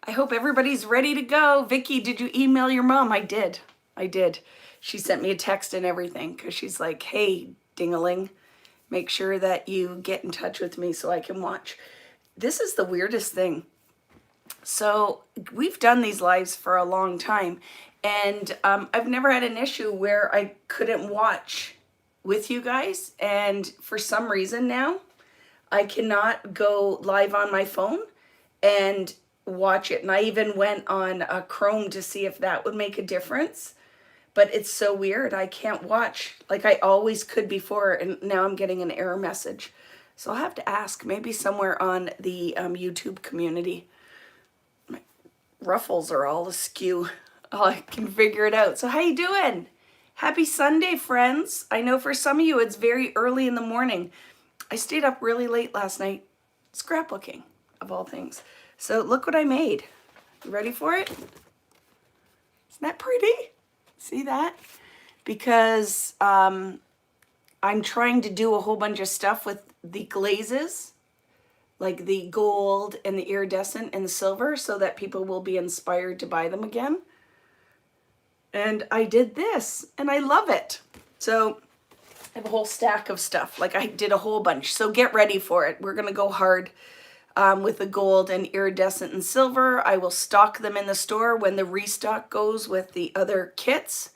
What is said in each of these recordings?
I hope everybody's ready to go. Vicky, did you email your mom? I did. She sent me a text and everything because she's like, hey, dingaling, make sure that you get in touch with me so I can watch. This is the weirdest thing. So we've done these lives for a long time, and I've never had an issue where I couldn't watch with you guys. And for some reason now, I cannot go live on my phone and watch it. And I even went on Chrome to see if that would make a difference. But it's so weird. I can't watch like I always could before. And now I'm getting an error message. So I'll have to ask, maybe somewhere on the YouTube community. My ruffles are all askew. Oh, I can figure it out. So how you doing? Happy Sunday, friends. I know for some of you it's very early in the morning. I stayed up really late last night scrapbooking, of all things. So look what I made. You ready for it? Isn't that pretty? See that? Because I'm trying to do a whole bunch of stuff with the glazes, like the gold and the iridescent and the silver, so that people will be inspired to buy them again. And I did this, and I love it. So I have a whole stack of stuff. Like I did a whole bunch. So get ready for it. We're going to go hard with the gold and iridescent and silver. I will stock them in the store when the restock goes with the other kits.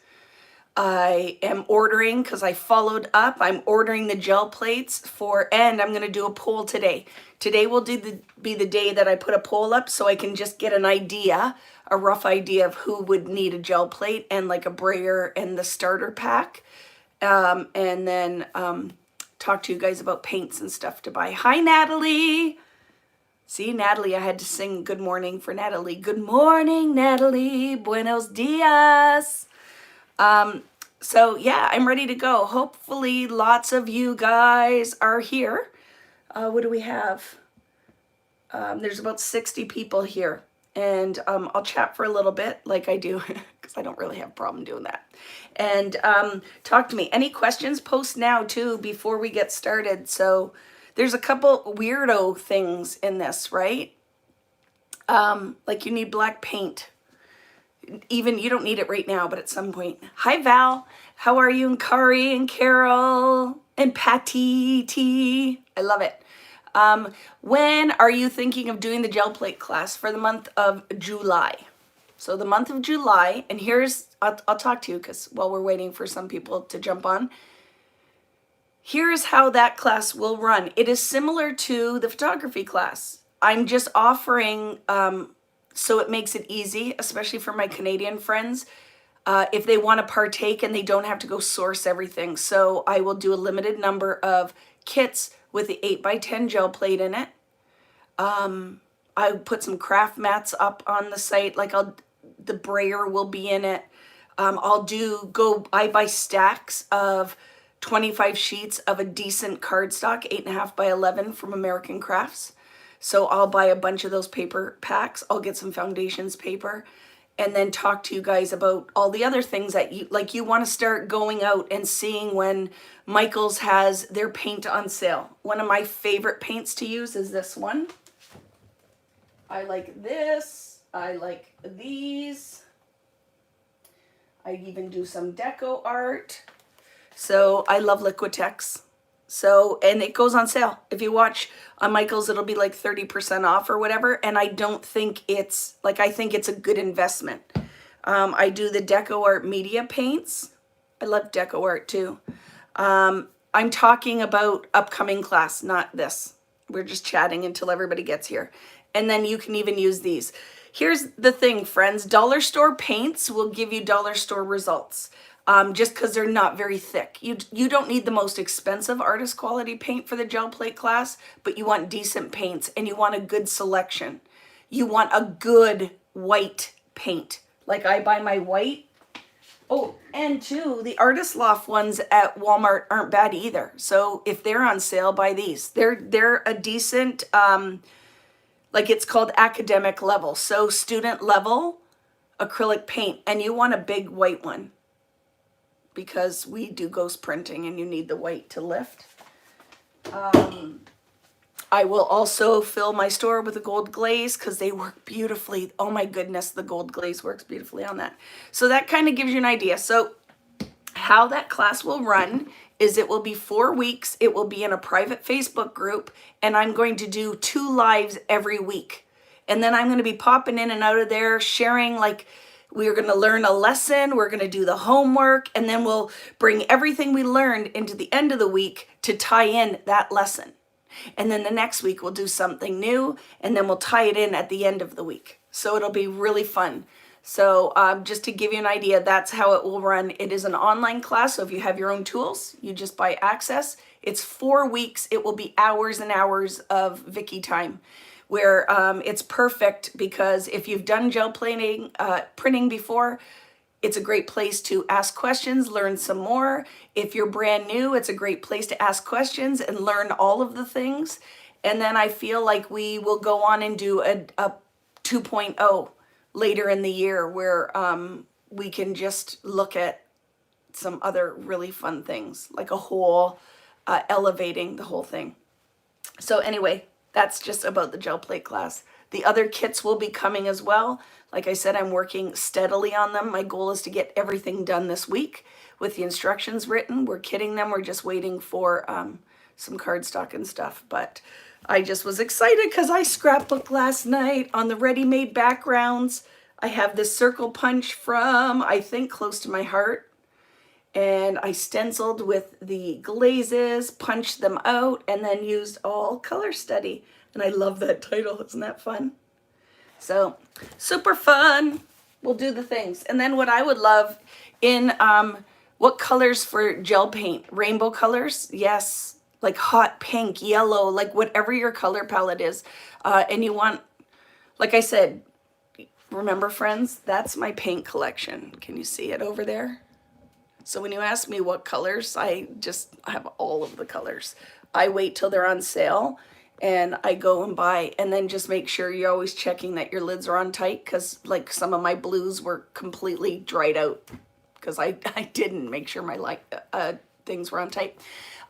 I am ordering, because I followed up, I'm ordering the gel plates for, and I'm going to do a poll today. Today will be the day that I put a poll up so I can just get an idea, a rough idea of who would need a gel plate and like a brayer and the starter pack. And then talk to you guys about paints and stuff to buy. Hi, Natalie. See, Natalie, I had to sing good morning for Natalie. Good morning, Natalie. Buenos dias. So yeah, I'm ready to go. Hopefully lots of you guys are here. What do we have? There's about 60 people here. And I'll chat for a little bit like I do, because I don't really have a problem doing that. And talk to me. Any questions? Post now too before we get started. So there's a couple weirdo things in this, right? Like you need black paint. Even you don't need it right now, but at some point. Hi, Val. How are you? And Kari and Carol and Patty T. I love it. When are you thinking of doing the gel plate class? For the month of July. So the month of July, and here's, I'll talk to you because while we're waiting for some people to jump on. Here's how that class will run. It is similar to the photography class. I'm just offering, so it makes it easy, especially for my Canadian friends, if they want to partake and they don't have to go source everything. So I will do a limited number of kits with the 8x10 gel plate in it. I put some craft mats up on the site, like the brayer will be in it. I buy stacks of 25 sheets of a decent cardstock, 8.5 by 11 from American Crafts. So I'll buy a bunch of those paper packs. I'll get some foundations paper and then talk to you guys about all the other things that you want to start going out and seeing when Michael's has their paint on sale. One of my favorite paints to use is this one. I like this. I like these. I even do some deco art. So I love Liquitex. So, and it goes on sale. If you watch on Michael's, it'll be like 30% off or whatever. And I don't think it's, like, I think it's a good investment. I do the deco art media paints. I love deco art too. I'm talking about upcoming class, not this. We're just chatting until everybody gets here. And then you can even use these. Here's the thing, friends. Dollar store paints will give you dollar store results. Just because they're not very thick. You don't need the most expensive artist quality paint for the gel plate class, but you want decent paints and you want a good selection. You want a good white paint. Like I buy my white. Oh, and too, the Artist Loft ones at Walmart aren't bad either. So if they're on sale, buy these. They're a decent, like it's called academic level. So student level acrylic paint, and you want a big white one, because we do ghost printing and you need the white to lift. I will also fill my store with a gold glaze because they work beautifully. Oh my goodness, the gold glaze works beautifully on that. So that kind of gives you an idea. So how that class will run is it will be 4 weeks. It will be in a private Facebook group, and I'm going to do 2 lives every week. And then I'm going to be popping in and out of there, sharing, like, we're going to learn a lesson, we're going to do the homework, and then we'll bring everything we learned into the end of the week to tie in that lesson. And then the next week we'll do something new, and then we'll tie it in at the end of the week. So it'll be really fun. So just to give you an idea, that's how it will run. It is an online class, so if you have your own tools, you just buy access. It's 4 weeks. It will be hours and hours of Vicky time, where it's perfect because if you've done gel plating, printing before, it's a great place to ask questions, learn some more. If you're brand new, it's a great place to ask questions and learn all of the things. And then I feel like we will go on and do a 2.0 later in the year where we can just look at some other really fun things, like a whole elevating the whole thing. So anyway, that's just about the gel plate class. The other kits will be coming as well. Like I said, I'm working steadily on them. My goal is to get everything done this week with the instructions written. We're kitting them. We're just waiting for some cardstock and stuff. But I just was excited because I scrapbooked last night on the ready-made backgrounds. I have this circle punch from, I think, Close to My Heart. And I stenciled with the glazes, punched them out, and then used all color study. And I love that title. Isn't that fun? So, super fun. We'll do the things. And then what I would love in, what colors for gel paint? Rainbow colors? Yes. Like hot pink, yellow, like whatever your color palette is. And you want, like I said, remember friends, that's my paint collection. Can you see it over there? So when you ask me what colors, I have all of the colors. I wait till they're on sale and I go and buy, and then just make sure you're always checking that your lids are on tight, because like some of my blues were completely dried out because I didn't make sure my things were on tight.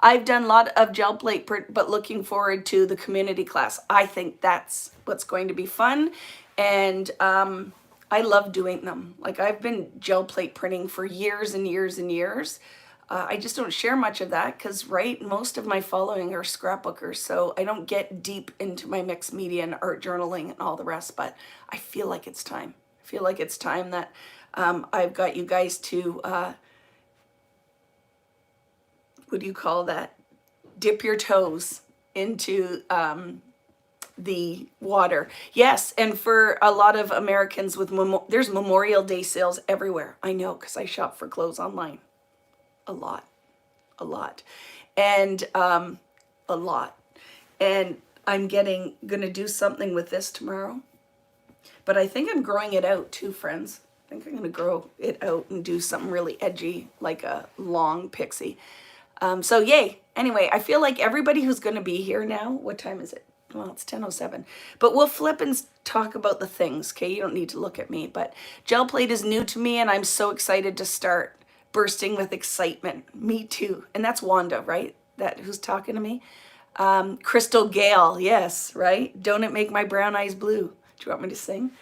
I've done a lot of gel plate, but looking forward to the community class. I think that's what's going to be fun. And I love doing them. Like, I've been gel plate printing for years and years and years. I just don't share much of that because, right, most of my following are scrapbookers. So I don't get deep into my mixed media and art journaling and all the rest. But I feel like it's time. I feel like it's time that I've got you guys to... what do you call that? Dip your toes into the water. Yes, and for a lot of Americans, there's Memorial Day sales everywhere. I know, because I shop for clothes online. A lot. And a lot. And I'm gonna do something with this tomorrow. But I think I'm growing it out too, friends. I think I'm gonna grow it out and do something really edgy, like a long pixie. So yay. Anyway, I feel like everybody who's going to be here now, what time is it? Well, it's 10:07. But we'll flip and talk about the things, okay? You don't need to look at me. But gel plate is new to me, and I'm so excited to start bursting with excitement. Me too. And that's Wanda, right? Who's talking to me? Crystal Gale, yes, right? Don't it make my brown eyes blue? Do you want me to sing?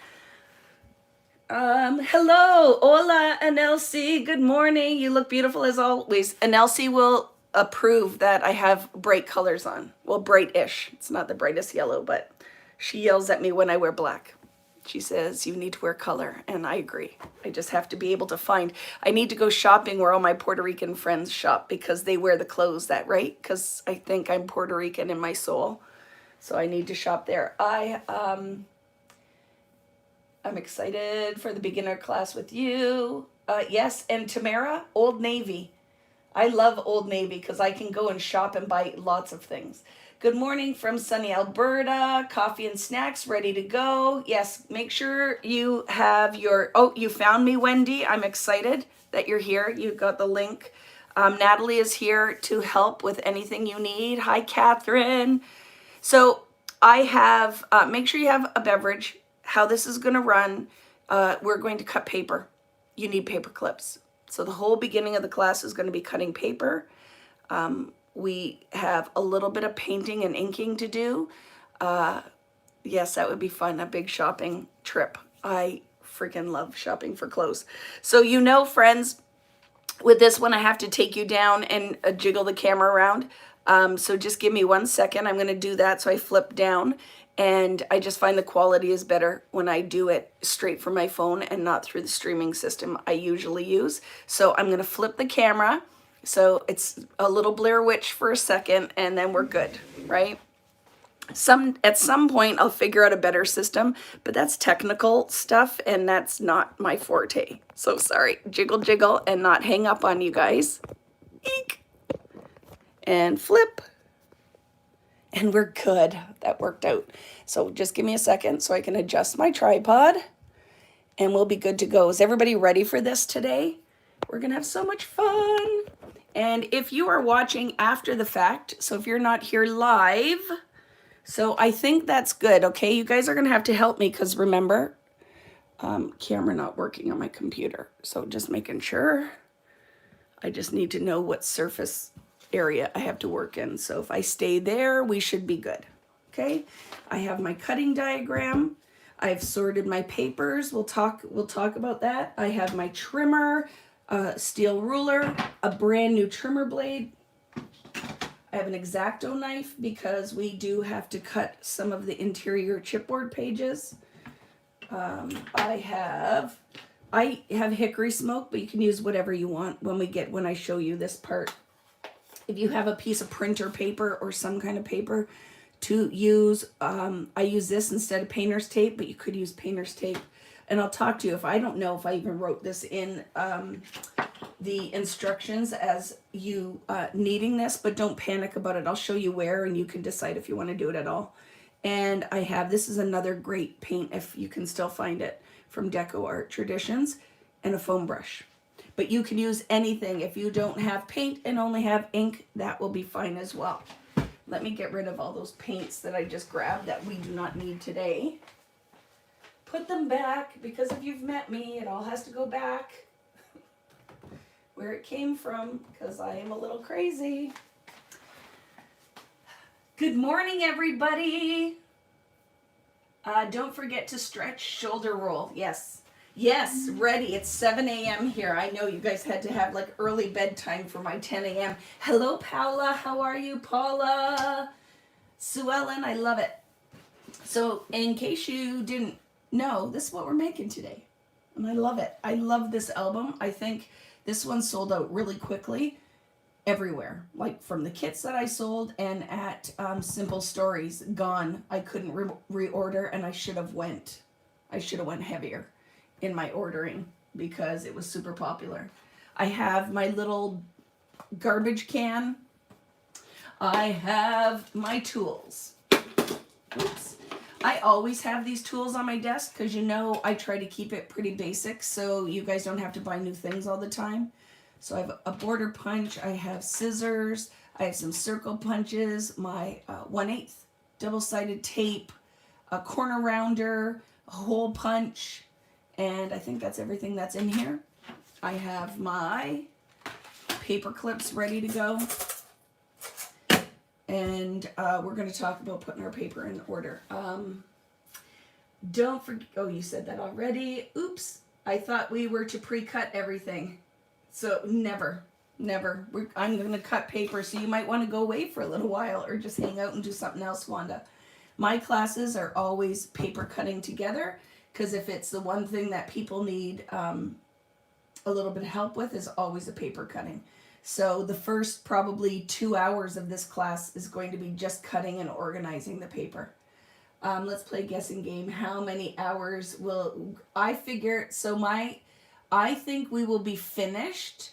Hello, hola, Anelsi. Good morning. You look beautiful as always. Anelsi will approve that I have bright colors on. Well, bright-ish. It's not the brightest yellow, but she yells at me when I wear black. She says, you need to wear color, and I agree. I just have to be able to find. I need to go shopping where all my Puerto Rican friends shop because they wear the clothes that, right? Because I think I'm Puerto Rican in my soul. So I need to shop there. I'm excited for the beginner class with you. Yes, and Tamara, Old Navy. I love Old Navy because I can go and shop and buy lots of things. Good morning from sunny Alberta. Coffee and snacks ready to go. Yes, make sure you have your... Oh, you found me, Wendy. I'm excited that you're here. You got the link. Natalie is here to help with anything you need. Hi, Catherine. So I have... make sure you have a beverage. How this is going to run, we're going to cut paper. You need paper clips. So the whole beginning of the class is going to be cutting paper. we have a little bit of painting and inking to do. Yes, that would be fun, a big shopping trip. I freaking love shopping for clothes. So you know, friends, with this one I have to take you down and jiggle the camera around. So just give me 1 second. I'm going to do that. So I flip down, and I just find the quality is better when I do it straight from my phone and not through the streaming system I usually use. So I'm going to flip the camera. So it's a little Blair Witch for a second, and then we're good, right? At some point I'll figure out a better system, but that's technical stuff and that's not my forte. So sorry, jiggle, jiggle, and not hang up on you guys. Eek. And flip. And we're good. That worked out. So just give me a second so I can adjust my tripod and we'll be good to go. Is everybody ready for this today? We're gonna have so much fun. And if you are watching after the fact, so if you're not here live, so I think that's good, okay? You guys are going to have to help me because remember, camera not working on my computer. So just making sure. I just need to know what surface area I have to work in. So if I stay there, we should be good, okay? I have my cutting diagram. I've sorted my papers. We'll talk about that. I have my trimmer, steel ruler, a brand new trimmer blade. I have an X-Acto knife because we do have to cut some of the interior chipboard pages. I have hickory smoke, but you can use whatever you want when I show you this part. If you have a piece of printer paper or some kind of paper to use, I use this instead of painter's tape, but you could use painter's tape. And I'll talk to you if I don't know if I even wrote this in the instructions as you needing this, but don't panic about it. I'll show you where and you can decide if you want to do it at all. And this is another great paint if you can still find it from Deco Art Traditions, and a foam brush. But you can use anything. If you don't have paint and only have ink, that will be fine as well. Let me get rid of all those paints that I just grabbed that we do not need today. Put them back, because if you've met me, it all has to go back where it came from, because I am a little crazy. Good morning, everybody. Don't forget to stretch, shoulder roll. Yes, ready. It's 7 a.m. here. I know you guys had to have like early bedtime for my 10 a.m. Hello, Paula. How are you, Paula? Sue Ellen, I love it. So in case you didn't know, this is what we're making today. And I love it. I love this album. I think this one sold out really quickly everywhere. Like from the kits that I sold and at Simple Stories, gone. I couldn't reorder, and I should have went heavier in my ordering because it was super popular. I have my little garbage can. I have my tools. Oops. I always have these tools on my desk because, you know, I try to keep it pretty basic so you guys don't have to buy new things all the time. So I have a border punch, I have scissors, I have some circle punches, my 1/8 double-sided tape, a corner rounder, a hole punch, and I think that's everything that's in here. I have my paper clips ready to go. And we're going to talk about putting our paper in order. Don't forget, oh, you said that already. Oops, I thought we were to pre-cut everything. So never. I'm going to cut paper, so you might want to go away for a little while or just hang out and do something else, Wanda. My classes are always paper cutting together, because if it's the one thing that people need a little bit of help with, is always a paper cutting. So the first probably 2 hours of this class is going to be just cutting and organizing the paper. Let's play a guessing game. How many hours will I figure? So I think we will be finished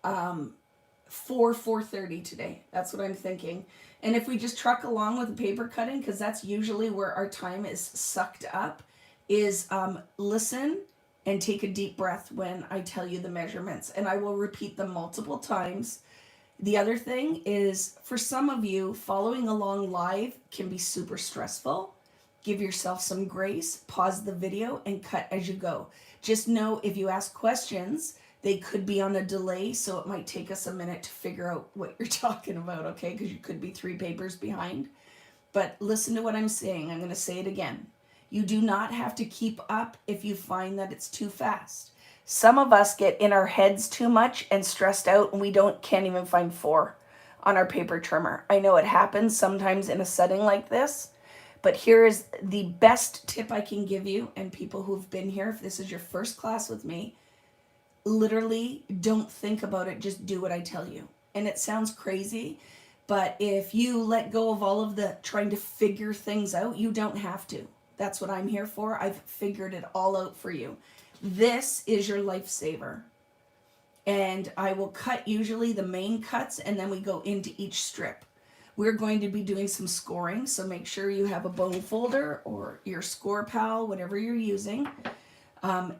4:30 today. That's what I'm thinking. And if we just truck along with the paper cutting, because that's usually where our time is sucked up, is listen and take a deep breath when I tell you the measurements. And I will repeat them multiple times. The other thing is, for some of you, following along live can be super stressful. Give yourself some grace, pause the video, and cut as you go. Just know if you ask questions, They could be on a delay, so it might take us a minute to figure out what you're talking about, okay? Because you could be 3 papers behind. But listen to what I'm saying. I'm going to say it again. You do not have to keep up if you find that it's too fast. Some of us get in our heads too much and stressed out, and we can't even find 4 on our paper trimmer. I know it happens sometimes in a setting like this, but here is the best tip I can give you, and people who've been here, if this is your first class with me, literally don't think about it, just do what I tell you. And it sounds crazy, but if you let go of all of the trying to figure things out, you don't have to. That's what I'm here for. I've figured it all out for you. This is your lifesaver. And I will cut usually the main cuts, and then we go into each strip. We're going to be doing some scoring, so make sure you have a bone folder or your score pal, whatever you're using.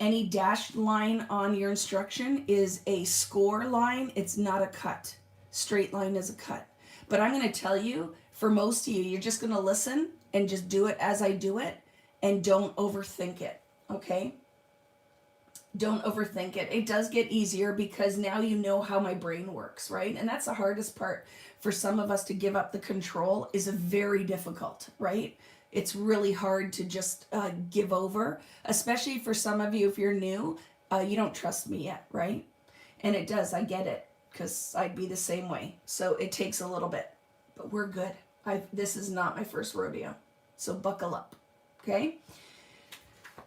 Any dashed line on your instruction is a score line. It's not a cut. Straight line is a cut. But I'm going to tell you, for most of you, you're just going to listen and just do it as I do it, and don't overthink it, okay? Don't overthink it. It does get easier because now you know how my brain works, right? And that's the hardest part for some of us, to give up the control is very difficult, right? It's really hard to just give over, especially for some of you, if you're new, you don't trust me yet, right? And it does, I get it, because I'd be the same way. So it takes a little bit, but we're good. This is not my first rodeo, so buckle up, okay?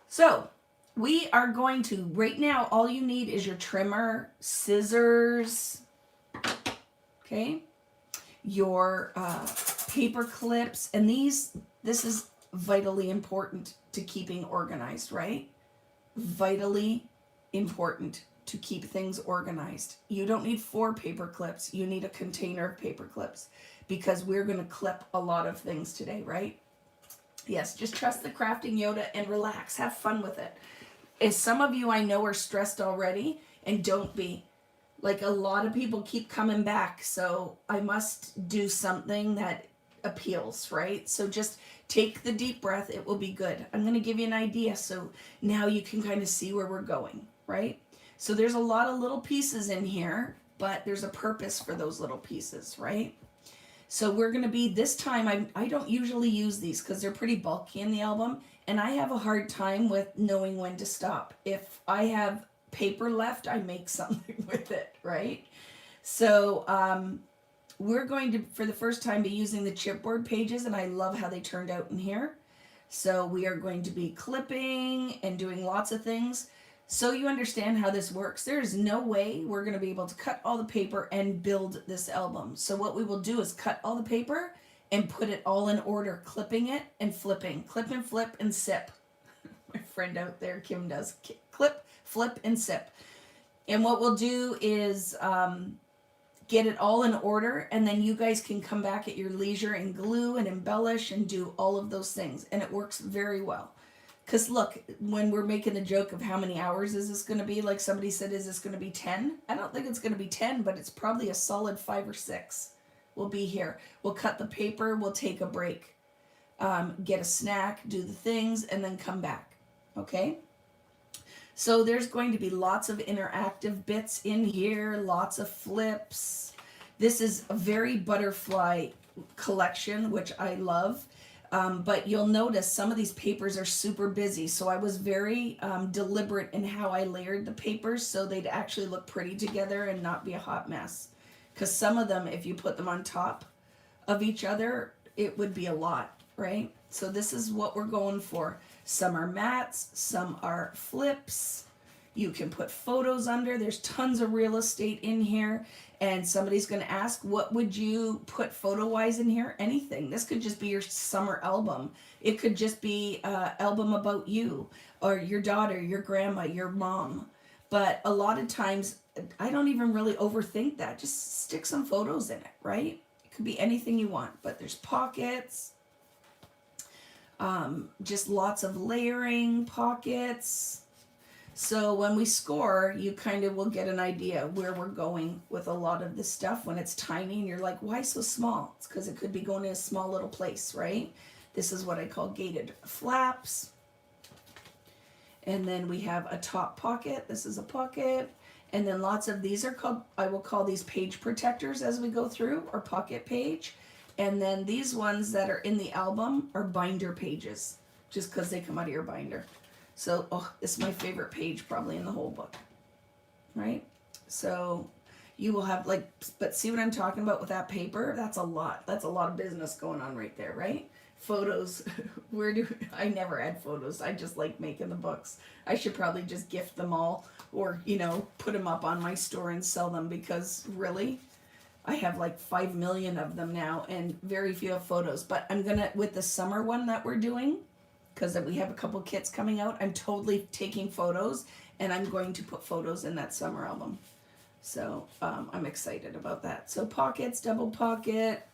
So we are going to, right now, all you need is your trimmer, scissors, okay? Your paper clips, and this is vitally important to keeping organized, right? Vitally important to keep things organized. You don't need 4 paper clips. You need a container of paper clips, because we're going to clip a lot of things today, right? Yes, just trust the crafting Yoda and relax. Have fun with it. As some of you I know are stressed already, and don't be. Like, a lot of people keep coming back, so I must do something that appeals, right? So just take the deep breath. It will be good. I'm going to give you an idea, so now you can kind of see where we're going, right? So there's a lot of little pieces in here, but there's a purpose for those little pieces, right? So we're going to be, this time, I don't usually use these because they're pretty bulky in the album, and I have a hard time with knowing when to stop. If I have paper left, I make something with it, right? So we're going to, for the first time, be using the chipboard pages, and I love how they turned out in here. So we are going to be clipping and doing lots of things. So you understand how this works. There's no way we're going to be able to cut all the paper and build this album. So what we will do is cut all the paper and put it all in order, clipping it and flipping. Clip and flip and sip. My friend out there, Kim, does clip, flip, and sip. And what we'll do is get it all in order, and then you guys can come back at your leisure and glue and embellish and do all of those things. And it works very well. Because look, when we're making the joke of how many hours is this going to be, like somebody said, is this going to be 10? I don't think it's going to be 10, but it's probably a solid 5 or 6. We'll be here. We'll cut the paper. We'll take a break. Get a snack, do the things, and then come back. Okay? So there's going to be lots of interactive bits in here, lots of flips. This is a very butterfly collection, which I love. But you'll notice some of these papers are super busy. So I was very deliberate in how I layered the papers so they'd actually look pretty together and not be a hot mess. Because some of them, if you put them on top of each other, it would be a lot, right? So this is what we're going for. Some are mats, some are flips. You can put photos under. There's tons of real estate in here. And somebody's going to ask, what would you put photo-wise in here? Anything. This could just be your summer album. It could just be an album about you or your daughter, your grandma, your mom. But a lot of times, I don't even really overthink that. Just stick some photos in it, right? It could be anything you want. But there's pockets. Just lots of layering, pockets. So when we score, you kind of will get an idea where we're going with a lot of this stuff. When it's tiny and you're like, why so small? It's because it could be going in a small little place, right? This is what I call gated flaps. And then we have a top pocket. This is a pocket. And then lots of these are called, I will call these page protectors as we go through, or pocket page. And then these ones that are in the album are binder pages, just because they come out of your binder. So, oh, this is my favorite page probably in the whole book, right? So you will have like, but see what I'm talking about with that paper? That's a lot of business going on right there, right? Photos, I never add photos. I just like making the books. I should probably just gift them all, or, you know, put them up on my store and sell them, because really, I have like 5 million of them now and very few have photos. But I'm gonna, with the summer one that we're doing, because we have a couple kits coming out, I'm totally taking photos, and I'm going to put photos in that summer album. So I'm excited about that. So pockets, double pocket,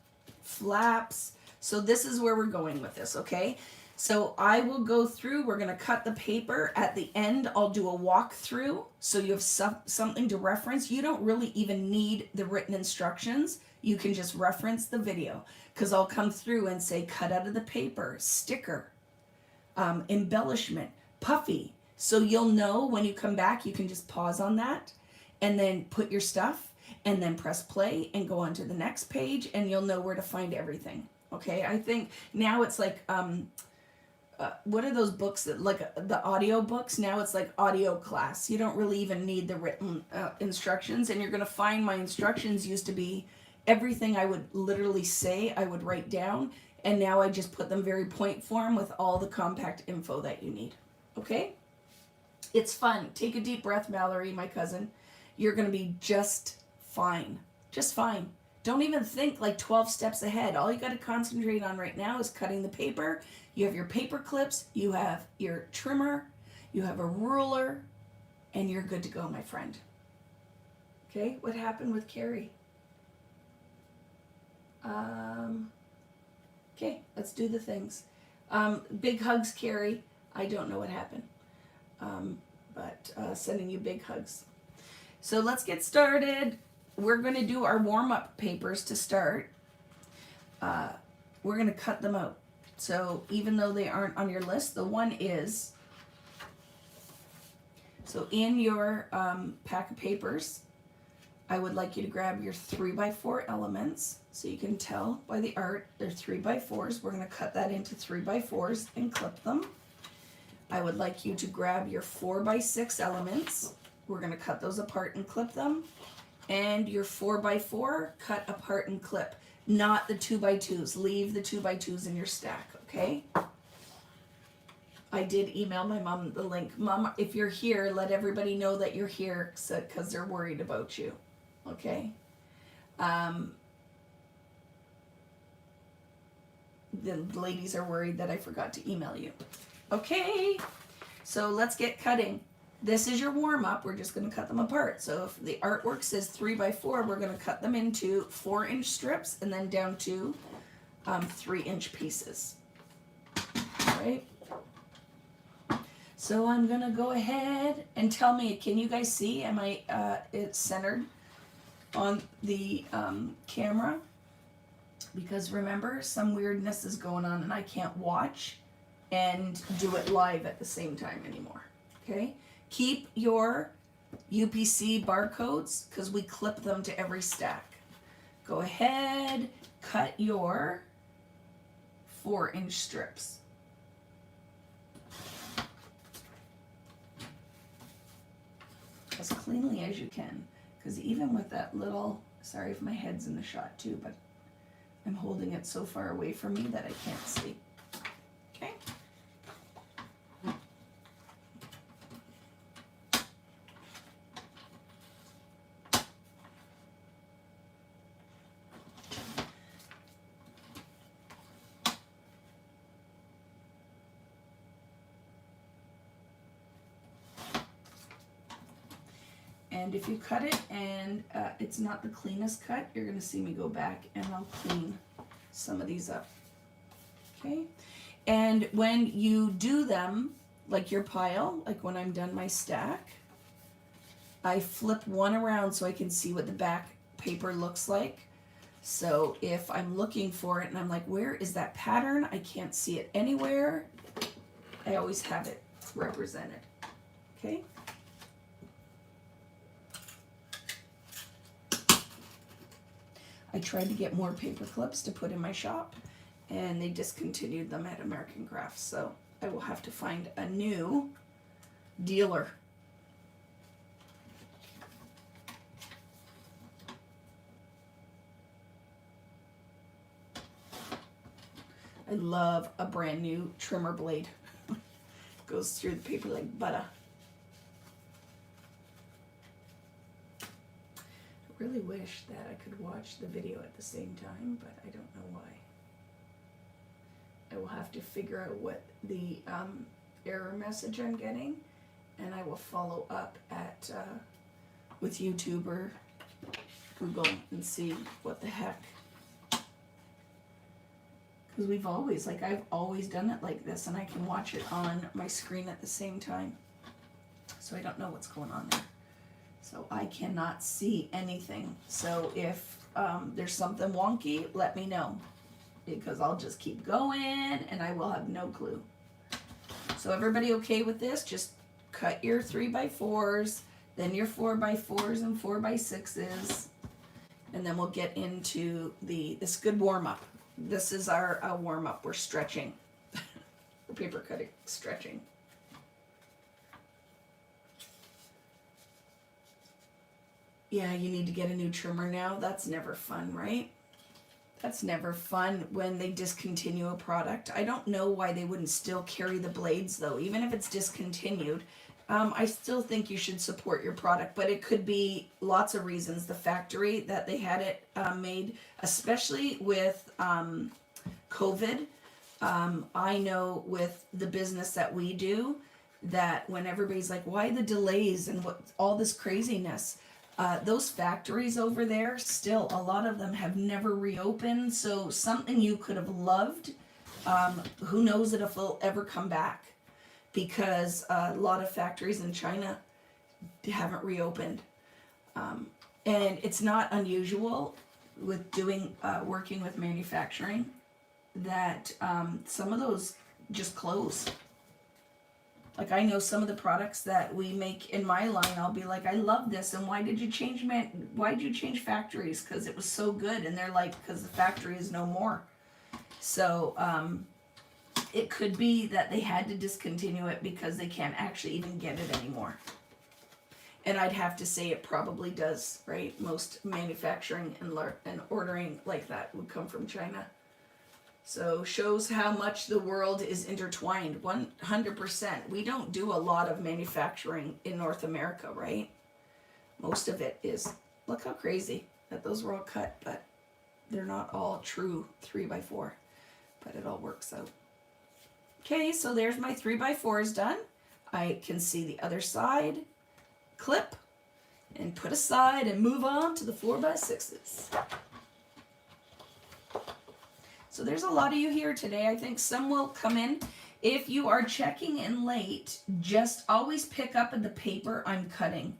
flaps. So this is where we're going with this, okay? So I will go through, we're gonna cut the paper. At the end, I'll do a walkthrough, so you have something to reference. You don't really even need the written instructions. You can just reference the video, because I'll come through and say, cut out of the paper, sticker, embellishment, puffy. So you'll know when you come back, you can just pause on that and then put your stuff and then press play and go on to the next page, and you'll know where to find everything. Okay, I think now it's like, what are those books that, like the audio books? Now it's like audio class. You don't really even need the written instructions, and you're going to find my instructions used to be everything I would literally say, I would write down, and now I just put them very point form with all the compact info that you need. Okay? It's fun. Take a deep breath, Mallory, my cousin. You're going to be just fine. Just fine. Don't even think like 12 steps ahead. All you got to concentrate on right now is cutting the paper. You have your paper clips, you have your trimmer, you have a ruler, and you're good to go, my friend. Okay, what happened with Carrie? Okay, let's do the things. Big hugs, Carrie. I don't know what happened, but sending you big hugs. So let's get started. We're going to do our warm-up papers to start. We're going to cut them out. So even though they aren't on your list, the one is. So in your pack of papers, I would like you to grab your 3x4 elements. So you can tell by the art, they're 3x4s. We're going to cut that into 3x4s and clip them. I would like you to grab your 4x6 elements. We're going to cut those apart and clip them. And your 4x4, cut apart and clip. Not the 2x2s. Leave the 2x2s in your stack, okay? I did email my mom the link. Mom, if you're here, let everybody know that you're here, because they're worried about you, okay? The ladies are worried that I forgot to email you. Okay, so let's get cutting. This is your warm-up. We're just going to cut them apart. So if the artwork says 3x4, we're going to cut them into 4-inch strips and then down to 3-inch pieces. All right. So I'm going to go ahead and tell me, can you guys see? Am I it's centered on the camera? Because remember, some weirdness is going on and I can't watch and do it live at the same time anymore. Okay? Keep your UPC barcodes, because we clip them to every stack. Go ahead, cut your 4-inch strips. As cleanly as you can, because even with that little, sorry if my head's in the shot too, but I'm holding it so far away from me that I can't see. Okay? And if you cut it and it's not the cleanest cut, you're going to see me go back and I'll clean some of these up. Okay? And when you do them, like your pile, like when I'm done my stack, I flip one around so I can see what the back paper looks like. So if I'm looking for it and I'm like, where is that pattern? I can't see it anywhere. I always have it represented. Okay? I tried to get more paper clips to put in my shop, and they discontinued them at American Crafts, so I will have to find a new dealer. I love a brand new trimmer blade. Goes through the paper like butter. I really wish that I could watch the video at the same time, but I don't know why. I will have to figure out what the error message I'm getting, and I will follow up at with YouTube or Google and see what the heck. Because we've always, like, I've always done it like this, and I can watch it on my screen at the same time. So I don't know what's going on there. So I cannot see anything. So if there's something wonky, let me know. Because I'll just keep going, and I will have no clue. So everybody okay with this? Just cut your 3x4s, then your 4x4s and 4x6s, and then we'll get into this good warm-up. This is our warm-up. We're stretching. The paper cutting stretching. Yeah, you need to get a new trimmer now. That's never fun, right? That's never fun when they discontinue a product. I don't know why they wouldn't still carry the blades, though. Even if it's discontinued, I still think you should support your product, but it could be lots of reasons. The factory that they had it made, especially with COVID. I know with the business that we do, that when everybody's like, why the delays and what all this craziness? Those factories over there, still, a lot of them have never reopened. So something you could have loved, who knows if it'll ever come back. Because a lot of factories in China haven't reopened. And it's not unusual with doing working with manufacturing that some of those just close. Like, I know some of the products that we make in my line, I'll be like, I love this, and why did you change factories? Because it was so good. And they're like, because the factory is no more. So it could be that they had to discontinue it because they can't actually even get it anymore. And I'd have to say it probably does, right? Most manufacturing and ordering like that would come from China. So shows how much the world is intertwined. 100%. We don't do a lot of manufacturing in North America, right? Most of it is, look how crazy that those were all cut, but they're not all true 3x4, but it all works out. Okay, so there's my 3x4s done. I can see the other side, clip, and put aside and move on to the 4x6s. So there's a lot of you here today. I think some will come in. If you are checking in late, just always pick up at the paper I'm cutting.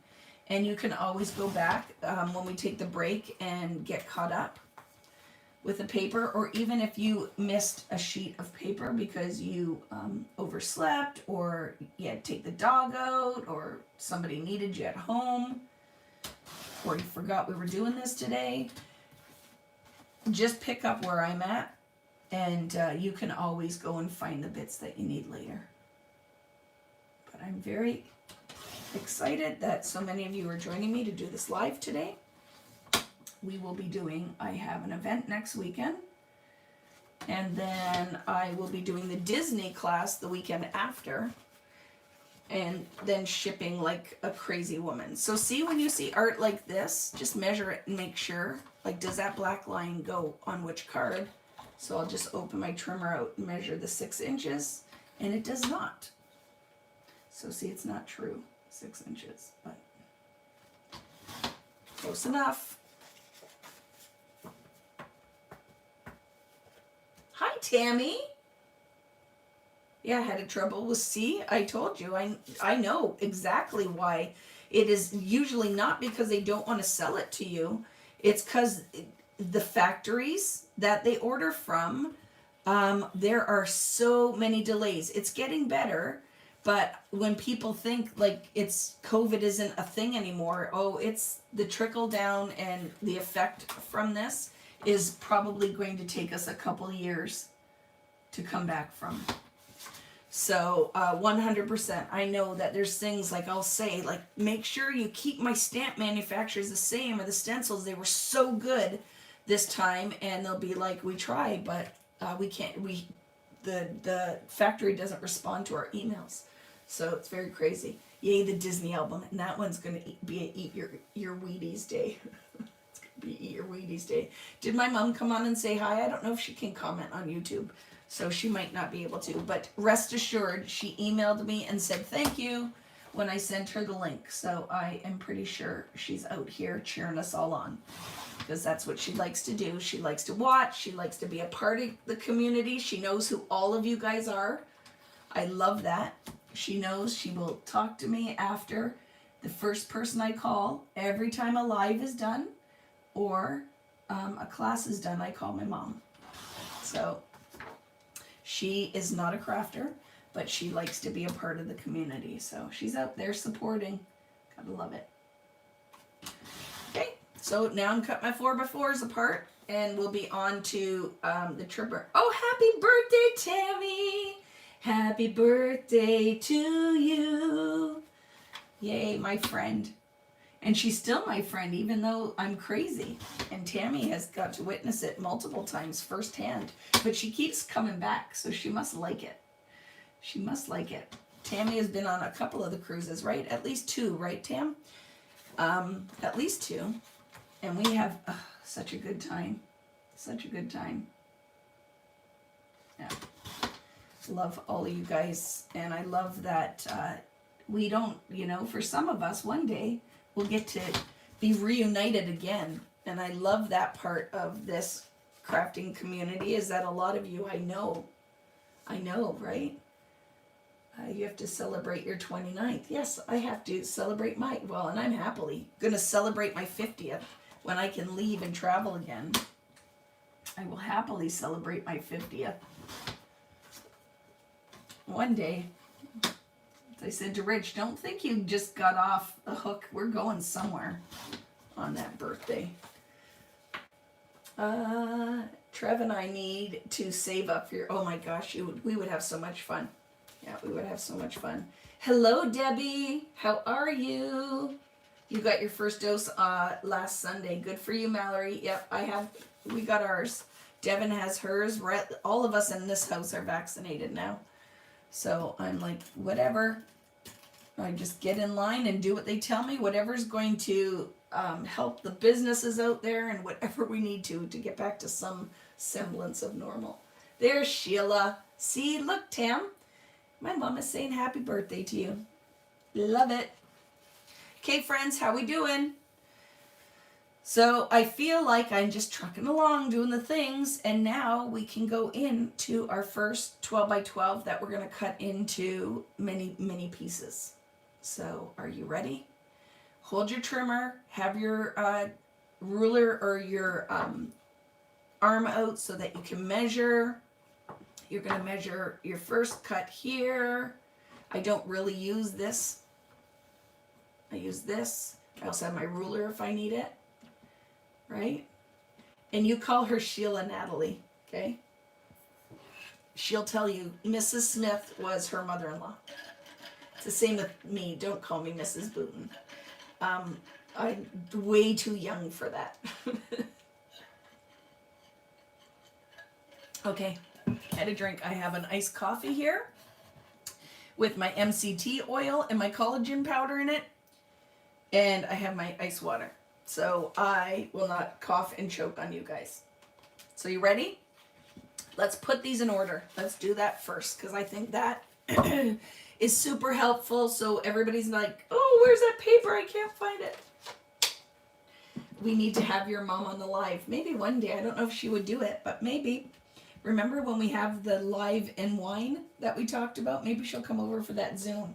And you can always go back when we take the break and get caught up with the paper. Or even if you missed a sheet of paper because you overslept, or you had to take the dog out, or somebody needed you at home, or you forgot we were doing this today, just pick up where I'm at. And you can always go and find the bits that you need later. But I'm very excited that so many of you are joining me to do this live today. We will be doing, I have an event next weekend. And then I will be doing the Disney class the weekend after. And then shipping like a crazy woman. So see, when you see art like this, just measure it and make sure. Like, does that black line go on which card? So I'll just open my trimmer out and measure the 6 inches, and it does not. So see, it's not true, 6 inches, but close enough. Hi, Tammy. Yeah, I had trouble with C. I told you, I know exactly why. It is usually not because they don't want to sell it to you. It's because the factories that they order from, there are so many delays. It's getting better, but when people think like COVID isn't a thing anymore, oh, it's the trickle down and the effect from this. is probably going to take us a couple years to come back from. So 100%. I know that there's things like I'll say, like, make sure you keep my stamp manufacturers the same, or the stencils, they were so good this time, and they'll be like, we tried, but we can't, the factory doesn't respond to our emails. So it's very crazy. Yay, the Disney album, and that one's gonna be a eat your Wheaties day. It's gonna be eat your Wheaties day. Did my mom come on and say hi? I don't know if she can comment on YouTube, so she might not be able to, but rest assured, she emailed me and said thank you when I sent her the link. So I am pretty sure she's out here cheering us all on, because that's what she likes to do. She likes to watch. She likes to be a part of the community. She knows who all of you guys are. I love that. She knows she will talk to me after the first person I call. Every time a live is done or a class is done, I call my mom. So she is not a crafter, but she likes to be a part of the community. So she's out there supporting. Gotta love it. Okay, so now I'm cutting my 4x4s apart, and we'll be on to the trimmer. Oh, happy birthday, Tammy! Happy birthday to you. Yay, my friend. And she's still my friend, even though I'm crazy. And Tammy has got to witness it multiple times firsthand. But she keeps coming back, so she must like it. She must like it. Tammy has been on a couple of the cruises, right? At least 2, right, Tam? At least 2. And we have such a good time. Such a good time. Yeah. Love all of you guys. And I love that we don't, you know, for some of us, one day we'll get to be reunited again. And I love that part of this crafting community, is that a lot of you I know, right? You have to celebrate your 29th. Yes, I have to celebrate and I'm happily going to celebrate my 50th when I can leave and travel again. I will happily celebrate my 50th. One day. I said to Rich, don't think you just got off the hook. We're going somewhere on that birthday. Trev and I need to save up for oh my gosh, we would have so much fun. Yeah, we would have so much fun. Hello, Debbie. How are you? You got your first dose last Sunday. Good for you, Mallory. Yep, we got ours. Devin has hers. All of us in this house are vaccinated now. So I'm like, whatever. I just get in line and do what they tell me. Whatever's going to help the businesses out there, and whatever we need to get back to some semblance of normal. There's Sheila. See, look, Tam. My mom is saying happy birthday to you. Love it. Okay, friends, how we doing? So I feel like I'm just trucking along doing the things, and now we can go into our first 12x12 that we're going to cut into mini pieces. So are you ready? Hold your trimmer, have your ruler or your arm out so that you can measure. You're going to measure your first cut here. I don't really use this. I use this. I also have my ruler if I need it. Right? And you call her Sheila Natalie, okay? She'll tell you Mrs. Smith was her mother-in-law. It's the same with me. Don't call me Mrs. Booten. I'm way too young for that. Okay, had a drink. I have an iced coffee here with my MCT oil and my collagen powder in it. And I have my ice water. So I will not cough and choke on you guys. So you ready? Let's put these in order. Let's do that first, because I think that is super helpful. So everybody's like, oh, where's that paper? I can't find it. We need to have your mom on the live. Maybe one day. I don't know if she would do it, but maybe. Remember when we have the live and wine that we talked about? Maybe she'll come over for that Zoom.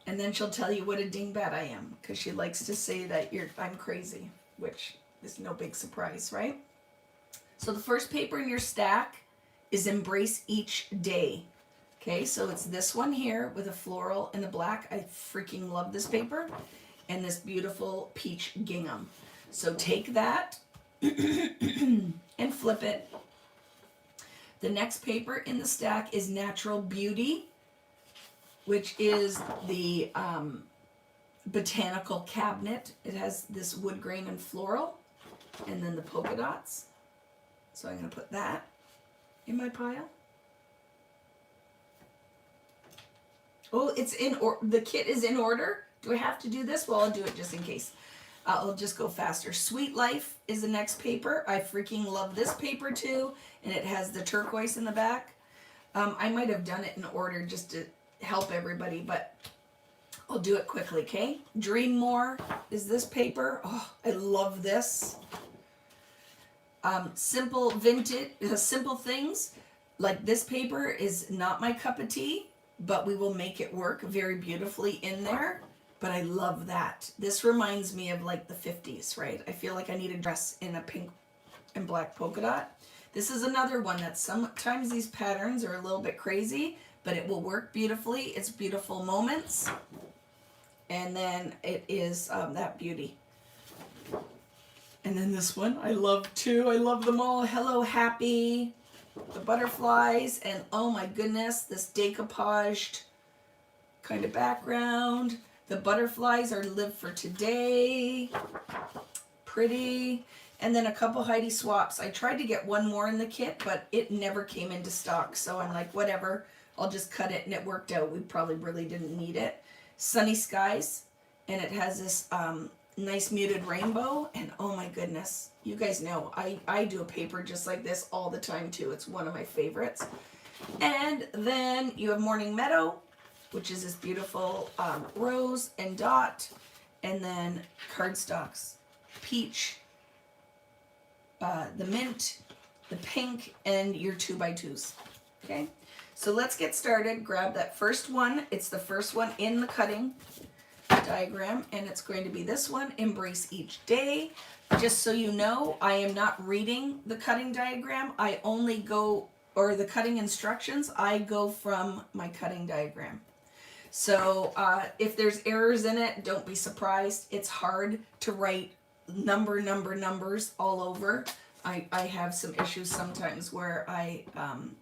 And then she'll tell you what a dingbat I am, because she likes to say that I'm crazy, which is no big surprise, right? So the first paper in your stack is Embrace Each Day. Okay, so it's this one here with a floral and the black. I freaking love this paper. And this beautiful peach gingham. So take that and flip it. The next paper in the stack is Natural Beauty, which is the botanical cabinet. It has this wood grain and floral, and then the polka dots. So I'm going to put that in my pile. Oh, it's the kit is in order. Do I have to do this? Well, I'll do it just in case. I'll just go faster. Sweet Life is the next paper. I freaking love this paper too, and it has the turquoise in the back. I might have done it in order just to help everybody, but I'll do it quickly, okay? Dream More is this paper. Oh, I love this. Simple Things, like this paper is not my cup of tea, but we will make it work very beautifully in there. But I love that. This reminds me of like the 50s, right? I feel like I need a dress in a pink and black polka dot. This is another one that sometimes these patterns are a little bit crazy, but it will work beautifully. It's Beautiful Moments. And then it is that beauty. And then this one I love too. I love them all. Hello Happy, the butterflies, and oh my goodness, this decoupaged kind of background. The butterflies are Live for Today. Pretty. And then a couple Heidi swaps. I tried to get one more in the kit, but it never came into stock. So I'm like, whatever, I'll just cut it, and it worked out. We probably really didn't need it. Sunny Skies, and it has this nice muted rainbow, and oh my goodness, you guys know I do a paper just like this all the time too. It's one of my favorites. And then you have Morning Meadow, which is this beautiful rose and dot, and then cardstocks, peach, the mint, the pink, and your 2x2s. Okay, so let's get started. Grab that first one. It's the first one in the cutting diagram, and it's going to be this one, Embrace Each Day. Just so you know, I am not reading the cutting diagram. I only go, or the cutting instructions, I go from my cutting diagram. So if there's errors in it, don't be surprised. It's hard to write numbers all over. I have some issues sometimes where I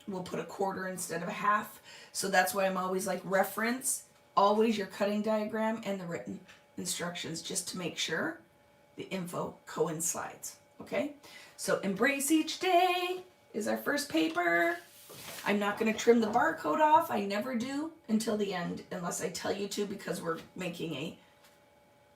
will put a quarter instead of a half. So that's why I'm always like, reference always your cutting diagram and the written instructions, just to make sure the info coincides. Okay, so Embrace Each Day is our first paper. I'm not going to trim the barcode off. I never do until the end unless I tell you to, because we're making a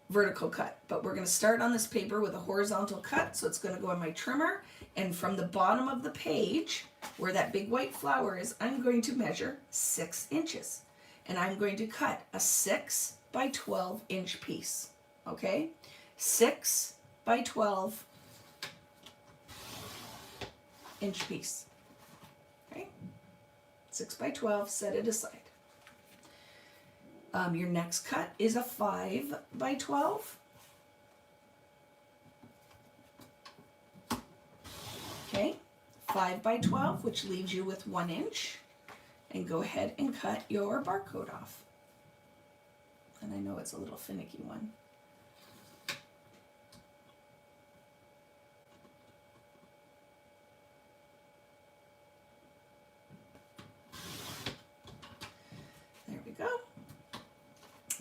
vertical cut. But we're going to start on this paper with a horizontal cut, so it's going to go on my trimmer, and from the bottom of the page where that big white flower is, I'm going to measure 6 inches, and I'm going to cut a 6 by 12 inch piece. Okay, 6 by 12 inch piece. Okay, 6 by 12, set it aside. Your next cut is a 5 by 12. Okay, 5 by 12, which leaves you with 1 inch. And go ahead and cut your barcode off. And I know it's a little finicky one. There we go.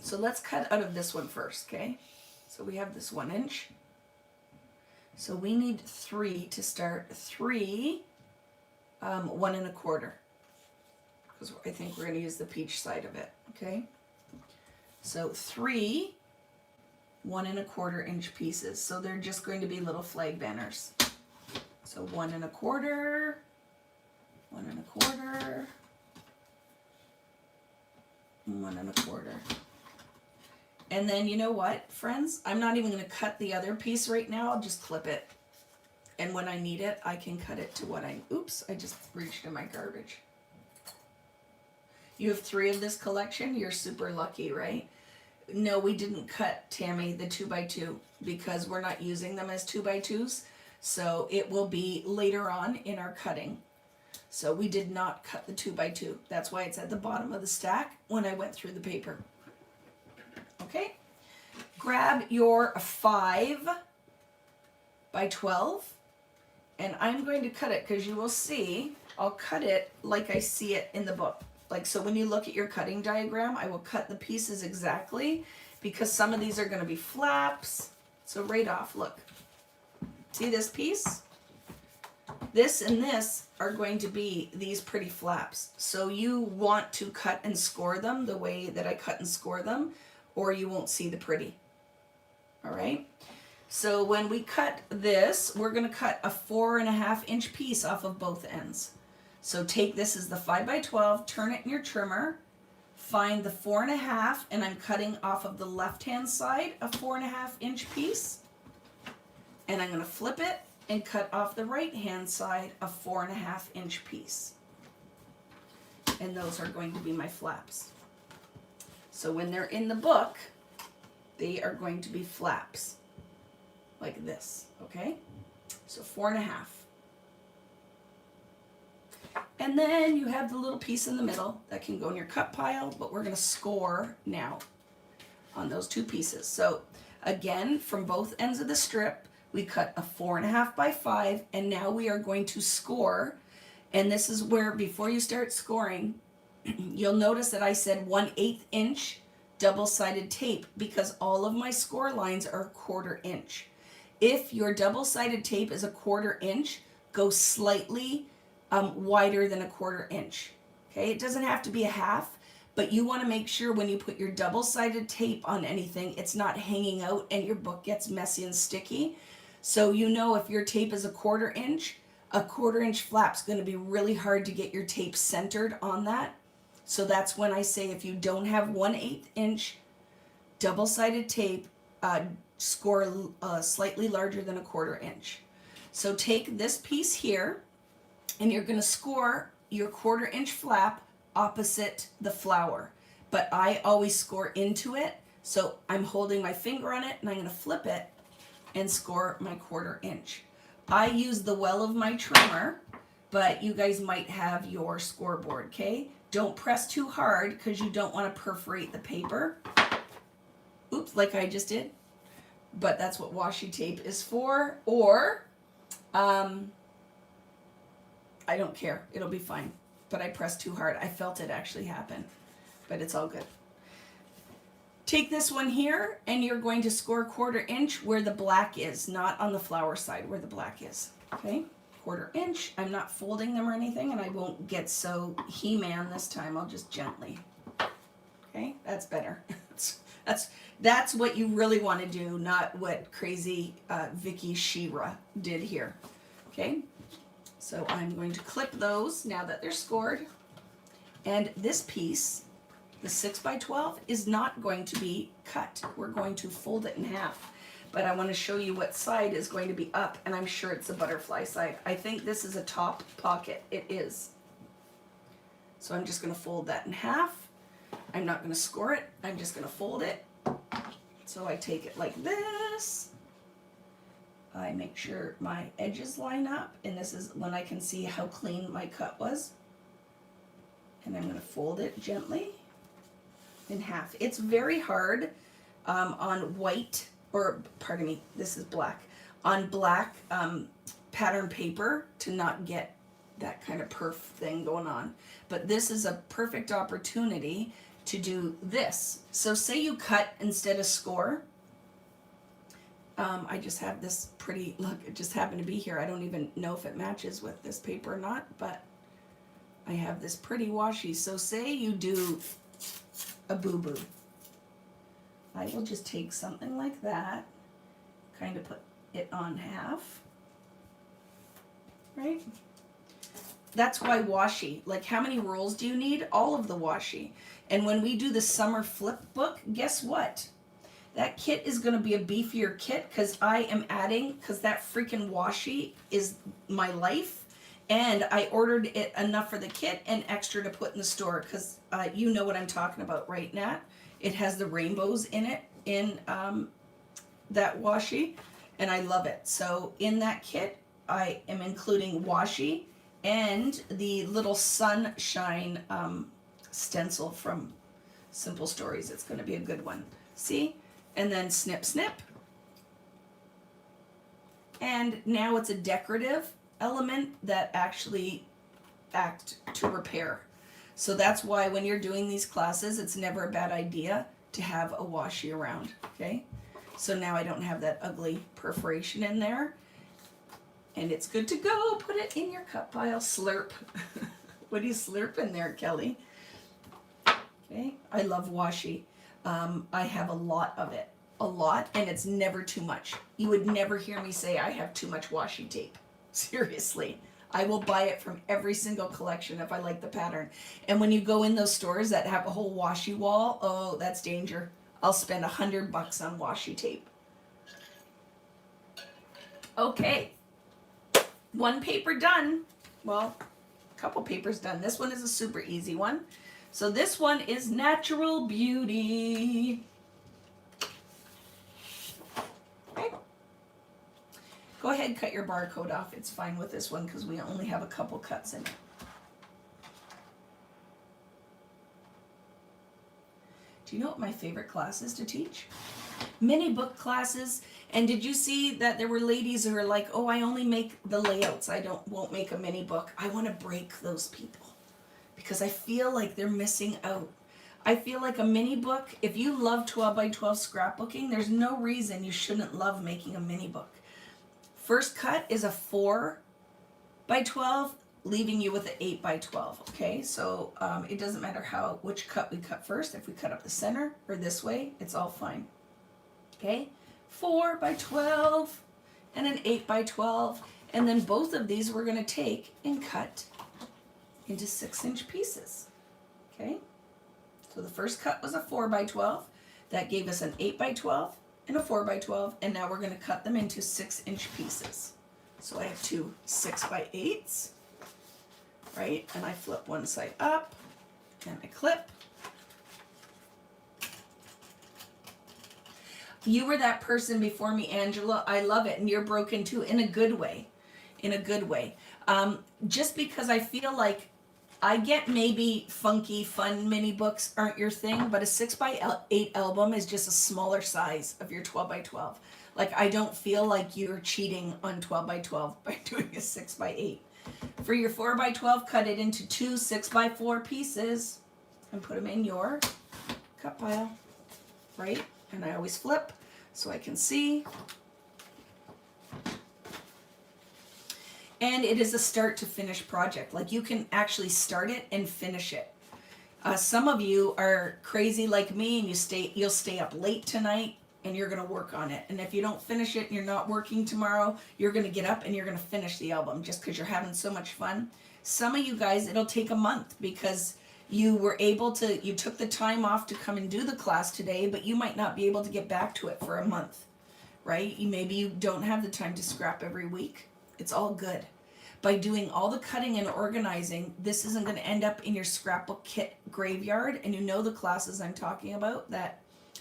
So let's cut out of this one first, okay? So we have this 1 inch. So we need 3 to start. 3, 1 1/4. Because I think we're going to use the peach side of it, okay? So 3 1 1/4 inch pieces. So they're just going to be little flag banners. So 1 1/4, 1 1/4, 1 1/4. And then you know what, friends? I'm not even going to cut the other piece right now. I'll just clip it. And when I need it, I can cut it to what oops, I just reached in my garbage. You have 3 of this collection. You're super lucky, right? No, we didn't cut, Tammy, the 2x2 because we're not using them as 2x2s. So it will be later on in our cutting. So we did not cut the 2x2. That's why it's at the bottom of the stack when I went through the paper. Okay, grab your 5 by 12. And I'm going to cut it because you will see, I'll cut it like I see it in the book. Like, so when you look at your cutting diagram, I will cut the pieces exactly because some of these are going to be flaps. So right off, look. See this piece? This and this are going to be these pretty flaps. So you want to cut and score them the way that I cut and score them, or you won't see the pretty. All right? So when we cut this, we're going to cut a 4.5 inch piece off of both ends. So take this as the 5 by 12, turn it in your trimmer, find the 4.5, and I'm cutting off of the left hand side a 4.5 inch piece. And I'm going to flip it and cut off the right hand side a 4.5 inch piece. And those are going to be my flaps. So when they're in the book, they are going to be flaps. Like this, okay? So 4.5. And then you have the little piece in the middle that can go in your cut pile, but we're gonna score now on those two pieces. So again, from both ends of the strip, we cut a 4.5 by 5, and now we are going to score. And this is where, before you start scoring, you'll notice that I said 1/8 inch double-sided tape because all of my score lines are 1/4 inch. If your double-sided tape is a 1/4 inch, go slightly wider than a 1/4 inch. Okay, it doesn't have to be a half, but you want to make sure when you put your double-sided tape on anything, it's not hanging out and your book gets messy and sticky. So you know if your tape is a 1/4 inch, a 1/4 inch flap's going to be really hard to get your tape centered on that. So that's when I say if you don't have 1/8 inch double-sided tape, score slightly larger than a 1/4 inch. So take this piece here and you're going to score your 1/4 inch flap opposite the flower. But I always score into it. So I'm holding my finger on it and I'm going to flip it and score my 1/4 inch. I use the well of my trimmer, but you guys might have your scoreboard, okay? Don't press too hard because you don't want to perforate the paper. Oops, like I just did. But that's what washi tape is for. Or, I don't care. It'll be fine. But I pressed too hard. I felt it actually happen. But it's all good. Take this one here, and you're going to score 1/4 inch where the black is, not on the flower side where the black is. Okay? 1/4 inch. I'm not folding them or anything, and I won't get so He-Man this time. I'll just gently. Okay? That's better. That's what you really want to do, not what crazy Vicky Shira did here. Okay? So I'm going to clip those now that they're scored. And this piece, the 6 by 12, is not going to be cut. We're going to fold it in half. But I want to show you what side is going to be up, and I'm sure it's the butterfly side. I think this is a top pocket. It is. So I'm just going to fold that in half. I'm not going to score it. I'm just going to fold it. So I take it like this. I make sure my edges line up, and this is when I can see how clean my cut was. And I'm going to fold it gently in half. It's very hard on white, or pardon me, this is black, on black pattern paper to not get that kind of perf thing going on. But this is a perfect opportunity to do this. So say you cut instead of score. I just have this pretty, look, it just happened to be here. I don't even know if it matches with this paper or not, but I have this pretty washi. So say you do a boo-boo. I will just take something like that, kind of put it on half, right? That's why washi, like how many rolls do you need? All of the washi. And when we do the summer flip book, guess what? That kit is going to be a beefier kit because I am adding, because that freaking washi is my life. And I ordered it enough for the kit and extra to put in the store because you know what I'm talking about, right, Nat? It has the rainbows in it, in that washi, and I love it. So in that kit, I am including washi and the little sunshine stencil from Simple Stories. It's going to be a good one. See? And then snip, snip. and now it's a decorative element that actually act to repair. So that's why when you're doing these classes, it's never a bad idea to have a washi around, okay? So now I don't have that ugly perforation in there. And it's good to go. Put it in your cut pile. Slurp. What do you slurp in there, Kelly? Okay, I love washi. I have a lot of it. A lot, and it's never too much. You would never hear me say I have too much washi tape. Seriously. I will buy it from every single collection if I like the pattern. And when you go in those stores that have a whole washi wall, oh, that's danger. I'll spend $100 on washi tape. Okay. One paper done. Well, a couple papers done. This one is a super easy one. So this one is Natural Beauty. Okay. Go ahead, cut your barcode off. It's fine with this one because we only have a couple cuts in it. Do you know what my favorite class is to teach? Mini book classes. And did you see that there were ladies who are like, oh, I only make the layouts. I won't make a mini book. I want to break those people because I feel like they're missing out. I feel like a mini book, if you love 12 by 12 scrapbooking, there's no reason you shouldn't love making a mini book. First cut is a 4 by 12, leaving you with an 8 by 12. Okay, so it doesn't matter which cut we cut first. If we cut up the center or this way, it's all fine. Okay, 4 by 12 and an 8 by 12. And then both of these we're going to take and cut into 6-inch pieces. Okay, so the first cut was a 4 by 12. That gave us an 8 by 12 and a 4 by 12. And now we're going to cut them into 6-inch pieces. So I have two 6 by 8s, right? And I flip one side up and I clip. You were that person before me, Angela. I love it. And you're broken too, in a good way. In a good way. Just because I feel like I get maybe funky, fun mini books aren't your thing, but a 6 by 8 album is just a smaller size of your 12 by 12. Like, I don't feel like you're cheating on 12 by 12 by doing a 6 by 8. For your 4 by 12, cut it into two 6 by 4 pieces and put them in your cut pile, right? And I always flip so I can see. And it is a start to finish project. Like, you can actually start it and finish it. Some of you are crazy like me, and you'll stay up late tonight and you're going to work on it. And if you don't finish it and you're not working tomorrow, you're going to get up and you're going to finish the album just because you're having so much fun. Some of you guys, it'll take a month because you took the time off to come and do the class today, but you might not be able to get back to it for a month, right? Maybe you don't have the time to scrap every week. It's all good. By doing all the cutting and organizing, this isn't going to end up in your scrapbook kit graveyard. And you know the classes I'm talking about, that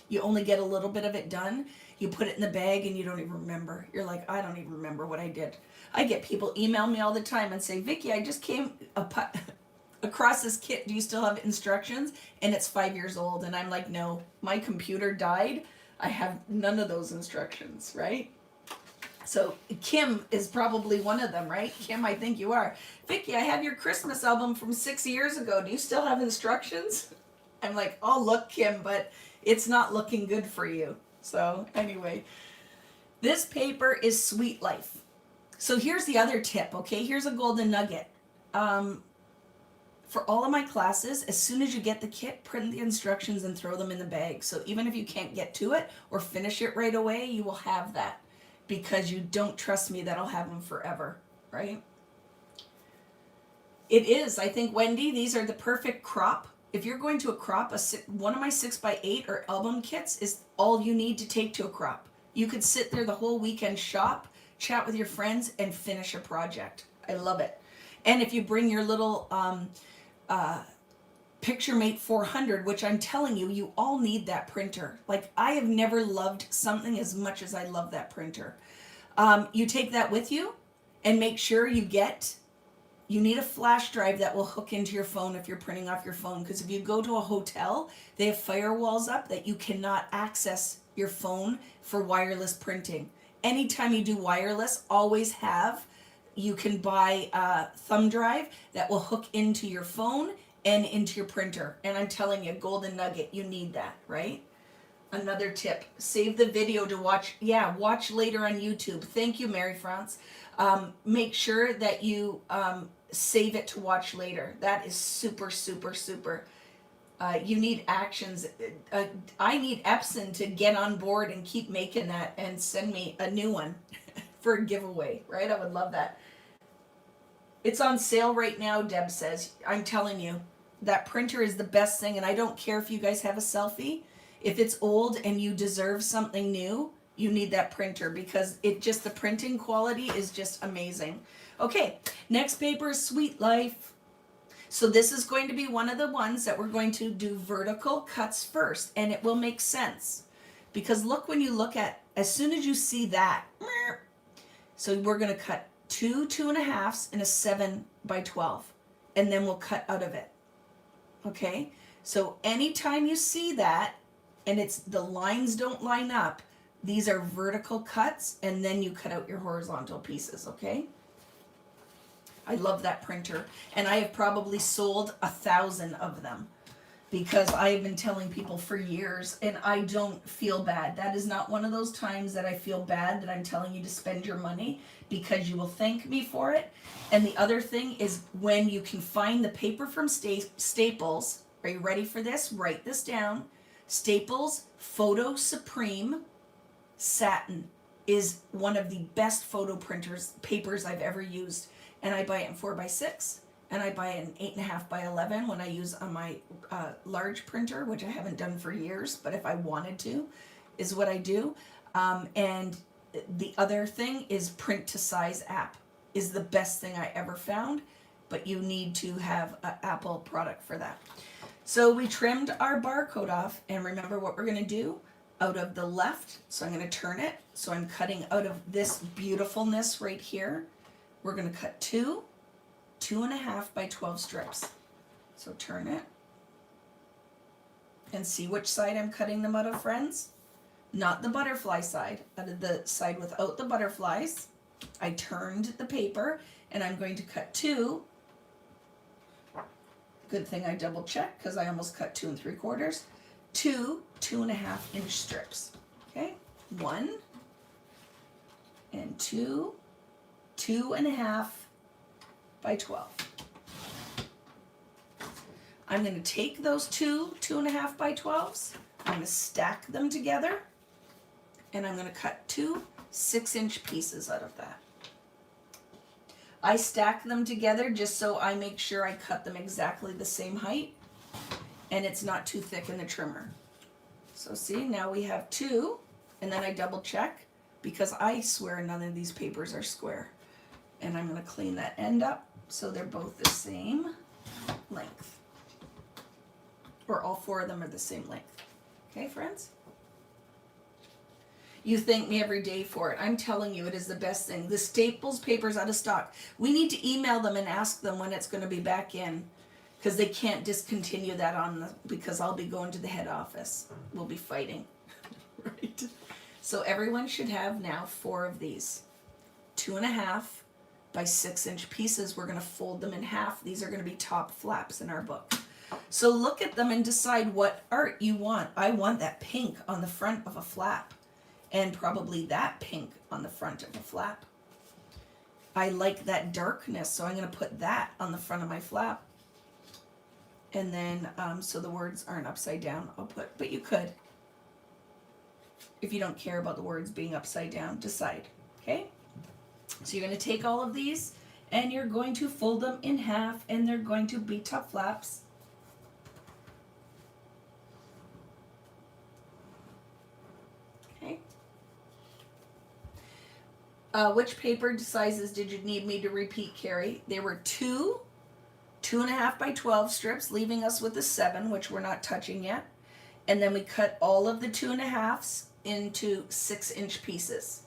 you only get a little bit of it done. You put it in the bag and you don't even remember. You're like, I don't even remember what I did. I get people email me all the time and say, Vicki, I just came across this kit. Do you still have instructions? And it's 5 years old. And I'm like, no, my computer died. I have none of those instructions, right? So Kim is probably one of them, right? Kim, I think you are. Vicki, I have your Christmas album from 6 years ago. Do you still have instructions? I'm like, oh, look, Kim, but it's not looking good for you. So anyway, this paper is Sweet Life. So here's the other tip, okay? Here's a golden nugget. For all of my classes, as soon as you get the kit, print the instructions and throw them in the bag. So even if you can't get to it or finish it right away, you will have that. Because you don't trust me that I'll have them forever, right? It is, I think, Wendy, these are the perfect crop. If you're going to a crop, one of my 6 by 8 or album kits is all you need to take to a crop. You could sit there the whole weekend, shop, chat with your friends, and finish a project. I love it. And if you bring your little PictureMate 400, which I'm telling you, you all need that printer. Like, I have never loved something as much as I love that printer. You take that with you and make sure you need a flash drive that will hook into your phone if you're printing off your phone. Because if you go to a hotel, they have firewalls up that you cannot access your phone for wireless printing. anytime you do wireless, always have, you can buy a thumb drive that will hook into your phone and into your printer. And I'm telling you, golden nugget, you need that, right? Another tip, save the video to watch. Yeah, watch later on YouTube. Thank you, Mary France. Make sure that you save it to watch later. That is super, super, super. You need actions. I need Epson to get on board and keep making that and send me a new one for a giveaway, right? I would love that. It's on sale right now, Deb says. I'm telling you, that printer is the best thing, and I don't care if you guys have a selfie. If it's old and you deserve something new, you need that printer, because the printing quality is just amazing. Okay, next paper is Sweet Life. So this is going to be one of the ones that we're going to do vertical cuts first, and it will make sense. Because look, when you look at, as soon as you see that, so we're going to cut 2 2.5s in a 7 by 12, and then we'll cut out of it. Okay, so anytime you see that, and the lines don't line up, these are vertical cuts, and then you cut out your horizontal pieces, okay? I love that printer, and I have probably sold 1,000 of them, because I have been telling people for years, and I don't feel bad. That is not one of those times that I feel bad that I'm telling you to spend your money, because you will thank me for it. And the other thing is, when you can find the paper from Staples, are you ready for this? Write this down. Staples Photo Supreme Satin is one of the best photo papers I've ever used. And I buy it in 4x6, and I buy it in 8.5x11 when I use on my large printer, which I haven't done for years, but if I wanted to, is what I do. And the other thing is Print to Size app is the best thing I ever found, but you need to have an Apple product for that. So we trimmed our barcode off, and remember what we're going to do? Out of the left, so I'm going to turn it, so I'm cutting out of this beautifulness right here. We're going to cut 2 2.5 by 12 strips. So turn it, and see which side I'm cutting them out of, friends. Not the butterfly side, out of the side without the butterflies. I turned the paper, and I'm going to cut 2. Good thing I double checked, because I almost cut 2 3/4. 2 2.5 inch strips. Okay, 1 and 2 2.5 by 12. I'm going to take those 2 2.5 by 12s. I'm going to stack them together, and I'm going to cut 2 6-inch pieces out of that. I stack them together just so I make sure I cut them exactly the same height, and it's not too thick in the trimmer. So see, now we have 2, and then I double check, because I swear none of these papers are square. And I'm going to clean that end up so they're both the same length. Or all 4 of them are the same length. Okay, friends? You thank me every day for it. I'm telling you, it is the best thing. The Staples paper's out of stock. We need to email them and ask them when it's going to be back in, because they can't discontinue that because I'll be going to the head office. We'll be fighting. Right? So everyone should have now 4 of these. 2.5 by 6-inch pieces. We're going to fold them in half. These are going to be top flaps in our book. So look at them and decide what art you want. I want that pink on the front of a flap, and probably that pink on the front of a flap. I like that darkness, so I'm going to put that on the front of my flap. And then, so the words aren't upside down, but you could. If you don't care about the words being upside down, decide, okay? So you're going to take all of these, and you're going to fold them in half, and they're going to be top flaps. Okay. Which paper sizes did you need me to repeat, Carrie? There were 2 2.5 by 12 strips, leaving us with a 7, which we're not touching yet. And then we cut all of the 2.5s into 6-inch pieces,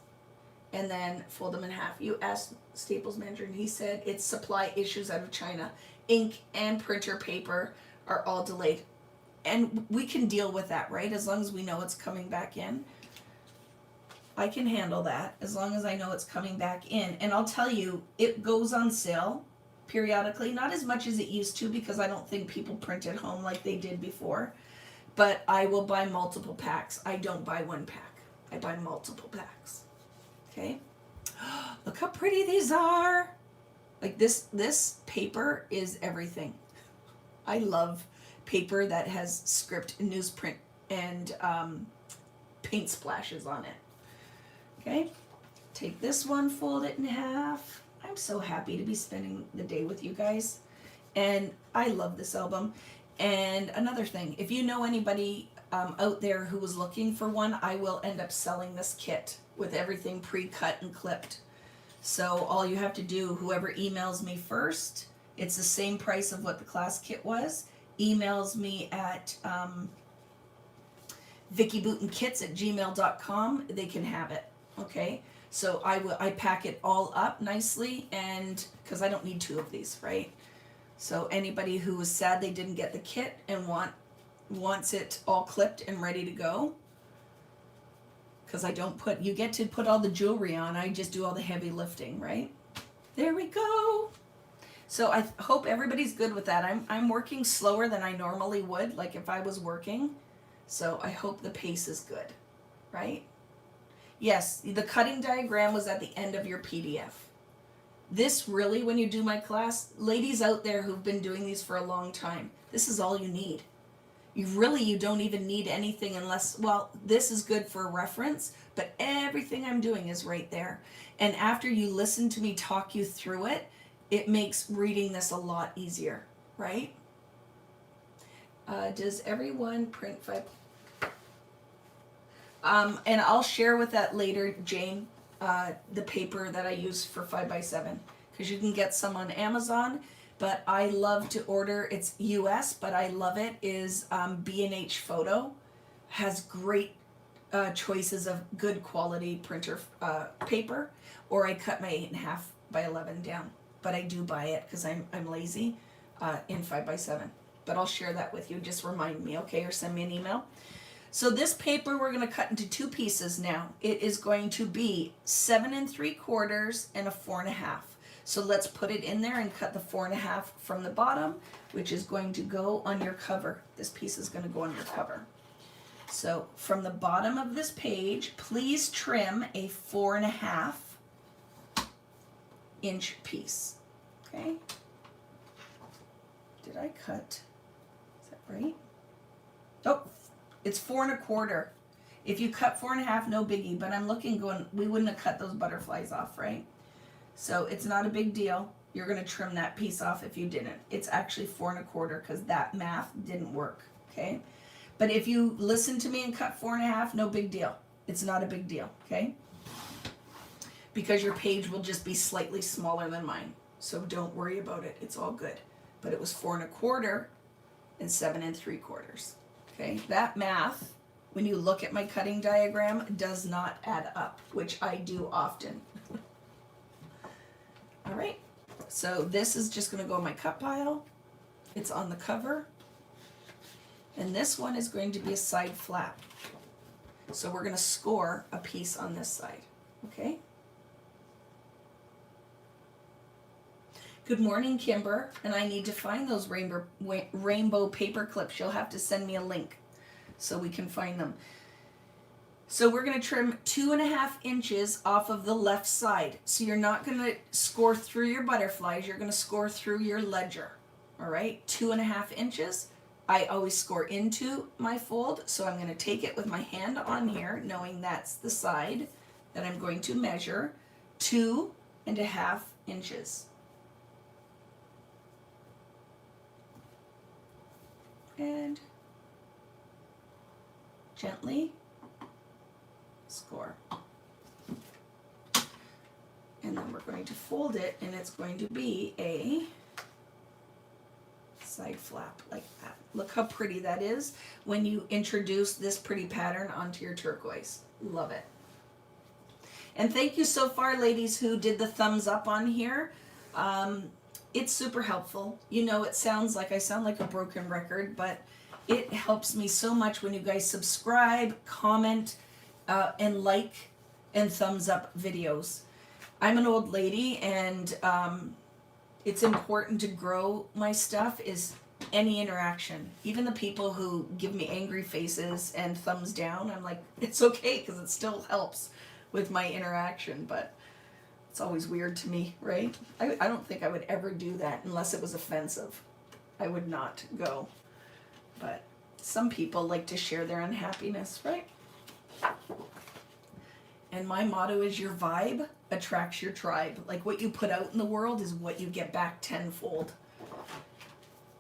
and then fold them in half. You asked Staples manager, and he said it's supply issues out of China. Ink and printer paper are all delayed, and we can deal with that, right? As long as we know it's coming back in. I can handle that as long as I know it's coming back in. And I'll tell you, it goes on sale periodically, not as much as it used to because I don't think people print at home like they did before. But I will buy multiple packs. I don't buy one pack. I buy multiple packs. Okay? Look how pretty these are. Like this paper is everything. I love paper that has script, newsprint, and paint splashes on it. Okay? Take this one, fold it in half. I'm so happy to be spending the day with you guys. And I love this album. And another thing, if you know anybody out there who was looking for one, I will end up selling this kit with everything pre-cut and clipped. So all you have to do, whoever emails me first, it's the same price of what the class kit was, emails me at vickybootenkits@gmail.com, they can have it, okay? So I pack it all up nicely, and because I don't need 2 of these, right? So anybody who was sad they didn't get the kit and wants it all clipped and ready to go, because I don't put, you get to put all the jewelry on, I just do all the heavy lifting, right? There we go. So I hope everybody's good with that. I'm working slower than I normally would, like if I was working. So I hope the pace is good, right? Yes, the cutting diagram was at the end of your PDF. This really, when you do my class, ladies out there who've been doing these for a long time, this is all you need. You don't even need anything unless, well, this is good for reference, but everything I'm doing is right there. And after you listen to me talk you through it, it makes reading this a lot easier, right? Does everyone print 5? And I'll share with that later, Jane, the paper that I use for 5x7, because you can get some on Amazon. But I love to order, it's US, but I love it, is B&H Photo. Has great choices of good quality printer paper, or I cut my 8.5 by 11 down. But I do buy it because I'm lazy in 5x7. But I'll share that with you, just remind me, okay, or send me an email. So this paper we're going to cut into 2 pieces now. It is going to be 7 3/4 and a 4.5. So let's put it in there and cut the 4.5 from the bottom, which is going to go on your cover. This piece is going to go on your cover. So from the bottom of this page, please trim a 4.5 inch piece. Okay? Did I cut? Is that right? Oh, it's 4 1/4. If you cut 4.5, no biggie, but I'm looking going, we wouldn't have cut those butterflies off, right? So it's not a big deal. You're going to trim that piece off if you didn't. It's actually 4 1/4 because that math didn't work, okay? But if you listen to me and cut 4.5, no big deal. It's not a big deal, okay? Because your page will just be slightly smaller than mine. So don't worry about it. It's all good. But it was 4 1/4 and 7 3/4. Okay, that math, when you look at my cutting diagram, does not add up, which I do often. All right, so this is just going to go in my cut pile. It's on the cover. And this one is going to be a side flap. So we're going to score a piece on this side, okay? Good morning, Kimber, and I need to find those rainbow paper clips. You'll have to send me a link so we can find them. So we're going to trim 2.5 inches off of the left side. So you're not going to score through your butterflies, you're going to score through your ledger. All right, 2.5 inches. I always score into my fold, so I'm going to take it with my hand on here, knowing that's the side that I'm going to measure, 2.5 inches. And gently score. And then we're going to fold it, and it's going to be a side flap like that. Look how pretty that is when you introduce this pretty pattern onto your turquoise. Love it. And thank you so far, ladies, who did the thumbs up on here. It's super helpful. You know, it sounds like I sound like a broken record, but it helps me so much when you guys subscribe, comment, and like. and thumbs up videos. I'm an old lady, and it's important to grow my stuff is any interaction. Even the people who give me angry faces and thumbs down, I'm like, it's okay because it still helps with my interaction, but it's always weird to me, right? I don't think I would ever do that unless it was offensive. I would not go. But some people like to share their unhappiness, right? And my motto is your vibe attracts your tribe. Like what you put out in the world is what you get back tenfold.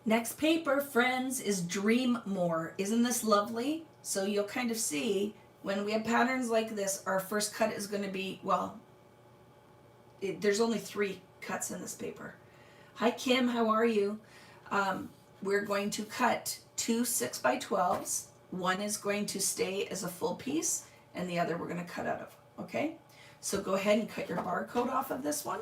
Next paper, friends, is Dream More. Isn't this lovely? So you'll kind of see when we have patterns like this, our first cut is going to be, well, there's only 3 cuts in this paper. Hi Kim, how are you? We're going to cut 2 6x12s. One is going to stay as a full piece, and the other we're going to cut out of, okay? So go ahead and cut your barcode off of this one.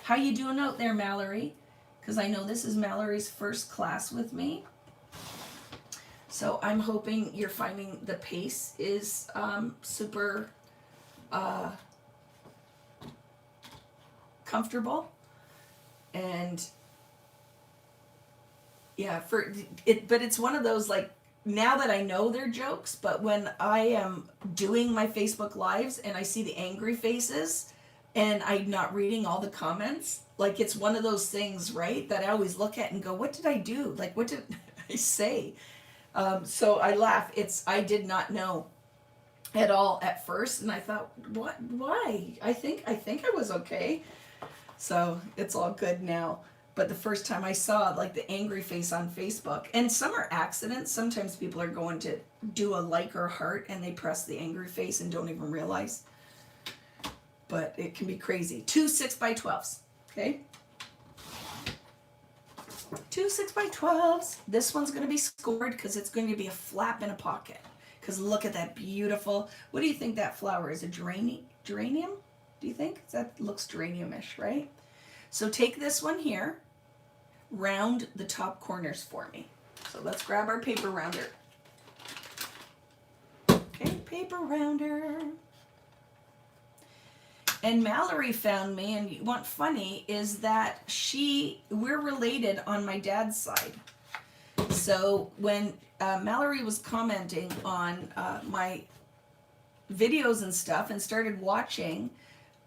How you doing out there, Mallory? Because I know this is Mallory's first class with me. So I'm hoping you're finding the pace is super comfortable. And yeah, but it's one of those, like, now that I know they're jokes, but when I am doing my Facebook Lives and I see the angry faces and I'm not reading all the comments, like, it's one of those things, right, that I always look at and go, what did I do? Like, what did I say? So I laugh. I did not know at all at first, and I thought, what, why? I think I was okay. So it's all good now. But the first time I saw, like, the angry face on Facebook, and some are accidents. Sometimes people are going to do a like or heart and they press the angry face and don't even realize. But it can be crazy. 2 6x12s, okay? 2 6x12s. This one's going to be scored because it's going to be a flap in a pocket. Because look at that beautiful, what do you think that flower is? A geranium? Do you think? That looks geranium-ish, right? So take this one here, round the top corners for me. So let's grab our paper rounder. Okay, paper rounder. And Mallory found me, and what's funny is that we're related on my dad's side. So when Mallory was commenting on my videos and stuff and started watching,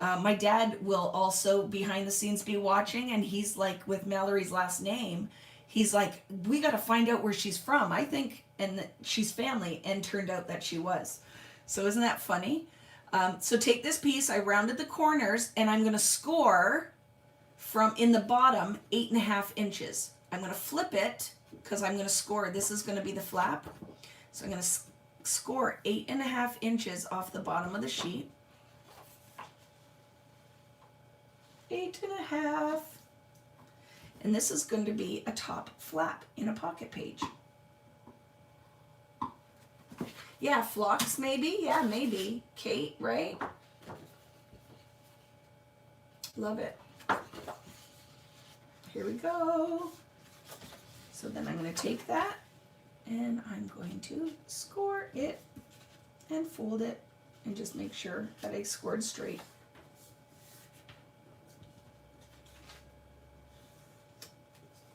my dad will also behind the scenes be watching, and he's like, with Mallory's last name, he's like, we got to find out where she's from. I think, and that she's family, and turned out that she was. So isn't that funny? So take this piece, I rounded the corners, and I'm going to score from in the bottom 8.5 inches. I'm going to flip it because I'm going to score. This is going to be the flap. So I'm going to score 8.5 inches off the bottom of the sheet. 8.5. And this is going to be a top flap in a pocket page. Yeah, Phlox maybe. Yeah, maybe. Kate, right? Love it. Here we go. So then I'm going to take that and I'm going to score it and fold it and just make sure that I scored straight.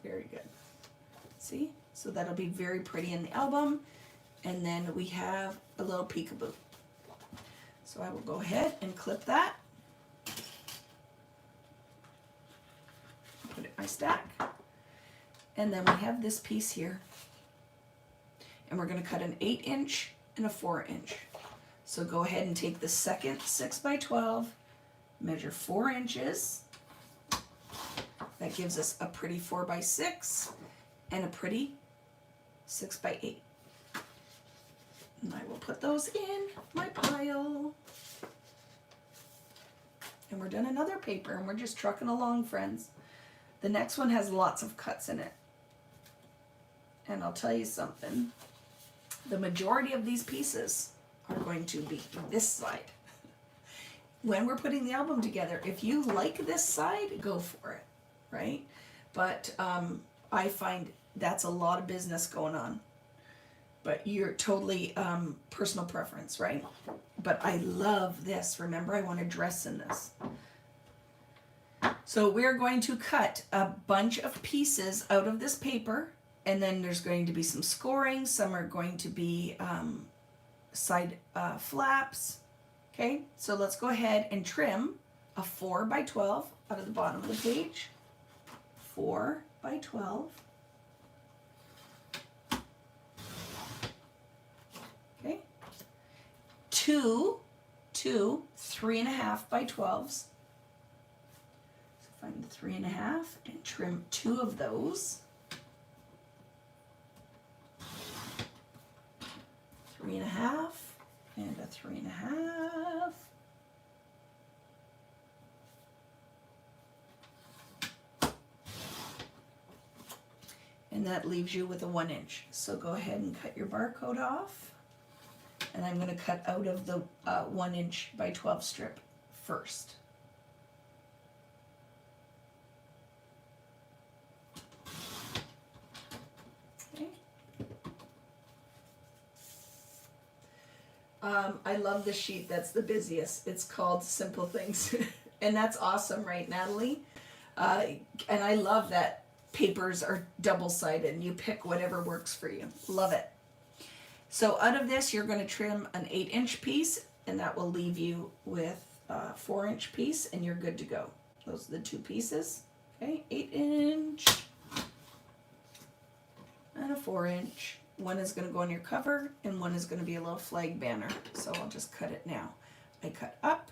Very good. See? So that'll be very pretty in the album. And then we have a little peekaboo. So I will go ahead and clip that. Put it in my stack. And then we have this piece here. And we're going to cut an 8-inch and a 4-inch. So go ahead and take the second 6x12, measure 4 inches. That gives us a pretty 4x6 and a pretty 6x8. And I will put those in my pile. And we're done another paper, and we're just trucking along, friends. The next one has lots of cuts in it. And I'll tell you something. The majority of these pieces are going to be this side. When we're putting the album together, if you like this side, go for it, right? But I find that's a lot of business going on. but you're totally personal preference, right? But I love this. Remember, I want to dress in this. So we're going to cut a bunch of pieces out of this paper, and then there's going to be some scoring. Some are going to be side flaps. Okay, so let's go ahead and trim a 4 by 12 out of the bottom of the page. 4 by 12. Okay, two 3.5 by 12s. So find the 3.5 and trim 2 of those. 3.5 and a 3.5. And that leaves you with a 1 inch. So go ahead and cut your barcode off. And I'm going to cut out of the 1 inch by 12 strip first. Okay. I love the sheet that's the busiest. It's called Simple Things. And that's awesome, right, Natalie? And I love that papers are double-sided and you pick whatever works for you. Love it. So out of this, you're going to trim an 8-inch piece, and that will leave you with a 4-inch piece, and you're good to go. Those are the 2 pieces. Okay, 8-inch and a 4-inch. One is going to go on your cover, and one is going to be a little flag banner. So I'll just cut it now. I cut up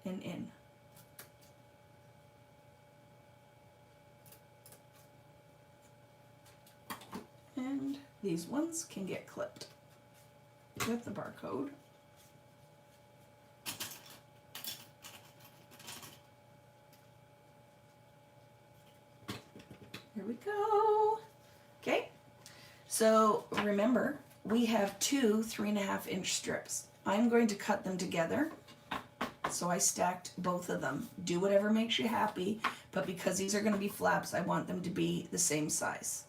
and in. And these ones can get clipped with the barcode. Here we go. Okay, so remember, we have 2 3.5-inch strips. I'm going to cut them together. So I stacked both of them. Do whatever makes you happy, but because these are going to be flaps, I want them to be the same size.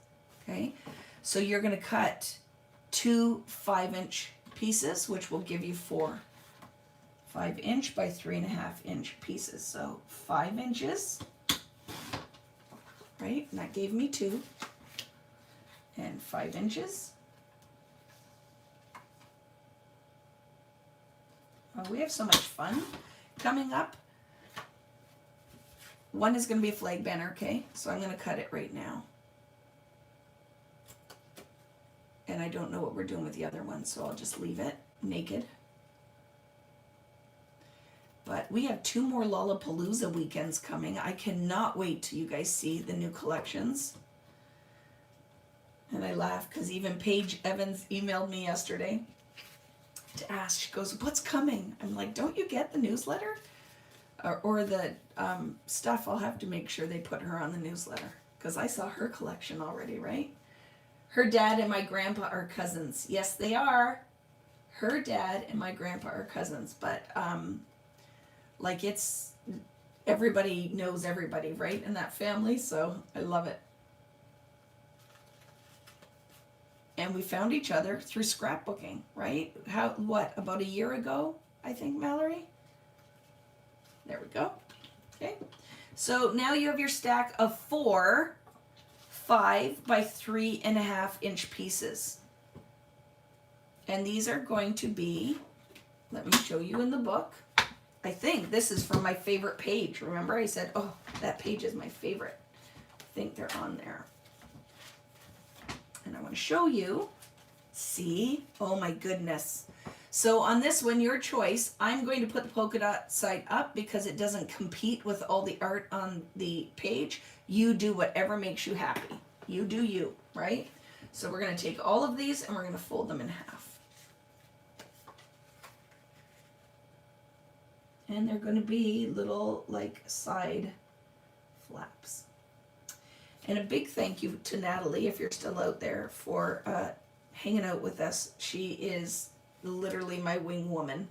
Okay. So you're going to cut 2 5-inch pieces, which will give you 4 5-inch by 3.5-inch pieces. So 5 inches, right? And that gave me 2. And 5 inches. Oh, we have so much fun coming up. One is going to be a flag banner, okay? So I'm going to cut it right now. And I don't know what we're doing with the other one, so I'll just leave it naked. But we have 2 more Lollapalooza weekends coming. I cannot wait till you guys see the new collections. And I laugh because even Paige Evans emailed me yesterday to ask. She goes, "What's coming?" I'm like, "Don't you get the newsletter?" Or the stuff. I'll have to make sure they put her on the newsletter because I saw her collection already, right? Her dad and my grandpa are cousins. Yes, they are. Her dad and my grandpa are cousins. But, like, it's, everybody knows everybody, right, in that family. So I love it. And we found each other through scrapbooking, right? About a year ago, I think, Mallory? There we go. Okay. So now you have your stack of 4 5 by 3.5-inch pieces. And these are going to be, let me show you in the book. I think this is from my favorite page. Remember I said, oh, that page is my favorite. I think they're on there. And I want to show you. See? Oh my goodness. So on this one, your choice, I'm going to put the polka dot side up because it doesn't compete with all the art on the page. You do whatever makes you happy. You do you, right? So we're going to take all of these and we're going to fold them in half. And they're going to be little like side flaps. And a big thank you to Natalie, if you're still out there, for hanging out with us. She is literally my wing woman.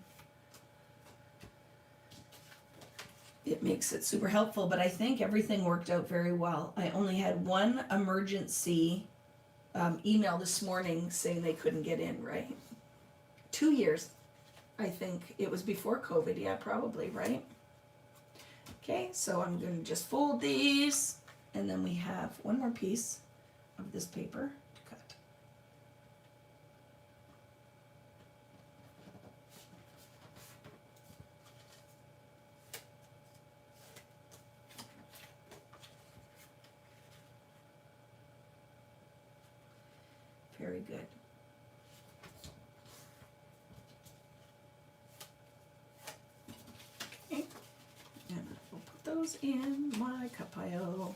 It makes it super helpful, but I think everything worked out very well. I only had one emergency email this morning saying they couldn't get in, right? 2 years. I think it was before COVID, yeah, probably, right? Okay, so I'm going to just fold these, and then we have one more piece of this paper to cut. Very good. Okay, and I will put those in my cut pile.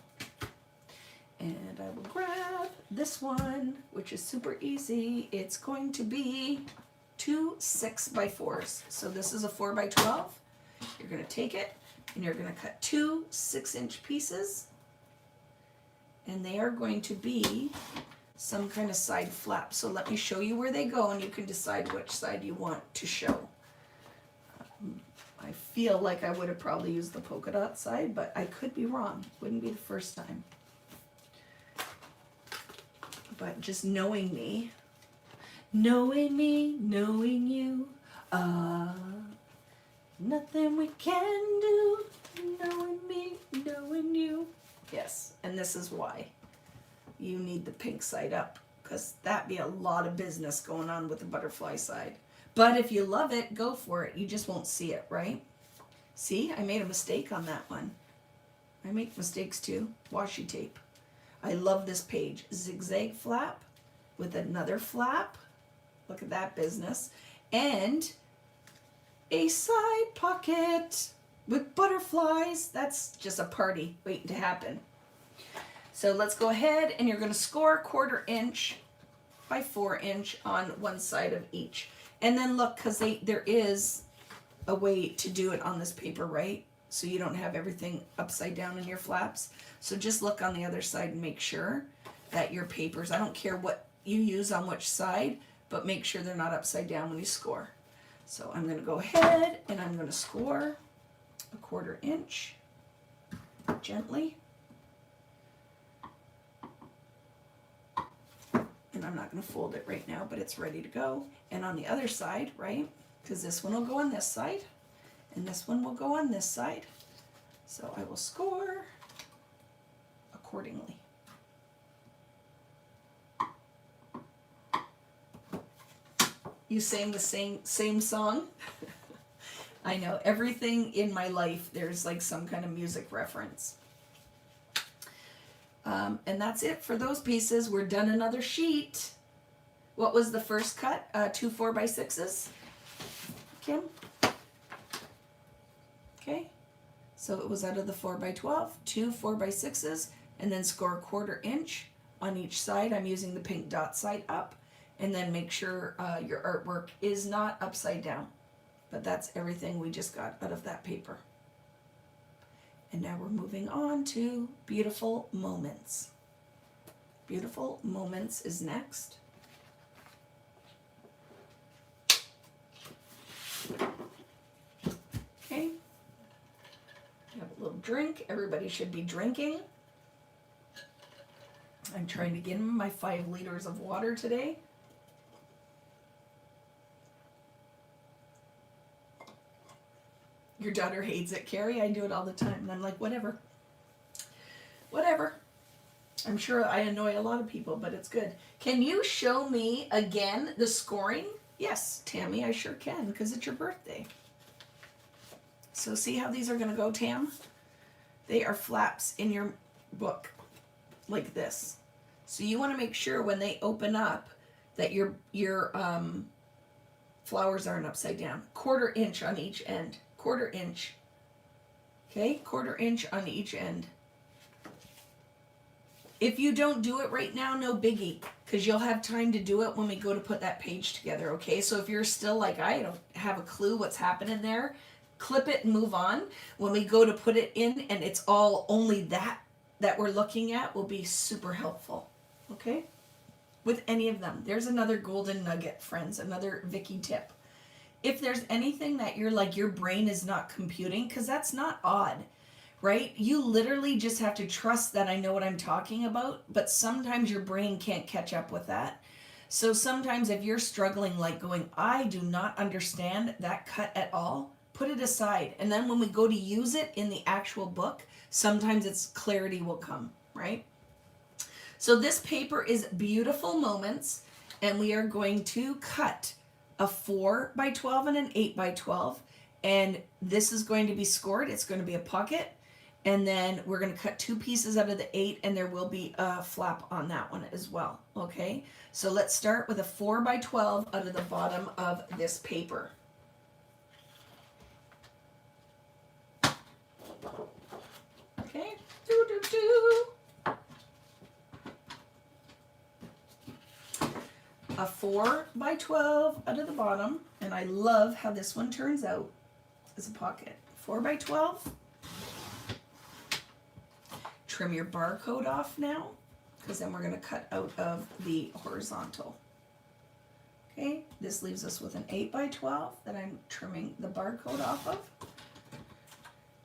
And I will grab this one, which is super easy. It's going to be 2 6x4s. So this is a 4x12. You're going to take it and you're going to cut 2 6-inch pieces. And they are going to be some kind of side flap. So let me show you where they go and you can decide which side you want to show. I feel like I would have probably used the polka dot side, but I could be wrong. Wouldn't be the first time. But just knowing me, knowing you, nothing we can do, knowing me, knowing you. Yes, and this is why you need the pink side up, because that'd be a lot of business going on with the butterfly side. But if you love it, go for it. You just won't see it, right? See, I made a mistake on that one. I make mistakes too. Washi tape. I love this page. Zigzag flap with another flap. Look at that business. And a side pocket with butterflies. That's just a party waiting to happen. So let's go ahead and you're going to score 1/4 inch by 4 inch on one side of each. And then look, because there is a way to do it on this paper, right? So you don't have everything upside down in your flaps. So just look on the other side and make sure that your papers, I don't care what you use on which side, but make sure they're not upside down when you score. So I'm going to go ahead and I'm going to score 1/4 inch gently. And I'm not going to fold it right now, but it's ready to go. And on the other side, right, because this one will go on this side and this one will go on this side. So I will score accordingly. You sang the same song? I know, everything in my life, there's like some kind of music reference. And that's it for those pieces. We're done another sheet. What was the first cut? 2 4x6s, Kim? Okay, so it was out of the 4x12, 2 4x6s, and then score 1/4 inch on each side. I'm using the pink dot side up, and then make sure your artwork is not upside down. But that's everything we just got out of that paper. And now we're moving on to Beautiful Moments. Beautiful Moments is next. Okay. Have a little drink. Everybody should be drinking. I'm trying to get in my 5 liters of water today. Your daughter hates it, Carrie. I do it all the time. And I'm like, whatever. Whatever. I'm sure I annoy a lot of people, but it's good. Can you show me again the scoring? Yes, Tammy, I sure can, because it's your birthday. So see how these are going to go, Tam? They are flaps in your book, like this. So you want to make sure when they open up that your flowers aren't upside down. 1/4 inch on each end. 1/4 inch. Okay, 1/4 inch on each end. If you don't do it right now, no biggie, because you'll have time to do it when we go to put that page together, okay? So if you're still like, I don't have a clue what's happening there, clip it and move on. When we go to put it in and it's all only that we're looking at, will be super helpful, okay? With any of them. There's another golden nugget, friends, another Vicky tip. If there's anything that you're like, your brain is not computing, because that's not odd. right? You literally just have to trust that I know what I'm talking about, but sometimes your brain can't catch up with that. So sometimes if you're struggling, like going, I do not understand that cut at all, put it aside. And then when we go to use it in the actual book, sometimes it's clarity will come, right? So this paper is Beautiful Moments, and we are going to cut a 4 by 12 and an 8 by 12. And this is going to be scored. It's going to be a pocket. And then we're going to cut 2 pieces out of the 8, and there will be a flap on that one as well. Okay, so let's start with a 4 by 12 out of the bottom of this paper. Okay, a 4 by 12 out of the bottom, and I love how this one turns out as a pocket. 4 by 12. Trim your barcode off now, because then we're going to cut out of the horizontal. Okay, this leaves us with an 8 by 12 that I'm trimming the barcode off of.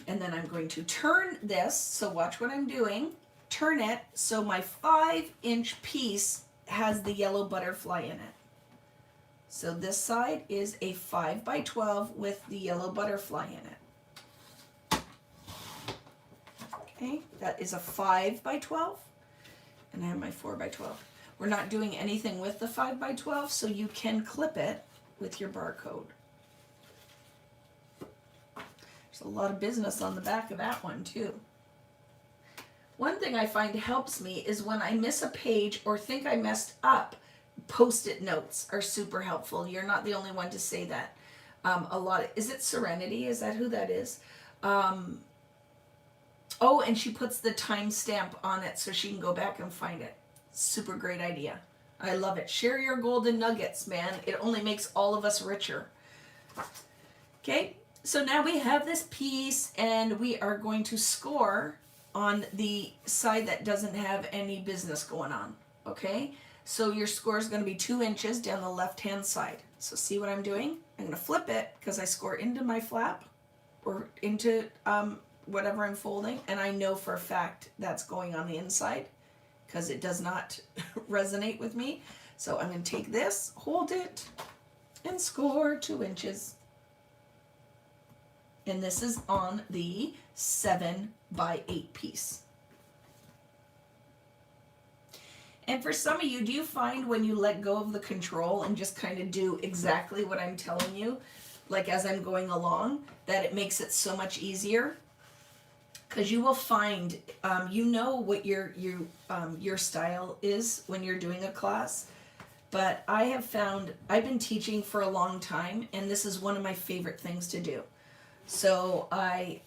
And then I'm going to turn this, so watch what I'm doing. Turn it so my 5-inch piece has the yellow butterfly in it. So this side is a 5 by 12 with the yellow butterfly in it. Okay, that is a 5 by 12, and I have my 4 by 12. We're not doing anything with the 5 by 12, so you can clip it with your barcode. There's a lot of business on the back of that one too. One thing I find helps me is when I miss a page or think I messed up, Post-it notes are super helpful. You're not the only one to say that. Is it Serenity? Is that who that is? Oh, and she puts the timestamp on it so she can go back and find it. Super great idea. I love it. Share your golden nuggets, man. It only makes all of us richer. Okay, so now we have this piece, and we are going to score on the side that doesn't have any business going on. Okay, so your score is going to be 2 inches down the left-hand side. So see what I'm doing? I'm going to flip it because I score into my flap or into whatever I'm folding, and I know for a fact that's going on the inside because it does not resonate with me. So I'm going to take this, hold it, and score 2 inches. And this is on the 7 by 8 piece. And for some of you, do you find when you let go of the control and just kind of do exactly what I'm telling you, like as I'm going along, that it makes it so much easier? Because you will find, you know what your style is when you're doing a class. But I have found, I've been teaching for a long time, and this is one of my favorite things to do. So I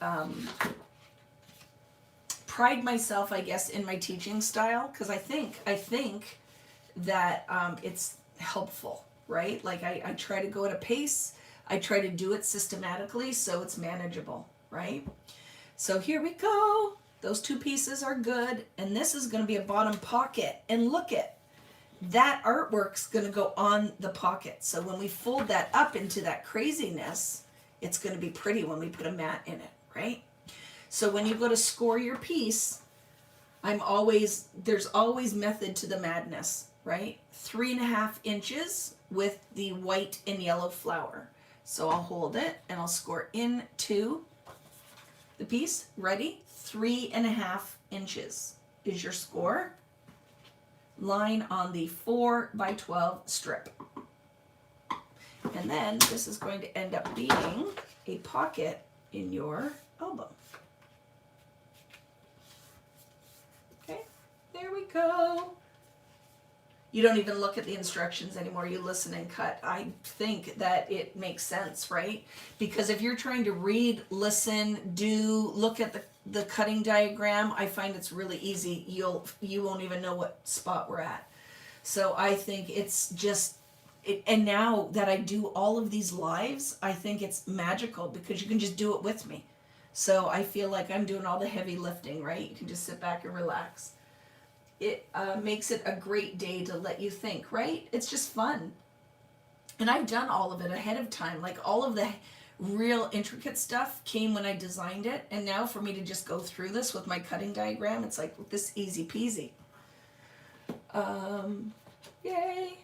pride myself, I guess, in my teaching style, because I think that it's helpful, right? Like I try to go at a pace, I try to do it systematically so it's manageable, right? So here we go. Those 2 pieces are good, and this is going to be a bottom pocket. And look at that, artwork's going to go on the pocket. So when we fold that up into that craziness, it's going to be pretty when we put a mat in it, right? So when you go to score your piece, there's always method to the madness, right? 3.5 inches with the white and yellow flower. So I'll hold it and I'll score into the piece. Ready? 3.5 inches is your score. Line on the 4 by 12 strip. And then this is going to end up being a pocket in your album. Okay, there we go. You don't even look at the instructions anymore. You listen and cut. I think that it makes sense, right? Because if you're trying to read, listen, look at the cutting diagram, I find it's really easy. You won't even know what spot we're at. So I think it's just, and now that I do all of these lives, I think it's magical because you can just do it with me. So I feel like I'm doing all the heavy lifting, right? You can just sit back and relax. It makes it a great day to let you think, right? It's just fun. And I've done all of it ahead of time, like all of the real intricate stuff came when I designed it, and now for me to just go through this with my cutting diagram, it's like this easy peasy. Yay!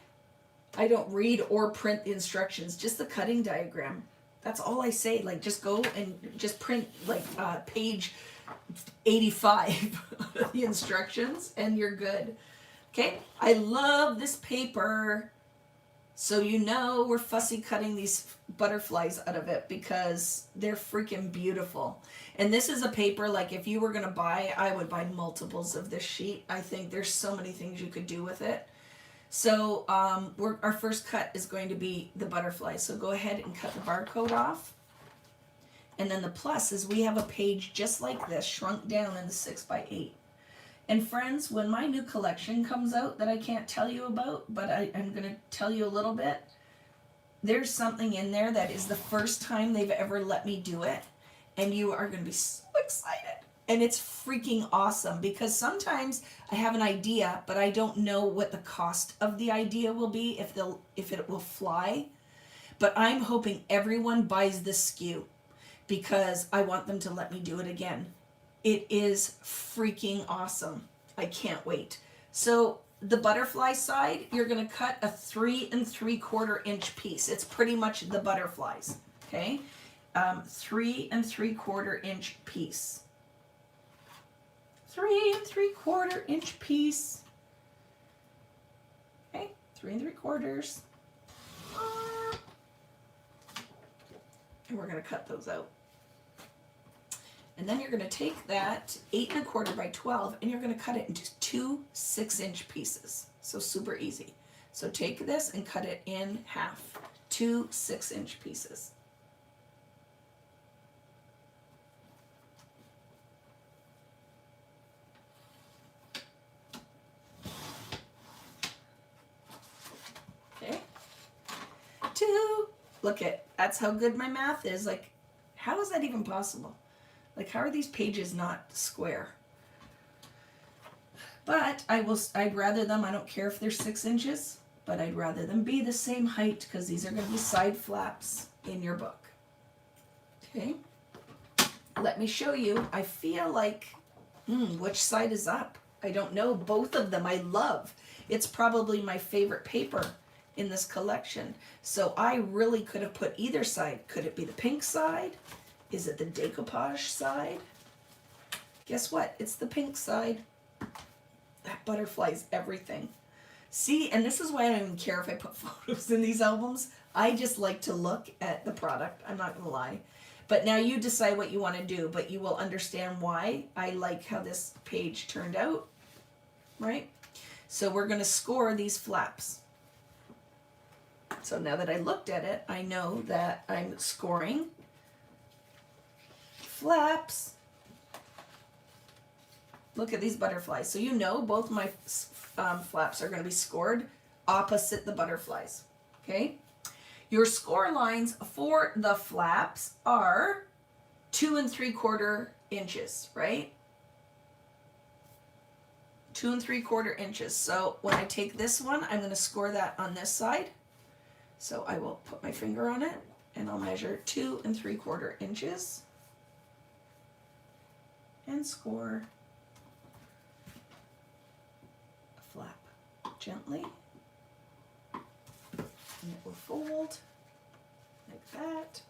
I don't read or print the instructions, just the cutting diagram. That's all I say. Like, just go and just print like page 85 of the instructions, and you're good. Okay, I love this paper. So you know we're fussy cutting these butterflies out of it because they're freaking beautiful. And this is a paper, like if you were going to buy, I would buy multiples of this sheet. I think there's so many things you could do with it. So our first cut is going to be the butterfly. So go ahead and cut the barcode off. And then the plus is we have a page just like this, shrunk down in the 6x8. And friends, when my new collection comes out that I can't tell you about, but I'm going to tell you a little bit, there's something in there that is the first time they've ever let me do it. And you are going to be so excited. And it's freaking awesome because sometimes I have an idea, but I don't know what the cost of the idea will be, if it will fly. But I'm hoping everyone buys this SKU because I want them to let me do it again. It is freaking awesome. I can't wait. So the butterfly side, you're going to cut a 3 3/4 inch piece. It's pretty much the butterflies. Okay, 3 3/4 inch piece. 3 3/4 inch piece. Okay, 3 3/4. And we're going to cut those out. And then you're going to take that 8 1/4 by 12 and you're going to cut it into 2 6-inch pieces. So super easy. So take this and cut it in half. 2 6-inch pieces. Okay. 2. Look at, that's how good my math is. Like, how is that even possible? Like, how are these pages not square? But I'd rather them, I don't care if they're 6 inches, but I'd rather them be the same height because these are going to be side flaps in your book. Okay. Let me show you. I feel like, which side is up? I don't know. Both of them I love. It's probably my favorite paper in this collection. So I really could have put either side. Could it be the pink side? Is it the decoupage side? Guess what? It's the pink side. That butterfly's everything. See, and this is why I don't even care if I put photos in these albums. I just like to look at the product. I'm not gonna lie. But now you decide what you want to do, but you will understand why I like how this page turned out, right? So we're gonna score these flaps. So now that I looked at it, I know that I'm scoring flaps. Look at these butterflies. So you know both my flaps are going to be scored opposite the butterflies. Okay. Your score lines for the flaps are 2 3/4 inches, right? 2 3/4 inches. So when I take this one, I'm going to score that on this side. So I will put my finger on it and I'll measure 2 3/4 inches. And score a flap gently, and it will fold like that.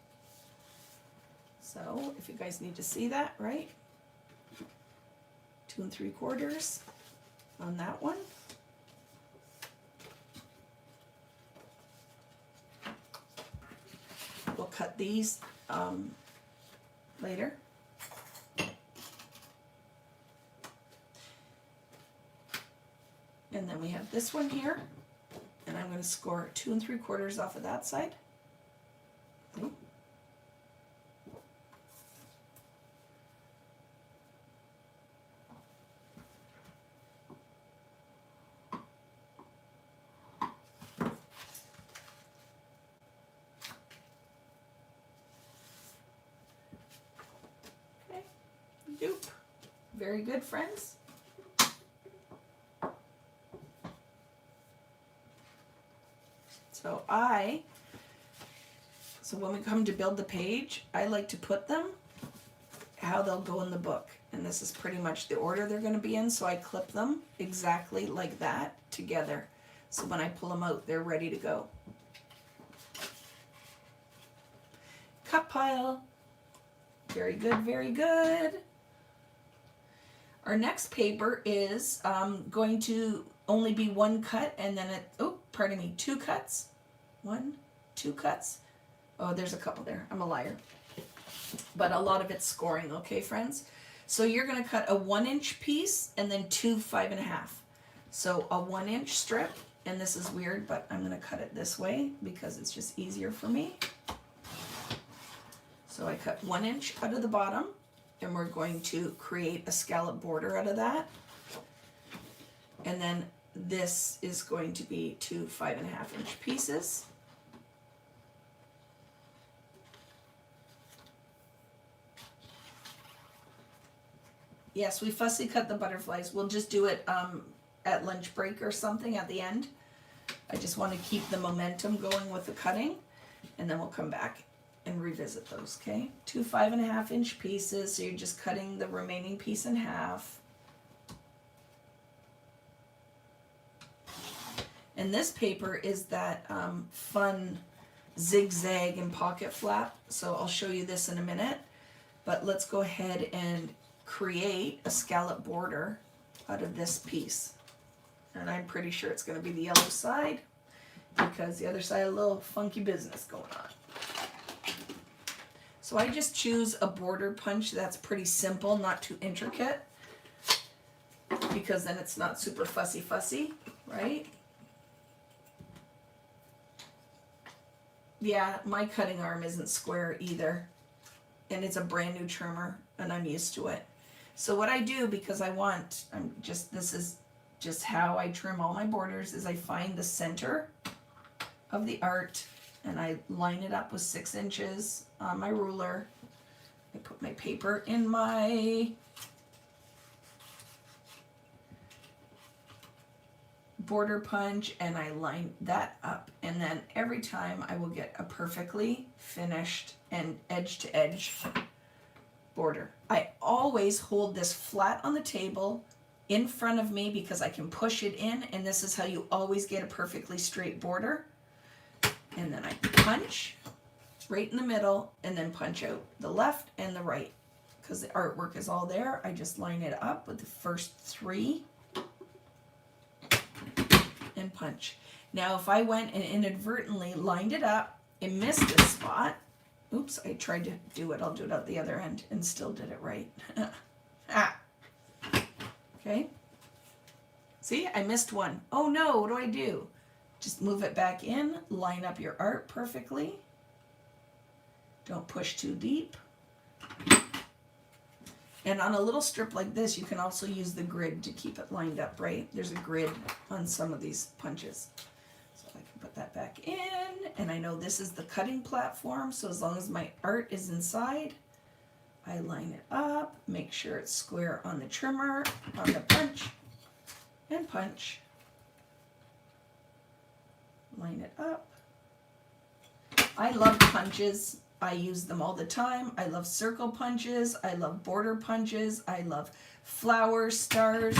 So if you guys need to see that, right? 2 3/4 on that one. We'll cut these later. And then we have this one here, and I'm going to score 2 3/4 off of that side. Okay. Okay. Dupe. Very good, friends. So I So when we come to build the page, I like to put them how they'll go in the book. And this is pretty much the order they're going to be in. So I clip them exactly like that together. So when I pull them out, they're ready to go. Cut pile. Very good, very good. Our next paper is going to only be one cut, and then two cuts. 1, 2 cuts. Oh, there's a couple there. I'm a liar. But a lot of it's scoring, okay, friends? So you're going to cut a 1-inch piece and then 2 5.5. So a 1-inch strip, and this is weird, but I'm going to cut it this way because it's just easier for me. So I cut 1 inch out of the bottom, and we're going to create a scallop border out of that. And then this is going to be 2 5.5-inch pieces. Yes, we fussy cut the butterflies. We'll just do it at lunch break or something at the end. I just want to keep the momentum going with the cutting, and then we'll come back and revisit those, okay? 2 5.5-inch pieces, so you're just cutting the remaining piece in half. And this paper is that fun zigzag and pocket flap, so I'll show you this in a minute. But let's go ahead and create a scallop border out of this piece. And I'm pretty sure it's going to be the yellow side because the other side a little funky business going on. So I just choose a border punch that's pretty simple, not too intricate, because then it's not super fussy, right? Yeah, my cutting arm isn't square either, and it's a brand new trimmer, and I'm used to it. So what I do, because this is just how I trim all my borders, is I find the center of the art and I line it up with 6 inches on my ruler. I put my paper in my border punch and I line that up, and then every time I will get a perfectly finished and edge to edge border. I always hold this flat on the table in front of me because I can push it in, and this is how you always get a perfectly straight border. And then I punch right in the middle and then punch out the left and the right. Because the artwork is all there, I just line it up with the first 3 and punch. Now if I went and inadvertently lined it up and missed a spot, oops, I tried to do it, I'll do it out the other end and still did it right. Okay, see, I missed one. Oh no, what do I do? Just move it back in, line up your art perfectly. Don't push too deep. And on a little strip like this, you can also use the grid to keep it lined up, right? There's a grid on some of these punches. So I can put that back in, and I know this is the cutting platform, so as long as my art is inside, I line it up, make sure it's square on the trimmer, on the punch, and punch. Line it up. I love punches. I use them all the time. I love circle punches. I love border punches. I love flower stars.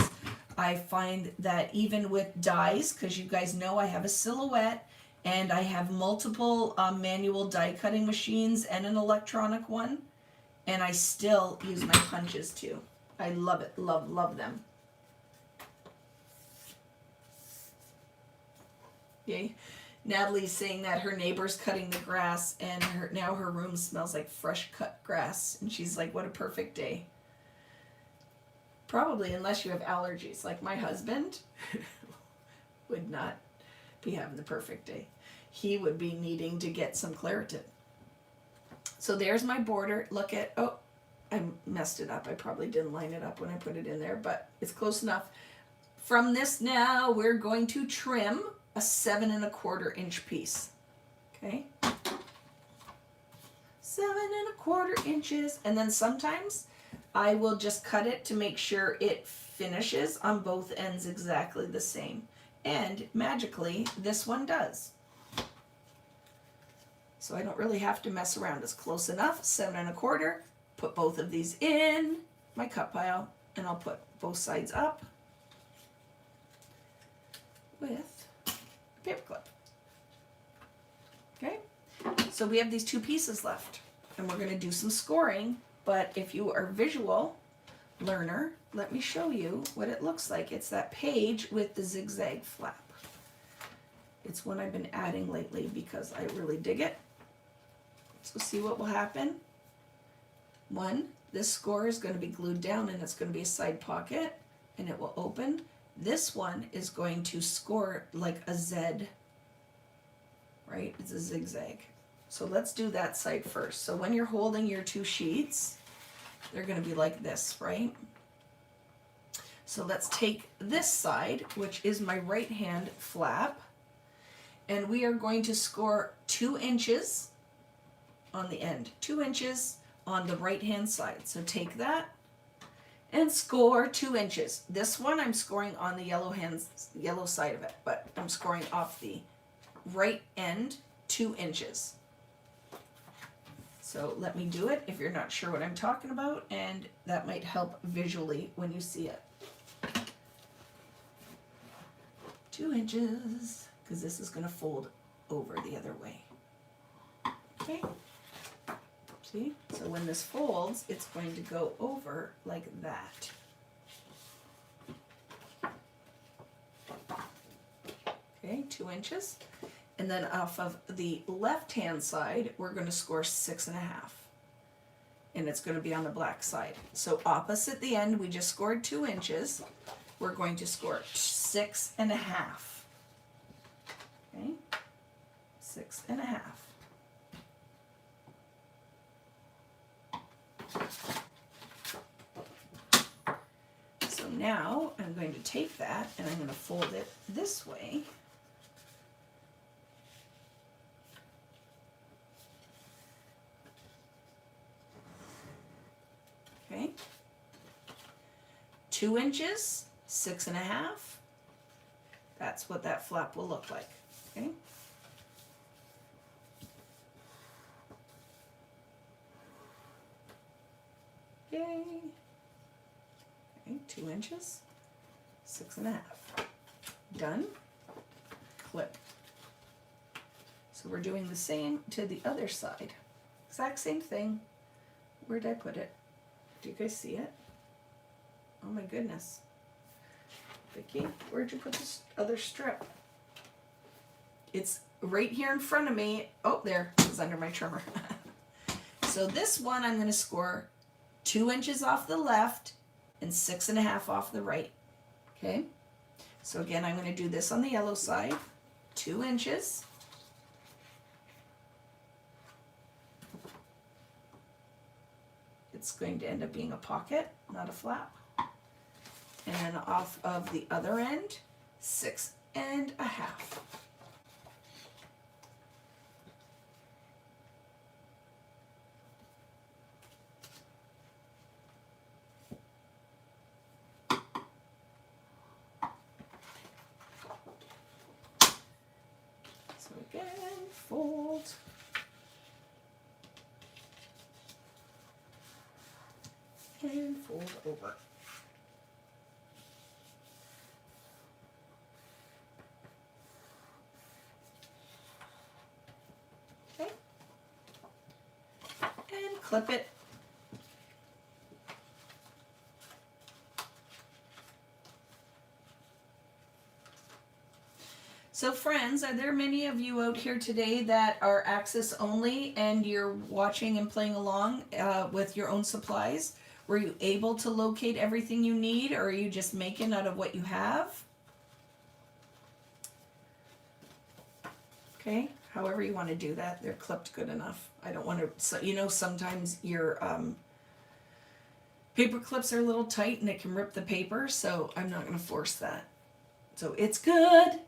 I find that even with dies, because you guys know I have a silhouette and I have multiple manual die cutting machines and an electronic one, and I still use my punches too. I love it. Love them. Yay. Natalie's saying that her neighbor's cutting the grass and now her room smells like fresh cut grass. And she's like, what a perfect day. Probably, unless you have allergies. Like my husband would not be having the perfect day. He would be needing to get some Claritin. So there's my border. Look at, oh, I messed it up. I probably didn't line it up when I put it in there, but it's close enough. From this now, we're going to trim a 7 1/4 inch piece. Okay, 7 1/4 inches, and then sometimes I will just cut it to make sure it finishes on both ends exactly the same, and magically this one does. So I don't really have to mess around. It's close enough, 7 1/4. Put both of these in my cut pile, and I'll put both sides up with a paper clip. Okay, so we have these 2 pieces left, and we're going to do some scoring, but if you are a visual learner, let me show you what it looks like. It's that page with the zigzag flap. It's one I've been adding lately because I really dig it. So see what will happen. 1, this score is going to be glued down and it's going to be a side pocket and it will open. This one is going to score like a Z, right? It's a zigzag. So let's do that side first. So when you're holding your 2 sheets, they're going to be like this, right? So let's take this side, which is my right hand flap, and we are going to score 2 inches on the end, 2 inches on the right hand side. So take that and score 2 inches. This one I'm scoring on the yellow side of it, but I'm scoring off the right end 2 inches. So let me do it if you're not sure what I'm talking about, and that might help visually when you see it. 2 inches, because this is going to fold over the other way. Okay, see? So when this folds, it's going to go over like that. Okay, 2 inches. And then off of the left-hand side, we're going to score 6 1/2. And it's going to be on the black side. So opposite the end, we just scored 2 inches. We're going to score 6 1/2. Okay, 6 1/2. So now I'm going to take that and I'm going to fold it this way. Okay, 2 inches, 6 1/2. That's what that flap will look like. Okay. Yay. Okay, 2 inches, 6 1/2. Done. Clip. So we're doing the same to the other side. Exact same thing. Where did I put it? Do you guys see it? Oh my goodness. Vicki, where'd you put this other strip? It's right here in front of me. Oh, there. It's under my trimmer. So this one I'm going to score 2 inches off the left and 6 1/2 off the right. Okay? So again, I'm going to do this on the yellow side. 2 inches. It's going to end up being a pocket, not a flap. And then off of the other end, 6 1/2. So again, fold. And fold over. Okay. And clip it. So friends, are there many of you out here today that are access only and you're watching and playing along with your own supplies? Were you able to locate everything you need, or are you just making out of what you have? Okay, however you want to do that, they're clipped good enough. I don't want to, so, you know, sometimes your paper clips are a little tight and it can rip the paper, so I'm not going to force that. So it's good.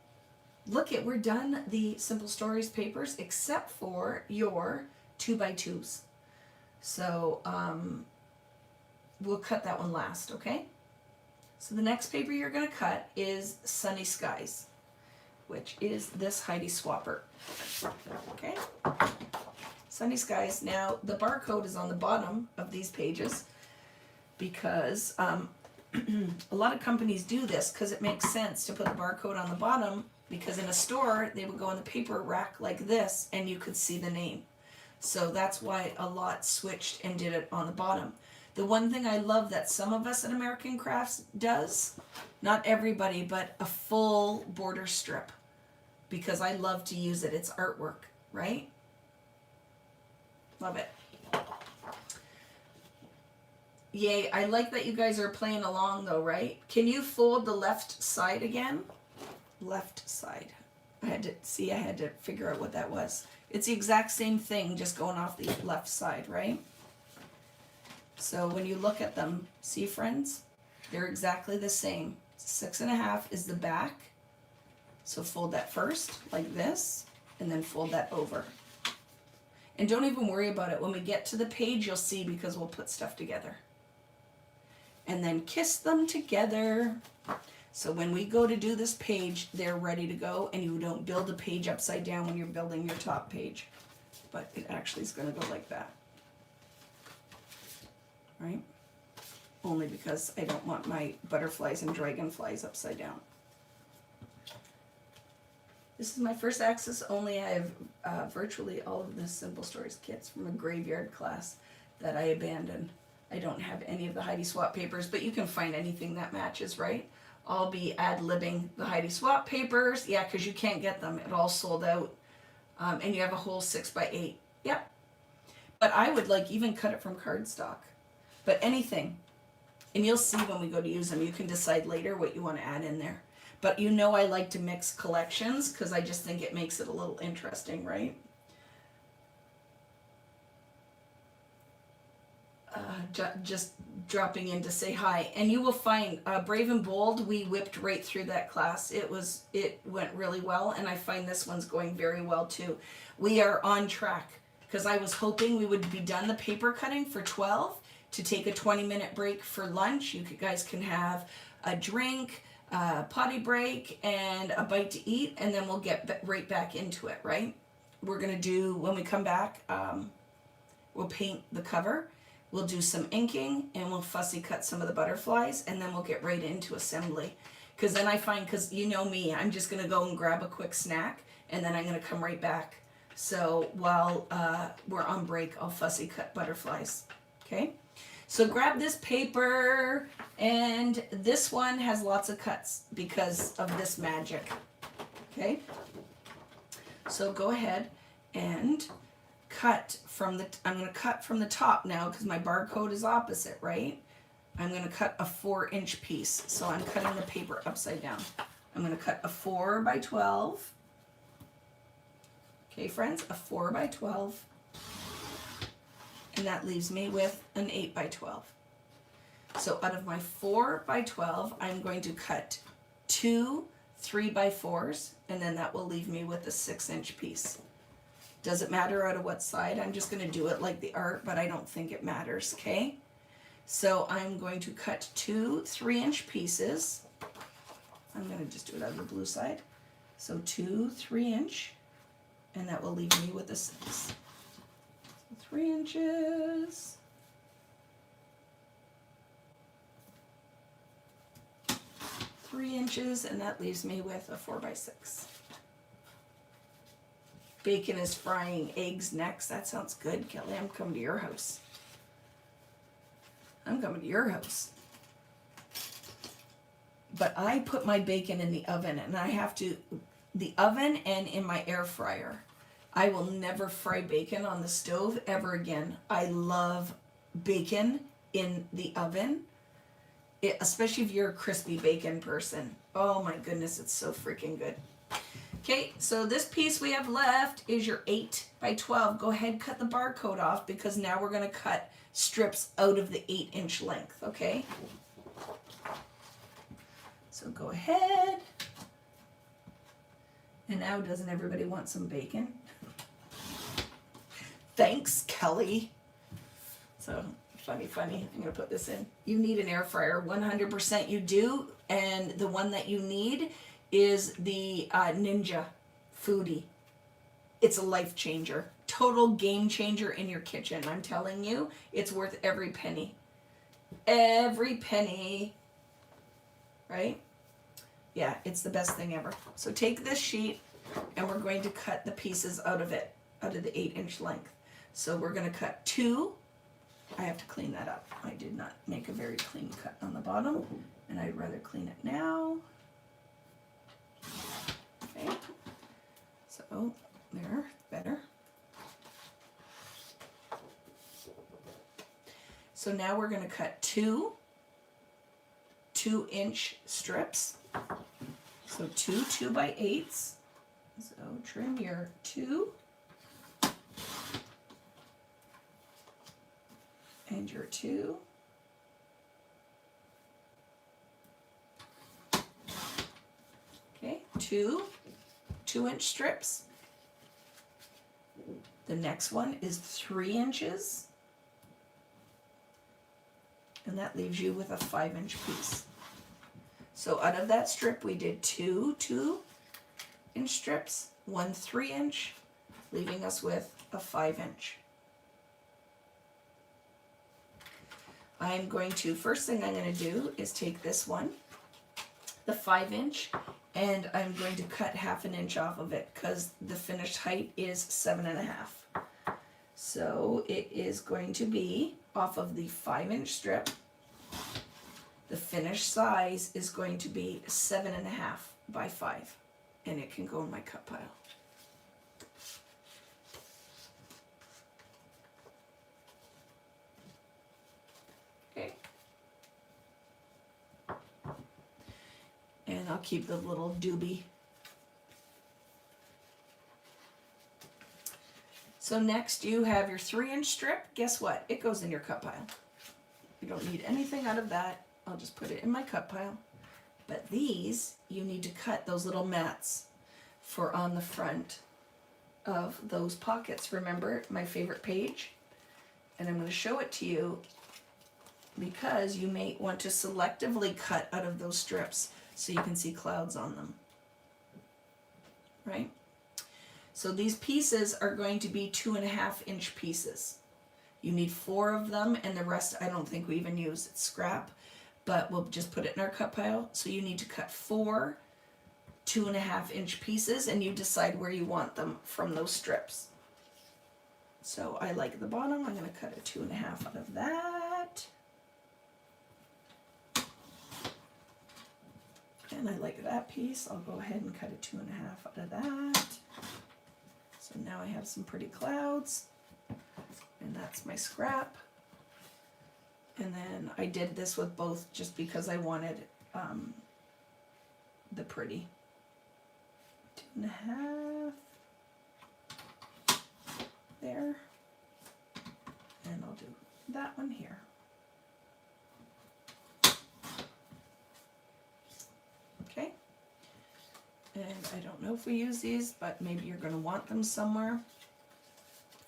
Look it, we're done the Simple Stories papers except for your 2x2s. So we'll cut that one last, okay? So the next paper you're going to cut is Sunny Skies, which is this Heidi Swapper. Okay? Sunny skies. Now, the barcode is on the bottom of these pages because a lot of companies do this because it makes sense to put the barcode on the bottom, because in a store, they would go on the paper rack like this and you could see the name. So that's why a lot switched and did it on the bottom. The one thing I love that some of us at American Crafts does, not everybody, but a full border strip, because I love to use it. It's artwork, right? Love it. Yay, I like that you guys are playing along though, right? Can you fold the left side again? Left side. I had to figure out what that was. It's the exact same thing, just going off the left side, right? So when you look at them, see friends? They're exactly the same. 6.5 is the back. So fold that first, like this, and then fold that over. And don't even worry about it. When we get to the page, you'll see, because we'll put stuff together. And then kiss them together. So when we go to do this page, they're ready to go, and you don't build the page upside down when you're building your top page. But it actually is going to go like that. Right? Only because I don't want my butterflies and dragonflies upside down. This is my first access only. I have virtually all of the Simple Stories kits from a graveyard class that I abandoned. I don't have any of the Heidi Swap papers, but you can find anything that matches, right? I'll be ad-libbing the Heidi Swap papers. Yeah, because you can't get them. It all sold out. And you have a whole 6x8. Yep. But I would even cut it from cardstock. But anything. And you'll see when we go to use them. You can decide later what you want to add in there. But I like to mix collections because I just think it makes it a little interesting, right? Just dropping in to say hi. And you will find Brave and Bold, we whipped right through that class. It went really well, and I find this one's going very well too. We are on track because I was hoping we would be done the paper cutting for 12 to take a 20-minute break for lunch. You guys can have a drink, potty break, and a bite to eat, and then we'll get right back into it, right? We're going to do, when we come back, we'll paint the cover, we'll do some inking, and we'll fussy cut some of the butterflies, and then we'll get right into assembly. Because then I find, because you know me, I'm just going to go and grab a quick snack, and then I'm going to come right back. So while we're on break, I'll fussy cut butterflies, okay? So grab this paper, and this one has lots of cuts because of this magic, okay? So go ahead and cut from the, I'm going to cut from the top now because my barcode is opposite, right? I'm going to cut a 4-inch piece. So I'm cutting the paper upside down. I'm going to cut a 4x12. Okay, friends, a 4x12. And that leaves me with an 8x12. So out of my 4x12, I'm going to cut 2 3x4s, and then that will leave me with a 6-inch piece. Does it matter out of what side? I'm just going to do it like the art, but I don't think it matters, okay? So I'm going to cut 2 3-inch pieces. I'm going to just do it out of the blue side. So 2 3-inch, and that will leave me with a 6. 3 inches. 3 inches, and that leaves me with a 4x6. Bacon is frying eggs next. That sounds good, Kelly. I'm coming to your house. I'm coming to your house. But I put my bacon in the oven, and I have to, the oven and in my air fryer. I will never fry bacon on the stove ever again. I love bacon in the oven, especially if you're a crispy bacon person. Oh my goodness, it's so freaking good. Okay, so this piece we have left is your 8x12. Go ahead, cut the barcode off because now we're going to cut strips out of the 8-inch length, okay? So go ahead. And now doesn't everybody want some bacon? Thanks, Kelly. So funny. I'm gonna put this in. You need an air fryer, 100% you do. And the one that you need is the Ninja Foodie. It's a life changer. total game changer in your kitchen. I'm telling you, it's worth every penny. Every penny. Right? Yeah, it's the best thing ever. So take this sheet and we're going to cut the pieces out of it, out of the 8-inch length. So we're going to cut 2. I have to clean that up. I did not make a very clean cut on the bottom, and I'd rather clean it now. Okay, so there, better. So now we're going to cut 2 2-inch strips. So 2 2x8s. So trim your 2 and your 2. Okay, 2 2-inch strips. The next one is 3 inches. And that leaves you with a 5-inch piece. So out of that strip, we did 2 2-inch strips, 1 3-inch, leaving us with a 5-inch. I'm going to, first thing I'm going to do is take this one, the 5-inch, and I'm going to cut 1/2 inch off of it because the finished height is 7.5. So it is going to be off of the 5-inch strip. The finished size is going to be 7.5 by 5, and it can go in my cut pile. Okay. And I'll keep the little doobie. So next you have your 3-inch strip. Guess what? It goes in your cut pile. You don't need anything out of that. I'll just put it in my cut pile. But these, you need to cut those little mats for on the front of those pockets. Remember my favorite page? And I'm going to show it to you because you may want to selectively cut out of those strips so you can see clouds on them. Right? So these pieces are going to be 2.5-inch pieces. You need 4 of them, and the rest I don't think we even use. It's scrap, but we'll just put it in our cut pile. So you need to cut 4 2.5-inch pieces, and you decide where you want them from those strips. So I like the bottom. I'm going to cut a 2.5 out of that. And I like that piece. I'll go ahead and cut a 2.5 out of that. So now I have some pretty clouds. And that's my scrap. And then I did this with both just because I wanted the pretty. 2.5 there. And I'll do that one here. Okay. And I don't know if we use these, but maybe you're going to want them somewhere.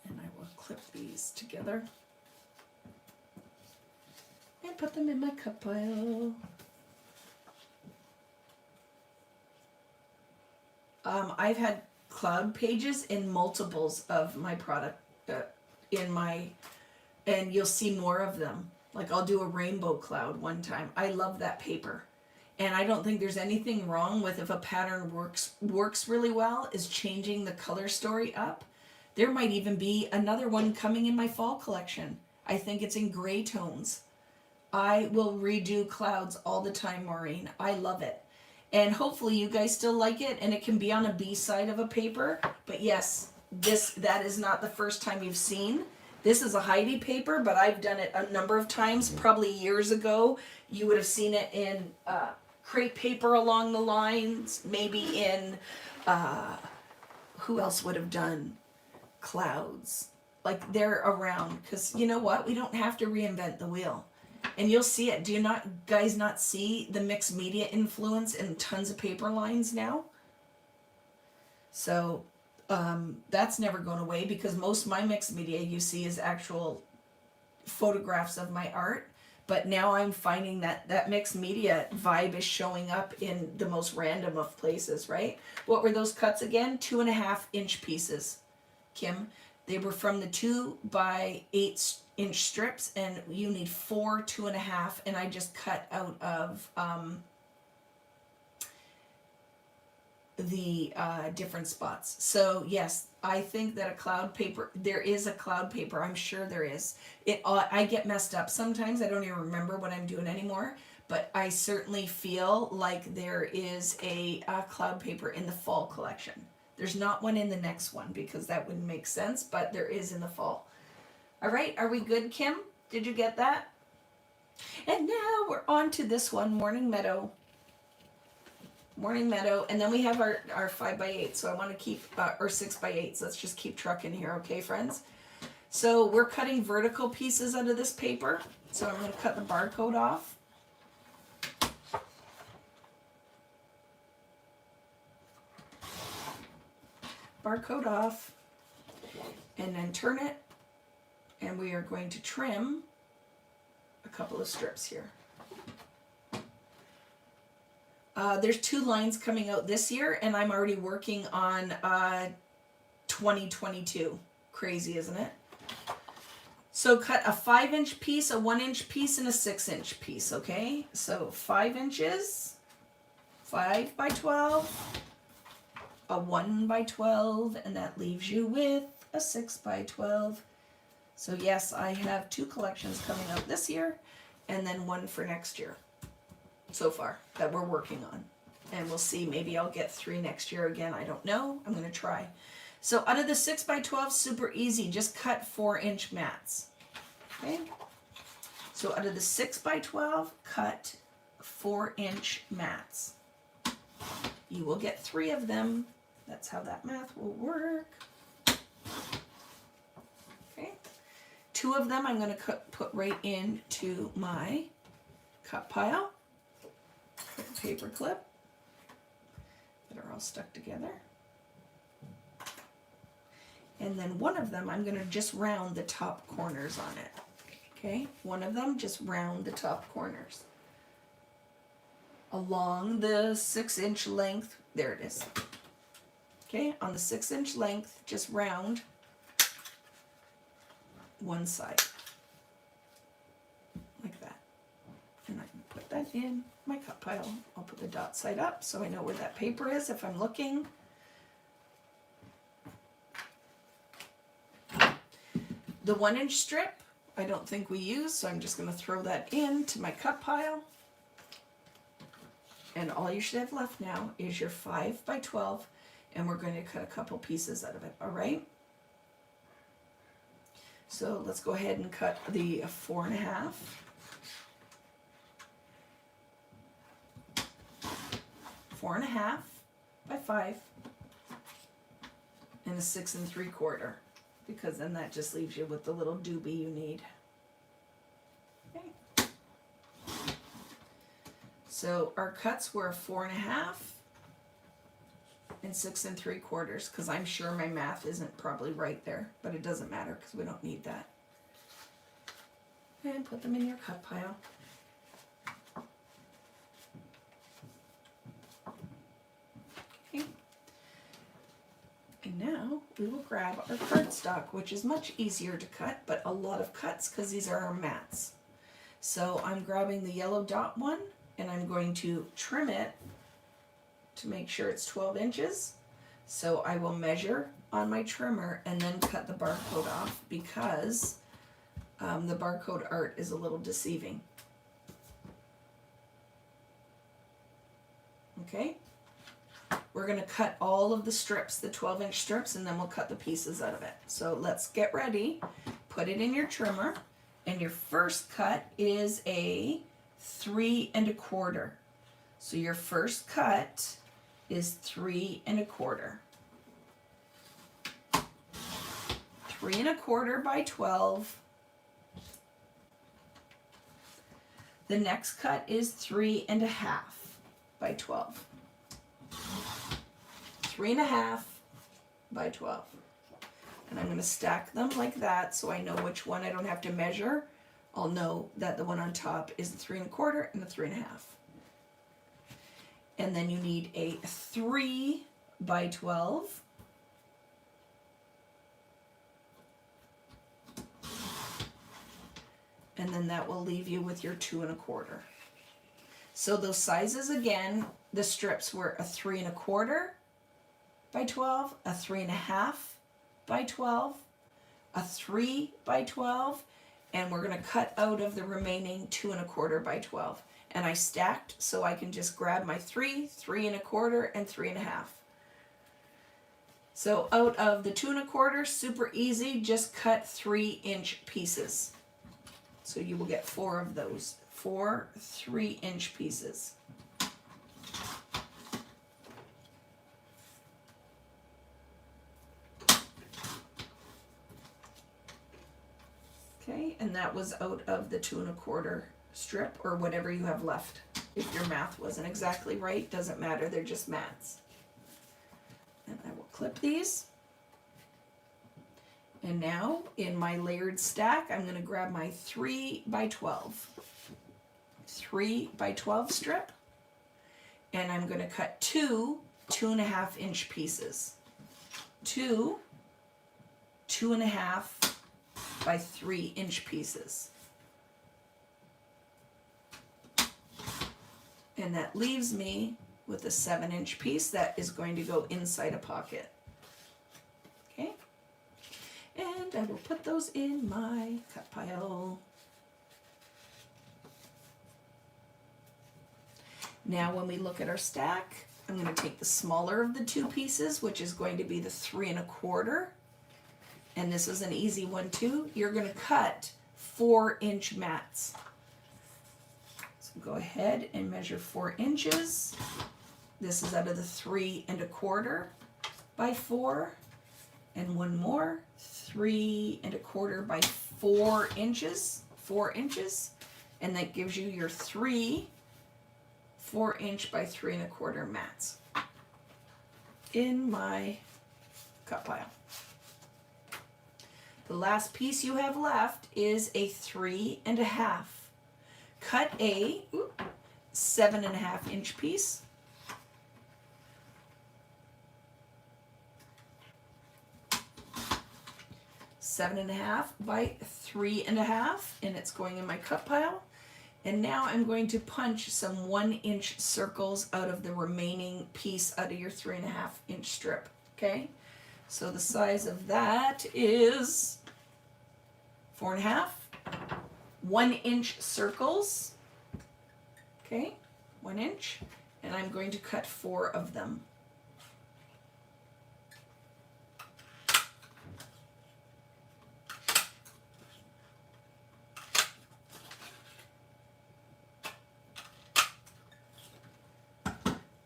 And I will clip these together and put them in my cut pile. I've had cloud pages in multiples of my product and you'll see more of them. Like I'll do a rainbow cloud one time. I love that paper. And I don't think there's anything wrong with if a pattern works really well is changing the color story up. There might even be another one coming in my fall collection. I think it's in gray tones. I will redo clouds all the time, Maureen. I love it. And hopefully you guys still like it, and it can be on a B side of a paper. But yes, that is not the first time you've seen. This is a Heidi paper, but I've done it a number of times, probably years ago. You would have seen it in crepe paper along the lines, maybe in, who else would have done clouds? Like they're around, because you know what? We don't have to reinvent the wheel. And you'll see it. Do you guys not see the mixed media influence in tons of paper lines now? So that's never going away because most of my mixed media you see is actual photographs of my art. But now I'm finding that mixed media vibe is showing up in the most random of places, right? What were those cuts again? 2.5-inch pieces, Kim. They were from the 2x8 inch strips, and you need 4 2.5, and I just cut out of the different spots. So yes, I think that a cloud paper, there is a cloud paper, I'm sure there is. I get messed up sometimes, I don't even remember what I'm doing anymore, but I certainly feel like there is a cloud paper in the fall collection. There's not one in the next one because that wouldn't make sense, but there is in the fall. All right, are we good, Kim? Did you get that? And now we're on to this one, Morning Meadow. Morning Meadow, and then we have our 5x8, so I want to keep, or 6x8, so let's just keep trucking here, okay, friends? So we're cutting vertical pieces out of this paper, so I'm going to cut the barcode off. Barcode off, and then turn it, and we are going to trim a couple of strips here. There's 2 lines coming out this year, and I'm already working on 2022. Crazy, isn't it? So cut a 5-inch piece, a 1-inch piece, and a 6-inch piece, okay? So 5 inches, 5x12, a 1x12, and that leaves you with a 6x12. So yes, I have 2 collections coming out this year, and then 1 for next year. So far that we're working on, and we'll see, maybe I'll get 3 next year again, I don't know, I'm going to try. So out of the 6x12, super easy, just cut 4-inch mats, okay? So out of the 6x12, cut 4-inch mats. You will get 3 of them, that's how that math will work. Okay, 2 of them I'm going to put right into my cut pile. Paper clip that are all stuck together, and then 1 of them I'm going to just round the top corners on it. Okay, 1 of them, just round the top corners along the 6-inch length. There it is. Okay, on the 6-inch length, just round one side like that, and I can put that in my cut pile. I'll put the dot side up so I know where that paper is if I'm looking. The 1-inch strip I don't think we use, so I'm just going to throw that into my cut pile. And all you should have left now is your 5x12, and we're going to cut a couple pieces out of it, all right? So let's go ahead and cut the 4.5. 4.5 by 5, and a 6 3/4, because then that just leaves you with the little doobie you need. Okay. So our cuts were 4.5 and 6 3/4, because I'm sure my math isn't probably right there, but it doesn't matter because we don't need that. And put them in your cut pile. And now we will grab our cardstock, which is much easier to cut, but a lot of cuts because these are our mats. So I'm grabbing the yellow dot one, and I'm going to trim it to make sure it's 12 inches. So I will measure on my trimmer and then cut the barcode off, because the barcode art is a little deceiving. Okay? We're going to cut all of the strips, the 12-inch strips, and then we'll cut the pieces out of it. So let's get ready. Put it in your trimmer, and your first cut is a 3 1/4. So your first cut is 3 1/4. 3 1/4 by 12. The next cut is 3 1/2 by 12. 3 1/2 by 12. And I'm going to stack them like that so I know which one I don't have to measure. I'll know that the one on top is a 3 1/4 and a 3 1/2. And then you need a 3 by 12. And then that will leave you with your 2 1/4. So those sizes again, the strips were a 3 1/4 by 12, a 3 1/2 by 12, a 3 by 12, and we're going to cut out of the remaining 2 1/4 by 12. And I stacked so I can just grab my 3, 3 1/4, and 3 1/2. So out of the 2 1/4, super easy, just cut 3-inch pieces. So you will get 4 of those, 4 3-inch pieces. Okay, and that was out of the 2 1/4 strip, or whatever you have left. If your math wasn't exactly right, doesn't matter, they're just maths. And I will clip these. And now in my layered stack, I'm going to grab my 3 by 12. 3 by 12 strip. And I'm going to cut 2 2 1/2 inch pieces. 2 2 1/2 by 3-inch pieces. And that leaves me with a 7-inch piece that is going to go inside a pocket. Okay? And I will put those in my cut pile. Now when we look at our stack, I'm going to take the smaller of the 2 pieces, which is going to be the 3 1/4. And this is an easy one too. You're going to cut 4-inch mats. So go ahead and measure 4 inches. This is out of the 3 1/4 by 4. And one more, 3 1/4 by 4 inches. 4 inches. And that gives you your 3 4-inch by 3 1/4 mats in my cut pile. The last piece you have left is a 3 1/2. Cut a 7 1/2 inch piece. Seven and a half by 3 1/2, and it's going in my cut pile. And now I'm going to punch some 1-inch circles out of the remaining piece out of your 3 1/2 inch strip. Okay, so the size of that is 4 1/2, 1-inch circles. Okay, 1 inch, and I'm going to cut 4 of them.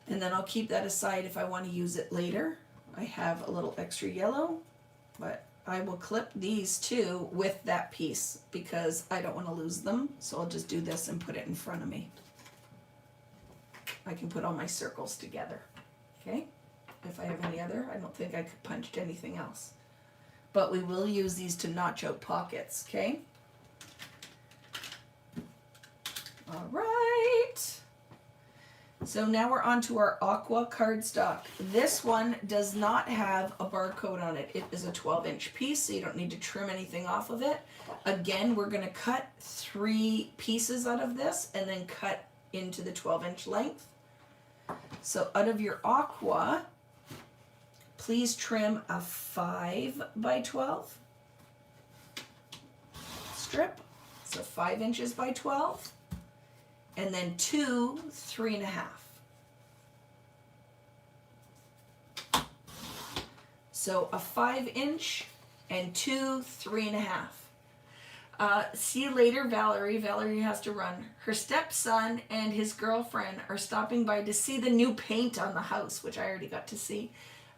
And then I'll keep that aside if I want to use it later. I have a little extra yellow, but I will clip these two with that piece because I don't want to lose them. So I'll just do this and put it in front of me. I can put all my circles together. Okay? If I have any other, I don't think I could punch anything else. But we will use these to notch out pockets, okay? All right. So now we're on to our aqua cardstock. This one does not have a barcode on it. It is a 12-inch piece, so you don't need to trim anything off of it. Again, we're going to cut 3 pieces out of this and then cut into the 12-inch length. So out of your aqua, please trim a 5 by 12 strip. So 5 inches by 12. And then 2 3 1/2. So a 5-inch and 2 3 1/2. See you later, Valerie. Valerie has to run. Her stepson and his girlfriend are stopping by to see the new paint on the house, which I already got to see.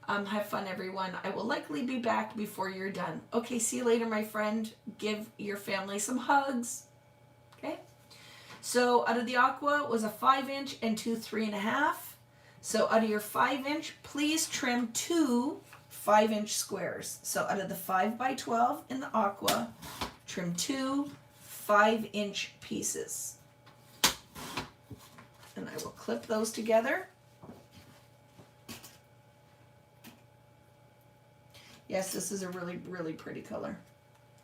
Have fun, everyone. I will likely be back before you're done. Okay, see you later, my friend. Give your family some hugs. Okay? So out of the aqua was a 5-inch and 2 3 1/2. So out of your 5-inch, please trim 2 5-inch squares. So out of the 5 by 12 in the aqua, trim 2 5-inch pieces. And I will clip those together. Yes, this is a really, really pretty color.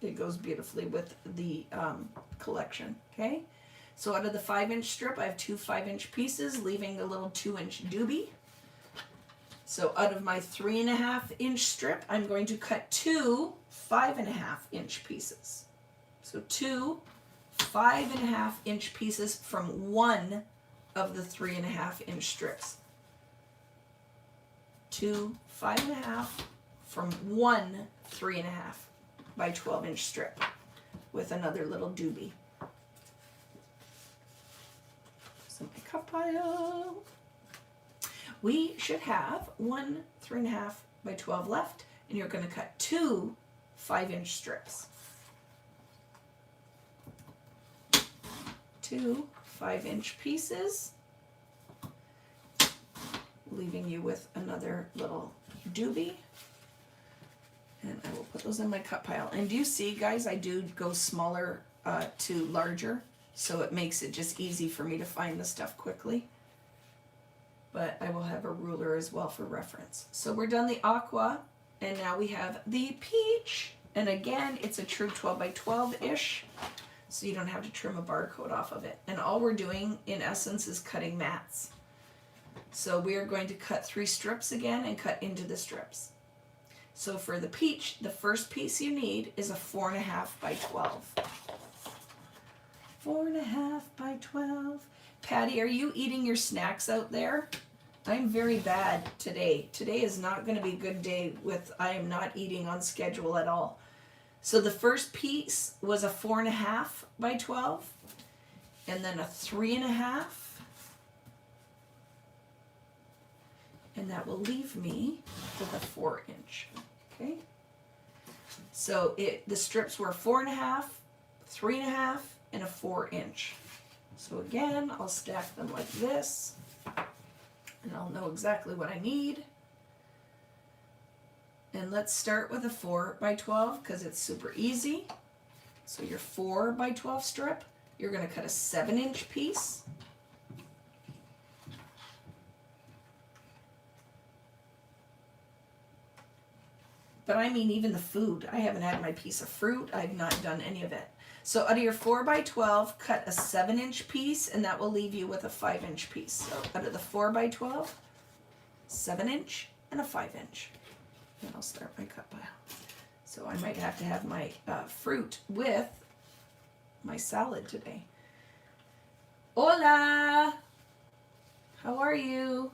It goes beautifully with the collection, okay? So out of the 5-inch strip, I have 2 5-inch pieces, leaving a little 2-inch doobie. So out of my 3.5-inch strip, I'm going to cut 2 5.5-inch pieces. So 2 5.5-inch pieces from one of the 3.5-inch strips. 2 5.5 from one 3.5 by 12-inch strip with another little doobie. So my cut pile. We should have one 3.5 by 12 left, and you're going to cut 2 5-inch strips. 2 5-inch pieces, leaving you with another little doobie. And I will put those in my cut pile. And do you see, guys, I do go smaller to larger, so it makes it just easy for me to find the stuff quickly. But I will have a ruler as well for reference. So we're done the aqua, and now we have the peach. And again, it's a true 12 by 12-ish, so you don't have to trim a barcode off of it. And all we're doing, in essence, is cutting mats. So we are going to cut 3 strips again and cut into the strips. So for the peach, the first piece you need is a 4.5 by 12. 4.5 by 12. Patty, are you eating your snacks out there? I'm very bad today. Today is not going to be a good day I am not eating on schedule at all. So the first piece was a 4.5 by 12, and then a 3.5, and that will leave me with a 4-inch. Okay. So the strips were 4.5, 3.5, and a 4-inch. So again, I'll stack them like this, and I'll know exactly what I need. And let's start with a 4 by 12 because it's super easy. So your 4 by 12 strip, you're going to cut a 7-inch piece. But I mean, even the food. I haven't had my piece of fruit. I've not done any of it. So out of your 4 by 12, cut a 7-inch piece, and that will leave you with a 5-inch piece. So out of the 4 by 12, 7-inch and a 5-inch. And I'll start my cut pile. So I might have to have my fruit with my salad today. Hola! How are you?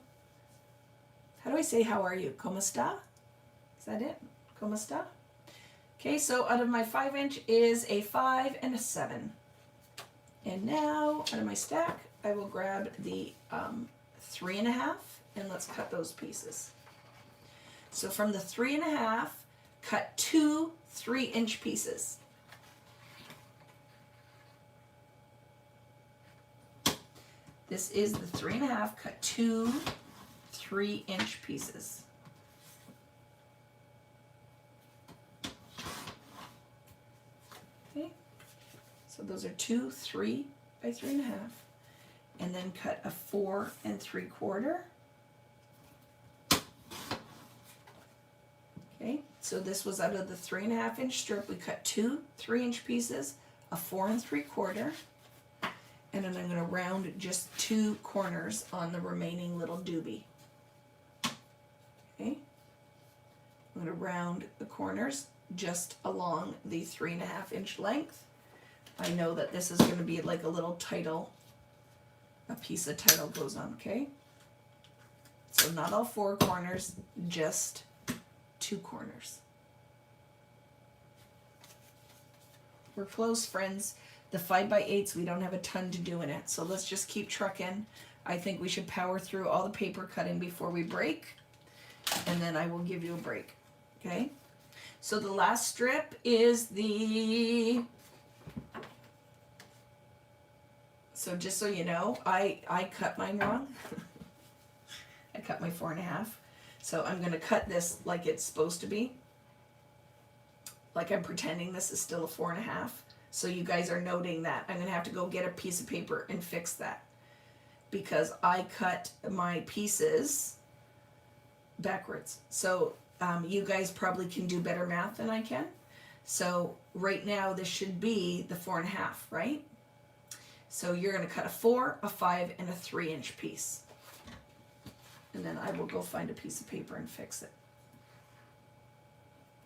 How do I say how are you? ¿Cómo está? Is that it? ¿Cómo está? Okay, so out of my 5-inch is a 5 and a 7. And now, out of my stack, I will grab the 3.5, and let's cut those pieces. So from the 3.5, cut 2 3-inch pieces. This is the 3.5, cut 2 3-inch pieces. Okay, so those are 2 3 by 3.5, and then cut a 4 3/4. Okay, so this was out of the 3.5-inch strip. We cut 2 3-inch pieces, a 4 3/4, and then I'm going to round just 2 corners on the remaining little doobie. Okay, I'm going to round the corners just along the 3.5-inch length. I know that this is going to be like a little title, a piece of title goes on, okay? So not all 4 corners, just 2 corners. We're close, friends. The 5x8s, we don't have a ton to do in it, so let's just keep trucking. I think we should power through all the paper cutting before we break, and then I will give you a break, okay? So the last strip is the, so just so you know, I cut mine wrong. I cut my 4.5. So I'm going to cut this like it's supposed to be. Like I'm pretending this is still a 4.5. So you guys are noting that. I'm going to have to go get a piece of paper and fix that. Because I cut my pieces backwards. So you guys probably can do better math than I can. So right now this should be the 4.5, right? So you're going to cut a 4, a 5, and a 3-inch piece. And then I will go find a piece of paper and fix it.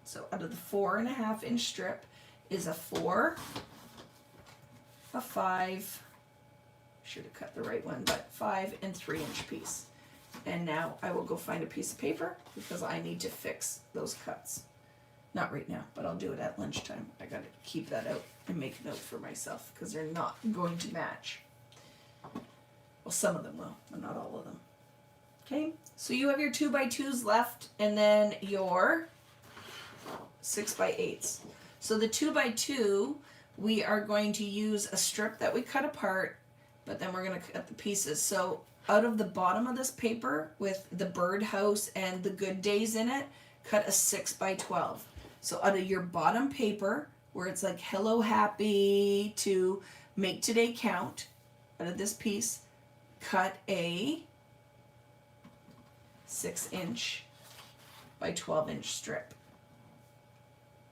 So out of the 4.5-inch strip is a 4, a 5, should have cut the right one, but 5 and 3-inch piece. And now I will go find a piece of paper because I need to fix those cuts. Not right now, but I'll do it at lunchtime. I gotta keep that out and make a note for myself because they're not going to match. Well, some of them will, but not all of them. Okay, so you have your 2x2s left and then your 6x8s. So the 2x2, we are going to use a strip that we cut apart, but then we're going to cut the pieces. So out of the bottom of this paper with the birdhouse and the good days in it, cut a 6x12. So out of your bottom paper, where it's like hello happy to make today count, out of this piece, cut a 6-inch by 12-inch strip.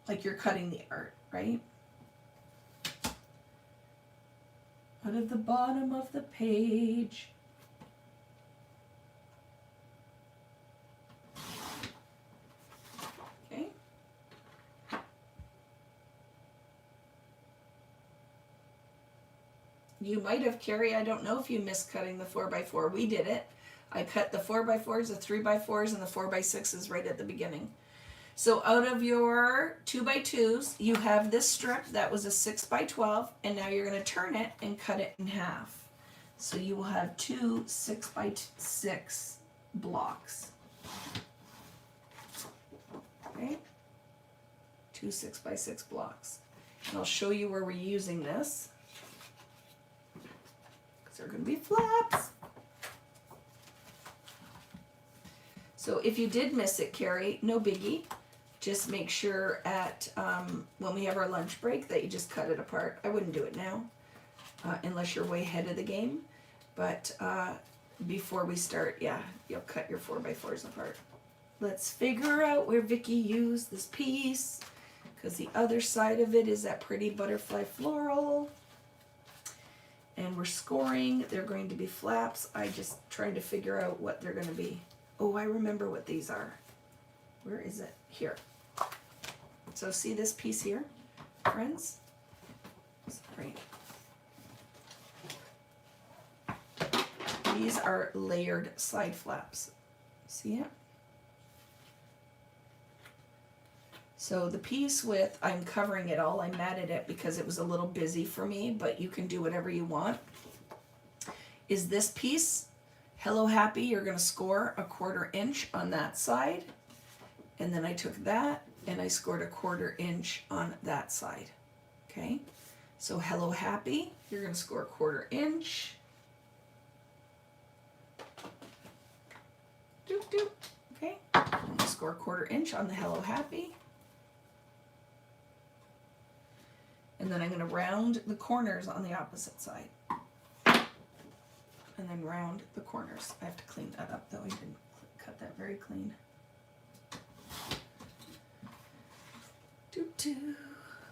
Like you're cutting the art, right? Out of the bottom of the page. Okay. You might have, Carrie, I don't know if you missed cutting the 4x4. We did it. I cut the 4x4s, the 3x4s, and the 4x6s right at the beginning. So out of your 2x2s, you have this strip that was a 6x12, and now you're going to turn it and cut it in half. So you will have 2 6x6 blocks. Okay? 2 6x6 blocks. And I'll show you where we're using this, because they're going to be flaps. So if you did miss it, Carrie, no biggie. Just make sure at when we have our lunch break that you just cut it apart. I wouldn't do it now, unless you're way ahead of the game. But before we start, yeah, you'll cut your 4x4s apart. Let's figure out where Vicky used this piece, because the other side of it is that pretty butterfly floral. And we're scoring. They're going to be flaps. I just trying to figure out what they're going to be. Oh, I remember what these are. Where is it? Here. So see this piece here, friends? Sorry. These are layered side flaps. See it? So the piece with, I'm covering it all, I matted it because it was a little busy for me, but you can do whatever you want, is this piece. Hello Happy, you're going to score a 1/4 inch on that side. And then I took that and I scored a 1/4 inch on that side. Okay, so Hello Happy, you're going to score a 1/4 inch. Doop, doop. Okay, I'm going to score a 1/4 inch on the Hello Happy. And then I'm going to round the corners on the opposite side. And then round the corners. I have to clean that up though. I didn't cut that very clean.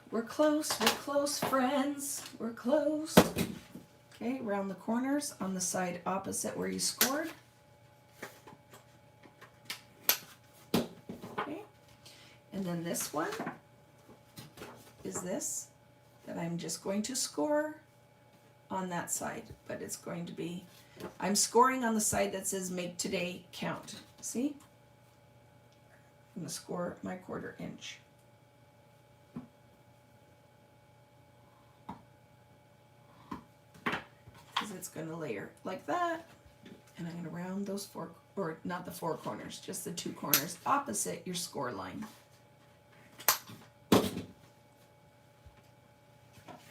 We're close, friends. We're close. Okay, round the corners on the side opposite where you scored. Okay, and then this one is this that I'm just going to score on that side, but it's going to be, I'm scoring on the side that says make today count. See? I'm going to score my 1/4 inch. Because it's going to layer like that. And I'm going to round those four, or not the 4 corners, just the 2 corners opposite your score line.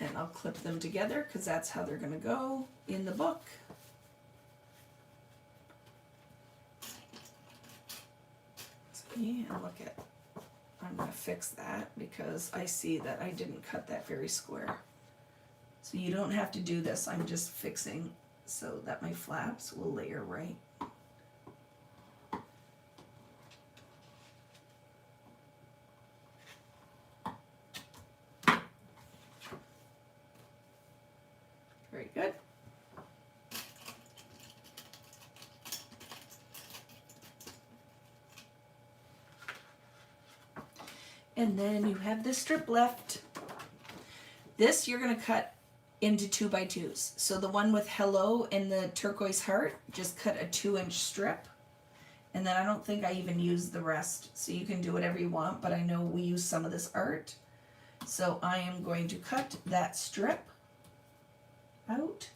And I'll clip them together because that's how they're going to go in the book. See, and look at, I'm going to fix that because I see that I didn't cut that very square. So you don't have to do this. I'm just fixing so that my flaps will layer right. Very good. And then you have this strip left. This you're going to cut into 2x2s. So the one with hello and the turquoise heart, just cut a 2-inch strip. And then I don't think I even used the rest. So you can do whatever you want, but I know we use some of this art. So I am going to cut that strip out.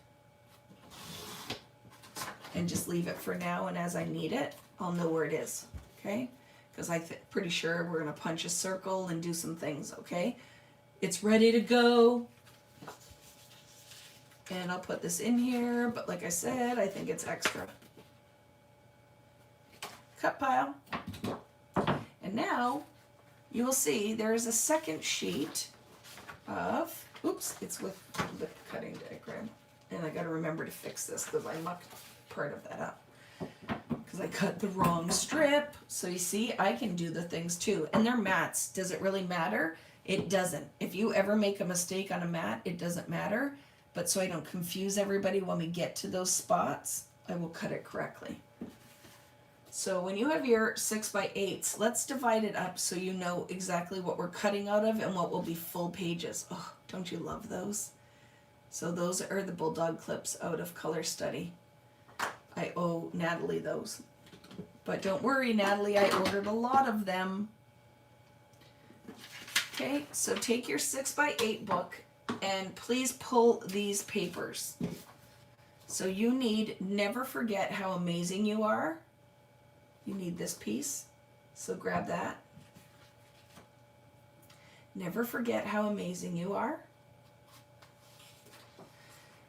And just leave it for now, and as I need it, I'll know where it is, okay? Because I'm pretty sure we're going to punch a circle and do some things, okay? It's ready to go. And I'll put this in here, but like I said, I think it's extra. Cut pile. And now you will see there's a second sheet of, oops, it's with the cutting diagram. And I got to remember to fix this because I mucked part of that up. Because I cut the wrong strip. So you see, I can do the things too. And they're mats. Does it really matter? It doesn't. If you ever make a mistake on a mat, it doesn't matter. But so I don't confuse everybody when we get to those spots, I will cut it correctly. So when you have your 6x8s, let's divide it up so you know exactly what we're cutting out of and what will be full pages. Oh, don't you love those? So those are the bulldog clips out of Color Study. I owe Natalie those. But don't worry, Natalie, I ordered a lot of them. Okay, so take your 6x8 book and please pull these papers. So you need Never Forget How Amazing You Are. You need this piece, so grab that. Never Forget How Amazing You Are.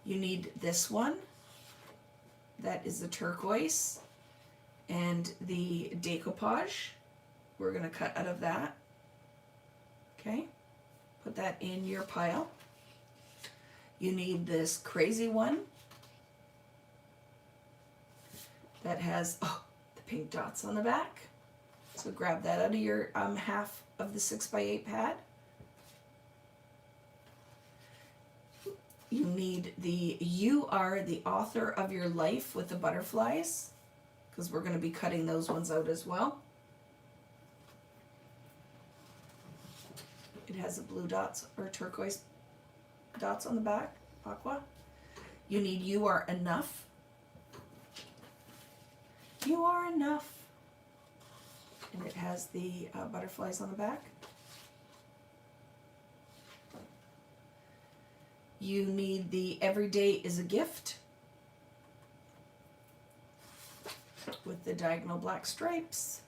You need this one. That is the turquoise and the decoupage. We're going to cut out of that. Okay, put that in your pile. You need this crazy one that has the pink dots on the back. So grab that out of your half of the 6x8 pad. You need the You Are the Author of Your Life with the butterflies, because we're going to be cutting those ones out as well. It has the blue dots or turquoise dots on the back, aqua. You need You Are Enough. You Are Enough. And it has the butterflies on the back. You need the Every Day is a Gift with the diagonal black stripes.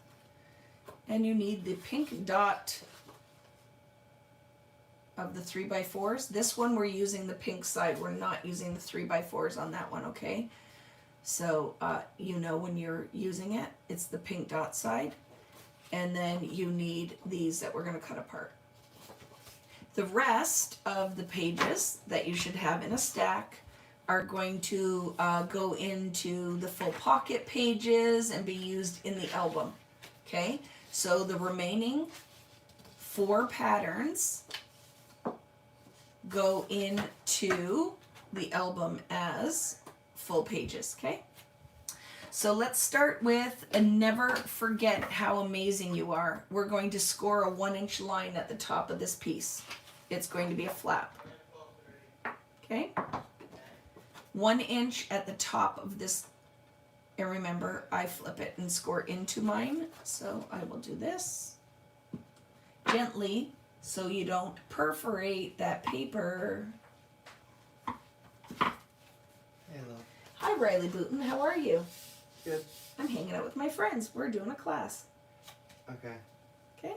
And you need the pink dot of the 3x4s. This one we're using the pink side. We're not using the 3x4s on that one, okay? So you know when you're using it, it's the pink dot side. And then you need these that we're going to cut apart. The rest of the pages that you should have in a stack are going to go into the full pocket pages and be used in the album. Okay, so the remaining 4 patterns go into the album as full pages. Okay, so let's start with Never Forget How Amazing You Are. We're going to score a 1-inch line at the top of this piece. It's going to be a flap. Okay, 1 inch at the top of this, and remember I flip it and score into mine, so I will do this gently so you don't perforate that paper. Hello. Hi Riley Booton, how are you? Good. I'm hanging out with my friends. We're doing a class. Okay. Okay,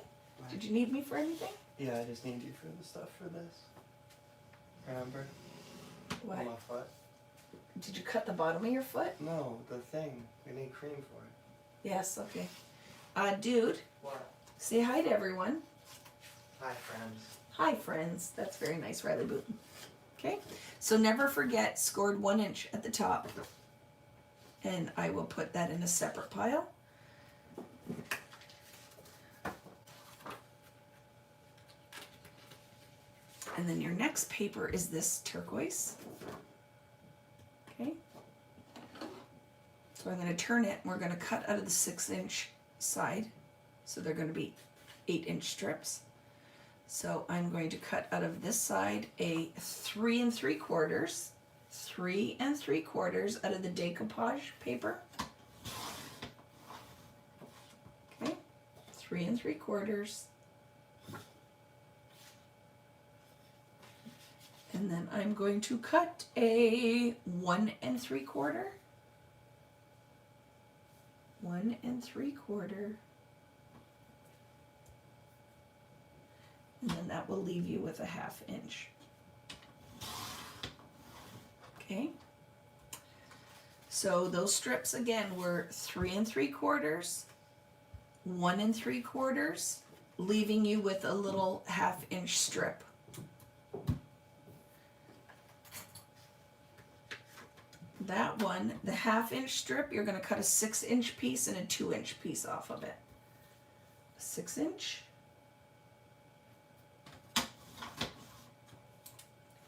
did you need me for anything? Yeah, I just need you for the stuff for this. Remember? What? On my foot. Did you cut the bottom of your foot? No, the thing. We need cream for it. Yes, okay. Dude, What? say hi to everyone. Hi, friends. Hi, friends. That's very nice, Riley Booton. Okay, so Never Forget scored 1 inch at the top. And I will put that in a separate pile. And then your next paper is this turquoise. Okay. So I'm going to turn it, and we're going to cut out of the 6-inch side. So they're going to be 8-inch strips. So I'm going to cut out of this side a 3 3/4, 3 3/4 out of the decoupage paper. Okay, 3 3/4. And then I'm going to cut a 1 3/4. 1 3/4. And then that will leave you with a 1/2 inch. Okay. So those strips again were 3 3/4, 1 3/4, leaving you with a little 1/2 inch strip. That one, the 1/2 inch strip, you're going to cut a 6-inch piece and a 2-inch piece off of it. 6-inch.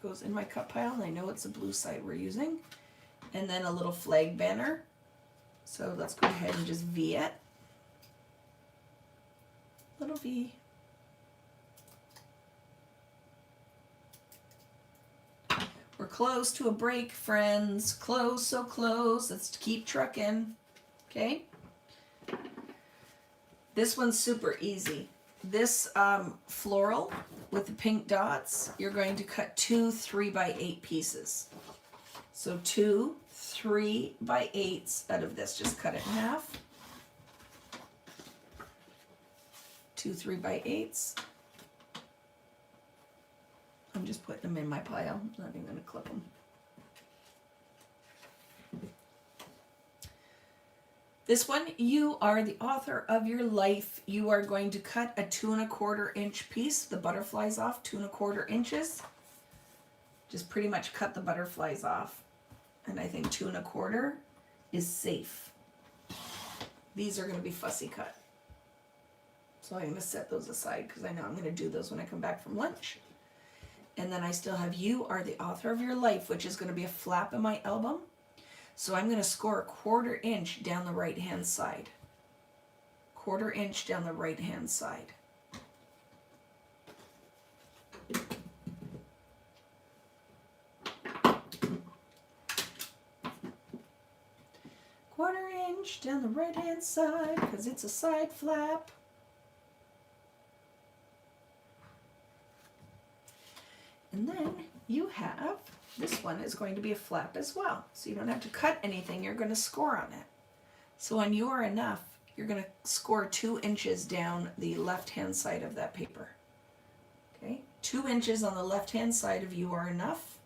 Goes in my cut pile, and I know it's the blue side we're using. And then a little flag banner. So let's go ahead and just V it. Little V. We're close to a break, friends. Close, so close. Let's keep trucking. Okay? This one's super easy. This floral with the pink dots, you're going to cut 2 3x8 pieces. So 2 3x8s out of this. Just cut it in half. 2 3x8s. I'm just putting them in my pile. I'm not even going to clip them. This one, you are the author of your life. You are going to cut a 2 1/4 inch piece, the butterflies off, 2 1/4 inches. Just pretty much cut the butterflies off. And I think 2 1/4 is safe. These are going to be fussy cut. So I'm going to set those aside because I know I'm going to do those when I come back from lunch. And then I still have You Are the Author of Your Life, which is going to be a flap in my album. So I'm going to score a 1/4 inch down the right hand side. 1/4 inch down the right hand side. Quarter inch down the right hand side because it's a side flap. And then you have, this one is going to be a flap as well. So you don't have to cut anything, you're going to score on it. So on You Are Enough, you're going to score 2 inches down the left-hand side of that paper. Okay, 2 inches on the left-hand side of You Are Enough.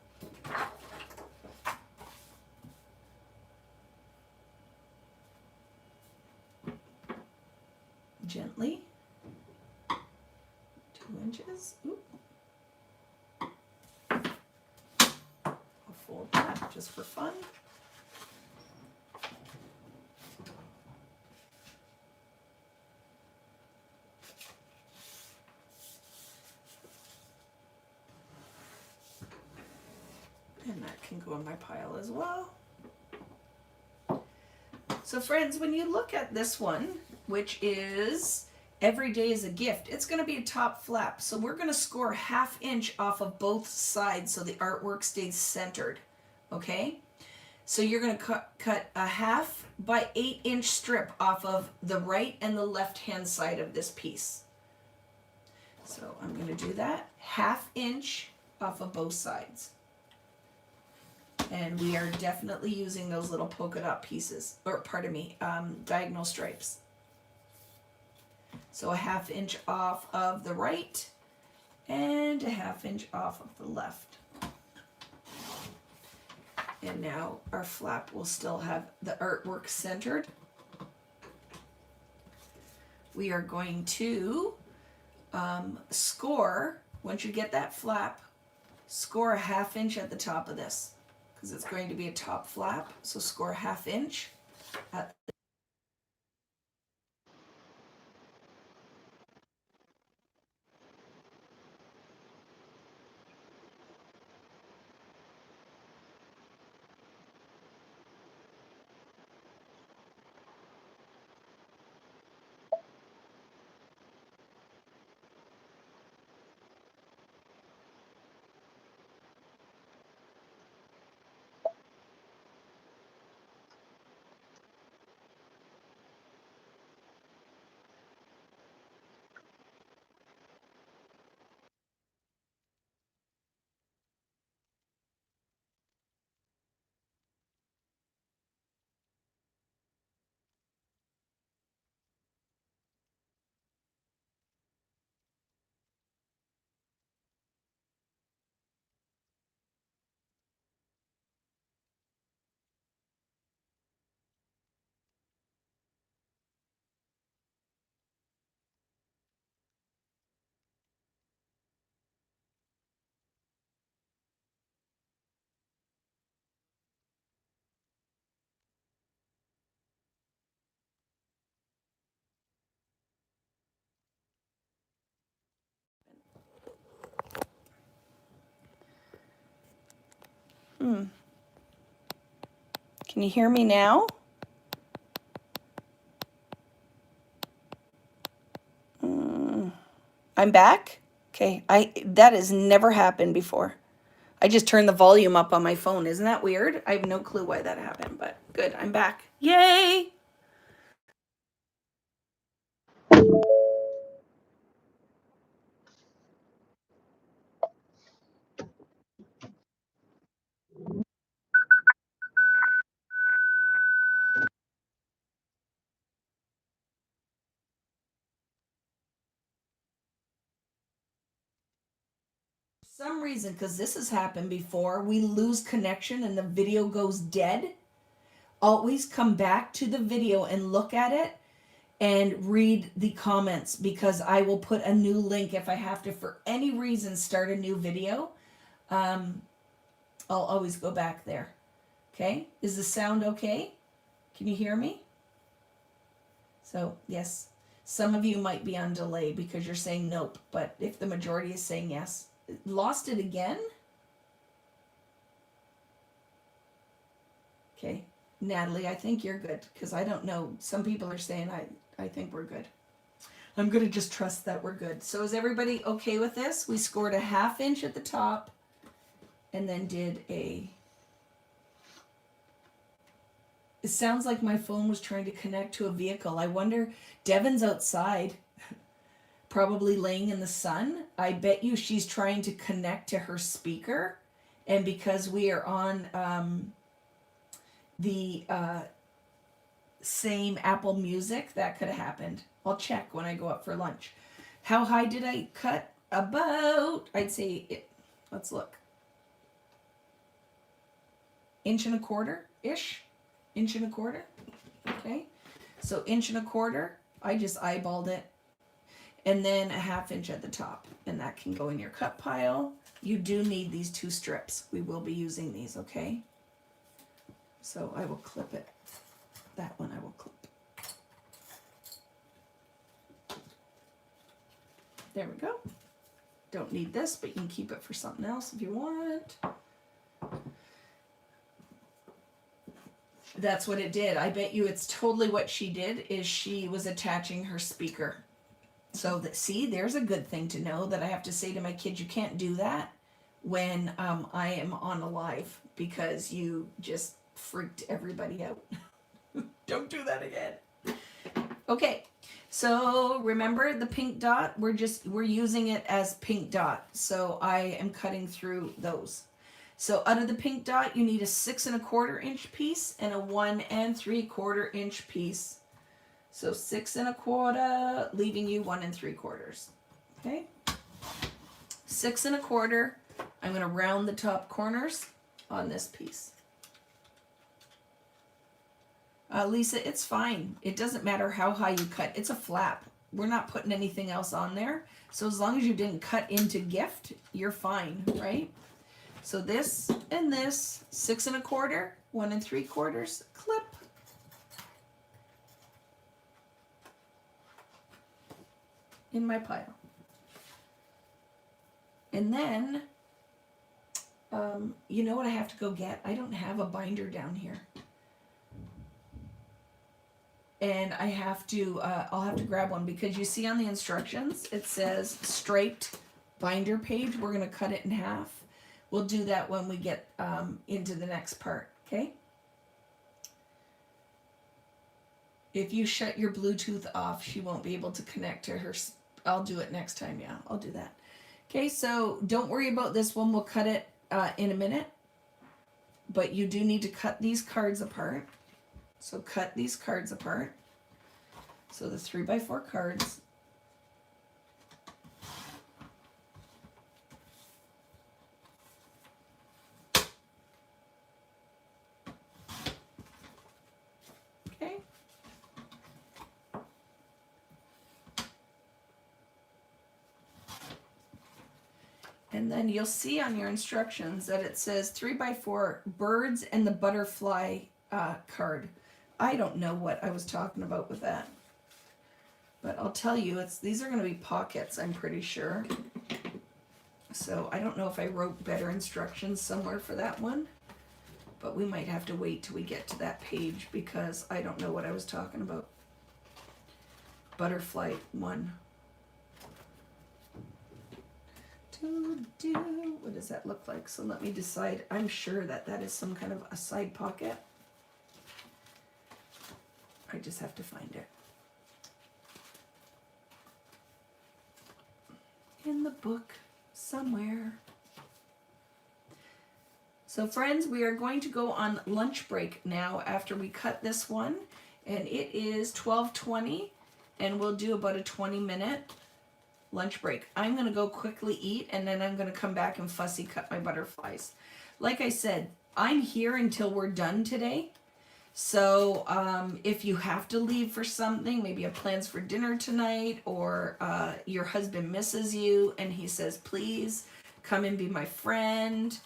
Gently. 2 inches. Oop. Fold that just for fun. And that can go in my pile as well. So friends, when you look at this one, which is Every Day is a Gift, it's going to be a top flap. So we're going to score 1/2 inch off of both sides so the artwork stays centered. Okay? So you're going to cut a 1/2 by 8 inch strip off of the right and the left hand side of this piece. So I'm going to do that. 1/2 inch off of both sides. And we are definitely using those little polka dot pieces, or pardon me, diagonal stripes. So a 1/2 inch off of the right and a 1/2 inch off of the left. And now our flap will still have the artwork centered. We are going to score, once you get that flap, score a 1/2 inch at the top of this because it's going to be a top flap. So score a 1/2 inch at Can you hear me now? I'm back? Okay, that has never happened before. I just turned the volume up on my phone. Isn't that weird? I have no clue why that happened, but good, I'm back. Yay! For some reason, because this has happened before, we lose connection and the video goes dead. Always come back to the video and look at it and read the comments, because I will put a new link if I have to, for any reason, start a new video. I'll always go back there. Okay, is the sound okay? Can you hear me? So yes, some of you might be on delay because you're saying nope, but if the majority is saying yes. Lost it again? Okay, Natalie, I think you're good, because I don't know. Some people are saying I think we're good. I'm going to just trust that we're good. So is everybody okay with this? We scored a 1/2 inch at the top and then did a... It sounds like my phone was trying to connect to a vehicle. I wonder, Devin's outside, probably laying in the sun. I bet you she's trying to connect to her speaker. And because we are on the same Apple Music, that could have happened. I'll check when I go up for lunch. How high did I cut? About, I'd say, let's look. 1.25-ish. 1.25. Okay. So 1.25. I just eyeballed it. And then a 1/2 inch at the top. And that can go in your cut pile. You do need these 2 strips. We will be using these, okay? So I will clip it. That one I will clip. There we go. Don't need this, but you can keep it for something else if you want. That's what it did. I bet you it's totally what she did, is she was attaching her speaker. So that, see, there's a good thing to know, that I have to say to my kids, you can't do that when I am on a live, because you just freaked everybody out. Don't do that again. Okay, so remember the pink dot, we're using it as pink dot. So I am cutting through those. So out of the pink dot, you need a 6.25 inch piece and a 1 3/4 inch piece. So 6.25, leaving you 1 3/4. Okay. 6.25. I'm going to round the top corners on this piece. Lisa, it's fine. It doesn't matter how high you cut. It's a flap. We're not putting anything else on there. So as long as you didn't cut into gift, you're fine, right? So this and this, 6.25, 1 3/4, clip. In my pile. And then, you know what I have to go get? I don't have a binder down here. And I have to, I'll have to grab one, because you see on the instructions, it says striped binder page. We're going to cut it in half. We'll do that when we get into the next part, okay? If you shut your Bluetooth off, she won't be able to connect to her. I'll do it next time, yeah, I'll do that. Okay, so don't worry about this one. We'll cut it in a minute. But you do need to cut these cards apart. So cut these cards apart. So the 3x4 cards. Okay. And then you'll see on your instructions that it says 3x4 birds and the butterfly card. I don't know what I was talking about with that. But I'll tell you, these are going to be pockets, I'm pretty sure. So I don't know if I wrote better instructions somewhere for that one. But we might have to wait till we get to that page because I don't know what I was talking about. Butterfly 1. What does that look like? So let me decide. I'm sure that that is some kind of a side pocket. I just have to find it. In the book somewhere. So friends, we are going to go on lunch break now after we cut this one. And it is 12:20 and we'll do about a 20-minute lunch break. I'm going to go quickly eat and then I'm going to come back and fussy cut my butterflies. Like I said, I'm here until we're done today. So if you have to leave for something, maybe you have plans for dinner tonight, or your husband misses you and he says, please come and be my friend,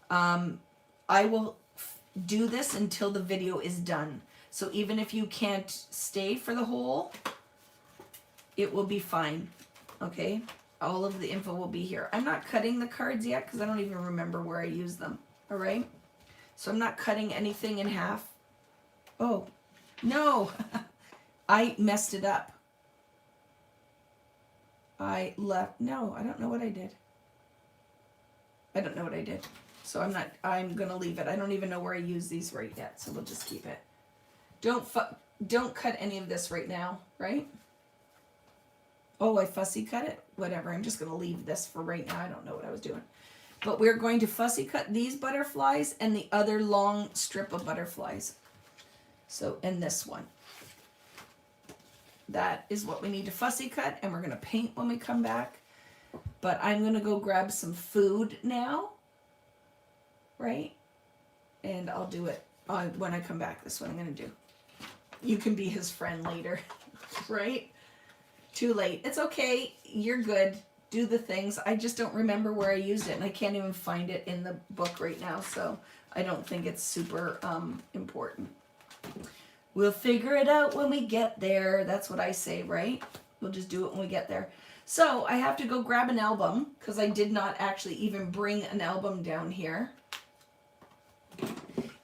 I will do this until the video is done. So even if you can't stay for the whole, it will be fine. Okay, all of the info will be here. I'm not cutting the cards yet because I don't even remember where I used them. All right, so I'm not cutting anything in half. Oh, no, I messed it up. I left, no, I don't know what I did. I don't know what I did. So I'm going to leave it. I don't even know where I use these right yet, so we'll just keep it. Don't cut any of this right now, right? Oh, I fussy cut it? Whatever, I'm just going to leave this for right now. I don't know what I was doing. But we're going to fussy cut these butterflies and the other long strip of butterflies. So, and this one. That is what we need to fussy cut, and we're going to paint when we come back. But I'm going to go grab some food now, right? And I'll do it when I come back. That's what I'm going to do. You can be his friend later, right? Too late. It's okay. You're good. Do the things. I just don't remember where I used it, and I can't even find it in the book right now, so I don't think it's super important. We'll figure it out when we get there. That's what I say, right? We'll just do it when we get there. So I have to go grab an album because I did not actually even bring an album down here.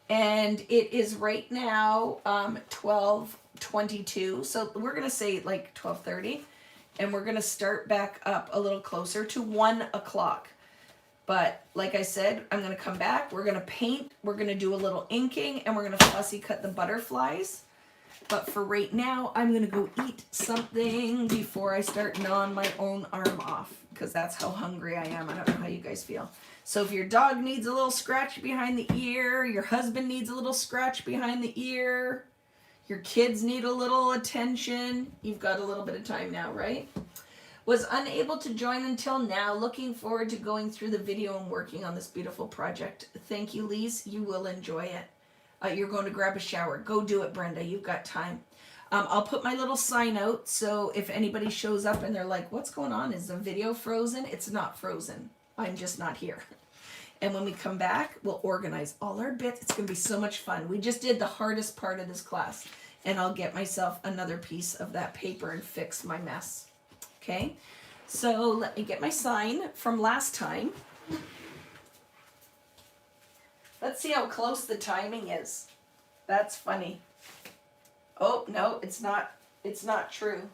And it is right now 12:22. So we're going to say like 12:30. And we're going to start back up a little closer to 1 o'clock. But like I said, I'm going to come back. We're going to paint. We're going to do a little inking. And we're going to fussy cut the butterflies. But for right now, I'm going to go eat something before I start gnawing my own arm off. Because that's how hungry I am. I don't know how you guys feel. So if your dog needs a little scratch behind the ear, your husband needs a little scratch behind the ear, your kids need a little attention, you've got a little bit of time now, right? Was unable to join until now. Looking forward to going through the video and working on this beautiful project. Thank you, Lise. You will enjoy it. You're going to grab a shower. Go do it, Brenda. You've got time. I'll put my little sign out, so if anybody shows up and they're like, what's going on? Is the video frozen? It's not frozen. I'm just not here. And when we come back, we'll organize all our bits. It's going to be so much fun. We just did the hardest part of this class. And I'll get myself another piece of that paper and fix my mess. Okay? So let me get my sign from last time. Let's see how close the timing is. That's funny. Oh, no, it's not. It's not true.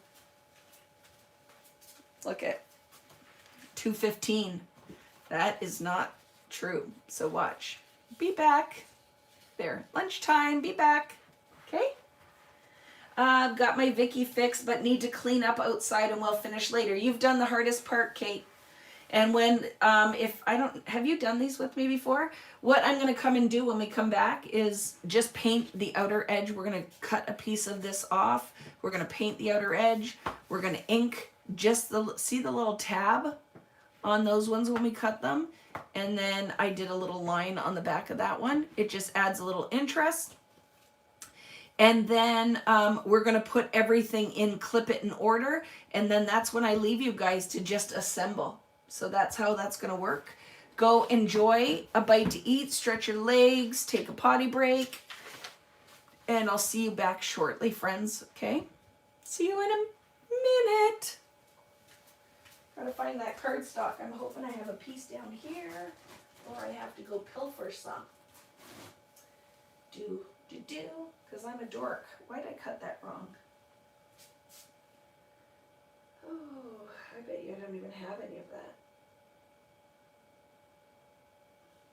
Look at 2:15. That is not true. So watch. Be back. There. Lunchtime. Be back. Okay? I've got my Vicky fixed, but need to clean up outside and we'll finish later. You've done the hardest part, Kate. And when, if I don't, have you done these with me before? What I'm going to come and do when we come back is just paint the outer edge. We're going to cut a piece of this off. We're going to paint the outer edge. We're going to ink just see the little tab on those ones when we cut them. And then I did a little line on the back of that one. It just adds a little interest. And then we're going to put everything in, clip it in order. And then that's when I leave you guys to just assemble. So that's how that's going to work. Go enjoy a bite to eat, stretch your legs, take a potty break. And I'll see you back shortly, friends. Okay? See you in a minute. Gotta find that cardstock. I'm hoping I have a piece down here. Or I have to go pilfer some. because I'm a dork. Why did I cut that wrong? Oh, I bet you I don't even have any of that.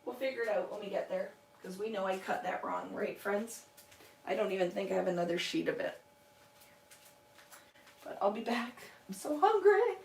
We'll figure it out when we get there, because we know I cut that wrong, right, friends? I don't even think I have another sheet of it. But I'll be back. I'm so hungry.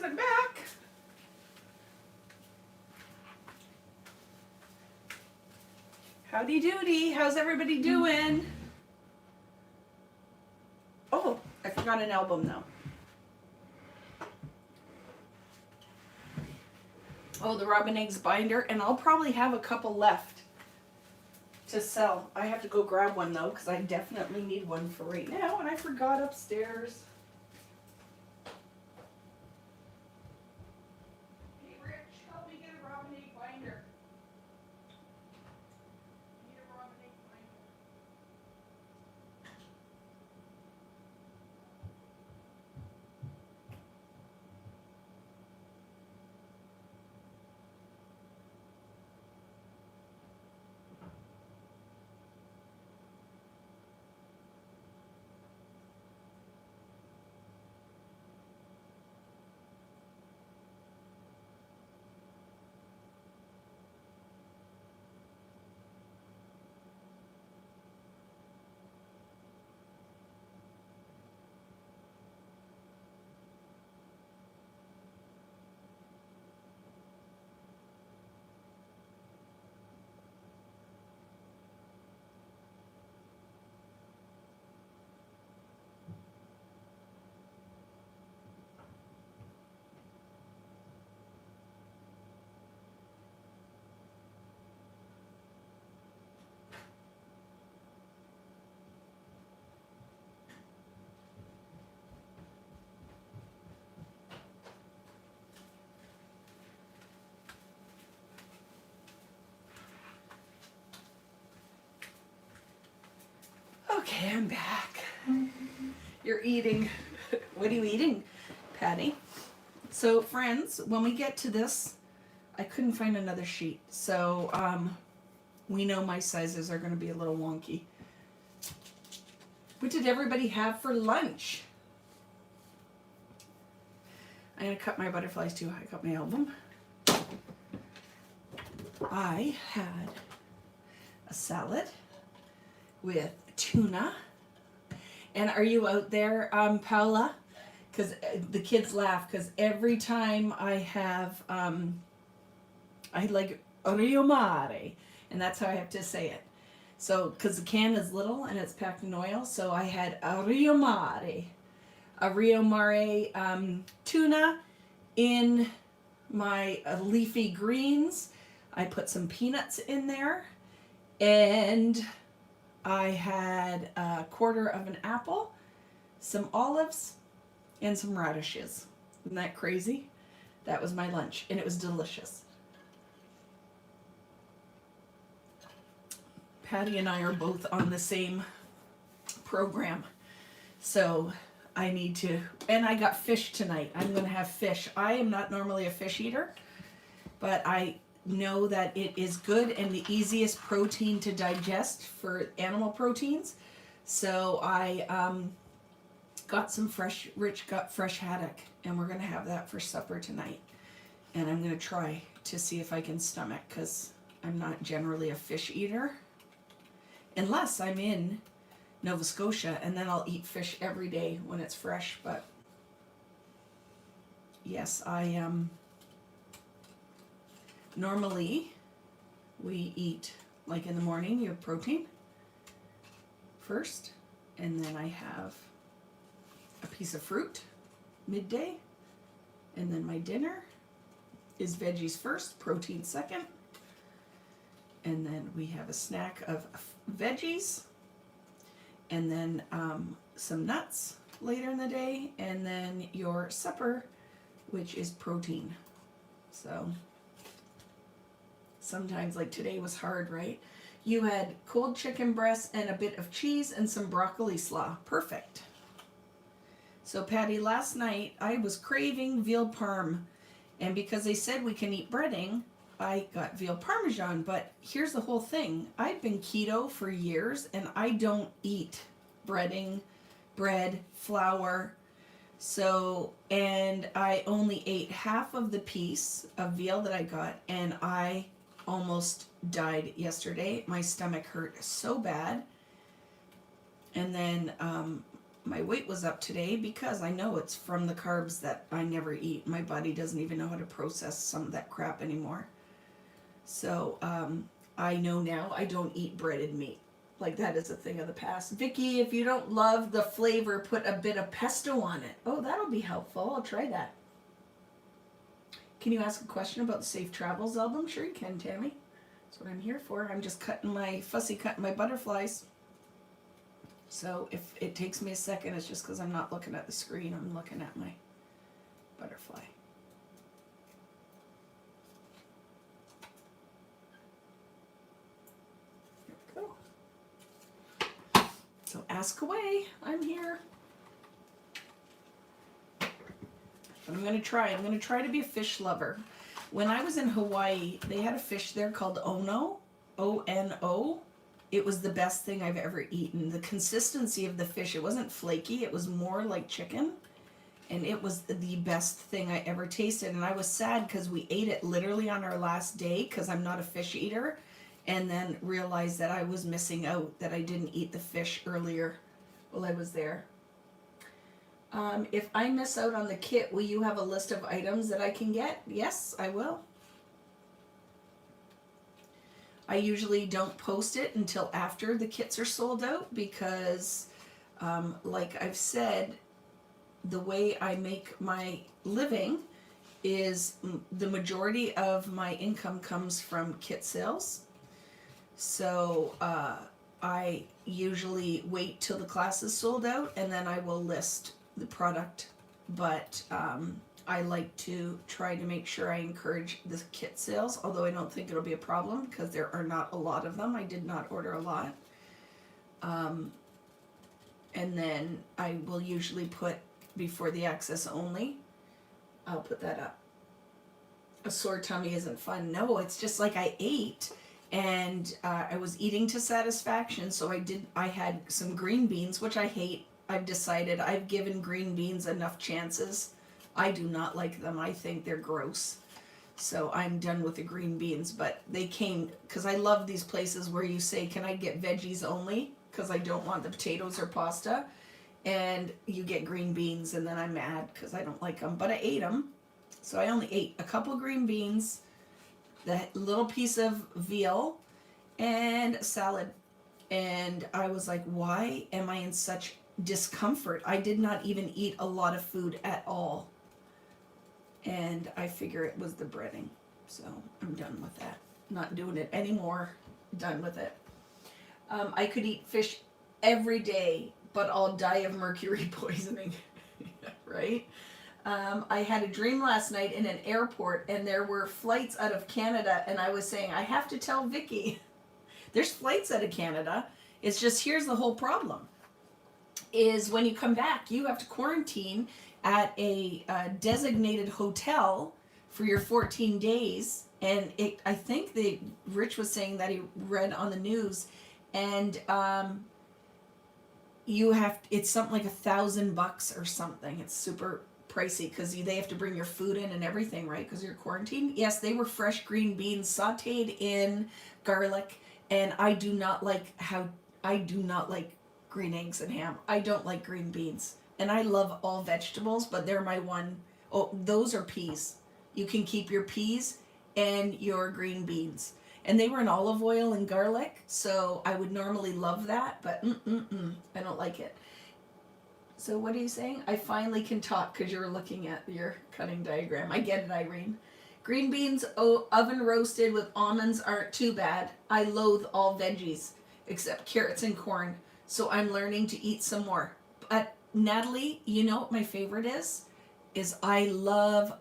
I'm back. Howdy doody. How's everybody doing? Oh, I forgot an album though. Oh, the Robin Eggs binder, and I'll probably have a couple left to sell. I have to go grab one though, because I definitely need one for right now, and I forgot upstairs. Hey Rich, help me get a Robin Egg binder. I need a Robin Egg binder. Okay, I'm back. You're eating. What are you eating, Patty? So, friends, when we get to this, I couldn't find another sheet. So, we know my sizes are going to be a little wonky. What did everybody have for lunch? I'm going to cut my butterflies too. I got my album. I had a salad with tuna. And are you out there, Paula? Because the kids laugh because every time I have, I like Rio Mare, and that's how I have to say it. So, because the can is little and it's packed in oil, so I had a Rio Mare tuna in my leafy greens. I put some peanuts in there, and I had a quarter of an apple, some olives, and some radishes. Isn't that crazy? That was my lunch, and it was delicious. Patty and I are both on the same program, so I need to, and I got fish tonight. I'm going to have fish. I am not normally a fish eater, but I know that it is good and the easiest protein to digest for animal proteins. So I got some Rich got fresh haddock, and we're going to have that for supper tonight. And I'm going to try to see if I can stomach, because I'm not generally a fish eater. Unless I'm in Nova Scotia, and then I'll eat fish every day when it's fresh. But yes, I normally we eat, like in the morning, you have protein first, and then I have a piece of fruit midday, and then my dinner is veggies first, protein second, and then we have a snack of veggies, and then some nuts later in the day, and then your supper, which is protein. So sometimes, like today was hard, right? You had cold chicken breast and a bit of cheese and some broccoli slaw. Perfect. So Patty, last night I was craving veal parm, and because they said we can eat breading, I got veal parmesan. But here's the whole thing. I've been keto for years, and I don't eat breading, bread, flour. So, and I only ate half of the piece of veal that I got, and I almost died yesterday. My stomach hurt so bad. And then my weight was up today because I know it's from the carbs that I never eat. My body doesn't even know how to process some of that crap anymore. So I know now I don't eat breaded meat. Like, that is a thing of the past. Vicky, if you don't love the flavor, put a bit of pesto on it. Oh, that'll be helpful. I'll try that. Can you ask a question about the Safe Travels album? Sure you can, Tammy. That's what I'm here for. I'm just cutting my butterflies. So if it takes me a second, it's just because I'm not looking at the screen. I'm looking at my butterfly. There we go. So ask away. I'm here. But I'm going to try. I'm going to try to be a fish lover. When I was in Hawaii, they had a fish there called Ono. O-N-O. It was the best thing I've ever eaten. The consistency of the fish, it wasn't flaky. It was more like chicken. And it was the best thing I ever tasted. And I was sad because we ate it literally on our last day because I'm not a fish eater. And then realized that I was missing out, that I didn't eat the fish earlier while I was there. If I miss out on the kit, will you have a list of items that I can get? Yes, I will. I usually don't post it until after the kits are sold out because, like I've said, the way I make my living is the majority of my income comes from kit sales. So I usually wait till the class is sold out and then I will list the product. But I like to try to make sure I encourage the kit sales, although I don't think it'll be a problem because there are not a lot of them. I did not order a lot. And then I will usually put before the access only. I'll put that up. A sore tummy isn't fun. No, it's just like I ate and I was eating to satisfaction. So I had some green beans, which I hate. I've decided I've given green beans enough chances. I do not like them. I think they're gross. So I'm done with the green beans. But they came, because I love these places where you say, can I get veggies only? Because I don't want the potatoes or pasta. And you get green beans and then I'm mad because I don't like them. But I ate them. So I only ate a couple green beans, the little piece of veal, and salad. And I was like, why am I in such discomfort? I did not even eat a lot of food at all. And I figure it was the breading. So I'm done with that. Not doing it anymore. Done with it. I could eat fish every day, but I'll die of mercury poisoning. Right? I had a dream last night in an airport and there were flights out of Canada and I was saying, I have to tell Vicky, there's flights out of Canada. It's just, here's the whole problem. Is when you come back, you have to quarantine at a designated hotel for your 14 days. And I think Rich was saying that he read on the news, and it's something like $1,000 or something. It's super pricey because they have to bring your food in and everything, right? Because you're quarantined. Yes, they were fresh green beans sauteed in garlic, and I do not like green eggs and ham. I don't like green beans. And I love all vegetables, but they're my one. Oh, those are peas. You can keep your peas and your green beans. And they were in olive oil and garlic, so I would normally love that, but I don't like it. So what are you saying? I finally can talk because you're looking at your cutting diagram. I get it, Irene. Green beans, oven roasted with almonds aren't too bad. I loathe all veggies except carrots and corn. So I'm learning to eat some more. But Natalie, you know what my favorite is I love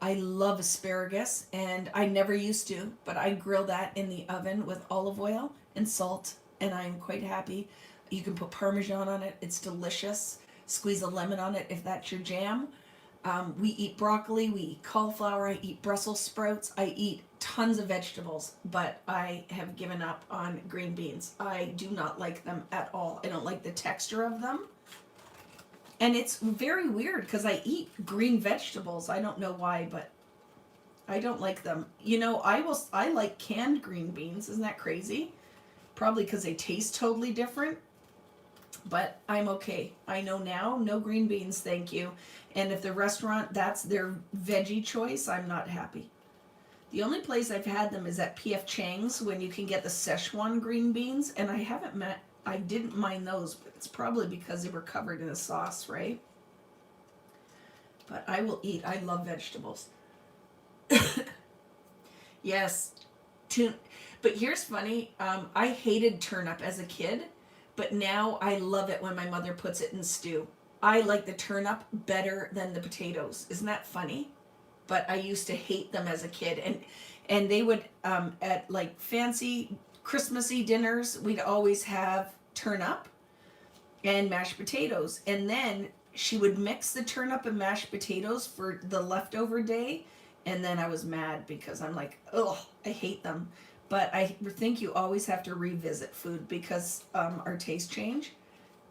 asparagus, and I never used to, but I grill that in the oven with olive oil and salt, and I'm quite happy. You can put Parmesan on it. It's delicious. Squeeze a lemon on it if that's your jam. We eat broccoli, we eat cauliflower, I eat Brussels sprouts, I eat tons of vegetables, but I have given up on green beans. I do not like them at all. I don't like the texture of them. And it's very weird because I eat green vegetables. I don't know why, but I don't like them. You know, I like canned green beans. Isn't that crazy? Probably because they taste totally different. But I'm okay. I know now, no green beans, thank you. And if the restaurant, that's their veggie choice, I'm not happy. The only place I've had them is at PF Chang's when you can get the Szechuan green beans, and I didn't mind those, but it's probably because they were covered in a sauce, right? But I will eat. I love vegetables. Yes, but here's funny. I hated turnip as a kid, but now I love it when my mother puts it in stew. I like the turnip better than the potatoes. Isn't that funny? But I used to hate them as a kid, and they would at like fancy Christmassy dinners, we'd always have turnip and mashed potatoes, and then she would mix the turnip and mashed potatoes for the leftover day, and then I was mad because I'm like, ugh, I hate them. But I think you always have to revisit food because our tastes change.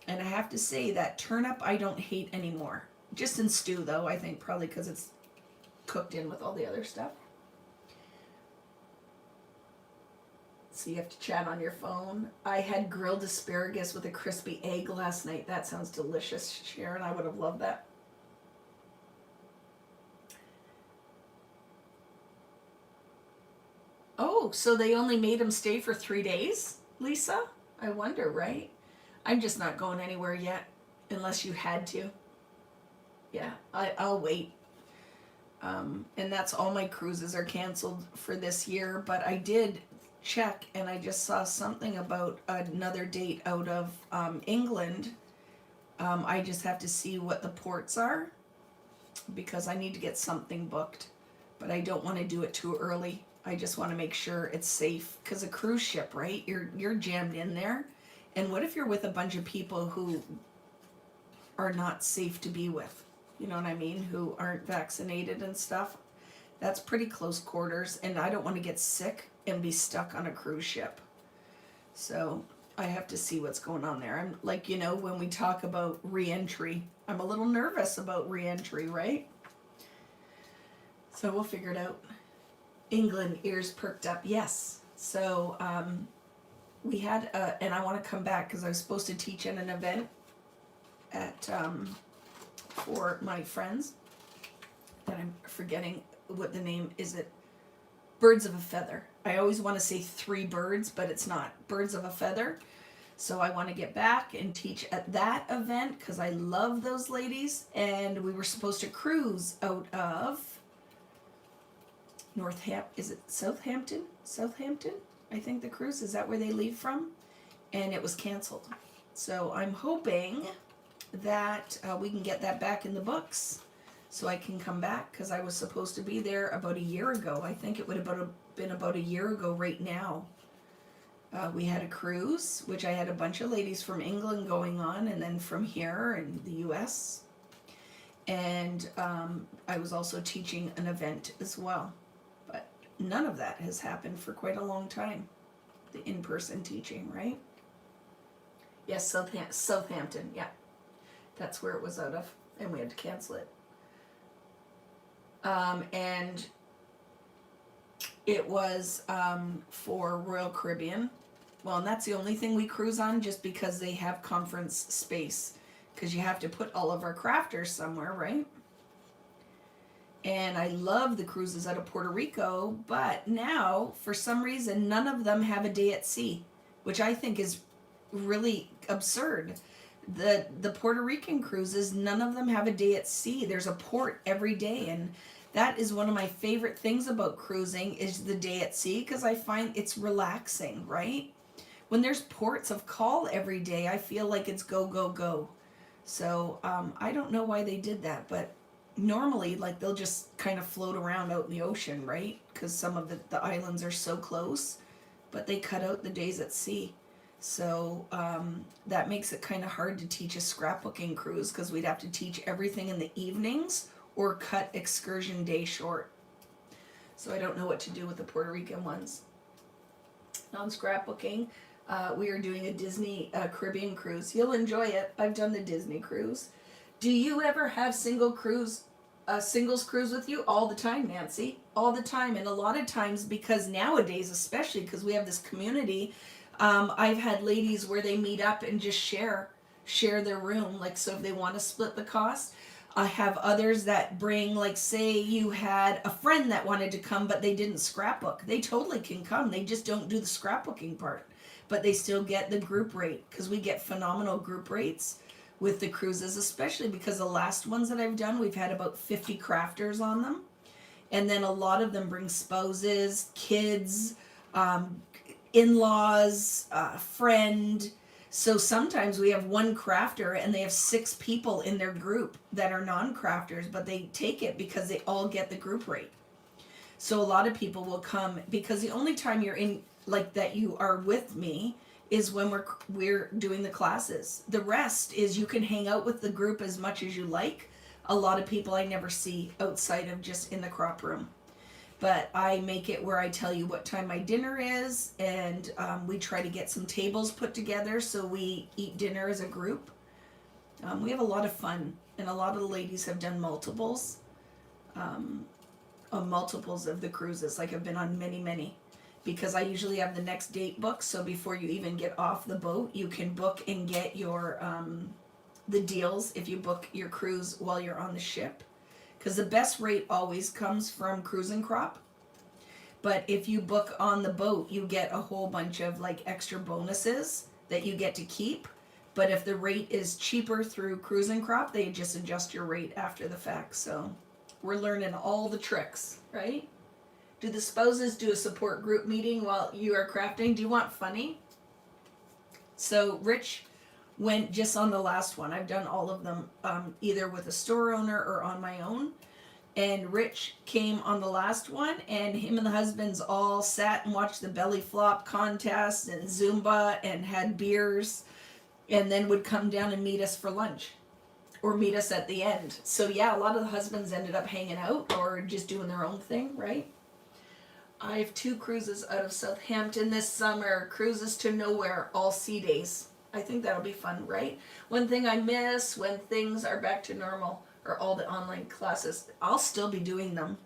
And I have to say that turnip I don't hate anymore. Just in stew though, I think probably because it's cooked in with all the other stuff. So you have to chat on your phone. I had grilled asparagus with a crispy egg last night. That sounds delicious, Sharon. I would have loved that. Oh, so they only made him stay for 3 days, Lisa? I wonder, right? I'm just not going anywhere yet, unless you had to. Yeah, I'll wait. And that's all my cruises are canceled for this year, but I did check and I just saw something about another date out of England. I just have to see what the ports are because I need to get something booked, but I don't want to do it too early. I just want to make sure it's safe because a cruise ship, right? You're jammed in there, and what if you're with a bunch of people who are not safe to be with? You know what I mean? Who aren't vaccinated and stuff. That's pretty close quarters, and I don't want to get sick and be stuck on a cruise ship. So I have to see what's going on there. I'm like, when we talk about re-entry, I'm a little nervous about re-entry, right? So we'll figure it out. England, ears perked up, yes. So we had, and I want to come back because I was supposed to teach in an event at for my friends, but I'm forgetting what the name is. It Birds of a Feather. I always want to say 3 birds, but it's not. Birds of a Feather. So I want to get back and teach at that event because I love those ladies. And we were supposed to cruise out of is it Southampton? Southampton? I think the cruise, is that where they leave from? And it was canceled. So I'm hoping that we can get that back in the books so I can come back because I was supposed to be there about a year ago. I think it would have been about a year ago right now. We had a cruise, which I had a bunch of ladies from England going on, and then from here and the US. And I was also teaching an event as well. But none of that has happened for quite a long time. The in-person teaching, right? Yes, Southampton, yeah. That's where it was out of, and we had to cancel it. And it was for Royal Caribbean. Well, and that's the only thing we cruise on just because they have conference space. Because you have to put all of our crafters somewhere, right? And I love the cruises out of Puerto Rico, but now, for some reason, none of them have a day at sea, which I think is really absurd. The Puerto Rican cruises, none of them have a day at sea. There's a port every day, and that is one of my favorite things about cruising is the day at sea because I find it's relaxing, right? When there's ports of call every day, I feel like it's go, go, go. So I don't know why they did that, but normally like they'll just kind of float around out in the ocean, right? Because some of the islands are so close, but they cut out the days at sea. So that makes it kind of hard to teach a scrapbooking cruise because we'd have to teach everything in the evenings or cut excursion day short. So I don't know what to do with the Puerto Rican ones. On scrapbooking, we are doing a Disney Caribbean cruise. You'll enjoy it. I've done the Disney cruise. Do you ever have singles cruise with you? All the time, Nancy. All the time. And a lot of times, because nowadays, especially because we have this community, I've had ladies where they meet up and just share. share their room. Like, so if they want to split the cost, I have others that bring, like, say you had a friend that wanted to come, but they didn't scrapbook. They totally can come. They just don't do the scrapbooking part, but they still get the group rate, because we get phenomenal group rates with the cruises, especially because the last ones that I've done, we've had about 50 crafters on them. And then a lot of them bring spouses, kids, in-laws, friend. So sometimes we have one crafter and they have 6 people in their group that are non-crafters, but they take it because they all get the group rate. So a lot of people will come, because the only time you're in, like, that you are with me is when we're doing the classes. The rest is you can hang out with the group as much as you like. A lot of people I never see outside of just in the crop room. But I make it where I tell you what time my dinner is, and we try to get some tables put together so we eat dinner as a group. We have a lot of fun, and a lot of the ladies have done multiples of the cruises. Like, I've been on many, because I usually have the next date booked, so before you even get off the boat, you can book and get your the deals if you book your cruise while you're on the ship. Because the best rate always comes from Cruise and Crop. But if you book on the boat, you get a whole bunch of, like, extra bonuses that you get to keep. But if the rate is cheaper through Cruise and Crop, they just adjust your rate after the fact. So we're learning all the tricks, right? Do the spouses do a support group meeting while you are crafting? Do you want funny? So Rich went just on the last one. I've done all of them, either with a store owner or on my own. And Rich came on the last one, and him and the husbands all sat and watched the belly flop contest and Zumba and had beers, and then would come down and meet us for lunch or meet us at the end. So yeah, a lot of the husbands ended up hanging out or just doing their own thing, right? I have 2 cruises out of Southampton this summer, cruises to nowhere, all sea days. I think that'll be fun, right? One thing I miss when things are back to normal are all the online classes. I'll still be doing them.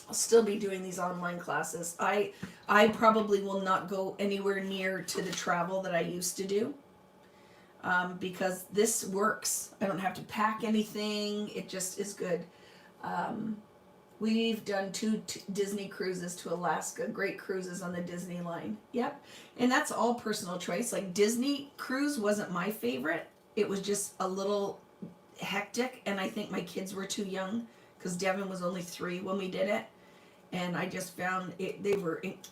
I'll still be doing these online classes. I probably will not go anywhere near to the travel that I used to do, because this works. I don't have to pack anything. It just is good. We've done 2 Disney cruises to Alaska. Great cruises on the Disney line. Yep. And that's all personal choice. Like, Disney cruise wasn't my favorite. It was just a little hectic, and I think my kids were too young, because Devin was only 3 when we did it. And I just found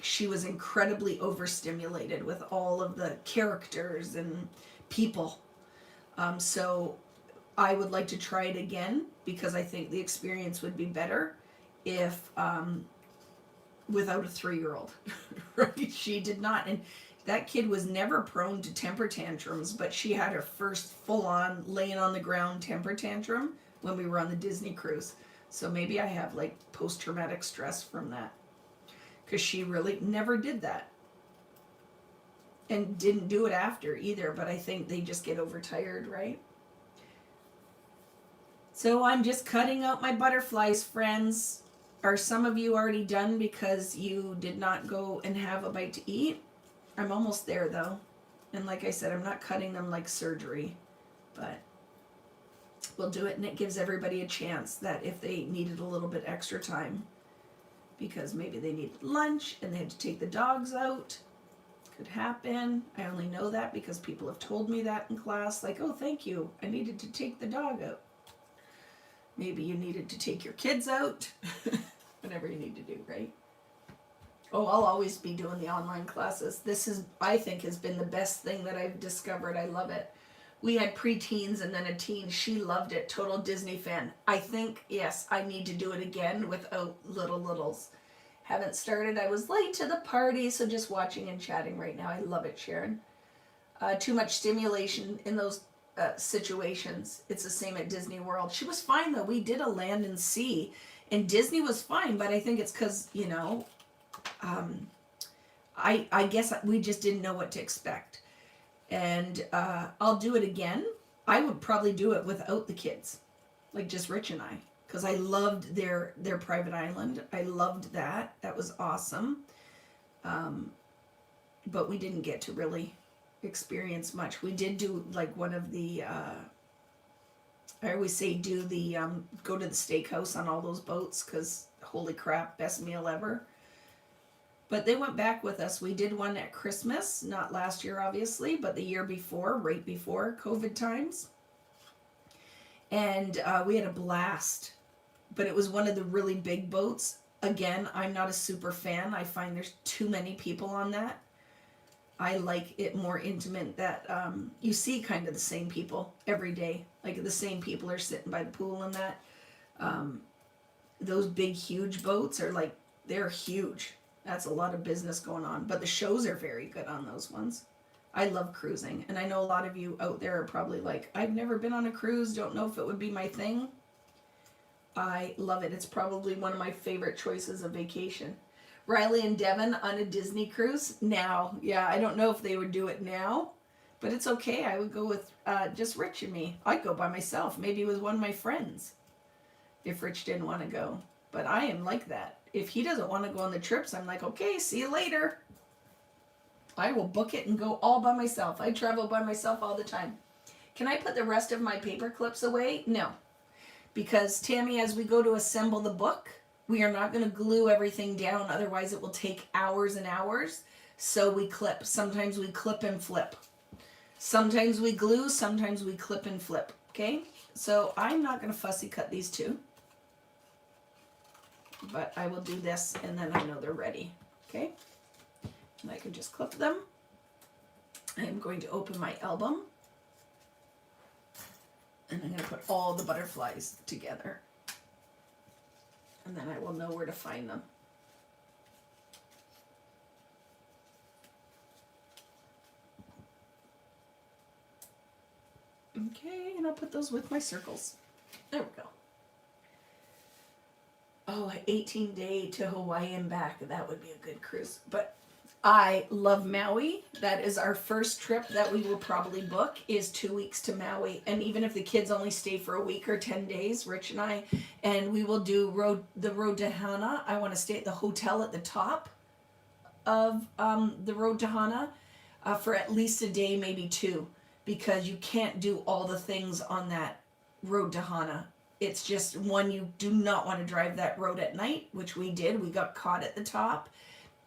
she was incredibly overstimulated with all of the characters and people. So I would like to try it again, because I think the experience would be better if without a 3-year-old. Right? She did not, and that kid was never prone to temper tantrums, but she had her first full-on laying on the ground temper tantrum when we were on the Disney cruise. So maybe I have, like, post-traumatic stress from that, because she really never did that and didn't do it after either. But I think they just get overtired, right? So I'm just cutting out my butterflies, friends. Are some of you already done because you did not go and have a bite to eat? I'm almost there, though. And like I said, I'm not cutting them like surgery, but we'll do it, and it gives everybody a chance that if they needed a little bit extra time, because maybe they needed lunch and they had to take the dogs out. Could happen. I only know that because people have told me that in class, like, oh, thank you, I needed to take the dog out. Maybe you needed to take your kids out. Whatever you need to do, right? Oh, I'll always be doing the online classes. This is, I think, has been the best thing that I've discovered. I love it. We had preteens and then a teen. She loved it. Total Disney fan. I think, yes, I need to do it again without littles. Haven't started. I was late to the party, so just watching and chatting right now. I love it, Sharon. Too much stimulation in those situations. It's the same at Disney World. She was fine, though. We did a land and sea, and Disney was fine, but I think it's because, you know, I guess we just didn't know what to expect. And I'll do it again. I would probably do it without the kids, like just Rich and I, because I loved their private island. I loved that. That was awesome. But we didn't get to really experience much. We did do like one of the, I always say do the, go to the steakhouse on all those boats, because holy crap, best meal ever. But they went back with us. We did one at Christmas, not last year obviously, but the year before, right before COVID times. And we had a blast. But it was one of the really big boats. Again, I'm not a super fan. I find there's too many people on that. I like it more intimate, that you see kind of the same people every day. Like the same people are sitting by the pool and that. Those big, huge boats are like, they're huge. That's a lot of business going on. But the shows are very good on those ones. I love cruising. And I know a lot of you out there are probably like, I've never been on a cruise, don't know if it would be my thing. I love it. It's probably one of my favorite choices of vacation. Riley and Devin on a Disney cruise now. Yeah, I don't know if they would do it now, but it's okay. I would go with just Rich and me. I'd go by myself, maybe with one of my friends, if Rich didn't want to go. But I am like that. If he doesn't want to go on the trips, I'm like, okay, see you later. I will book it and go all by myself. I travel by myself all the time. Can I put the rest of my paper clips away? No. Because Tammy, as we go to assemble the book, we are not going to glue everything down. Otherwise it will take hours and hours. So we clip. Sometimes we clip and flip. Sometimes we glue. Sometimes we clip and flip. Okay? So I'm not going to fussy cut these two. But I will do this and then I know they're ready. Okay? And I can just clip them. I am going to open my album. And I'm going to put all the butterflies together. And then I will know where to find them. Okay, and I'll put those with my circles. There we go. Oh, an 18-day to Hawaii and back. That would be a good cruise. But I love Maui. That is our first trip that we will probably book, is 2 weeks to Maui. And even if the kids only stay for a week or 10 days, Rich and I, and we will do the road to Hana. I want to stay at the hotel at the top of the road to Hana for at least a day, maybe two, because you can't do all the things on that road to Hana. It's just, one, you do not want to drive that road at night, which we did. We got caught at the top.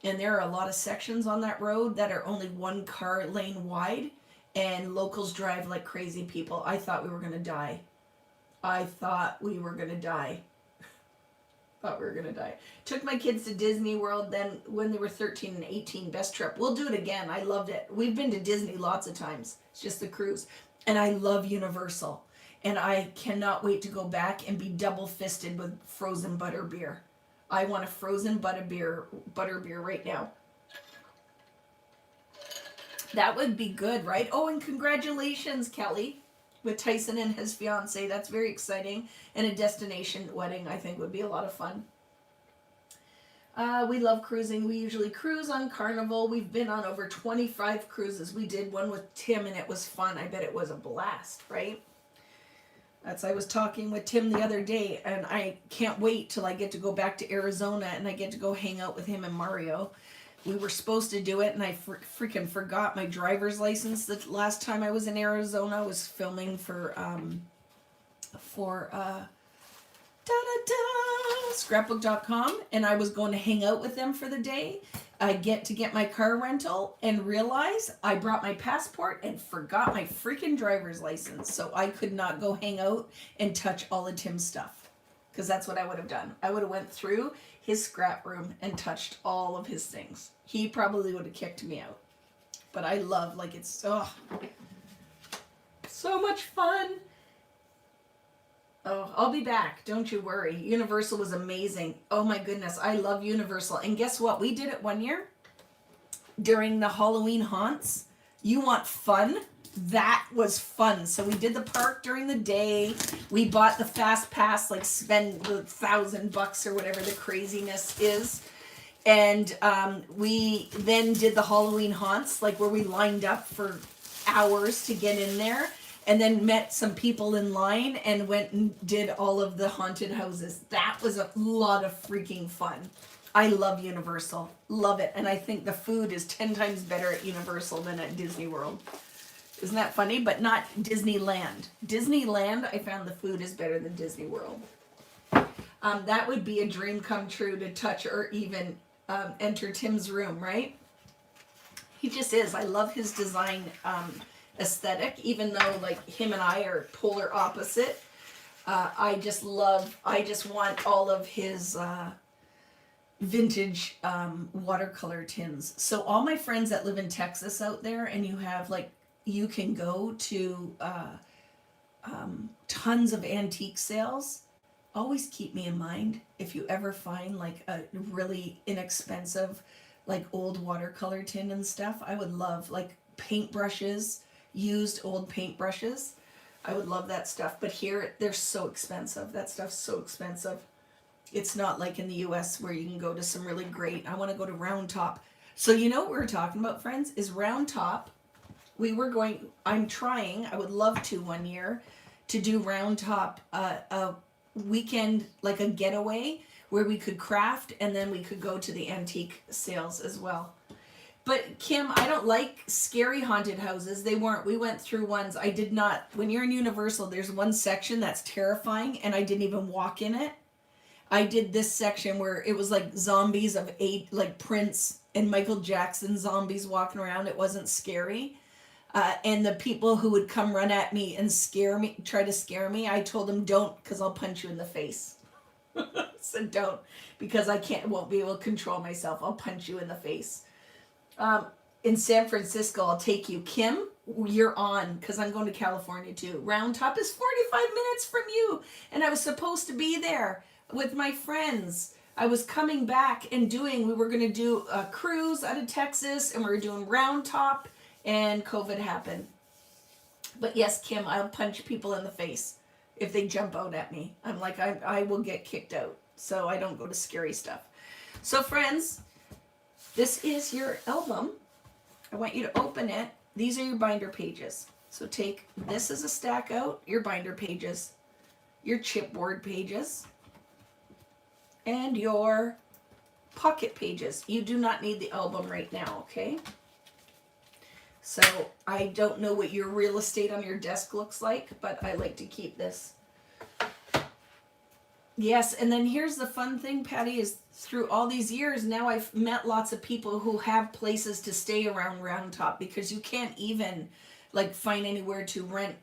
And there are a lot of sections on that road that are only one car lane wide. And locals drive like crazy people. I thought we were going to die. Thought we were going to die. Took my kids to Disney World then when they were 13 and 18. Best trip. We'll do it again. I loved it. We've been to Disney lots of times. It's just the cruise. And I love Universal. And I cannot wait to go back and be double-fisted with frozen butterbeer. I want a frozen butterbeer right now. That would be good, right? Oh, and congratulations, Kelly, with Tyson and his fiance. That's very exciting. And a destination wedding, I think, would be a lot of fun. We love cruising. We usually cruise on Carnival. We've been on over 25 cruises. We did one with Tim, and it was fun. I bet it was a blast, right? I was talking with Tim the other day, and I can't wait till I get to go back to Arizona and I get to go hang out with him and Mario. We were supposed to do it, and I freaking forgot my driver's license the last time I was in Arizona. I was filming for scrapbook.com, and I was going to hang out with them for the day. I get to get my car rental and realize I brought my passport and forgot my freaking driver's license. So I could not go hang out and touch all of Tim's stuff, because that's what I would have done. I would have went through his scrap room and touched all of his things. He probably would have kicked me out. But I love, like, it's so much fun. Oh, I'll be back. Don't you worry. Universal was amazing. Oh my goodness. I love Universal. And guess what? We did it one year during the Halloween haunts. You want fun? That was fun. So we did the park during the day. We bought the fast pass, like spend the $1,000 or whatever the craziness is. And we then did the Halloween haunts, like where we lined up for hours to get in there. And then met some people in line and went and did all of the haunted houses. That was a lot of freaking fun. I love Universal. Love it. And I think the food is 10 times better at Universal than at Disney World. Isn't that funny? But not Disneyland. Disneyland, I found the food is better than Disney World. That would be a dream come true to touch or even enter Tim's room, right? He just is. I love his design aesthetic, even though like him and I are polar opposite. I just want all of his vintage watercolor tins. So all my friends that live in Texas out there, and you have like, you can go to tons of antique sales. Always keep me in mind if you ever find like a really inexpensive like old watercolor tin and stuff. I would love like paintbrushes, used old paintbrushes. I would love that stuff. But here they're so expensive. That stuff's so expensive. It's not like in the US where you can go to some really great. I want to go to Round Top. So you know what we're talking about, friends, is Round Top. I'm trying, I would love to one year, to do Round Top a weekend, like a getaway where we could craft and then we could go to the antique sales as well. But Kim, I don't like scary haunted houses. We went through ones. I did not, when you're in Universal, there's one section that's terrifying and I didn't even walk in it. I did this section where it was like zombies of like Prince and Michael Jackson zombies walking around. It wasn't scary. And the people who would come run at me and try to scare me, I told them don't, because I'll punch you in the face. So don't, because won't be able to control myself. I'll punch you in the face. In San Francisco, I'll take you. Kim, you're on, because I'm going to California too. Round Top is 45 minutes from you, and I was supposed to be there with my friends. I was coming back and we were going to do a cruise out of Texas, and we were doing Round Top, and COVID happened. But yes, Kim, I'll punch people in the face if they jump out at me. I'm like, I will get kicked out, so I don't go to scary stuff. So friends, this is your album. I want you to open it. These are your binder pages. So take this as a stack out, your binder pages, your chipboard pages, and your pocket pages. You do not need the album right now, okay? So I don't know what your real estate on your desk looks like, but I like to keep this. Yes, and then here's the fun thing, Patty, is through all these years, now I've met lots of people who have places to stay around Round Top, because you can't even like find anywhere to rent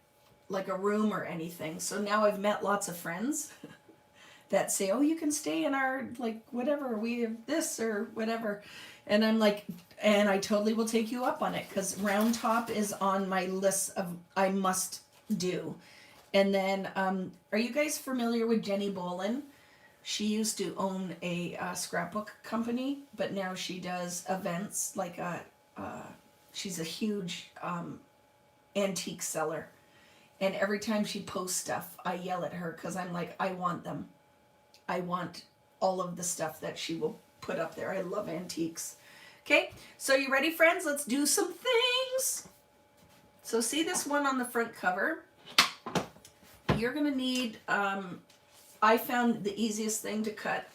like a room or anything. So now I've met lots of friends that say, oh, you can stay in our, like, whatever, we have this or whatever. And I'm like, and I totally will take you up on it, because Round Top is on my list of I must do. And then, are you guys familiar with Jenny Bolin? She used to own a scrapbook company, but now she does events, like she's a huge antique seller. And every time she posts stuff, I yell at her, because I'm like, I want them. I want all of the stuff that she will put up there. I love antiques. Okay, so you ready, friends? Let's do some things. So see this one on the front cover? You're going to need, I found the easiest thing to cut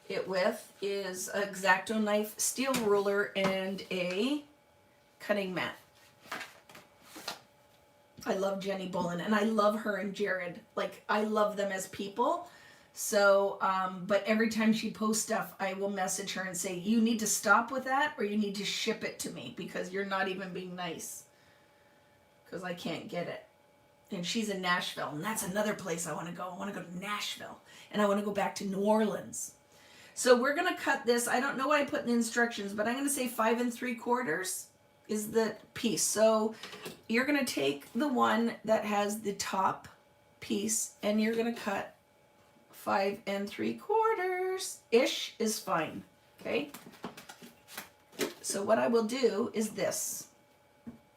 it with is an X-Acto knife, steel ruler, and a cutting mat. I love Jenny Bolin, and I love her and Jared. Like, I love them as people. So, but every time she posts stuff, I will message her and say, you need to stop with that, or you need to ship it to me, because you're not even being nice. Because I can't get it. And she's in Nashville, and that's another place I want to go. I want to go to Nashville, and I want to go back to New Orleans. So we're going to cut this. I don't know what I put in the instructions, but I'm going to say 5 3/4 is the piece. So you're going to take the one that has the top piece, and you're going to cut 5 3/4 ish is fine. Okay. So what I will do is this.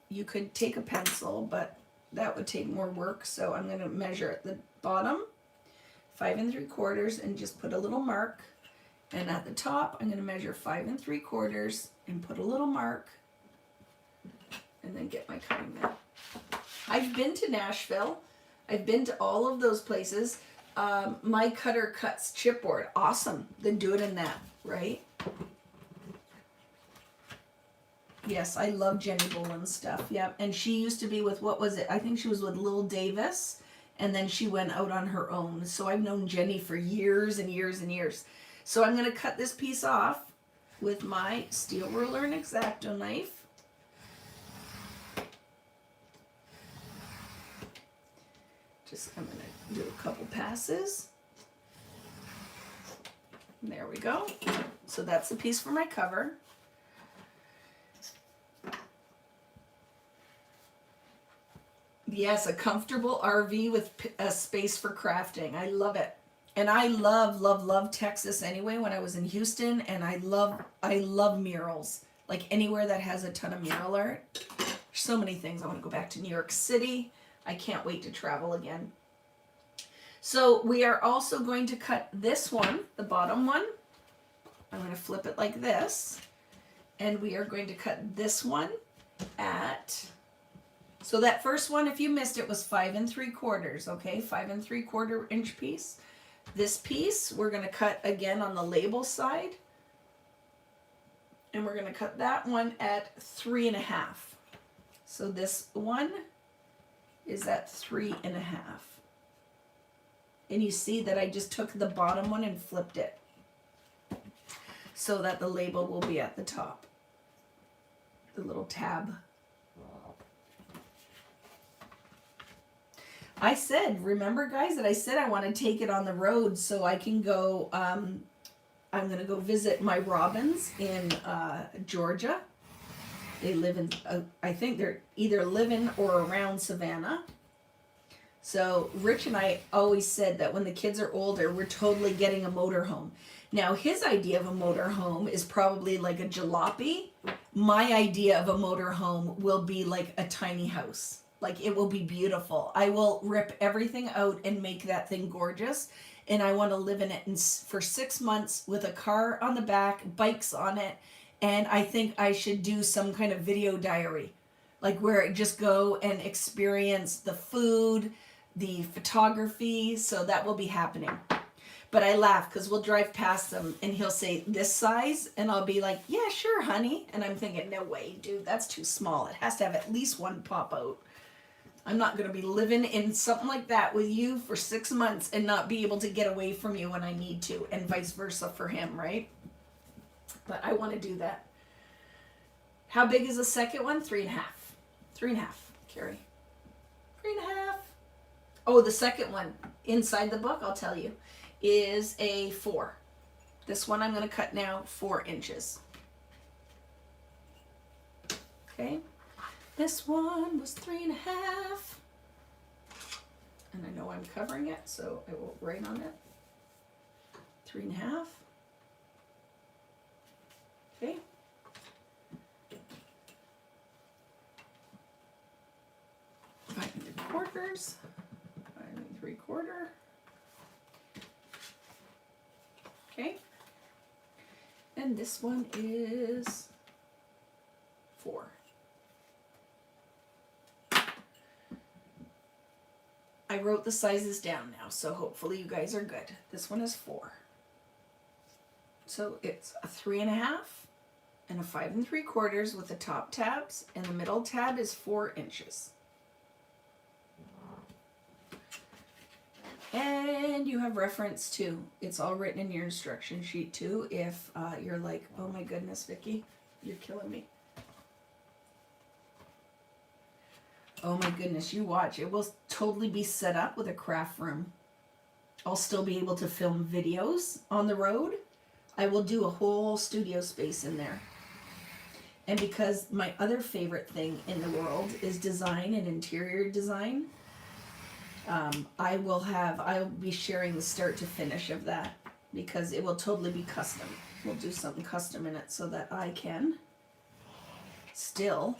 You could take a pencil, but that would take more work. So I'm going to measure at the bottom 5 3/4 and just put a little mark. And at the top, I'm going to measure 5 3/4 and put a little mark. And then get my cutting mat. I've been to Nashville. I've been to all of those places. My cutter cuts chipboard. Awesome. Then do it in that, right? Yes, I love Jenny Boland's stuff. Yep. And she used to be with, what was it? I think she was with Lil Davis. And then she went out on her own. So I've known Jenny for years and years and years. So I'm going to cut this piece off with my steel ruler and X-Acto knife. I'm going to do a couple passes. And there we go. So that's the piece for my cover. Yes, a comfortable RV with a space for crafting. I love it. And I love Texas anyway when I was in Houston, and I love murals. Like anywhere that has a ton of mural art. So many things. I want to go back to New York City. I can't wait to travel again. So we are also going to cut this one, the bottom one. I'm going to flip it like this. And we are going to cut this one at, so that first one, if you missed it, was 5 3/4, okay? 5 3/4 inch piece. This piece, we're going to cut again on the label side. And we're going to cut that one at 3 1/2. So this one is at 3 1/2. And you see that I just took the bottom one and flipped it so that the label will be at the top. The little tab. I said, remember guys, that I said I want to take it on the road so I can go, I'm going to go visit my robins in Georgia. They live in, I think they're either living or around Savannah. So Rich and I always said that when the kids are older, we're totally getting a motorhome. Now his idea of a motorhome is probably like a jalopy. My idea of a motorhome will be like a tiny house. Like it will be beautiful. I will rip everything out and make that thing gorgeous. And I want to live in it for 6 months with a car on the back, bikes on it. And I think I should do some kind of video diary. Like where I just go and experience the food, the photography. So that will be happening. But I laugh because we'll drive past them and he'll say this size and I'll be like, yeah, sure, honey. And I'm thinking, no way, dude, that's too small. It has to have at least one pop out. I'm not going to be living in something like that with you for 6 months and not be able to get away from you when I need to, and vice versa for him, right? But I want to do that. How big is the second one? 3 1/2. 3 1/2, Carrie. 3 1/2. Oh, the second one inside the book, I'll tell you, is a 4. This one I'm going to cut now 4 inches. Okay. This one was 3 1/2. And I know I'm covering it, so I will write on it. 3 1/2. Okay. Five and 3/4. 5 and 3/4. Okay. And this one is 4. I wrote the sizes down now, so hopefully you guys are good. This one is 4. So it's a 3 1/2 and a 5 3/4 with the top tabs, and the middle tab is 4 inches. And you have reference too. It's all written in your instruction sheet too. If you're like, oh my goodness, Vicki, you're killing me. Oh my goodness, you watch. It will totally be set up with a craft room. I'll still be able to film videos on the road. I will do a whole studio space in there. And because my other favorite thing in the world is design and interior design, I'll be sharing the start to finish of that because it will totally be custom. We'll do something custom in it so that I can still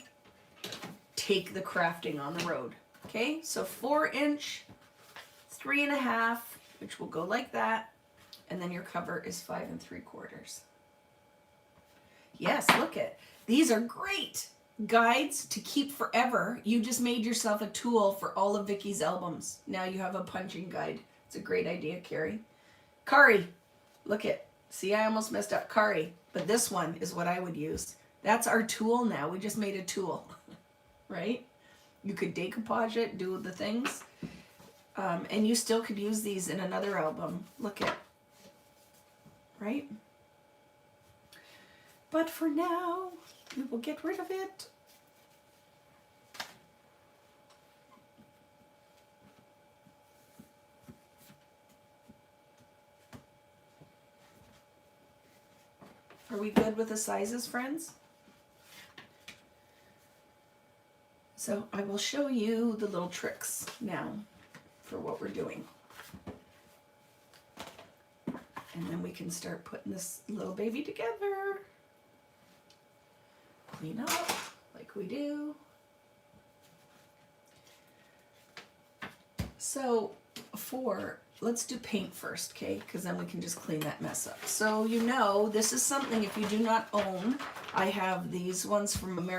take the crafting on the road. Okay, so 4 inch, 3 1/2, which will go like that, and then your cover is 5 3/4. Yes, look at these are great guides to keep forever. You just made yourself a tool for all of Vicky's albums. Now you have a punching guide. It's It's a great idea, Carrie. Kari, look it. See, I almost messed up Kari, but this one is what I would use. That's our tool now. We just made a tool, right? You could decoupage it, do the things. And you still could use these in another album. Look at, right? But for now, we will get rid of it. Are we good with the sizes, friends? So I will show you the little tricks now for what we're doing. And then we can start putting this little baby together. Clean up like we do. So let's do paint first, okay? Because then we can just clean that mess up. So this is something, if you do not own, I have these ones from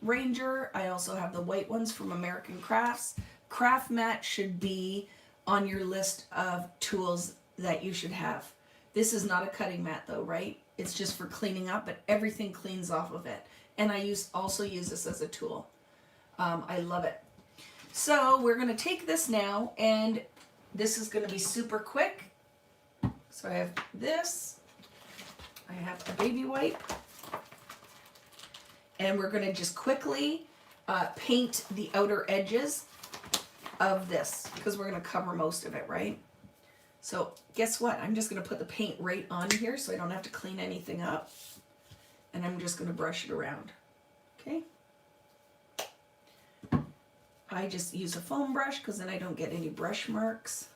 Ranger. I also have the white ones from American Crafts. Craft mat should be on your list of tools that you should have. This is not a cutting mat though, right? It's just for cleaning up, but everything cleans off of it. And I also use this as a tool. I love it. So we're going to take this now, and this is going to be super quick. So I have this. I have a baby wipe. And we're going to just quickly paint the outer edges of this, because we're going to cover most of it, right? So guess what? I'm just going to put the paint right on here so I don't have to clean anything up. And I'm just going to brush it around. Okay? I just use a foam brush because then I don't get any brush marks.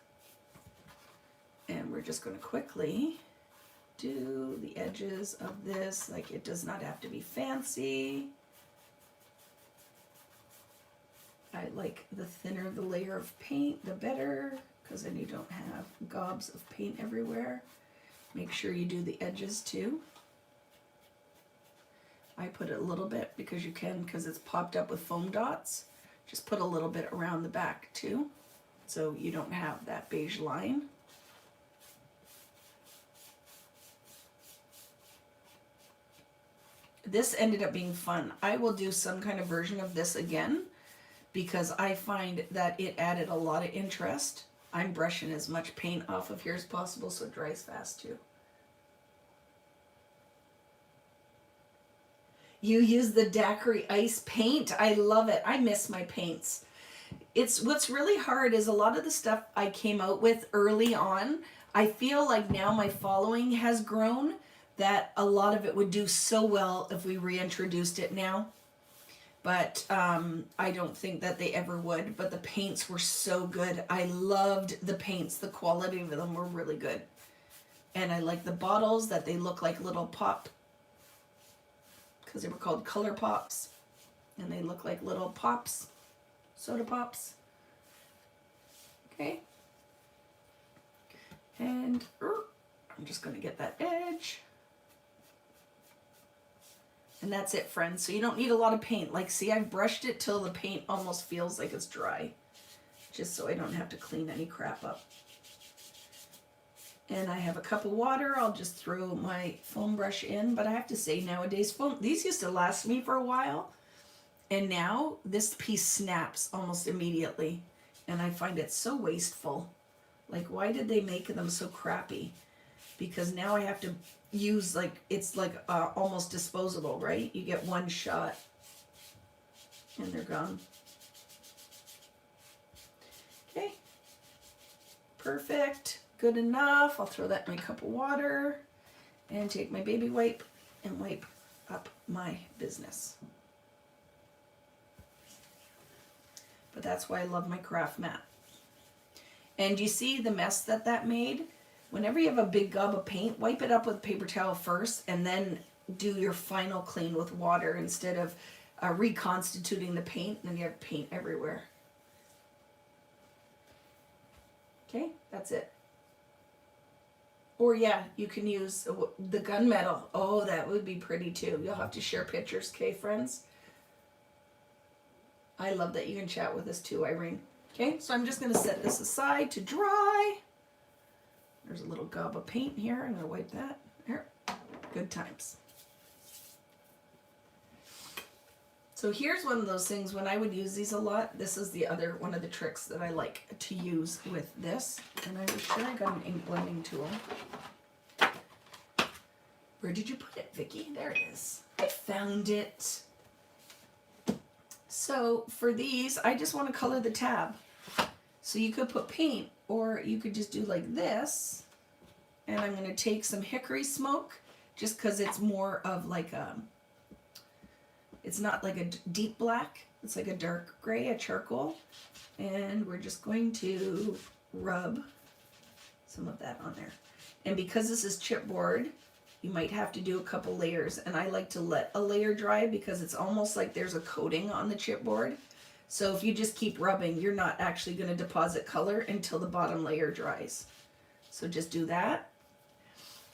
And we're just going to quickly do the edges of this. Like, it does not have to be fancy. I like the thinner the layer of paint, the better, because then you don't have gobs of paint everywhere. Make sure you do the edges too. I put a little bit because you can, because it's popped up with foam dots. Just put a little bit around the back too, so you don't have that beige line. This ended up being fun. I will do some kind of version of this again because I find that it added a lot of interest. I'm brushing as much paint off of here as possible so it dries fast too. You use the daiquiri ice paint. I love it. I miss my paints. What's really hard is a lot of the stuff I came out with early on, I feel like now my following has grown, that a lot of it would do so well if we reintroduced it now. But I don't think that they ever would. But the paints were so good. I loved the paints. The quality of them were really good. And I like the bottles that they look like little pop, because they were called color pops. And they look like little pops, soda pops. Okay. And I'm just going to get that edge. And that's it, friends. So you don't need a lot of paint. Like, see, I've brushed it till the paint almost feels like it's dry, just so I don't have to clean any crap up. And I have a cup of water. I'll just throw my foam brush in. But I have to say, nowadays, these used to last me for a while. And now this piece snaps almost immediately. And I find it so wasteful. Like, why did they make them so crappy? Because now I have to use, like, it's like almost disposable, right? You get one shot and they're gone. Okay. Perfect. Good enough. I'll throw that in my cup of water and take my baby wipe and wipe up my business. But that's why I love my craft mat. And you see the mess that made? Whenever you have a big gob of paint, wipe it up with a paper towel first and then do your final clean with water instead of reconstituting the paint, and then you have paint everywhere. Okay, that's it. Or yeah, you can use the gunmetal. Oh, that would be pretty too. You'll have to share pictures, okay, friends? I love that you can chat with us too, Irene. Okay, so I'm just going to set this aside to dry. There's a little gob of paint here. I'm going to wipe that. There. Good times. So here's one of those things when I would use these a lot. This is the other one of the tricks that I like to use with this. And I was sure I got an ink blending tool. Where did you put it, Vicki? There it is. I found it. So for these, I just want to color the tab. So you could put paint, or you could just do like this. And I'm going to take some hickory smoke, just because it's more of like a, it's not like a deep black. It's like a dark gray, a charcoal. And we're just going to rub some of that on there. And because this is chipboard, you might have to do a couple layers. And I like to let a layer dry because it's almost like there's a coating on the chipboard. So if you just keep rubbing, you're not actually going to deposit color until the bottom layer dries. So just do that.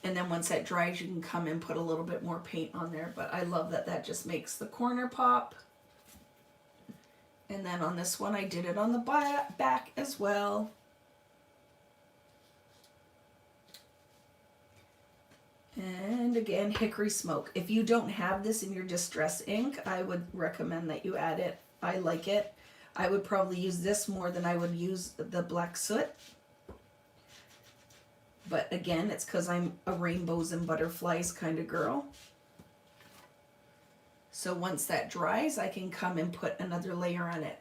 And then once that dries, you can come and put a little bit more paint on there. But I love that that just makes the corner pop. And then on this one, I did it on the back as well. And again, hickory smoke. If you don't have this in your distress ink, I would recommend that you add it. I like it. I would probably use this more than I would use the black soot. But again, it's because I'm a rainbows and butterflies kind of girl. So once that dries, I can come and put another layer on it.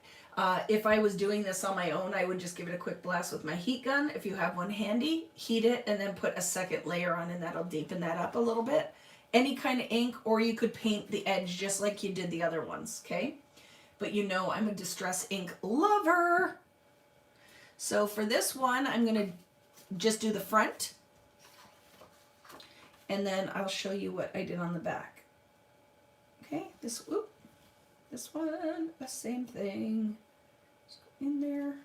If I was doing this on my own, I would just give it a quick blast with my heat gun. If you have one handy, heat it and then put a second layer on, and that'll deepen that up a little bit. Any kind of ink, or you could paint the edge just like you did the other ones, okay? But you know I'm a distress ink lover. So for this one, I'm going to just do the front. And then I'll show you what I did on the back. Okay, this one, the same thing. Just go in there.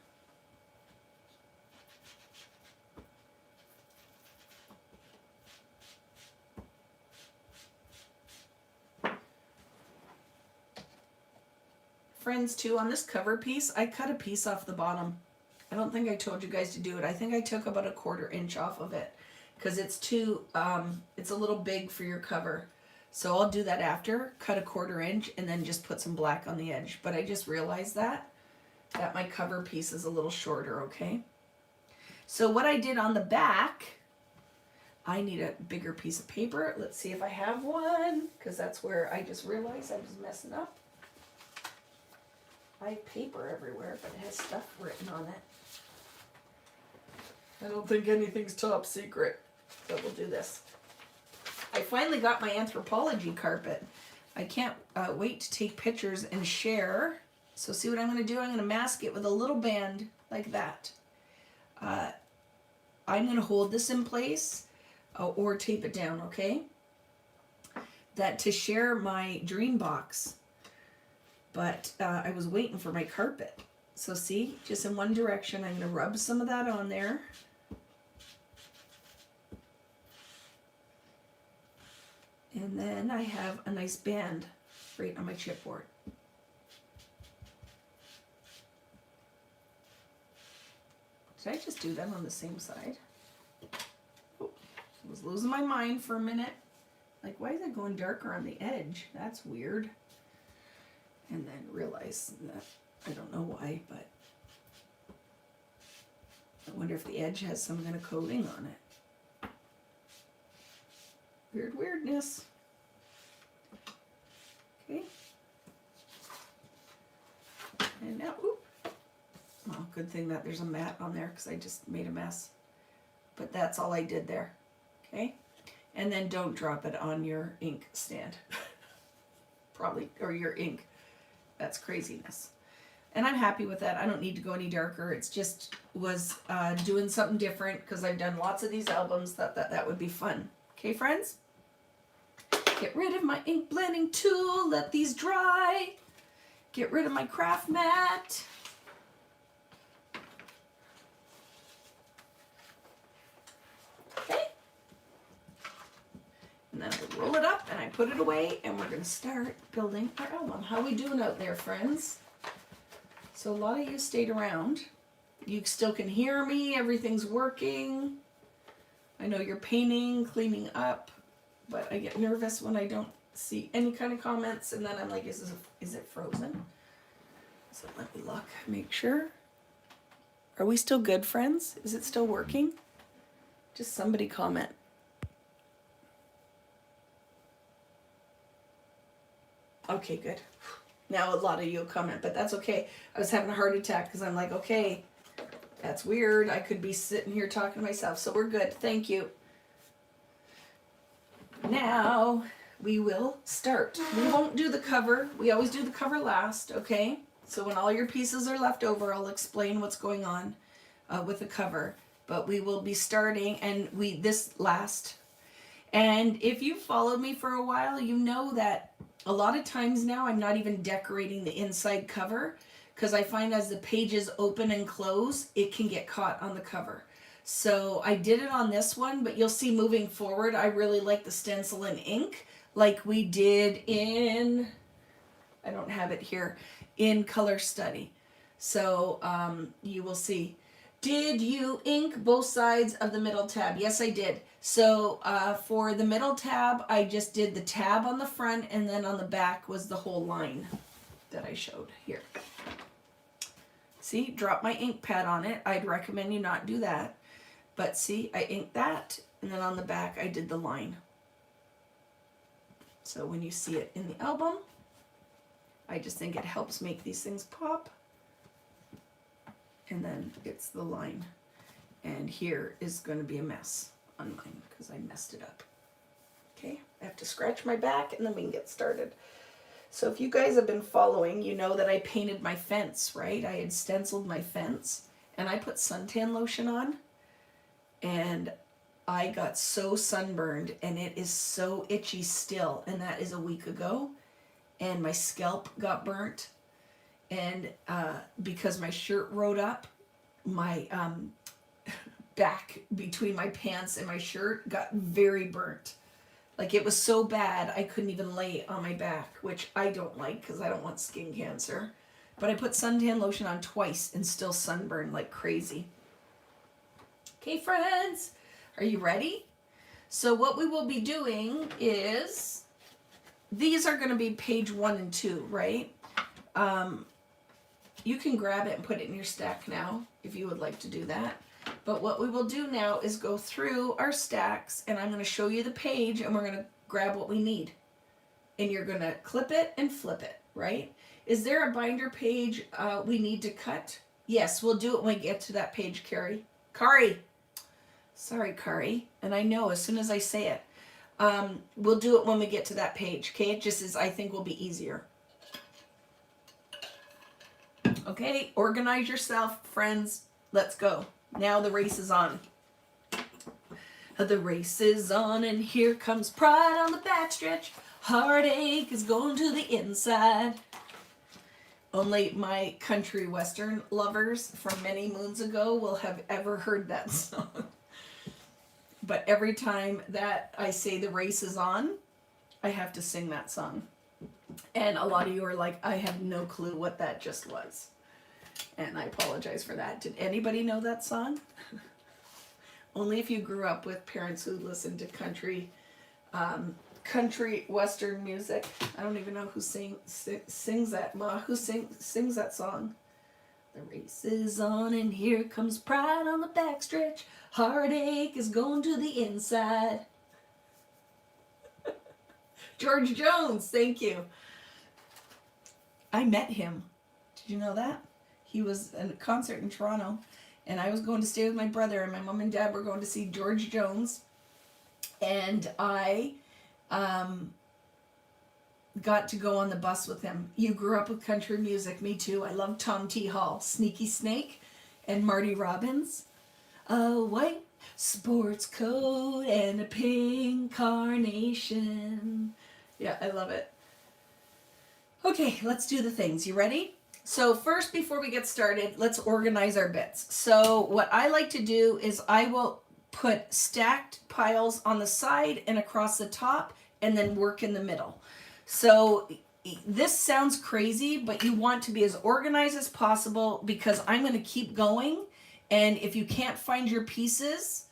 Friends, too, on this cover piece, I cut a piece off the bottom. I don't think I told you guys to do it. I think I took about 1/4 inch off of it because it's too, it's a little big for your cover. So I'll do that after, cut 1/4 inch, and then just put some black on the edge. But I just realized that my cover piece is a little shorter, okay? So what I did on the back, I need a bigger piece of paper. Let's see if I have one, because that's where I just realized I was messing up. I have paper everywhere, but it has stuff written on it. I don't think anything's top secret, but we'll do this. I finally got my anthropology carpet. I can't wait to take pictures and share. So see what I'm going to do? I'm going to mask it with a little band like that. I'm going to hold this in place or tape it down, okay? That to share my dream box. But I was waiting for my carpet. So see, just in one direction, I'm going to rub some of that on there. And then I have a nice band right on my chipboard. Did I just do that on the same side? Oh, I was losing my mind for a minute. Like, why is it going darker on the edge? That's weird. And then realize that I don't know why, but I wonder if the edge has some kind of coating on it. Weirdness. Okay. And now, oop. Well, good thing that there's a mat on there because I just made a mess. But that's all I did there. Okay. And then don't drop it on your ink stand. Probably, or your ink. That's craziness. And I'm happy with that. I don't need to go any darker. It's just was doing something different because I've done lots of these albums. Thought that would be fun. Okay, friends? Get rid of my ink blending tool. Let these dry. Get rid of my craft mat. Okay. And then I roll it up and I put it away and we're going to start building our album. How we doing out there, friends? So a lot of you stayed around. You still can hear me. Everything's working. I know you're painting, cleaning up, but I get nervous when I don't see any kind of comments, and then I'm like, is it frozen? So let me look, make sure. Are we still good, friends? Is it still working? Just somebody comment. Okay, good. Now a lot of you comment, but that's okay. I was having a heart attack because I'm like, okay, that's weird. I could be sitting here talking to myself, so we're good. Thank you. Now we will start. We won't do the cover. We always do the cover last, okay? So when all your pieces are left over, I'll explain what's going on with the cover. But we will be starting, and this last. And if you've followed me for a while, you know that a lot of times now I'm not even decorating the inside cover because I find as the pages open and close, it can get caught on the cover. So I did it on this one, but you'll see moving forward, I really like the stencil and ink like we did in, I don't have it here, in Color Study. So you will see. Did you ink both sides of the middle tab? Yes, I did. So for the middle tab, I just did the tab on the front, and then on the back was the whole line that I showed here. See, drop my ink pad on it. I'd recommend you not do that. But see, I inked that, and then on the back I did the line. So when you see it in the album, I just think it helps make these things pop. And then it's the line. And here is going to be a mess on mine because I messed it up. Okay, I have to scratch my back and then we can get started. So if you guys have been following, you know that I painted my fence, right? I had stenciled my fence and I put suntan lotion on, and I got so sunburned and it is so itchy still, and that is a week ago, and my scalp got burnt, and because my shirt rode up, my back between my pants and my shirt got very burnt. Like, it was so bad I couldn't even lay on my back, which I don't like because I don't want skin cancer. But I put suntan lotion on twice and still sunburned like crazy. Okay, friends, are you ready? So what we will be doing is, these are going to be page 1 and 2, right? You can grab it and put it in your stack now if you would like to do that. But what we will do now is go through our stacks, and I'm going to show you the page, and we're going to grab what we need. And you're going to clip it and flip it, right? Is there a binder page we need to cut? Yes, we'll do it when we get to that page, Carrie. Kari. Sorry, Kari. And I know as soon as I say it. We'll do it when we get to that page, okay? It just is, I think, will be easier. Okay, organize yourself, friends. Let's go. Now the race is on. The race is on, and here comes pride on the backstretch. Heartache is going to the inside. Only my country western lovers from many moons ago will have ever heard that song. But every time that I say the race is on, I have to sing that song. And a lot of you are like, I have no clue what that just was. And I apologize for that. Did anybody know that song? Only if you grew up with parents who listened to country western music. I don't even know who sings that. Ma, who sings that song? The race is on, and here comes pride on the backstretch. Heartache is going to the inside. George Jones, thank you. I met him. Did you know that? He was at a concert in Toronto, and I was going to stay with my brother, and my mom and dad were going to see George Jones, and I got to go on the bus with him. You grew up with country music, me too. I love Tom T. Hall, Sneaky Snake, and Marty Robbins. A white sports coat and a pink carnation. Yeah, I love it. Okay, let's do the things. You ready? So first, before we get started, let's organize our bits. So what I like to do is I will put stacked piles on the side and across the top, and then work in the middle. So this sounds crazy, but you want to be as organized as possible because I'm going to keep going. And if you can't find your pieces,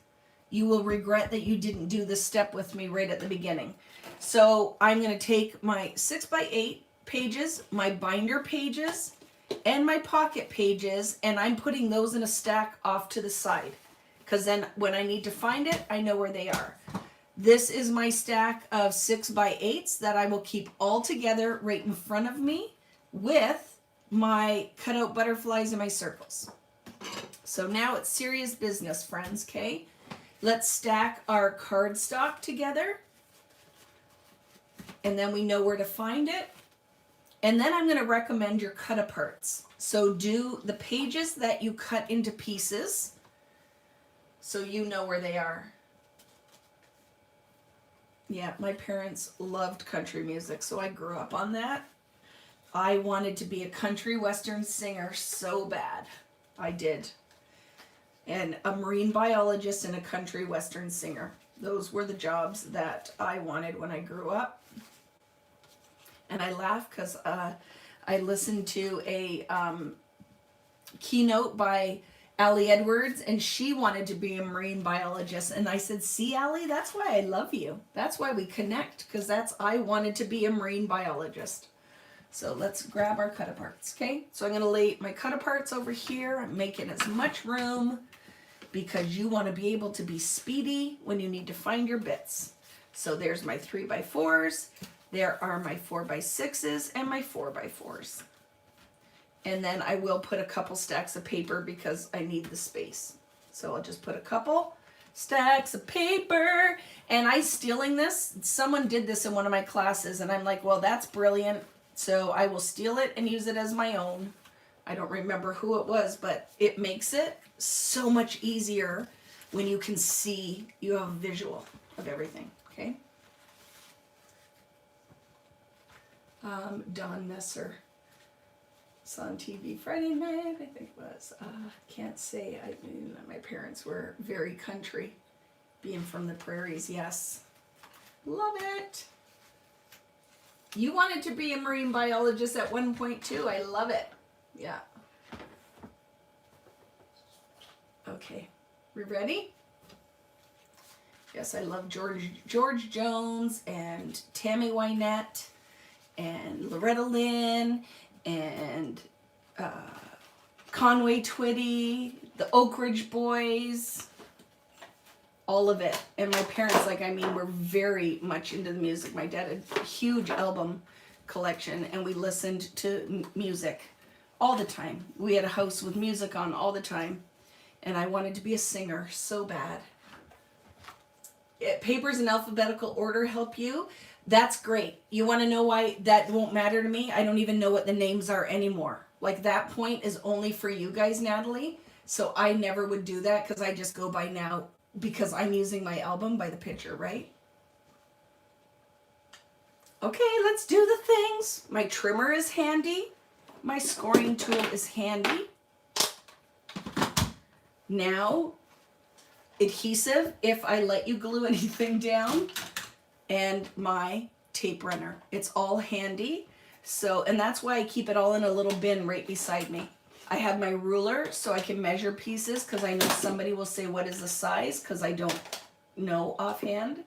you will regret that you didn't do this step with me right at the beginning. So I'm going to take my 6x8 pages, my binder pages, and my pocket pages, and I'm putting those in a stack off to the side. Because then when I need to find it, I know where they are. This is my stack of 6x8s that I will keep all together right in front of me with my cutout butterflies and my circles. So now it's serious business, friends, okay? Let's stack our cardstock together. And then we know where to find it. And then I'm going to recommend your cut aparts. So do the pages that you cut into pieces so you know where they are. Yeah, my parents loved country music, so I grew up on that. I wanted to be a country western singer so bad. I did. And a marine biologist and a country western singer. Those were the jobs that I wanted when I grew up. And I laugh because I listened to a keynote by Allie Edwards, and she wanted to be a marine biologist. And I said, see, Allie, that's why I love you. That's why we connect, because I wanted to be a marine biologist. So let's grab our cut aparts, okay? So I'm going to lay my cut aparts over here. I'm making as much room because you want to be able to be speedy when you need to find your bits. So there's my 3x4s. There are my 4x6s and my 4x4s. And then I will put a couple stacks of paper because I need the space. So I'll just put a couple stacks of paper. And I'm stealing this. Someone did this in one of my classes, and I'm like, well, that's brilliant. So I will steal it and use it as my own. I don't remember who it was, but it makes it so much easier when you can see, you have a visual of everything, okay? Don Messer. Saw on TV Friday night, I think it was. Can't say. I mean, my parents were very country, being from the prairies. Yes, love it. You wanted to be a marine biologist at one point too. I love it. Yeah. Okay, we ready? Yes, I love George Jones and Tammy Wynette and Loretta Lynn and Conway Twitty, the Oak Ridge Boys, all of it. And my parents, were very much into the music. My dad had a huge album collection, and we listened to music all the time. We had a house with music on all the time, and I wanted to be a singer so bad. Papers in alphabetical order help you. That's great. You want to know why that won't matter to me? I don't even know what the names are anymore. Like, that point is only for you guys, Natalie. So I never would do that because I just go by now because I'm using my album by the picture, right? Okay, let's do the things. My trimmer is handy. My scoring tool is handy. Now, adhesive, if I let you glue anything down, and my tape runner. It's all handy. So, and that's why I keep it all in a little bin right beside me. I have my ruler so I can measure pieces because I know somebody will say, what is the size? Because I don't know offhand.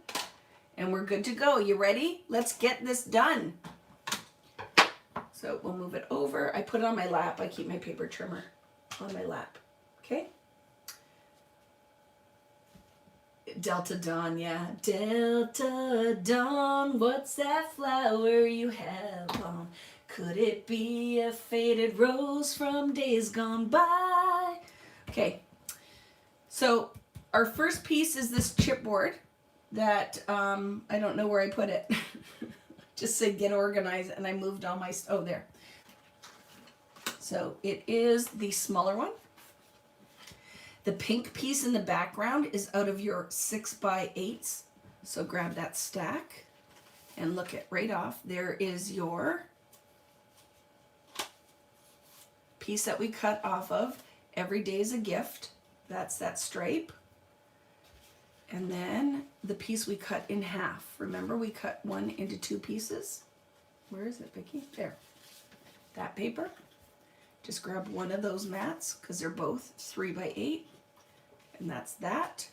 And we're good to go. You ready? Let's get this done. So we'll move it over. I put it on my lap. I keep my paper trimmer on my lap. Okay? Delta Dawn, yeah. Delta Dawn, what's that flower you have on? Could it be a faded rose from days gone by? Okay, so our first piece is this chipboard that I don't know where I put it. Just said get organized, and I moved all my, oh, there. So it is the smaller one. The pink piece in the background is out of your 6x8s. So grab that stack and look it right off. There is your piece that we cut off of. Every day is a gift. That's that stripe. And then the piece we cut in half. Remember, we cut one into two pieces. Where is it, Vicki? There. That paper. Just grab one of those mats because they're both 3 by 8. And that's that.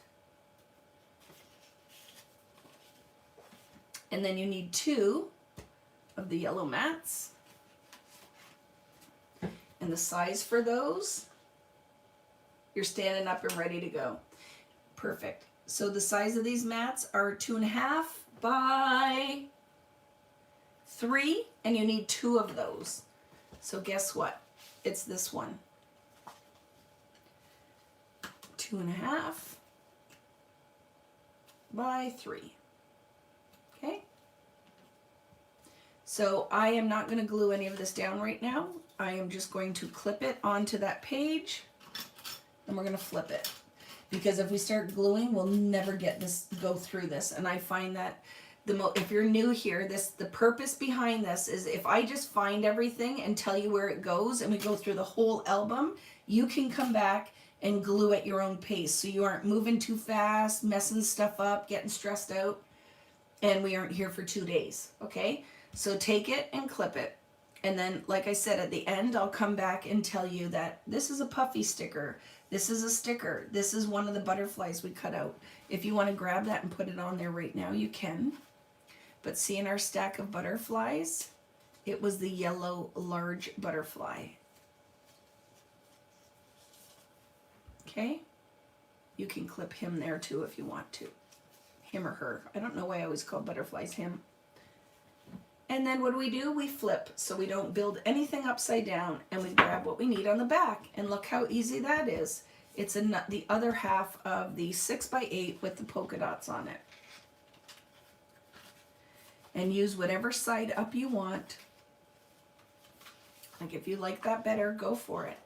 And then you need 2 of the yellow mats. And the size for those, you're standing up and ready to go. Perfect. So the size of these mats are 2.5 by 3, and you need 2 of those. So guess what? It's this one. 2.5 by 3. Okay? So I am not going to glue any of this down right now. I am just going to clip it onto that page, and we're going to flip it. Because if we start gluing, we'll never go through this. And I find that if you're new here, the purpose behind this is if I just find everything and tell you where it goes and we go through the whole album, you can come back and glue at your own pace. So you aren't moving too fast, messing stuff up, getting stressed out, and we aren't here for 2 days, okay? So take it and clip it. And then, like I said, at the end, I'll come back and tell you that this is a puffy sticker. This is a sticker. This is one of the butterflies we cut out. If you want to grab that and put it on there right now, you can. But see in our stack of butterflies, it was the yellow large butterfly. Okay? You can clip him there too if you want to. Him or her. I don't know why I always call butterflies him. And then what do? We flip so we don't build anything upside down, and we grab what we need on the back. And look how easy that is. It's the other half of the 6 by 8 with the polka dots on it. And use whatever side up you want. Like if you like that better, go for it.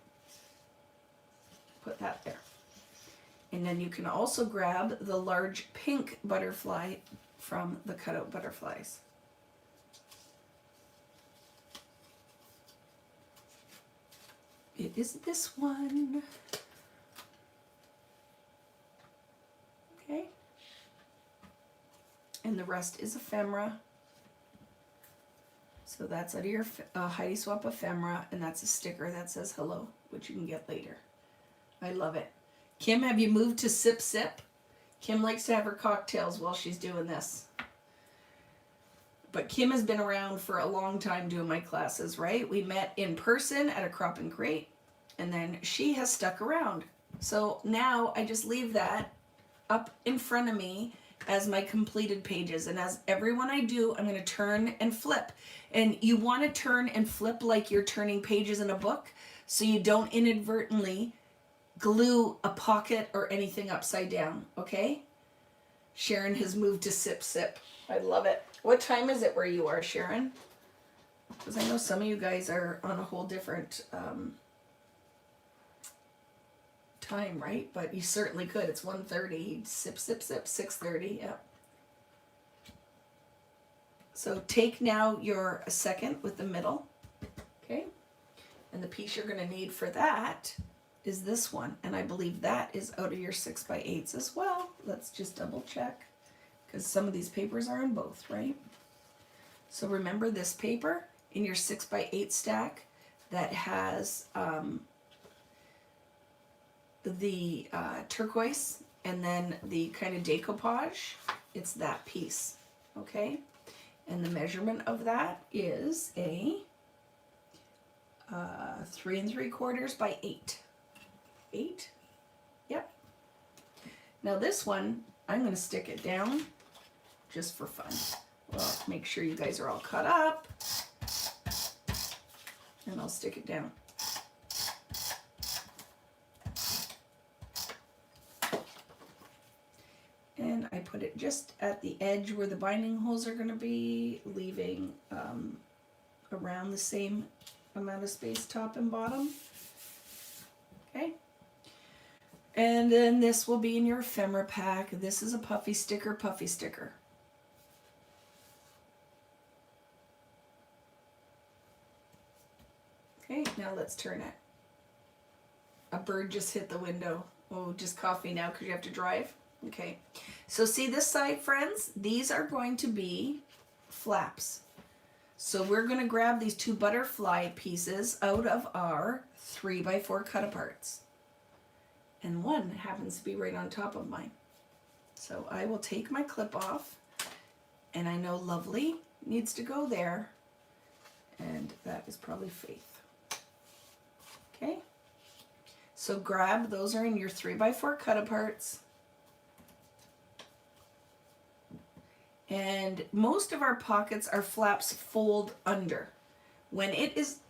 Put that there. And then you can also grab the large pink butterfly from the cutout butterflies. It is this one. Okay. And the rest is ephemera. So that's out of your Heidi Swap ephemera, and that's a sticker that says hello, which you can get later. I love it. Kim, have you moved to Sip Sip? Kim likes to have her cocktails while she's doing this. But Kim has been around for a long time doing my classes, right? We met in person at a Crop and Crate, and then she has stuck around. So now I just leave that up in front of me as my completed pages. And as everyone I do, I'm going to turn and flip. And you want to turn and flip like you're turning pages in a book, so you don't inadvertently glue a pocket or anything upside down, okay? Sharon has moved to Sip Sip. I love it. What time is it where you are, Sharon? Because I know some of you guys are on a whole different time, right? But you certainly could. It's 1:30. Sip, sip, sip. 6:30. Yeah. So take now your second with the middle. Okay. And the piece you're going to need for that is this one. And I believe that is out of your 6 by 8s as well. Let's just double check. Because some of these papers are in both, right? So remember this paper in your 6 by 8 stack that has the turquoise and then the kind of decoupage. It's that piece, okay? And the measurement of that is a 3 3/4 by 8. 8? Yep. Now this one, I'm going to stick it down just for fun. Well, make sure you guys are all cut up. And I'll stick it down. And I put it just at the edge where the binding holes are going to be, leaving around the same amount of space top and bottom. Okay. And then this will be in your ephemera pack. This is a puffy sticker, puffy sticker. Okay, now let's turn it. A bird just hit the window. Oh, just coffee now because you have to drive. Okay, so see this side, friends? These are going to be flaps. So we're going to grab these 2 butterfly pieces out of our 3x4 cut-aparts. And one happens to be right on top of mine. So I will take my clip off, and I know Lovely needs to go there, and that is probably Faith. Okay, so grab, those are in your 3x4 cut-aparts. And most of our pockets, our flaps fold under. When it is,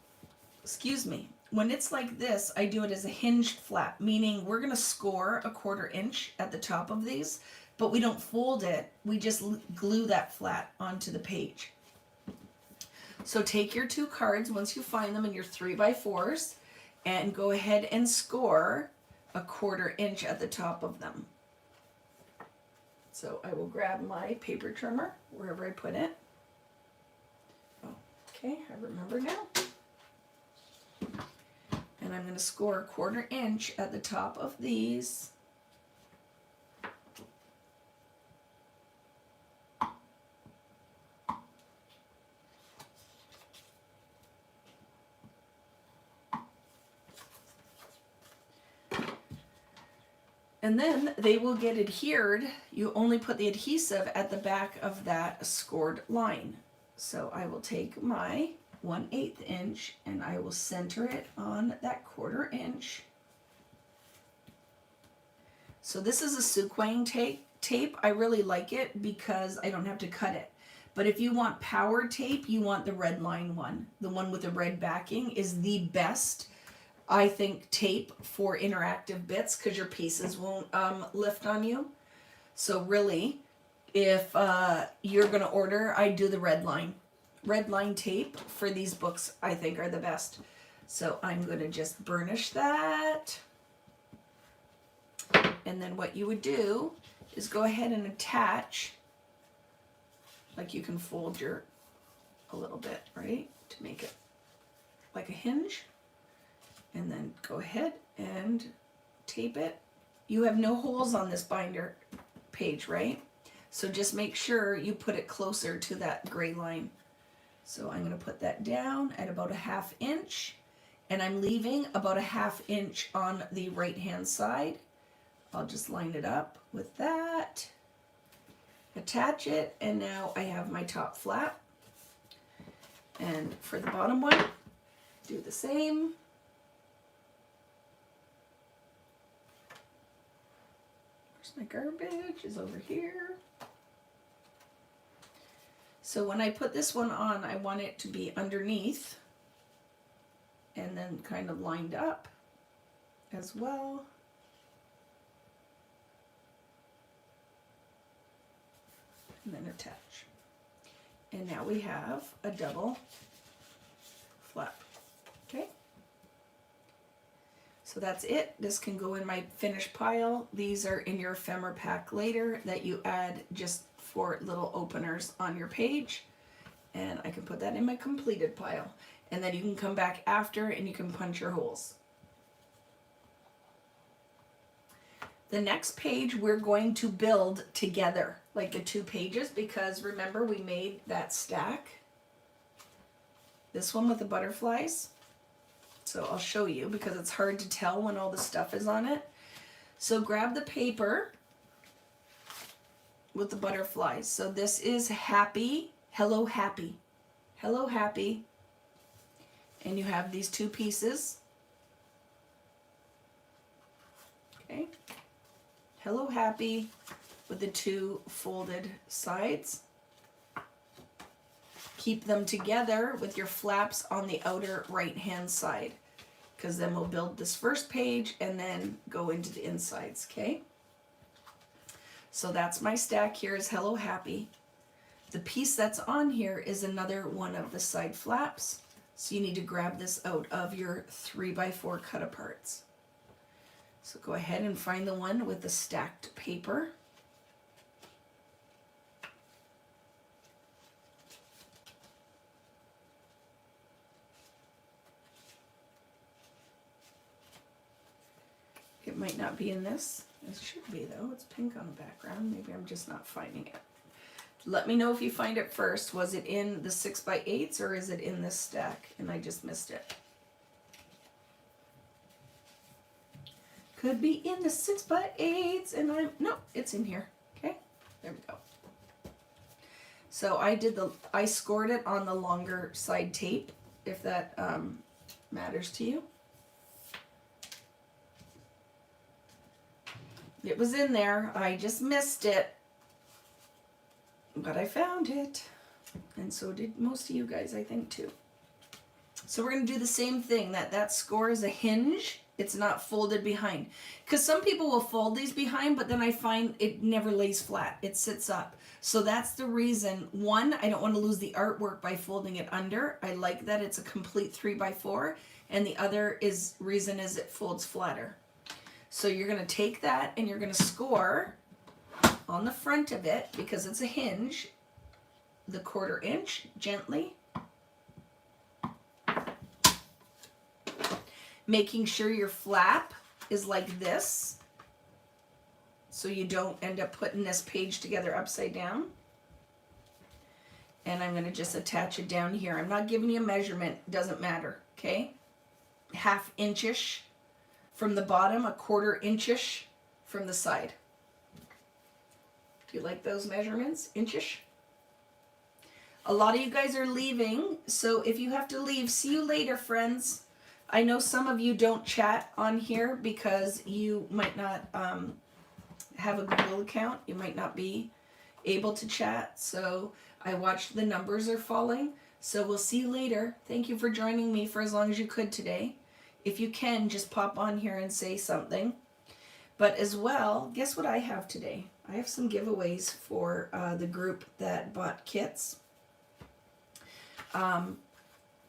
when it's like this, I do it as a hinged flap, meaning we're going to score a 1/4 inch at the top of these, but we don't fold it. We just glue that flat onto the page. So take your 2 cards once you find them in your 3x4s and go ahead and score a 1/4 inch at the top of them. So I will grab my paper trimmer wherever I put it. Okay, I remember now. And I'm going to score a 1/4 inch at the top of these. And then they will get adhered. You only put the adhesive at the back of that scored line. So I will take my 1/8 inch and I will center it on that 1/4 inch. So this is a Suquang tape. I really like it because I don't have to cut it. But if you want power tape, you want the red line one. The one with the red backing is the best, I think, tape for interactive bits because your pieces won't lift on you. So really, if you're going to order, I do the red line. Red line tape for these books, I think, are the best. So I'm going to just burnish that. And then what you would do is go ahead and attach, like you can fold your a little bit, right, to make it like a hinge. And then go ahead and tape it. You have no holes on this binder page, right? So just make sure you put it closer to that gray line. So I'm going to put that down at about a 1/2 inch, and I'm leaving about a 1/2 inch on the right hand side. I'll just line it up with that, attach it, and now I have my top flap. And for the bottom one, do the same. My garbage is over here. So when I put this one on, I want it to be underneath and then kind of lined up as well. And then attach. And now we have a double flap. Okay. So that's it. This can go in my finished pile. These are in your ephemera pack later that you add just for little openers on your page. And I can put that in my completed pile. And then you can come back after and you can punch your holes. The next page we're going to build together, like the 2 pages, because remember we made that stack. This one with the butterflies. So I'll show you because it's hard to tell when all the stuff is on it. So grab the paper with the butterflies. So this is happy, hello happy, hello happy. And you have these 2 pieces. Okay. Hello happy with the 2 folded sides. Keep them together with your flaps on the outer right hand side, because then we'll build this first page and then go into the insides. Okay, so that's my stack here is hello happy. The piece that's on here is another one of the side flaps, so you need to grab this out of your 3x4 cut aparts. So go ahead and find the one with the stacked paper. It might not be in this. It should be though. It's pink on the background. Maybe I'm just not finding it. Let me know if you find it first. Was it in the 6x8s or is it in this stack and I just missed it? Could be in the 6x8s and no, it's in here. Okay, there we go. So I scored it on the longer side tape, if that matters to you. It was in there, I just missed it, but I found it, and so did most of you guys, I think, too. So we're going to do the same thing, that score is a hinge, it's not folded behind. Because some people will fold these behind, but then I find it never lays flat, it sits up. So that's the reason, one, I don't want to lose the artwork by folding it under. I like that it's a complete 3x4, and the other reason is it folds flatter. So you're going to take that and you're going to score on the front of it, because it's a hinge, the 1/4 inch gently. Making sure your flap is like this, so you don't end up putting this page together upside down. And I'm going to just attach it down here. I'm not giving you a measurement, doesn't matter, okay? 1/2 inch-ish from the bottom, a 1/4 inch-ish from the side. Do you like those measurements? Inch-ish? A lot of you guys are leaving, so if you have to leave, see you later, friends. I know some of you don't chat on here because you might not have a Google account. You might not be able to chat. So I watched the numbers are falling. So we'll see you later. Thank you for joining me for as long as you could today. If you can, just pop on here and say something. But as well, guess what I have today? I have some giveaways for the group that bought kits.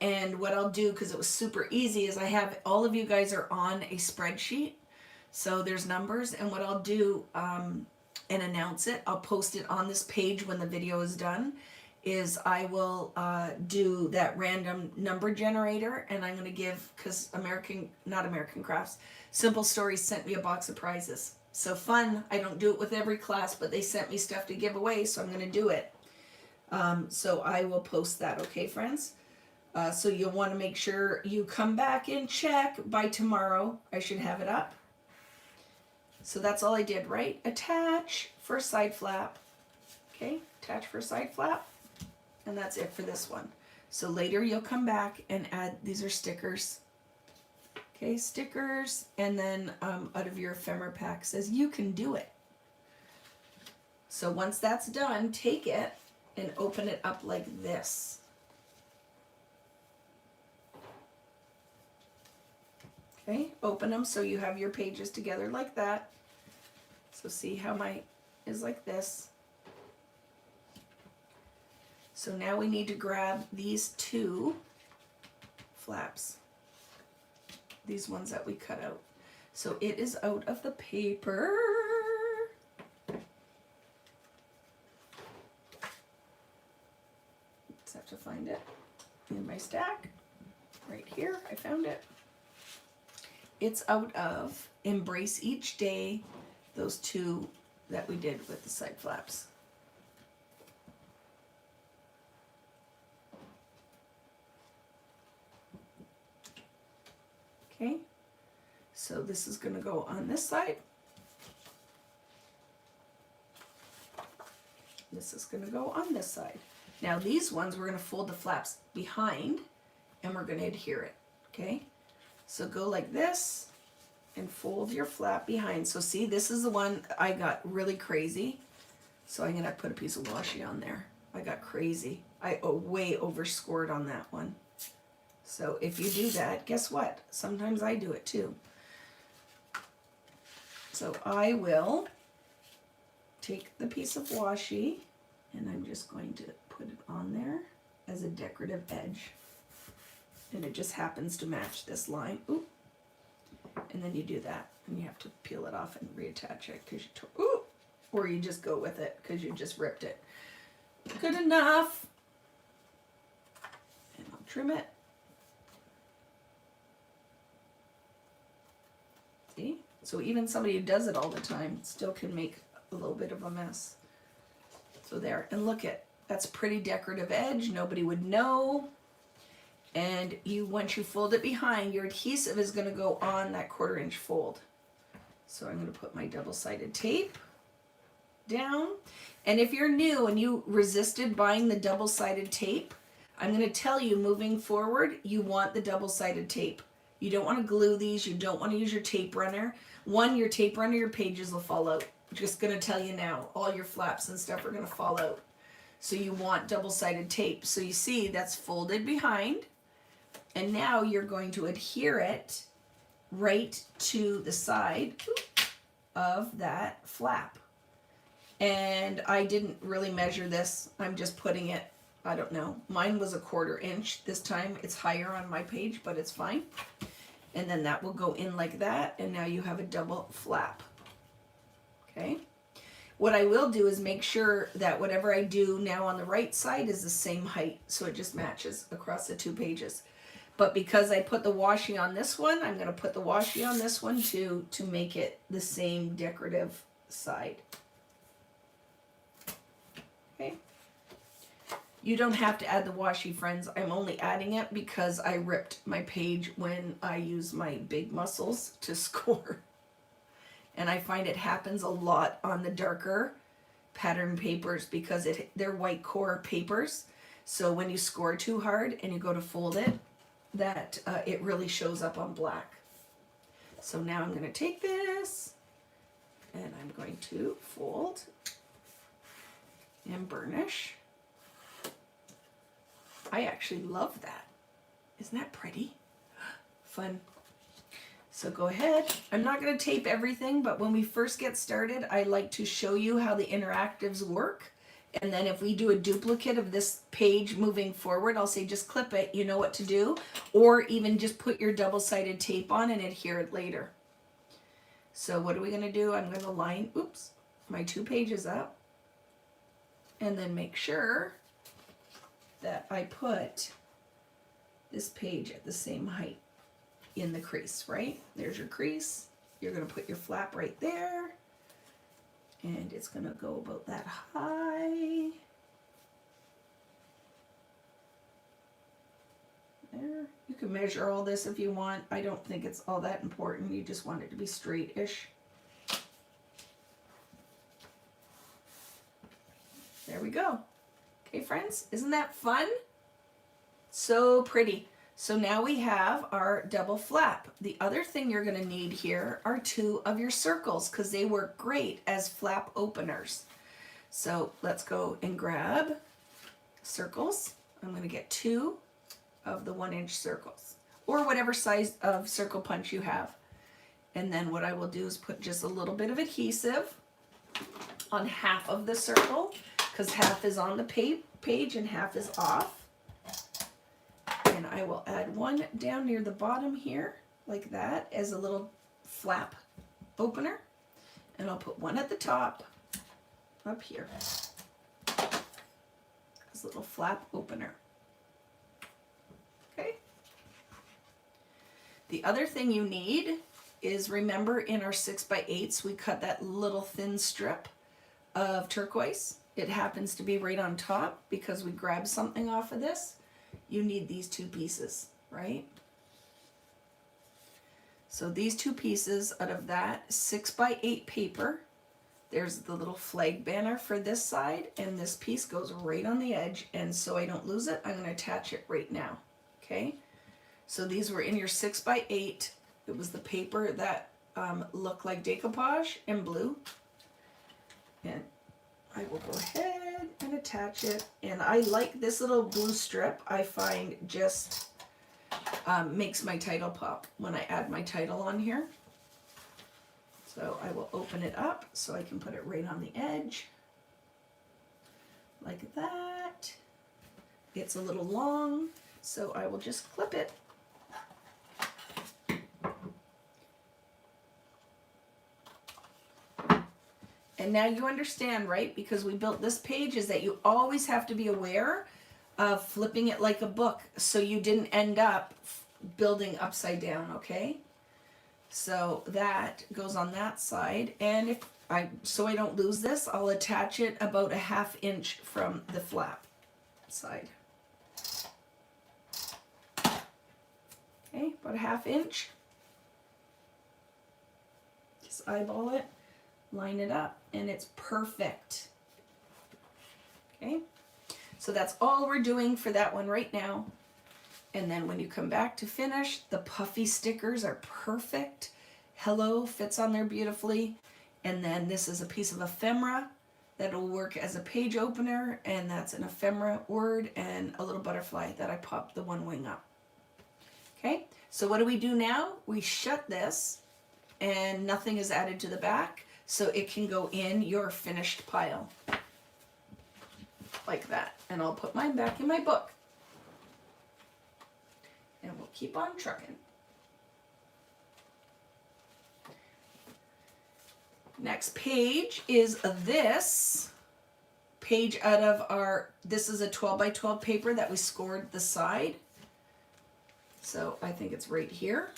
And what I'll do, because it was super easy, is I have all of you guys are on a spreadsheet. So there's numbers, and what I'll do and announce it, I'll post it on this page when the video is done, is I will do that random number generator, and I'm going to give, because not American Crafts, Simple Stories sent me a box of prizes. So fun. I don't do it with every class, but they sent me stuff to give away, so I'm going to do it. So I will post that, okay, friends? So you'll want to make sure you come back and check by tomorrow. I should have it up. So that's all I did, right? Attach for a side flap. Okay, attach for a side flap. And that's it for this one. So later you'll come back and add, these are stickers. Okay, stickers. And then out of your ephemera pack says you can do it. So once that's done, take it and open it up like this. Okay, open them so you have your pages together like that. So see how my is like this. So now we need to grab these 2 flaps. These ones that we cut out. So it is out of the paper. Just have to find it in my stack. Right here, I found it. It's out of Embrace Each Day, those 2 that we did with the side flaps. Okay, so this is going to go on this side. This is going to go on this side. Now these ones we're going to fold the flaps behind and we're going to adhere it, okay? So go like this and fold your flap behind. So see, this is the one I got really crazy. So I'm going to put a piece of washi on there. I got crazy. I way overscored on that one. So if you do that, guess what? Sometimes I do it too. So I will take the piece of washi and I'm just going to put it on there as a decorative edge. And it just happens to match this line. Ooh. And then you do that, and you have to peel it off and reattach it because you or you just go with it because you just ripped it. Good enough. And I'll trim it. See? So even somebody who does it all the time still can make a little bit of a mess. So there, and look at, that's a pretty decorative edge. Nobody would know. And once you fold it behind, your adhesive is going to go on that 1/4 inch fold. So I'm going to put my double-sided tape down. And if you're new and you resisted buying the double-sided tape, I'm going to tell you, moving forward, you want the double-sided tape. You don't want to glue these. You don't want to use your tape runner. One, your tape runner, your pages will fall out. Just going to tell you now, all your flaps and stuff are going to fall out. So you want double-sided tape. So you see that's folded behind. And now you're going to adhere it right to the side of that flap. And I didn't really measure this. I'm just putting it, I don't know. Mine was a 1/4 inch this time. It's higher on my page, but it's fine. And then that will go in like that. And now you have a double flap. Okay. What I will do is make sure that whatever I do now on the right side is the same height. So it just matches across the 2 pages. But because I put the washi on this one, I'm going to put the washi on this one too, to make it the same decorative side. Okay. You don't have to add the washi, friends. I'm only adding it because I ripped my page when I use my big muscles to score. And I find it happens a lot on the darker pattern papers because they're white core papers. So when you score too hard and you go to fold it, that it really shows up on black. So now I'm going to take this and I'm going to fold and burnish. I actually love that. Isn't that pretty? Fun. So go ahead. I'm not going to tape everything, but when we first get started, I like to show you how the interactives work. And then if we do a duplicate of this page moving forward, I'll say just clip it, you know what to do. Or even just put your double-sided tape on and adhere it later. So what are we going to do? I'm going to line, my 2 pages up. And then make sure that I put this page at the same height in the crease, right? There's your crease. You're going to put your flap right there. And it's going to go about that high. There. You can measure all this if you want. I don't think it's all that important. You just want it to be straight-ish. There we go. Okay, friends, isn't that fun? So pretty. So now we have our double flap. The other thing you're going to need here are 2 of your circles because they work great as flap openers. So let's go and grab circles. I'm going to get 2 of the 1-inch circles or whatever size of circle punch you have. And then what I will do is put just a little bit of adhesive on half of the circle because half is on the page and half is off. And I will add 1 down near the bottom here, like that, as a little flap opener. And I'll put 1 at the top, up here, as a little flap opener. Okay. The other thing you need is, remember in our 6x8s, we cut that little thin strip of turquoise. It happens to be right on top because we grabbed something off of this. You need these 2 pieces, right? So these 2 pieces out of that 6x8 paper, there's the little flag banner for this side, and this piece goes right on the edge, and so I don't lose it, I'm going to attach it right now, okay? So these were in your 6x8. It was the paper that looked like decoupage in blue, and I will go ahead and attach it. And I like this little blue strip. I find just makes my title pop when I add my title on here. So I will open it up so I can put it right on the edge. Like that. It's a little long, so I will just clip it. And now you understand, right? Because we built this page, is that you always have to be aware of flipping it like a book so you didn't end up building upside down, okay? So that goes on that side, and so I don't lose this, I'll attach it about a 1/2 inch from the flap side. Okay, about a 1/2 inch. Just eyeball it, line it up, and it's perfect. Okay, so that's all we're doing for that one right now. And then when you come back to finish, the puffy stickers are perfect. Hello fits on there beautifully. And then this is a piece of ephemera that'll work as a page opener, and that's an ephemera word and a little butterfly that I popped the one wing up. Okay, so what do we do now? We shut this and nothing is added to the back, so it can go in your finished pile. Like that. And I'll put mine back in my book. And we'll keep on trucking. Next page is this page out of this is a 12 by 12 paper that we scored the side. So I think it's right here.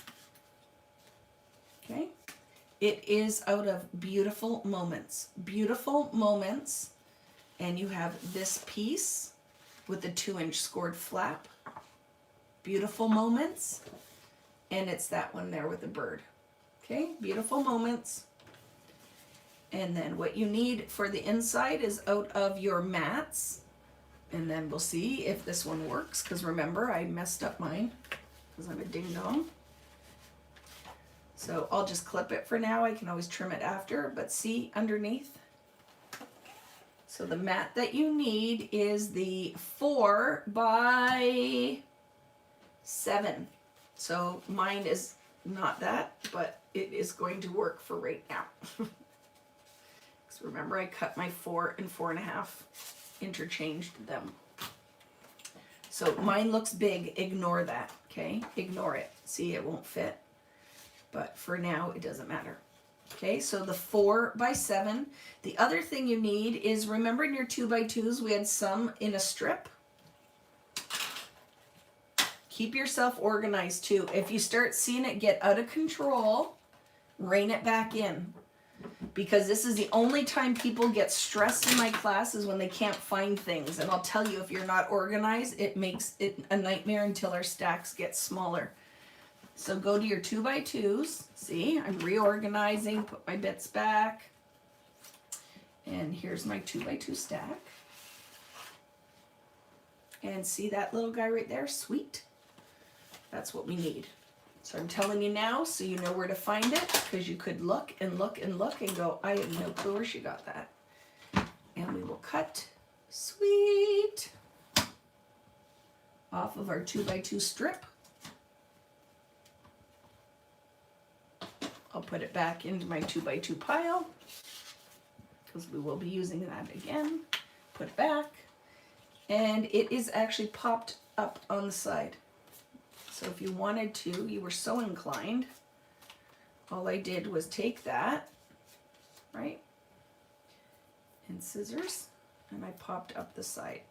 Okay. It is out of Beautiful Moments. Beautiful Moments. And you have this piece with the 2-inch scored flap. Beautiful Moments, and it's that one there with the bird. Okay, Beautiful Moments. And then what you need for the inside is out of your mats, and then we'll see if this one works, because remember I messed up mine because I'm a ding dong. So I'll just clip it for now. I can always trim it after, but see underneath. So the mat that you need is the 4 by 7. So mine is not that, but it is going to work for right now. So remember I cut my 4 and 4.5, interchanged them. So mine looks big, ignore that, okay? Ignore it. See, it won't fit, but for now it doesn't matter. Okay, so the 4 by 7. The other thing you need is, remember in your 2 by 2s we had some in a strip? Keep yourself organized too. If you start seeing it get out of control, rein it back in. Because this is the only time people get stressed in my class is when they can't find things. And I'll tell you, if you're not organized, it makes it a nightmare until our stacks get smaller. So go to your 2 by 2s. See, I'm reorganizing, put my bits back. And here's my 2 by 2 stack. And see that little guy right there? Sweet. That's what we need. So I'm telling you now so you know where to find it, because you could look and look and look and go, I have no clue where she got that. And we will cut, sweet, off of our 2 by 2 strip. I'll put it back into my 2 by 2 pile, because we will be using that again. Put it back. And it is actually popped up on the side. So if you wanted to, you were so inclined, all I did was take that, right, and scissors, and I popped up the side.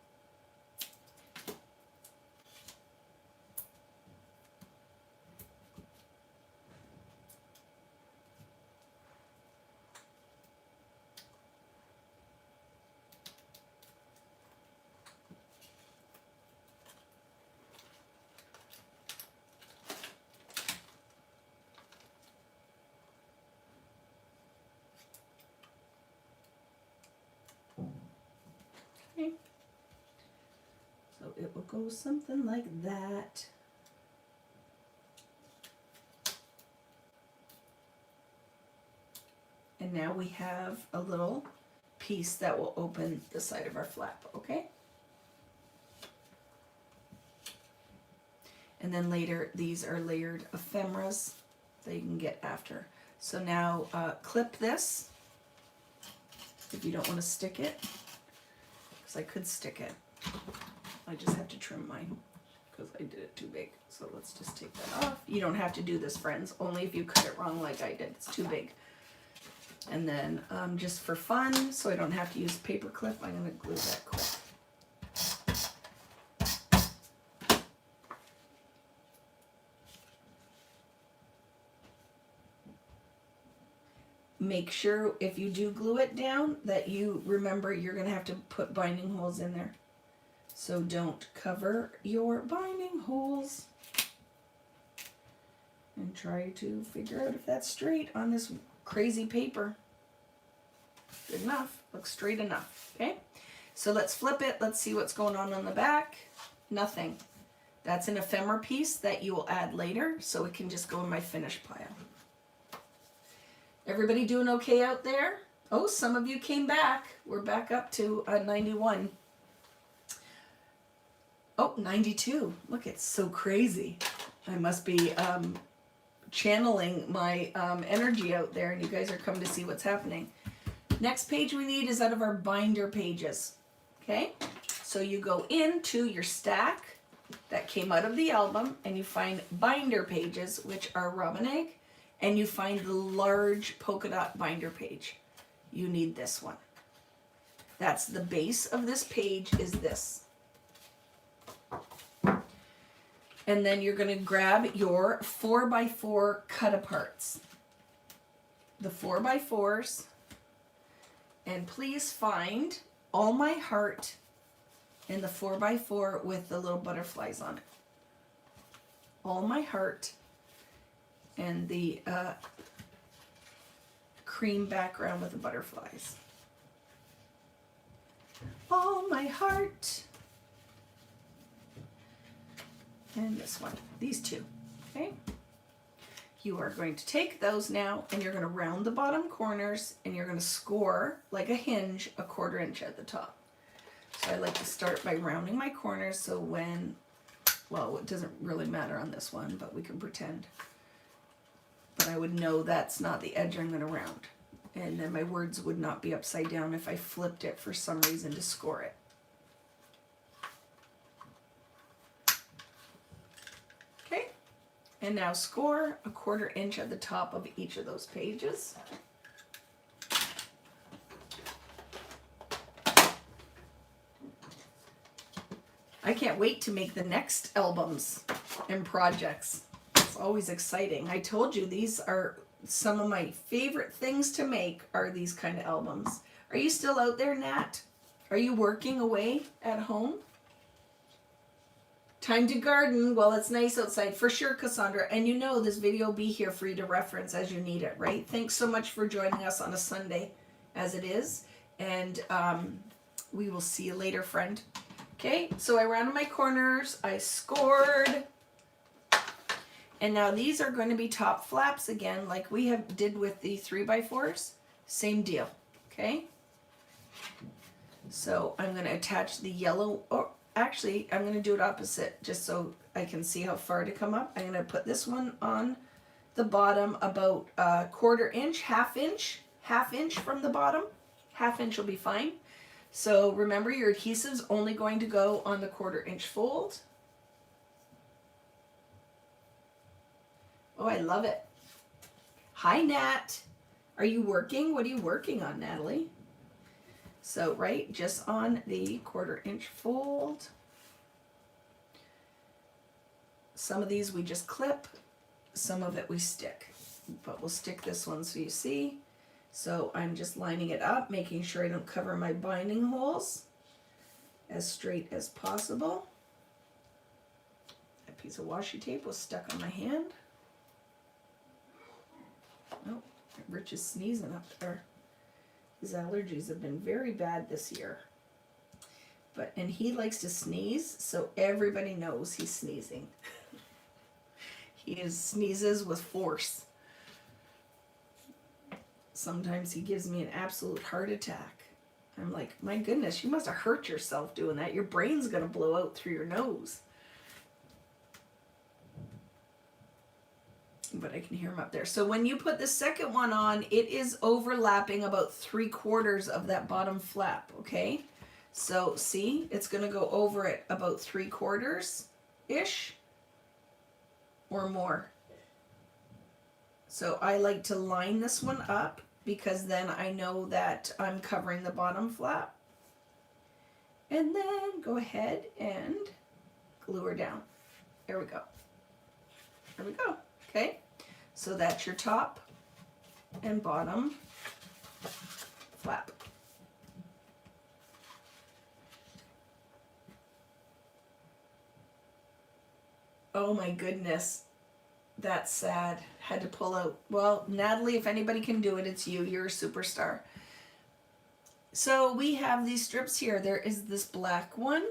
Okay. So it will go something like that. And now we have a little piece that will open the side of our flap, okay? And then later, these are layered ephemeras that you can get after. So now clip this if you don't want to stick it, because I could stick it. I just have to trim mine because I did it too big. So let's just take that off. You don't have to do this, friends, only if you cut it wrong like I did. It's too big. And then just for fun, so I don't have to use a paper clip, I'm going to glue that quick. Make sure if you do glue it down that you remember you're going to have to put binding holes in there. So don't cover your binding holes. And try to figure out if that's straight on this crazy paper. Good enough. Looks straight enough. Okay. So let's flip it. Let's see what's going on the back. Nothing. That's an ephemera piece that you will add later, so it can just go in my finish pile. Everybody doing okay out there? Oh, some of you came back. We're back up to 91. Oh, 92. Look, it's so crazy. I must be channeling my energy out there, and you guys are coming to see what's happening. Next page we need is out of our binder pages. Okay? So you go into your stack that came out of the album, and you find binder pages, which are robin egg, and you find the large polka dot binder page. You need this one. That's the base of this page, is this. And then you're going to grab your 4x4 cut-aparts. The 4x4s. And please find All My Heart in the 4x4 with the little butterflies on it. All My Heart and the cream background with the butterflies. All My Heart. And this one, these two, okay? You are going to take those now and you're going to round the bottom corners and you're going to score like a hinge 1/4 inch at the top. So I like to start by rounding my corners so when, well, it doesn't really matter on this one, but we can pretend. But I would know that's not the edge I'm going to round. And then my words would not be upside down if I flipped it for some reason to score it. Okay, and now score 1/4 inch at the top of each of those pages. I can't wait to make the next albums and projects. It's always exciting. I told you these are some of my favorite things to make, are these kind of albums. Are you still out there, Nat? Are you working away at home? Time to garden while it's nice outside. For sure, Cassandra. And you know this video will be here for you to reference as you need it, right? Thanks so much for joining us on a Sunday as it is. And we will see you later, friend. Okay, so I rounded my corners. I scored. And now these are going to be top flaps again, like we did with the 3x4s. Same deal, okay? So I'm going to attach the yellow, or actually I'm going to do it opposite just so I can see how far to come up. I'm going to put this one on the bottom about 1/4 inch, half inch from the bottom. Half inch will be fine. So remember your adhesive's only going to go on the 1/4 inch fold. Oh, I love it. Hi, Nat. Are you working? What are you working on, Natalie? So, right, just on the 1/4 inch fold. Some of these we just clip, some of it we stick. But we'll stick this one so you see. So I'm just lining it up, making sure I don't cover my binding holes as straight as possible. That piece of washi tape was stuck on my hand. Oh, Rich is sneezing up there. His allergies have been very bad this year. And he likes to sneeze, so everybody knows he's sneezing. He sneezes with force. Sometimes he gives me an absolute heart attack. I'm like, my goodness, you must have hurt yourself doing that. Your brain's going to blow out through your nose. But I can hear him up there. So when you put the second one on, it is overlapping about 3/4 of that bottom flap, okay? So see, it's going to go over it about 3/4-ish or more. So I like to line this one up because then I know that I'm covering the bottom flap. And then go ahead and glue her down. There we go. There we go. Okay, so that's your top. and bottom flap. Oh my goodness. That's sad. Had to pull out. Well, Natalie, if anybody can do it, it's you. You're a superstar. So we have these strips here. There is this black one.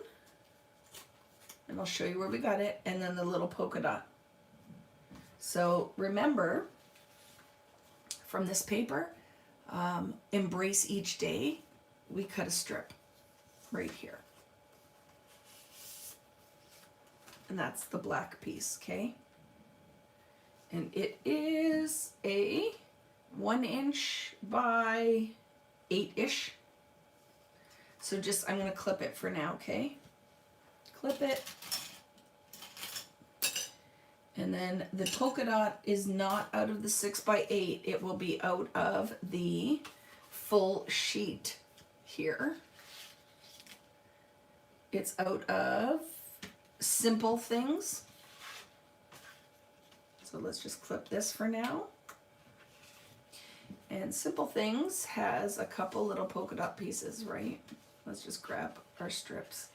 And I'll show you where we got it. And then the little polka dot. So remember, from this paper, Embrace Each Day, we cut a strip right here. And that's the black piece, okay? And it is a 1 inch by 8-ish. So just, I'm gonna clip it for now, okay? Clip it. And then the polka dot is not out of the 6 by 8. It will be out of the full sheet here. It's out of Simple Things. So let's just clip this for now. And Simple Things has a couple little polka dot pieces, right? Let's just grab our strips.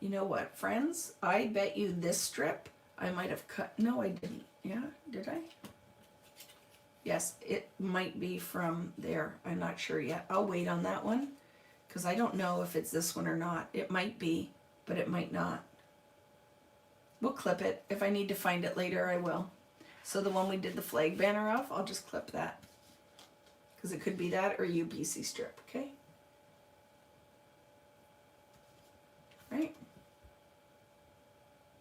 You know what, friends? I bet you this strip I might have cut. No, I didn't. Yeah, did I? Yes, it might be from there. I'm not sure yet. I'll wait on that one because I don't know if it's this one or not. It might be, but it might not. We'll clip it. If I need to find it later, I will. So the one we did the flag banner of, I'll just clip that because it could be that or UPC strip, okay? Right?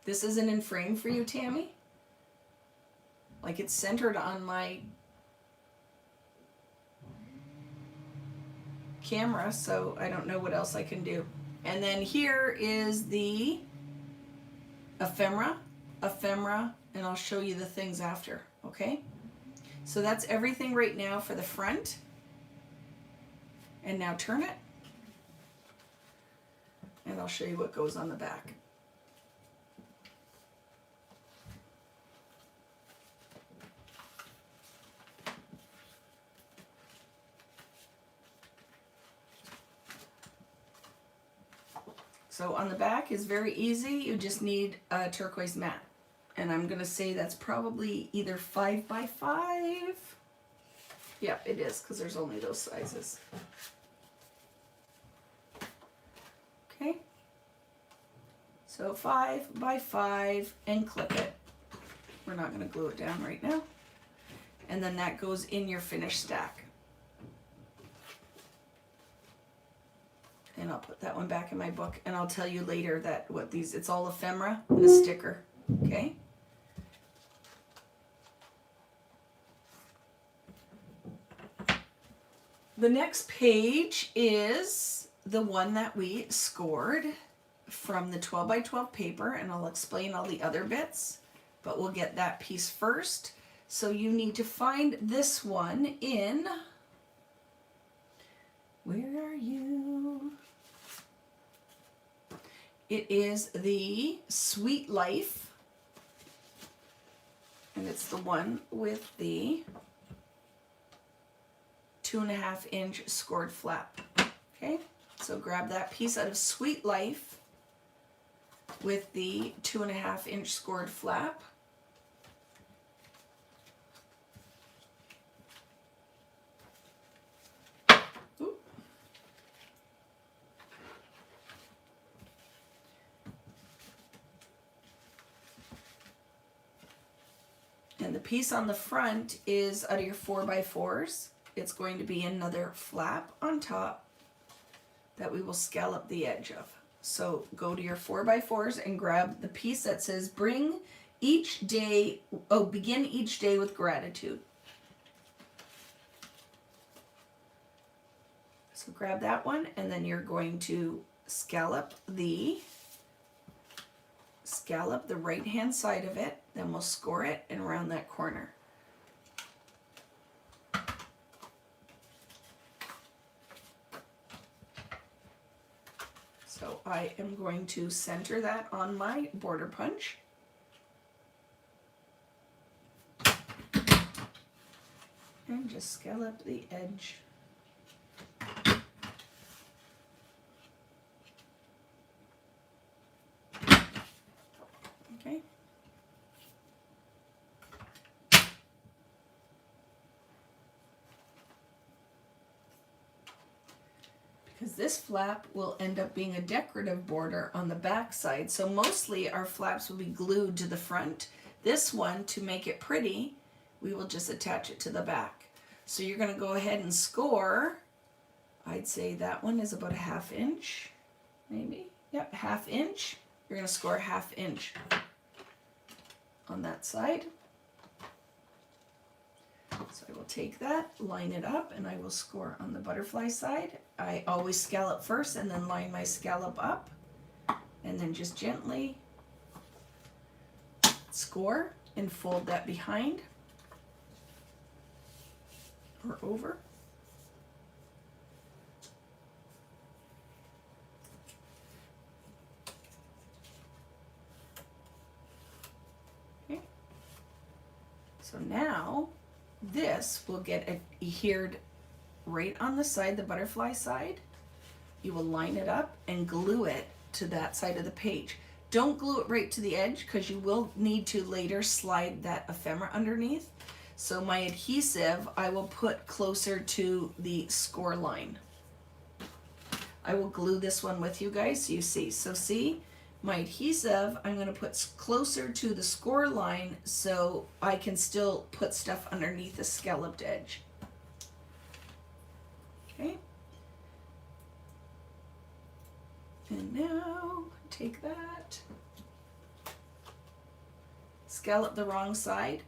This isn't in frame for you, Tammy? Like it's centered on my camera, so I don't know what else I can do. And then here is the ephemera, and I'll show you the things after, okay? So that's everything right now for the front. And now turn it. And I'll show you what goes on the back. So on the back is very easy. You just need a turquoise mat. And I'm going to say that's probably either 5 by 5. Yep, it is because there's only those sizes. Okay. So 5 by 5 and clip it. We're not going to glue it down right now. And then that goes in your finished stack. And I'll put that one back in my book and I'll tell you later that what these, it's all ephemera and a sticker, okay? The next page is the one that we scored from the 12 by 12 paper, and I'll explain all the other bits, but we'll get that piece first. So you need to find this one in, where are you? It is the Sweet Life, and it's the one with the 2.5 inch scored flap. Okay, so grab that piece out of Sweet Life with the 2.5 inch scored flap. And the piece on the front is out of your 4x4s. It's going to be another flap on top that we will scallop the edge of. So go to your 4x4s and grab the piece that says begin each day with gratitude. So grab that one and then you're going to scallop the right hand side of it, then we'll score it and round that corner. So I am going to center that on my border punch. And just scallop the edge. Okay. Because this flap will end up being a decorative border on the back side. So mostly our flaps will be glued to the front. This one, to make it pretty, we will just attach it to the back. So you're going to go ahead and score. I'd say that one is about a 1/2 inch, maybe. Yep, 1/2 inch. You're going to score 1/2 inch on that side. So I will take that, line it up, and I will score on the butterfly side. I always scallop first and then line my scallop up, and then just gently score and fold that behind or over. Okay. So now this will get adhered right on the side, the butterfly side. You will line it up and glue it to that side of the page. Don't glue it right to the edge because you will need to later slide that ephemera underneath. So my adhesive I will put closer to the score line. I will glue this one with you guys so you see. So see, my adhesive I'm going to put closer to the score line so I can still put stuff underneath the scalloped edge. Okay. And now take that, scallop the wrong side,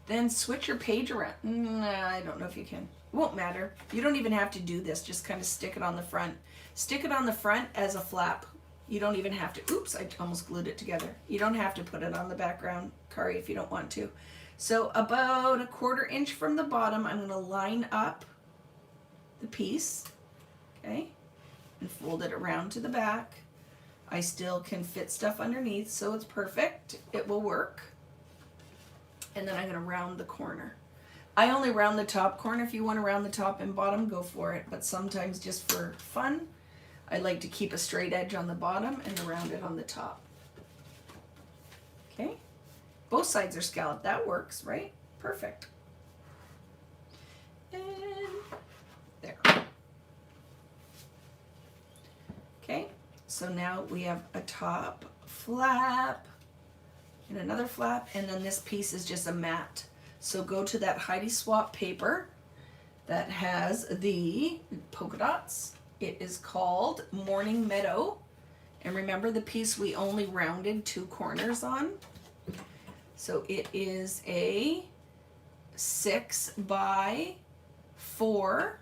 then switch your page around. I don't know if you can. It won't matter. You don't even have to do this. Just kind of stick it on the front. Stick it on the front as a flap. You don't even have to. Oops, I almost glued it together. You don't have to put it on the background, Kari, if you don't want to. So about a 1/4 inch from the bottom, I'm going to line up the piece, okay, and fold it around to the back. I still can fit stuff underneath, so it's perfect. It will work. And then I'm going to round the corner. I only round the top corner. If you want to round the top and bottom, go for it. But sometimes just for fun, I like to keep a straight edge on the bottom and round it on the top. Okay, both sides are scalloped. That works, right? Perfect. And there. Okay, so now we have a top flap and another flap, and then this piece is just a mat. So go to that Heidi Swap paper that has the polka dots. It is called Morning Meadow. And remember, the piece we only rounded 2 corners on. So it is a 6 by 4.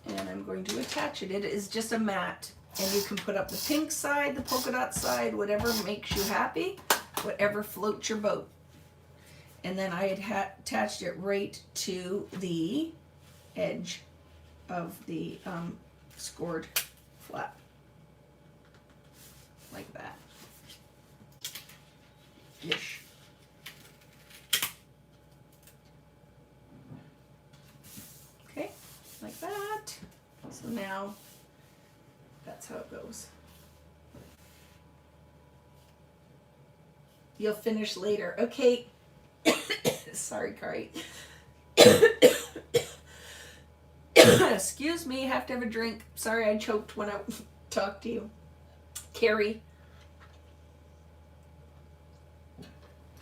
And I'm going to attach it. It is just a mat. And you can put up the pink side, the polka dot side, whatever makes you happy, whatever floats your boat. And then I had attached it right to the edge of the scored flap, like that. Ish. Okay, like that. So now that's how it goes. You'll finish later. Okay. Sorry, Kari. Excuse me, have to have a drink. Sorry, I choked when I talked to you. Carrie.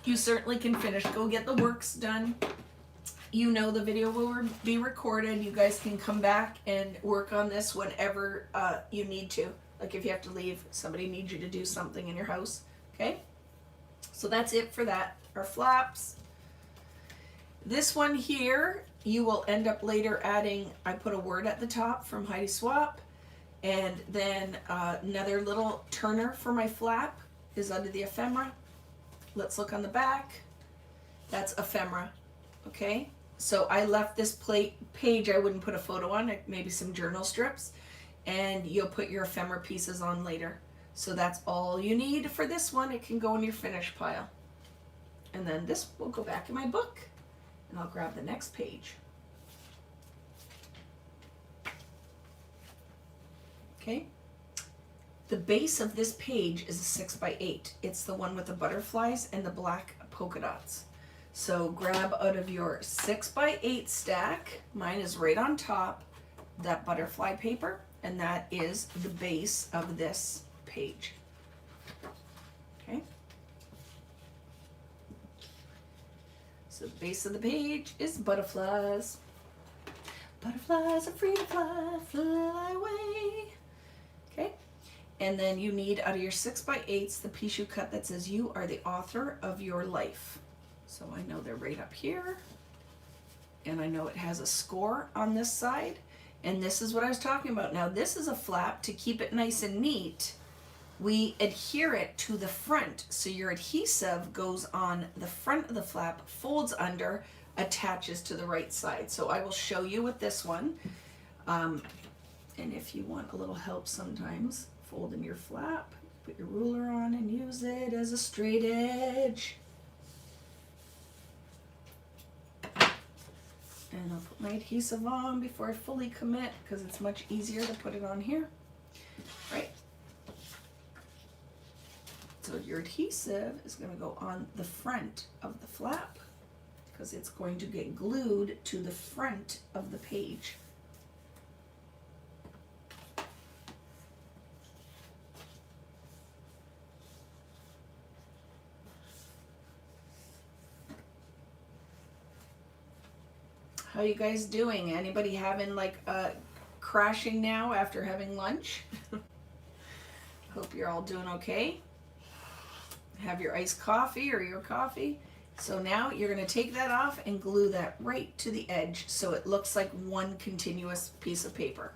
You certainly can finish. Go get the works done. You know the video will be recorded. You guys can come back and work on this whenever you need to. Like if you have to leave, somebody needs you to do something in your house. Okay? So that's it for that. Our flaps. This one here, you will end up later adding, I put a word at the top from Heidi Swap, and then another little turner for my flap is under the ephemera. Let's look on the back. That's ephemera, okay? So I left this page, I wouldn't put a photo on, maybe some journal strips. and you'll put your ephemera pieces on later. So that's all you need for this one. It can go in your finish pile. And then this will go back in my book, and I'll grab the next page. Okay. The base of this page is a 6x8. It's the one with the butterflies and the black polka dots. So grab out of your 6x8 stack, mine is right on top, that butterfly paper, and that is the base of this page. Okay. So the base of the page is butterflies. Butterflies are free to fly, fly away. Okay. And then you need, out of your 6x8s, the piece you cut that says you are the author of your life. So I know they're right up here. And I know it has a score on this side. And this is what I was talking about. Now this is a flap. To keep it nice and neat, we adhere it to the front. So your adhesive goes on the front of the flap, folds under, attaches to the right side. So I will show you with this one. And if you want a little help sometimes, fold in your flap, put your ruler on and use it as a straight edge. And I'll put my adhesive on before I fully commit because it's much easier to put it on here. Right? So your adhesive is going to go on the front of the flap because it's going to get glued to the front of the page. How you guys doing? Anybody having like crashing now after having lunch? Hope you're all doing okay. Have your iced coffee or your coffee. So now you're going to take that off and glue that right to the edge so it looks like one continuous piece of paper.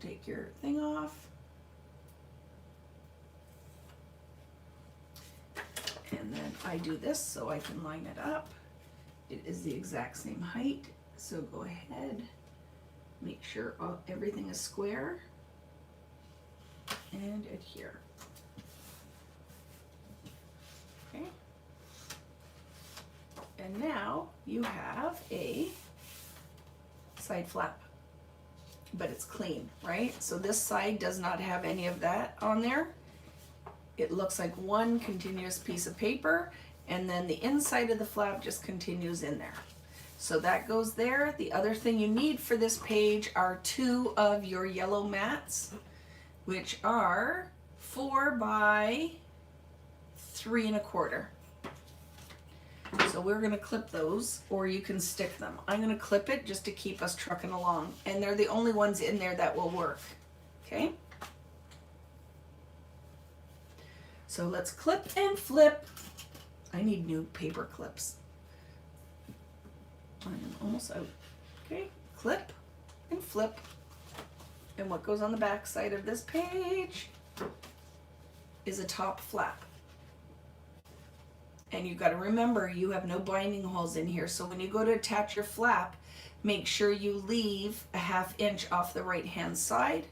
Take your thing off. And then I do this so I can line it up. It is the exact same height, so go ahead, make sure everything is square, and adhere. Okay. And now you have a side flap, but it's clean, right? So this side does not have any of that on there. It looks like one continuous piece of paper, and then the inside of the flap just continues in there. So that goes there. The other thing you need for this page are 2 of your yellow mats, which are 4 by 3 1/4. So we're gonna clip those, or you can stick them. I'm gonna clip it just to keep us trucking along. And they're the only ones in there that will work, okay? So let's clip and flip. I need new paper clips. I am almost out. Okay, clip and flip. And what goes on the back side of this page is a top flap. And you've got to remember you have no binding holes in here. So when you go to attach your flap, make sure you leave a 1/2 inch off the right hand side.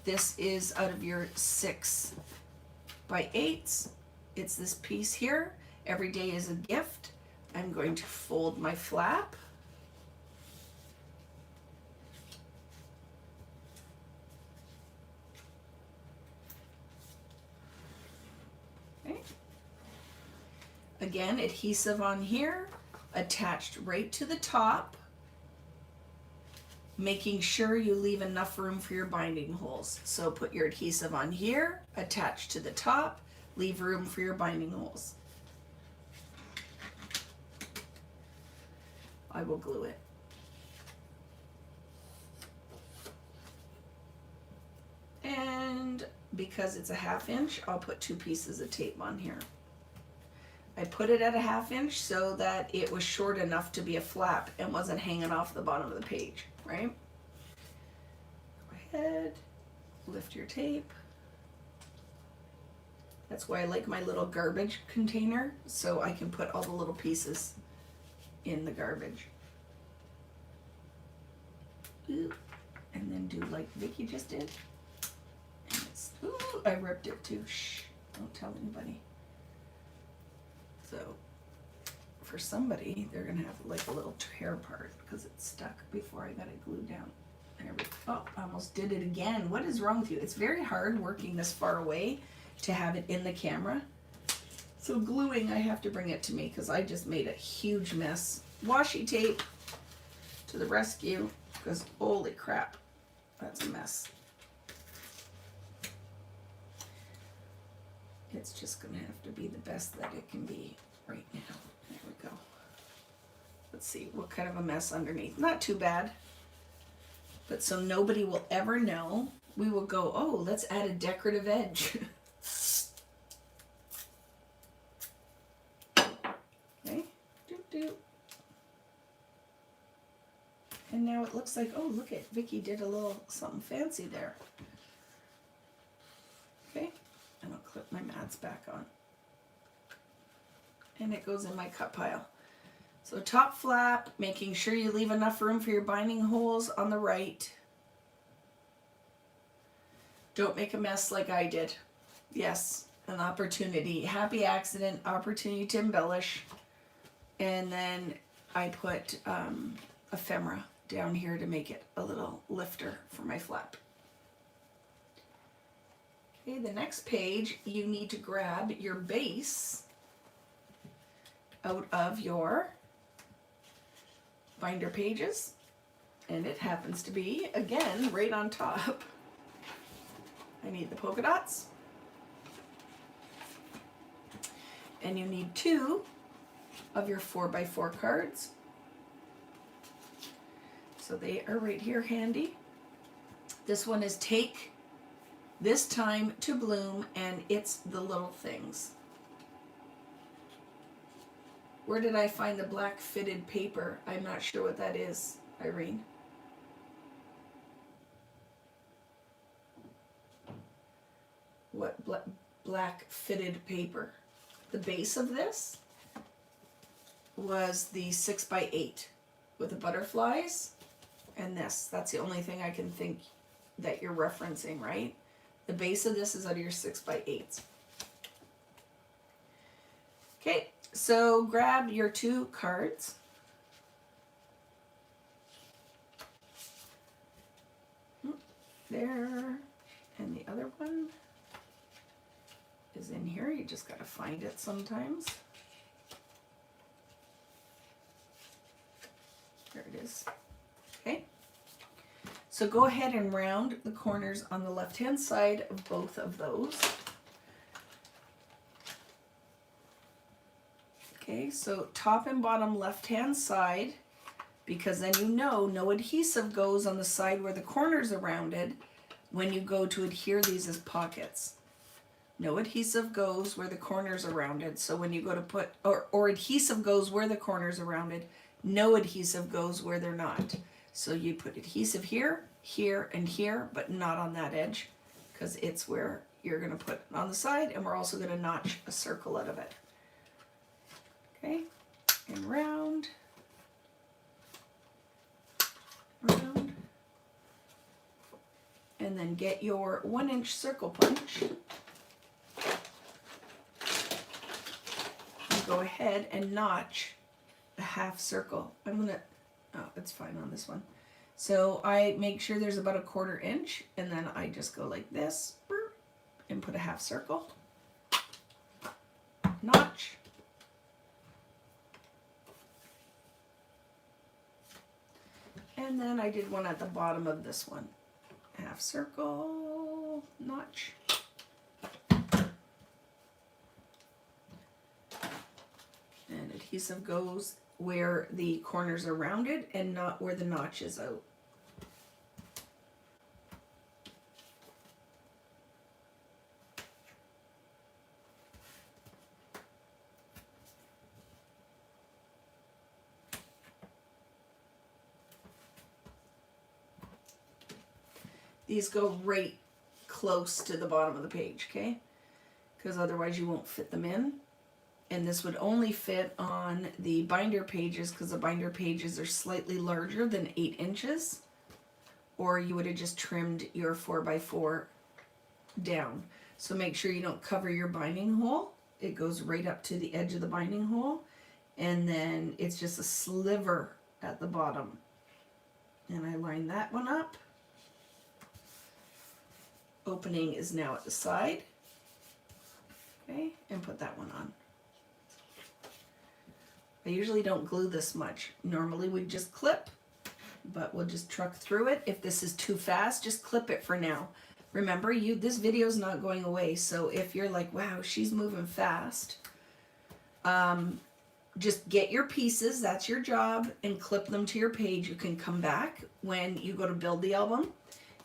This is out of your 6x8s. It's this piece here. Every day is a gift. I'm going to fold my flap. Okay. Again, adhesive on here, attached right to the top, making sure you leave enough room for your binding holes. So put your adhesive on here, attach to the top, leave room for your binding holes. I will glue it. And because it's a 1/2 inch, I'll put 2 pieces of tape on here. I put it at a 1/2 inch so that it was short enough to be a flap and wasn't hanging off the bottom of the page, right? Go ahead, lift your tape. That's why I like my little garbage container, so I can put all the little pieces in the garbage. Ooh. and then do like Vicky just did. And it's, ooh, I ripped it too. Shh, don't tell anybody. So for somebody, they're gonna have like a little tear part because it's stuck before I got it glued down. There we go. Oh, I almost did it again. What is wrong with you? It's very hard working this far away to have it in the camera. So gluing, I have to bring it to me because I just made a huge mess. Washi tape to the rescue because holy crap, that's a mess. It's just gonna have to be the best that it can be right now. There we go. Let's see what kind of a mess underneath. Not too bad. But so nobody will ever know, we will go, oh, let's add a decorative edge. Okay, doop doop. And now it looks like, oh, look at Vicky did a little something fancy there. Okay, and I'll clip my mats back on. And it goes in my cut pile. So top flap, making sure you leave enough room for your binding holes on the right. Don't make a mess like I did. Yes, an opportunity, happy accident, opportunity to embellish. And then I put ephemera down here to make it a little lifter for my flap. Okay, the next page, you need to grab your base out of your binder pages, and it happens to be, again, right on top. I need the polka dots, and you need 2 of your 4x4 cards. So they are right here handy. This one is Take This Time to Bloom, and it's the little things. Where did I find the black fitted paper? I'm not sure what that is, Irene. What black fitted paper? The base of this was the 6x8 with the butterflies and this. That's the only thing I can think that you're referencing, right? The base of this is out of your 6x8s. Okay. So grab your 2 cards. There. And the other one is in here. You just got to find it sometimes. There it is. Okay. So go ahead and round the corners on the left-hand side of both of those. Okay, so top and bottom left-hand side, because then you know no adhesive goes on the side where the corners are rounded when you go to adhere these as pockets. No adhesive goes where the corners are rounded. So when you go to put, or adhesive goes where the corners are rounded, no adhesive goes where they're not. So you put adhesive here, here, and here, but not on that edge, because it's where you're gonna put it on the side, and we're also gonna notch a circle out of it. Okay, and round, round, and then get your 1-inch circle punch. And go ahead and notch a half circle. I'm gonna, oh, it's fine on this one. So I make sure there's about a 1/4 inch, and then I just go like this, and put a half circle, notch. And then I did one at the bottom of this one. Half circle, notch. And adhesive goes where the corners are rounded and not where the notch is out. These go right close to the bottom of the page, okay? Because otherwise you won't fit them in. And this would only fit on the binder pages because the binder pages are slightly larger than 8 inches. or you would have just trimmed your 4x4 down. So make sure you don't cover your binding hole. It goes right up to the edge of the binding hole, and then it's just a sliver at the bottom. And I line that one up. Opening is now at the side. Okay, and put that one on. I usually don't glue this much. Normally we just clip, but we'll just truck through it. If this is too fast, just clip it for now. Remember, this video is not going away, so if you're like, wow, she's moving fast, just get your pieces, that's your job, and clip them to your page. You can come back when you go to build the album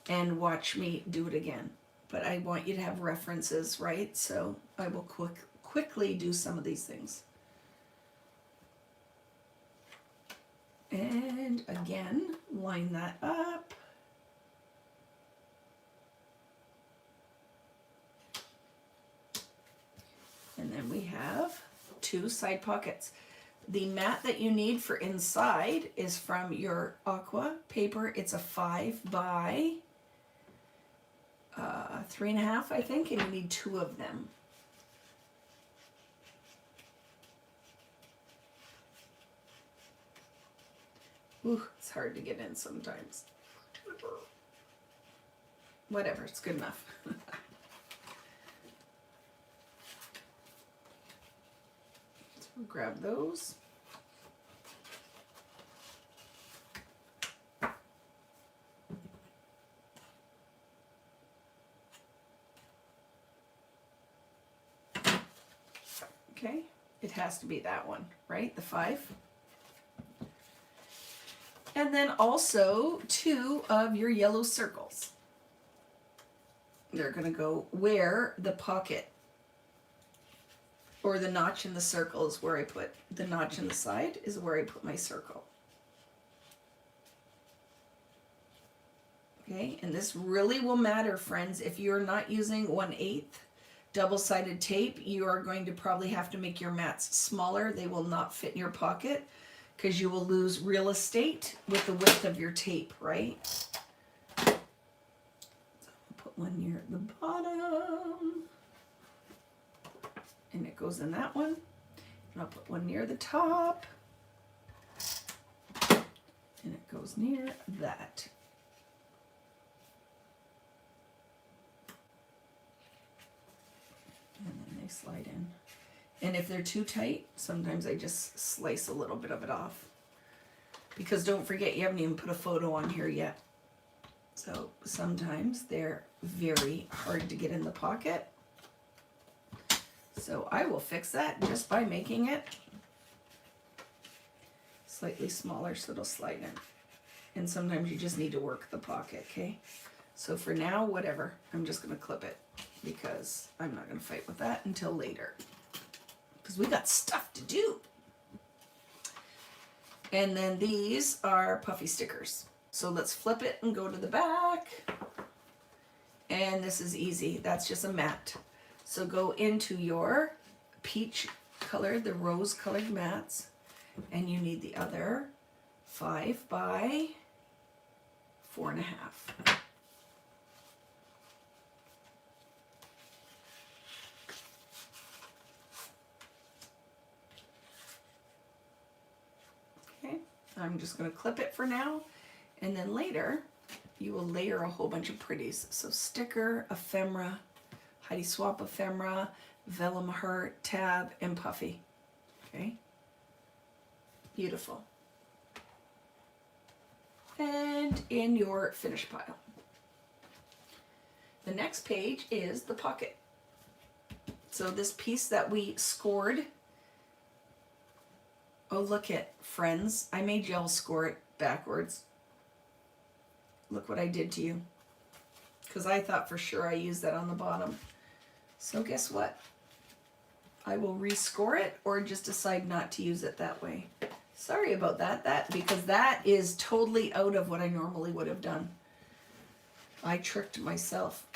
and watch me do it again. But I want you to have references, right? So I will quickly do some of these things. And again, line that up. And then we have 2 side pockets. The mat that you need for inside is from your aqua paper. It's a 5 by 3.5, I think, and you need 2 of them. Ooh, it's hard to get in sometimes. Whatever, it's good enough. So we'll grab those. Okay, it has to be that one, right? The 5. And then also 2 of your yellow circles. They're going to go where the pocket or the notch in the circle is where I put the notch in the side is where I put my circle. Okay, and this really will matter, friends. If you're not using 1/8 double-sided tape, you are going to probably have to make your mats smaller. They will not fit in your pocket because you will lose real estate with the width of your tape, right? So I'll put one near the bottom, and it goes in that one. And I'll put one near the top, and it goes near that. And then they slide in. And if they're too tight, sometimes I just slice a little bit of it off. Because don't forget, you haven't even put a photo on here yet. So sometimes they're very hard to get in the pocket. So I will fix that just by making it slightly smaller so it'll slide in. And sometimes you just need to work the pocket, okay? So for now, whatever, I'm just gonna clip it because I'm not gonna fight with that until later. Because we got stuff to do. And then these are puffy stickers. So let's flip it and go to the back. And this is easy, that's just a mat. So go into your peach colored, the rose colored mats, and you need the other 5 by 4.5. Okay, I'm just going to clip it for now, and then later you will layer a whole bunch of pretties. So sticker, ephemera, Heidi Swap ephemera, vellum heart, tab, and puffy. Okay, beautiful. And in your finish pile. The next page is the pocket. So this piece that we scored, oh look it, friends, I made y'all score it backwards. Look what I did to you. Because I thought for sure I used that on the bottom. So guess what? I will rescore it or just decide not to use it that way. Sorry about that, because that is totally out of what I normally would have done. I tricked myself.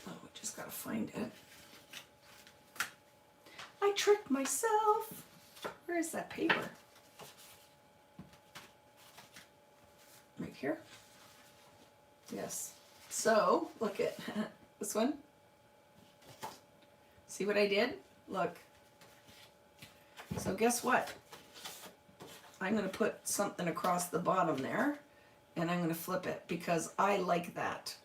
Oh, I just gotta find it. I tricked myself. Where is that paper? here. Yes. So, look at this one. See what I did? Look. So guess what? I'm going to put something across the bottom there, and I'm going to flip it because I like that.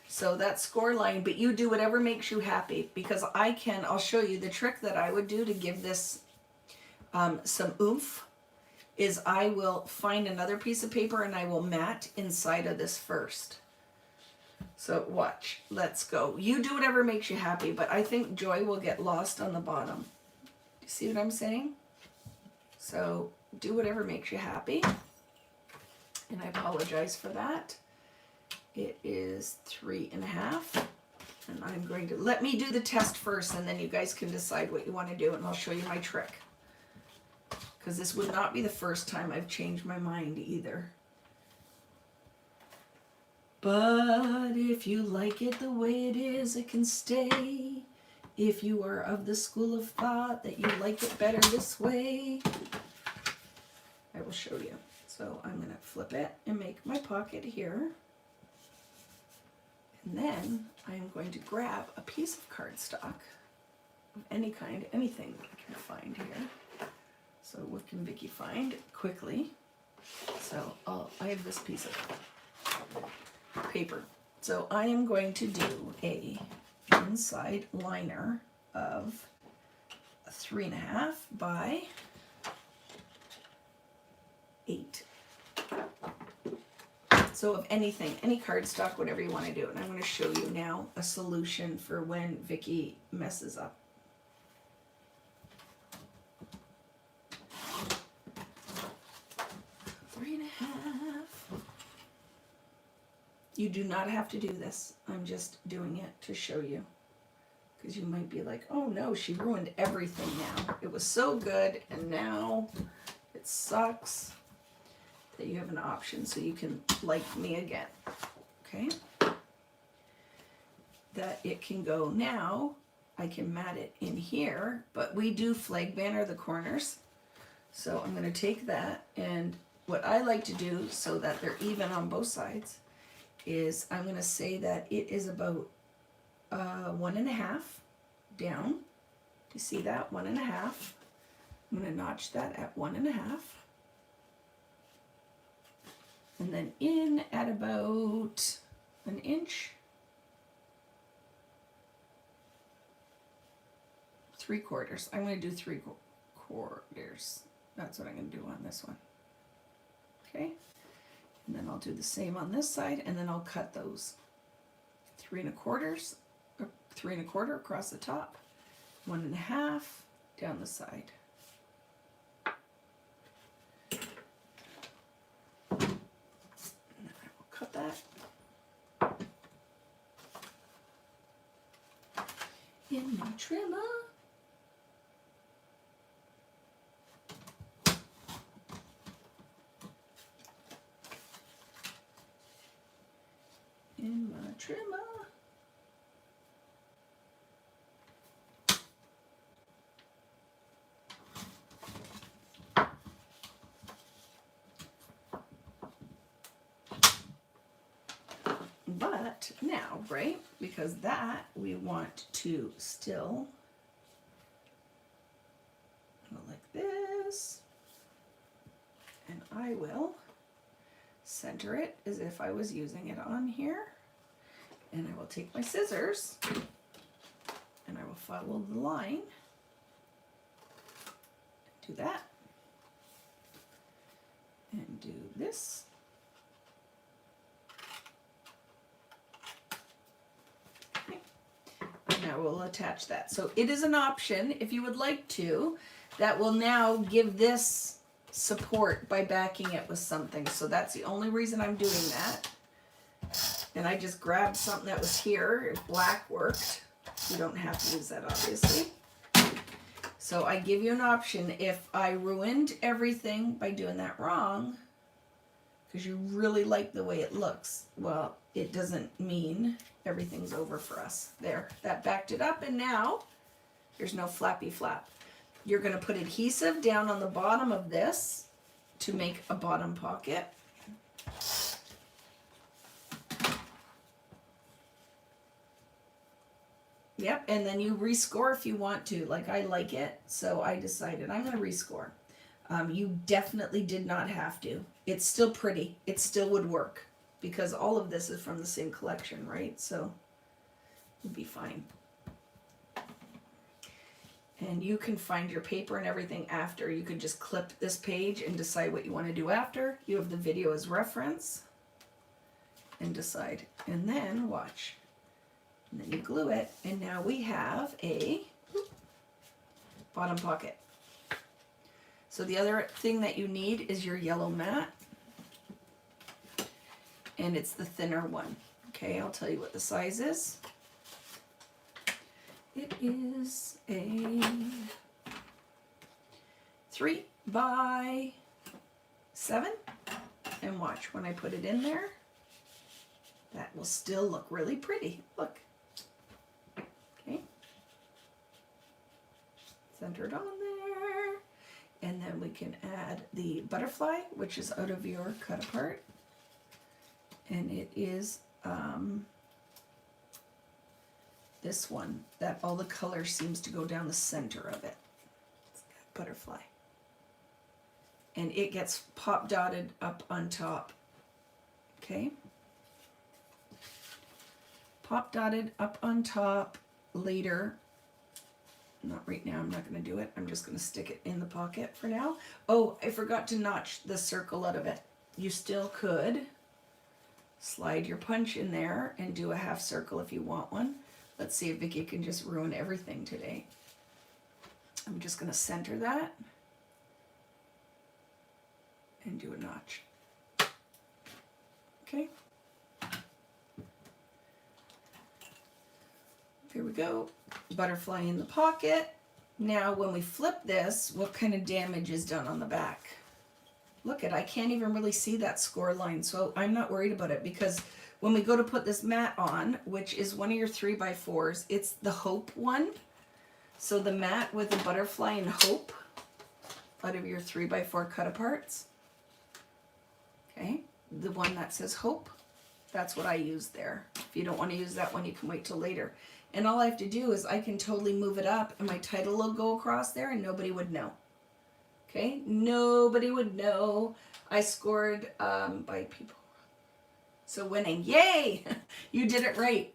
So that's score line, but you do whatever makes you happy, because I'll show you the trick that I would do to give this some oomph is I will find another piece of paper and I will mat inside of this first. So watch, let's go. You do whatever makes you happy, but I think joy will get lost on the bottom. You see what I'm saying? So do whatever makes you happy. And I apologize for that. It is 3.5. And I'm going to, let me do the test first, and then you guys can decide what you want to do, and I'll show you my trick. Because this would not be the first time I've changed my mind either. But if you like it the way it is, it can stay. If you are of the school of thought that you like it better this way, I will show you. So I'm going to flip it and make my pocket here. And then I am going to grab a piece of cardstock of any kind, anything that I can find here. So what can Vicki find quickly? So I have this piece of paper. So I am going to do a inside liner of 3.5 by 8. So of anything, any cardstock, whatever you want to do. And I'm going to show you now a solution for when Vicki messes up. You do not have to do this. I'm just doing it to show you. Because you might be like, oh no, she ruined everything now. It was so good and now it sucks. That you have an option so you can like me again. Okay? That it can go now. I can mat it in here, but we do flag banner the corners. So I'm going to take that, and what I like to do so that they're even on both sides is I'm going to say that it is about 1.5 down. Do you see that? 1.5. I'm going to notch that at 1.5. And then in at about 1 inch. 3/4. I'm going to do 3/4. That's what I'm going to do on this one. Okay. And then I'll do the same on this side, and then I'll cut those 3.25, or 3.25 across the top, 1.5 down the side. And then I will cut that in my trimmer. In my trimmer. But now, right, because that we want to still go like this, and I will center it as if I was using it on here, and I will take my scissors and I will follow the line, do that, and do this. Okay. And I will attach that. So it is an option if you would like to, that will now give this support by backing it with something. So that's the only reason I'm doing that. And I just grabbed something that was here. If black worked, you don't have to use that, obviously. So I give you an option. If I ruined everything by doing that wrong, because you really like the way it looks, well, it doesn't mean everything's over for us. There, that backed it up, and now there's no flappy flap. You're going to put adhesive down on the bottom of this to make a bottom pocket. Yep, and then you rescore if you want to. Like, I like it, so I decided I'm going to rescore. You definitely did not have to. It's still pretty. It still would work because all of this is from the same collection, right? So it'd be fine. And you can find your paper and everything after. You could just clip this page and decide what you want to do after. You have the video as reference and decide. And then watch. And then you glue it. And now we have a bottom pocket. So the other thing that you need is your yellow mat. And it's the thinner one. Okay, I'll tell you what the size is. It is a 3 by 7. And watch, when I put it in there, that will still look really pretty. Look. Okay. Centered on there. And then we can add the butterfly, which is out of your cut apart. And it is this one, that all the color seems to go down the center of it. It's that butterfly. And it gets pop dotted up on top. Okay? Pop dotted up on top later. Not right now, I'm not going to do it. I'm just going to stick it in the pocket for now. Oh, I forgot to notch the circle out of it. You still could slide your punch in there and do a half circle if you want one. Let's see if Vicky can just ruin everything today. I'm just going to center that and do a notch. Okay. There we go. Butterfly in the pocket. Now when we flip this, what kind of damage is done on the back? Look at, I can't even really see that score line, so I'm not worried about it because when we go to put this mat on, which is one of your 3x4s, it's the Hope one. So the mat with the butterfly and Hope out of your 3x4 cut aparts. Okay, the one that says Hope, that's what I use there. If you don't want to use that one, you can wait till later. And all I have to do is I can totally move it up and my title will go across there and nobody would know. Okay, nobody would know. I scored by people. So winning, yay! You did it right.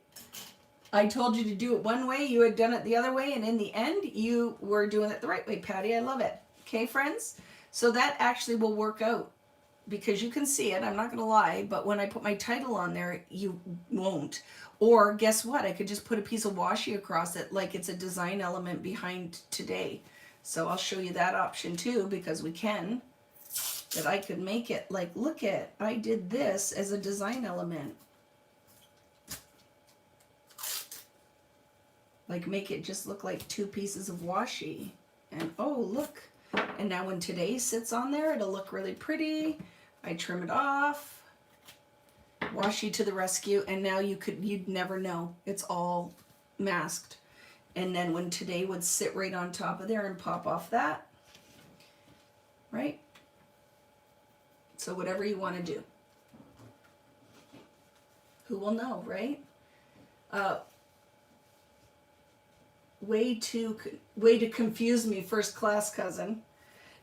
I told you to do it one way, you had done it the other way, and in the end, you were doing it the right way, Patty. I love it. Okay, friends? So that actually will work out because you can see it, I'm not going to lie, but when I put my title on there, you won't. Or guess what? I could just put a piece of washi across it like it's a design element behind today. So I'll show you that option too because we can. That I could make it like, look at, I did this as a design element. Like make it just look like 2 pieces of washi. And oh, look. And now when today sits on there, it'll look really pretty. I trim it off. Washi to the rescue. And now you'd never know. It's all masked. And then when today would sit right on top of there and pop off that. Right? So whatever you want to do. Who will know, right? Way to confuse me, first class cousin.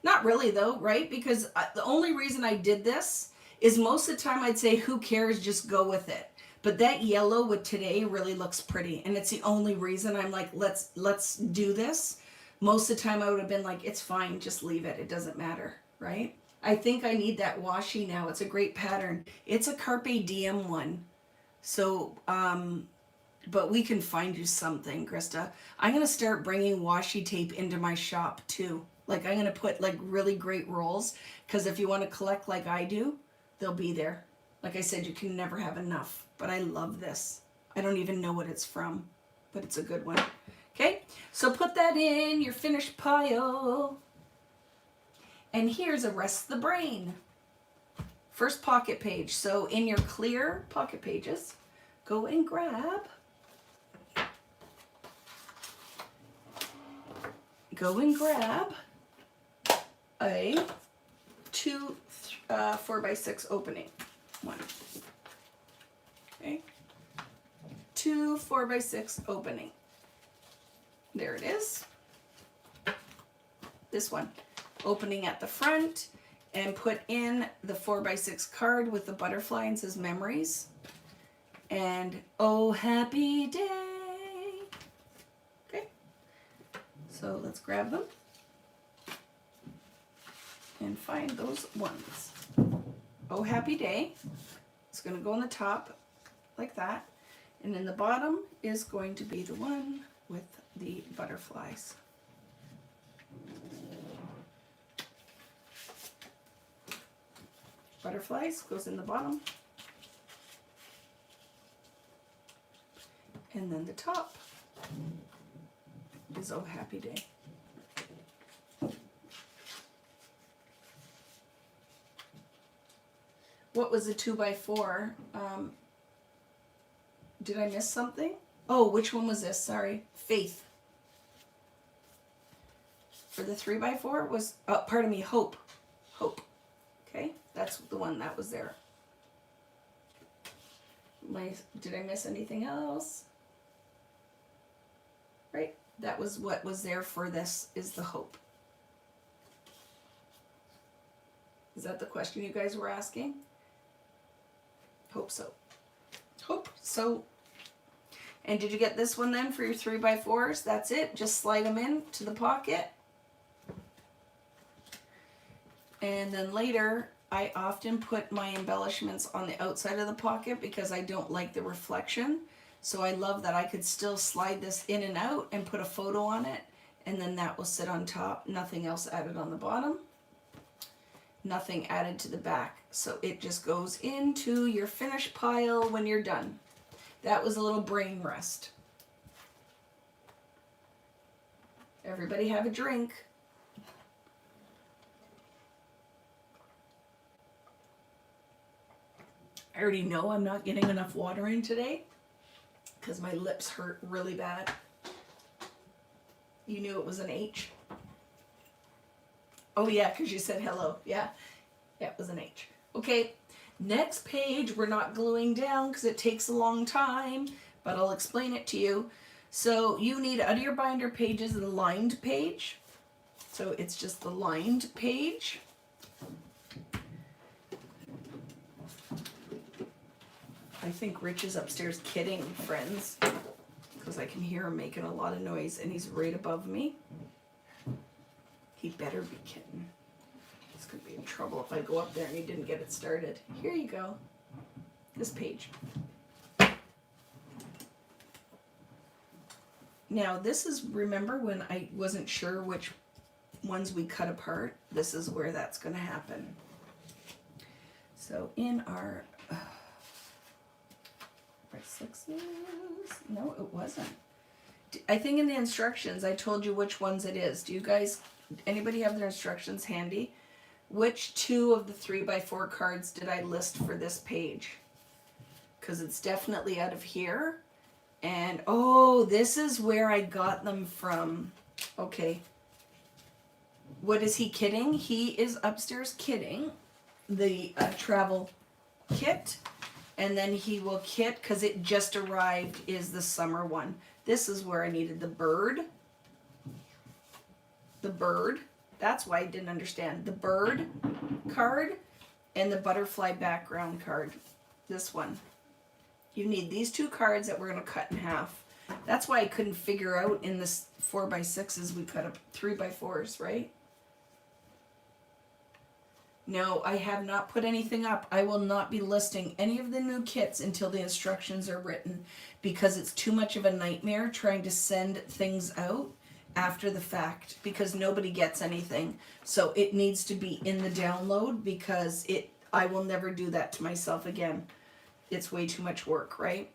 Not really though, right? Because the only reason I did this is most of the time I'd say, who cares, just go with it. But that yellow with today really looks pretty. And it's the only reason I'm like, let's do this. Most of the time I would have been like, it's fine, just leave it. It doesn't matter, right? I think I need that washi now. It's a great pattern. It's a Carpe-Dile one. So, but we can find you something, Krista. I'm going to start bringing washi tape into my shop too. Like I'm going to put like really great rolls because if you want to collect like I do, they'll be there. Like I said, you can never have enough, but I love this. I don't even know what it's from, but it's a good one. Okay, so put that in your finished pile. And here's a rest the brain. First pocket page. So in your clear pocket pages, go and grab a 2 4x6 opening one. Okay, 2 4x6 opening. There it is. This one. Opening at the front, and put in the 4x6 card with the butterfly and says memories. And oh, happy day. Okay. So let's grab them and find those ones. Oh, happy day. It's going to go on the top like that. And then the bottom is going to be the one with the butterflies. Butterflies goes in the bottom. And then the top is oh, happy day. What was the 2x4? Did I miss something? Oh, which one was this? Sorry. Faith. For the 3x4 was, pardon me, hope. Hope. Okay, that's the one that was there. Did I miss anything else? Right, that was what was there for this, is the hope. Is that the question you guys were asking? Hope so. Hope so. And did you get this one then for your 3x4s? That's it. Just slide them in to the pocket. And then later, I often put my embellishments on the outside of the pocket because I don't like the reflection. So I love that I could still slide this in and out and put a photo on it. And then that will sit on top. Nothing else added on the bottom. Nothing added to the back. So it just goes into your finished pile when you're done. That was a little brain rest. Everybody have a drink. I already know I'm not getting enough water in today because my lips hurt really bad. You knew it was an H? Oh yeah, because you said hello. Yeah, it was an H. Okay, next page we're not gluing down because it takes a long time, but I'll explain it to you. So you need, out of your binder pages, the lined page. So it's just the lined page. I think Rich is upstairs kidding, friends, because I can hear him making a lot of noise and he's right above me. He better be kidding. He's going to be in trouble if I go up there and he didn't get it started. Here you go. This page. Now this is, remember when I wasn't sure which ones we cut apart? This is where that's going to happen. So in our... 6s. No, it wasn't. I think in the instructions I told you which ones it is. Do you guys, anybody have their instructions handy? Which two of the 3x4 cards did I list for this page? Because it's definitely out of here. And oh, this is where I got them from. Okay. What is he kidding? He is upstairs kidding. The travel kit. And then he will kit, because it just arrived, is the summer one. This is where I needed the bird. The bird. That's why I didn't understand. The bird card and the butterfly background card. This one. You need these two cards that we're going to cut in half. That's why I couldn't figure out in this 4x6s we cut up 3x4s, right? No, I have not put anything up. I will not be listing any of the new kits until the instructions are written because it's too much of a nightmare trying to send things out after the fact because nobody gets anything. So it needs to be in the download because I will never do that to myself again. It's way too much work, right?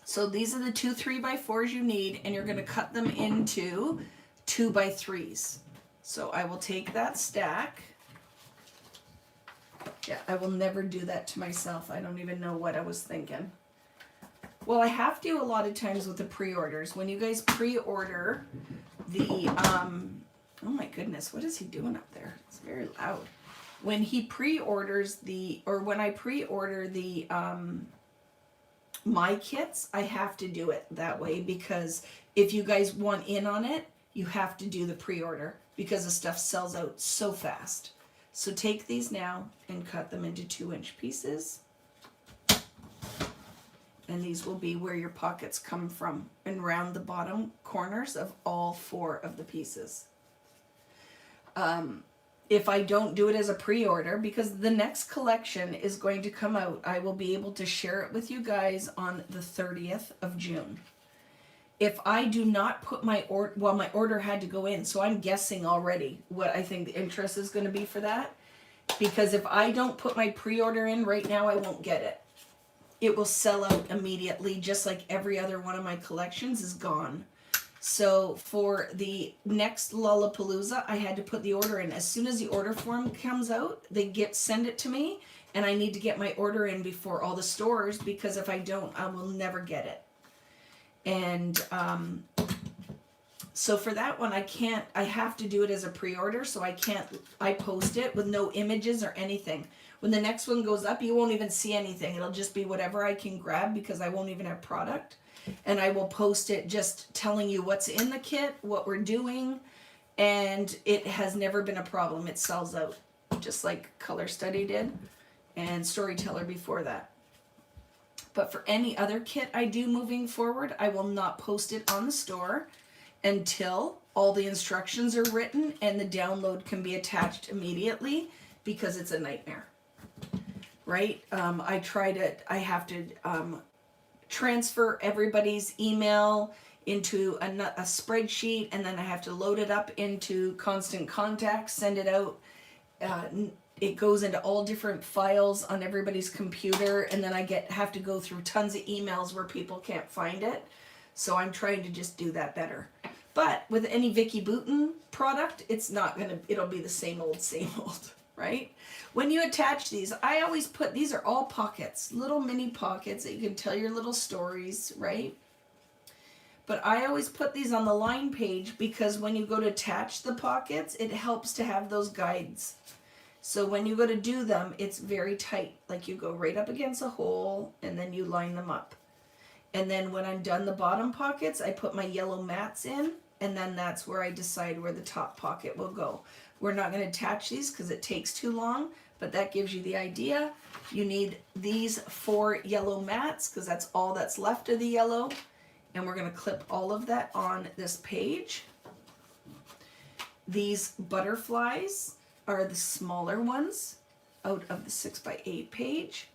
So these are the two 3x4s you need, and you're going to cut them into 2x3s. So I will take that stack. Yeah, I will never do that to myself. I don't even know what I was thinking. Well, I have to a lot of times with the pre-orders. When you guys pre-order the, oh my goodness, what is he doing up there? It's very loud. When he pre-orders the, or when I pre-order the my kits, I have to do it that way, because if you guys want in on it, you have to do the pre-order, because the stuff sells out so fast. So take these now and cut them into 2-inch pieces. And these will be where your pockets come from, and round the bottom corners of all 4 of the pieces. If I don't do it as a pre-order, because the next collection is going to come out, I will be able to share it with you guys on the 30th of June. If I do not put my order, well, my order had to go in, so I'm guessing already what I think the interest is going to be for that. Because if I don't put my pre-order in right now, I won't get it. It will sell out immediately, just like every other one of my collections is gone. So for the next Lollapalooza, I had to put the order in. As soon as the order form comes out, they send it to me, and I need to get my order in before all the stores, because if I don't, I will never get it. And so for that one, I have to do it as a pre-order, so I post it with no images or anything. When the next one goes up, you won't even see anything. It'll just be whatever I can grab, because I won't even have product. And I will post it just telling you what's in the kit, what we're doing, and it has never been a problem. It sells out, just like Color Study did, and Storyteller before that. But for any other kit I do moving forward, I will not post it on the store until all the instructions are written and the download can be attached immediately, because it's a nightmare, right? I have to transfer everybody's email into a spreadsheet, and then I have to load it up into Constant Contact, send it out. It goes into all different files on everybody's computer, and then I have to go through tons of emails where people can't find it. So I'm trying to just do that better. But with any Vicki Boutin product, it'll be the same old, right? When you attach these, I always put, these are all pockets, little mini pockets that you can tell your little stories, right? But I always put these on the line page, because when you go to attach the pockets, it helps to have those guides. So when you go to do them, it's very tight. Like, you go right up against a hole, and then you line them up. And then when I'm done the bottom pockets, I put my yellow mats in, and then that's where I decide where the top pocket will go. We're not going to attach these because it takes too long, but that gives you the idea. You need these 4 yellow mats, because that's all that's left of the yellow. And we're going to clip all of that on this page. These butterflies are the smaller ones out of the 6x8 page.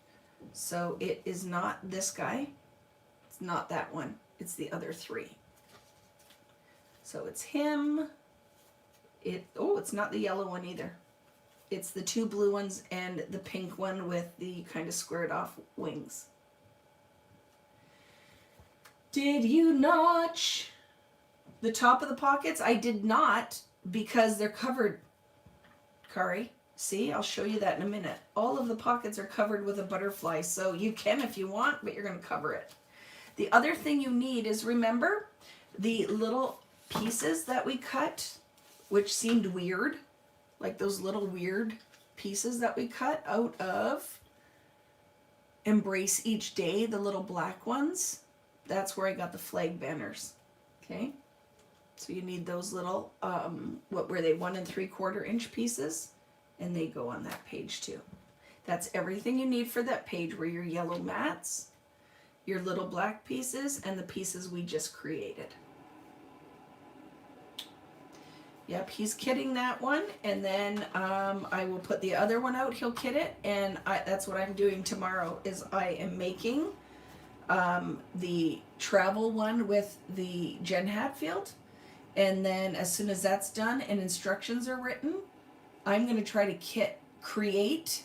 So it is not this guy. It's not that one. It's the other 3. So it's him. It's not the yellow one either. It's the 2 blue ones and the pink one with the kind of squared off wings. Did you notch the top of the pockets? I did not, because they're covered, Kari. See, I'll show you that in a minute. All of the pockets are covered with a butterfly, so you can if you want, but you're going to cover it. The other thing you need is, remember the little pieces that we cut, which seemed weird, like those little weird pieces that we cut out of Embrace Each Day, the little black ones. That's where I got the flag banners. Okay, so you need those little what were they, 1 3/4 inch pieces, and they go on that page too. That's everything you need for that page, were your yellow mats, your little black pieces, and the pieces we just created. Yep, he's kitting that one, and then I will put the other one out. He'll kit it, and that's what I'm doing tomorrow. Is I am making the travel one with the Jen Hatfield, and then as soon as that's done and instructions are written, I'm going to try to create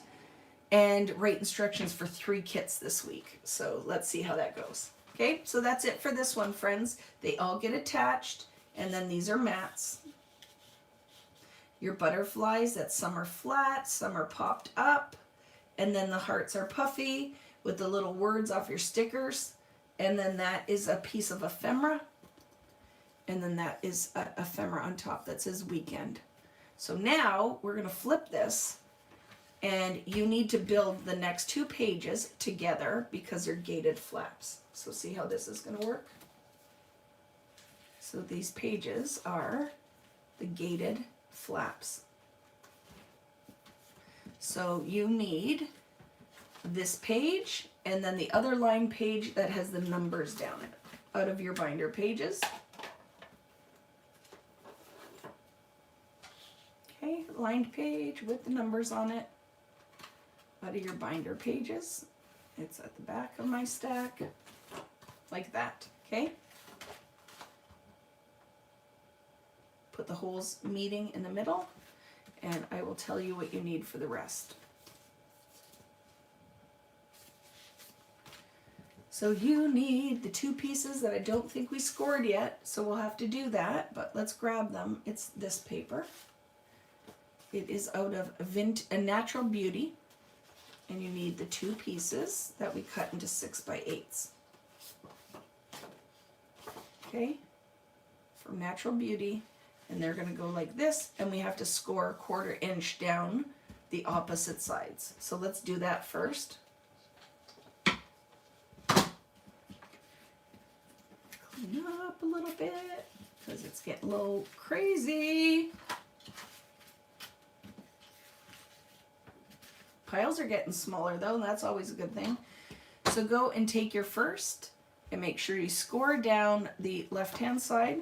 and write instructions for 3 kits this week. So let's see how that goes. Okay, so that's it for this one, friends. They all get attached, and then these are mats. Your butterflies, that some are flat, some are popped up, and then the hearts are puffy with the little words off your stickers, and then that is a piece of ephemera, and then that is a ephemera on top that says weekend. So now we're going to flip this, And you need to build the next 2 pages together because they're gated flaps. So see how this is going to work? So these pages are the gated flaps. So you need this page and then the other line page that has the numbers down it out of your binder pages. Okay, lined page with the numbers on it out of your binder pages. It's at the back of my stack, like that, okay? Put the holes meeting in the middle, and I will tell you what you need for the rest. So you need the 2 pieces that I don't think we scored yet, so we'll have to do that, but let's grab them. It's this paper. It is out of a Natural Beauty, and you need the 2 pieces that we cut into 6 by 8s. Okay, from Natural Beauty, and they're going to go like this, and we have to score 1/4 inch down the opposite sides. So let's do that first. Clean up a little bit because it's getting a little crazy. Piles are getting smaller though, and that's always a good thing. So go and take your first and make sure you score down the left-hand side.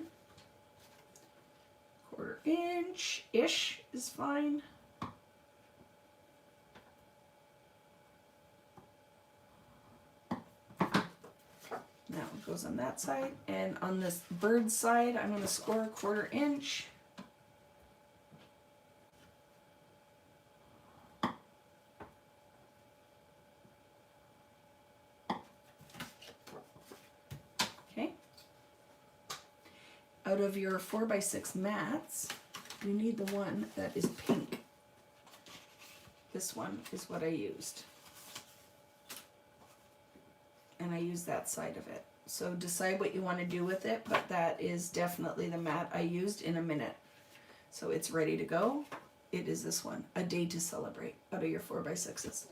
1/4 inch-ish is fine. Now it goes on that side, and on this bird side, I'm going to score 1/4 inch. Out of your 4x6 mats, you need the one that is pink. This one is what I used. And I used that side of it. So decide what you want to do with it, but that is definitely the mat I used in a minute. So it's ready to go. It is this one, A Day to Celebrate, out of your 4x6s.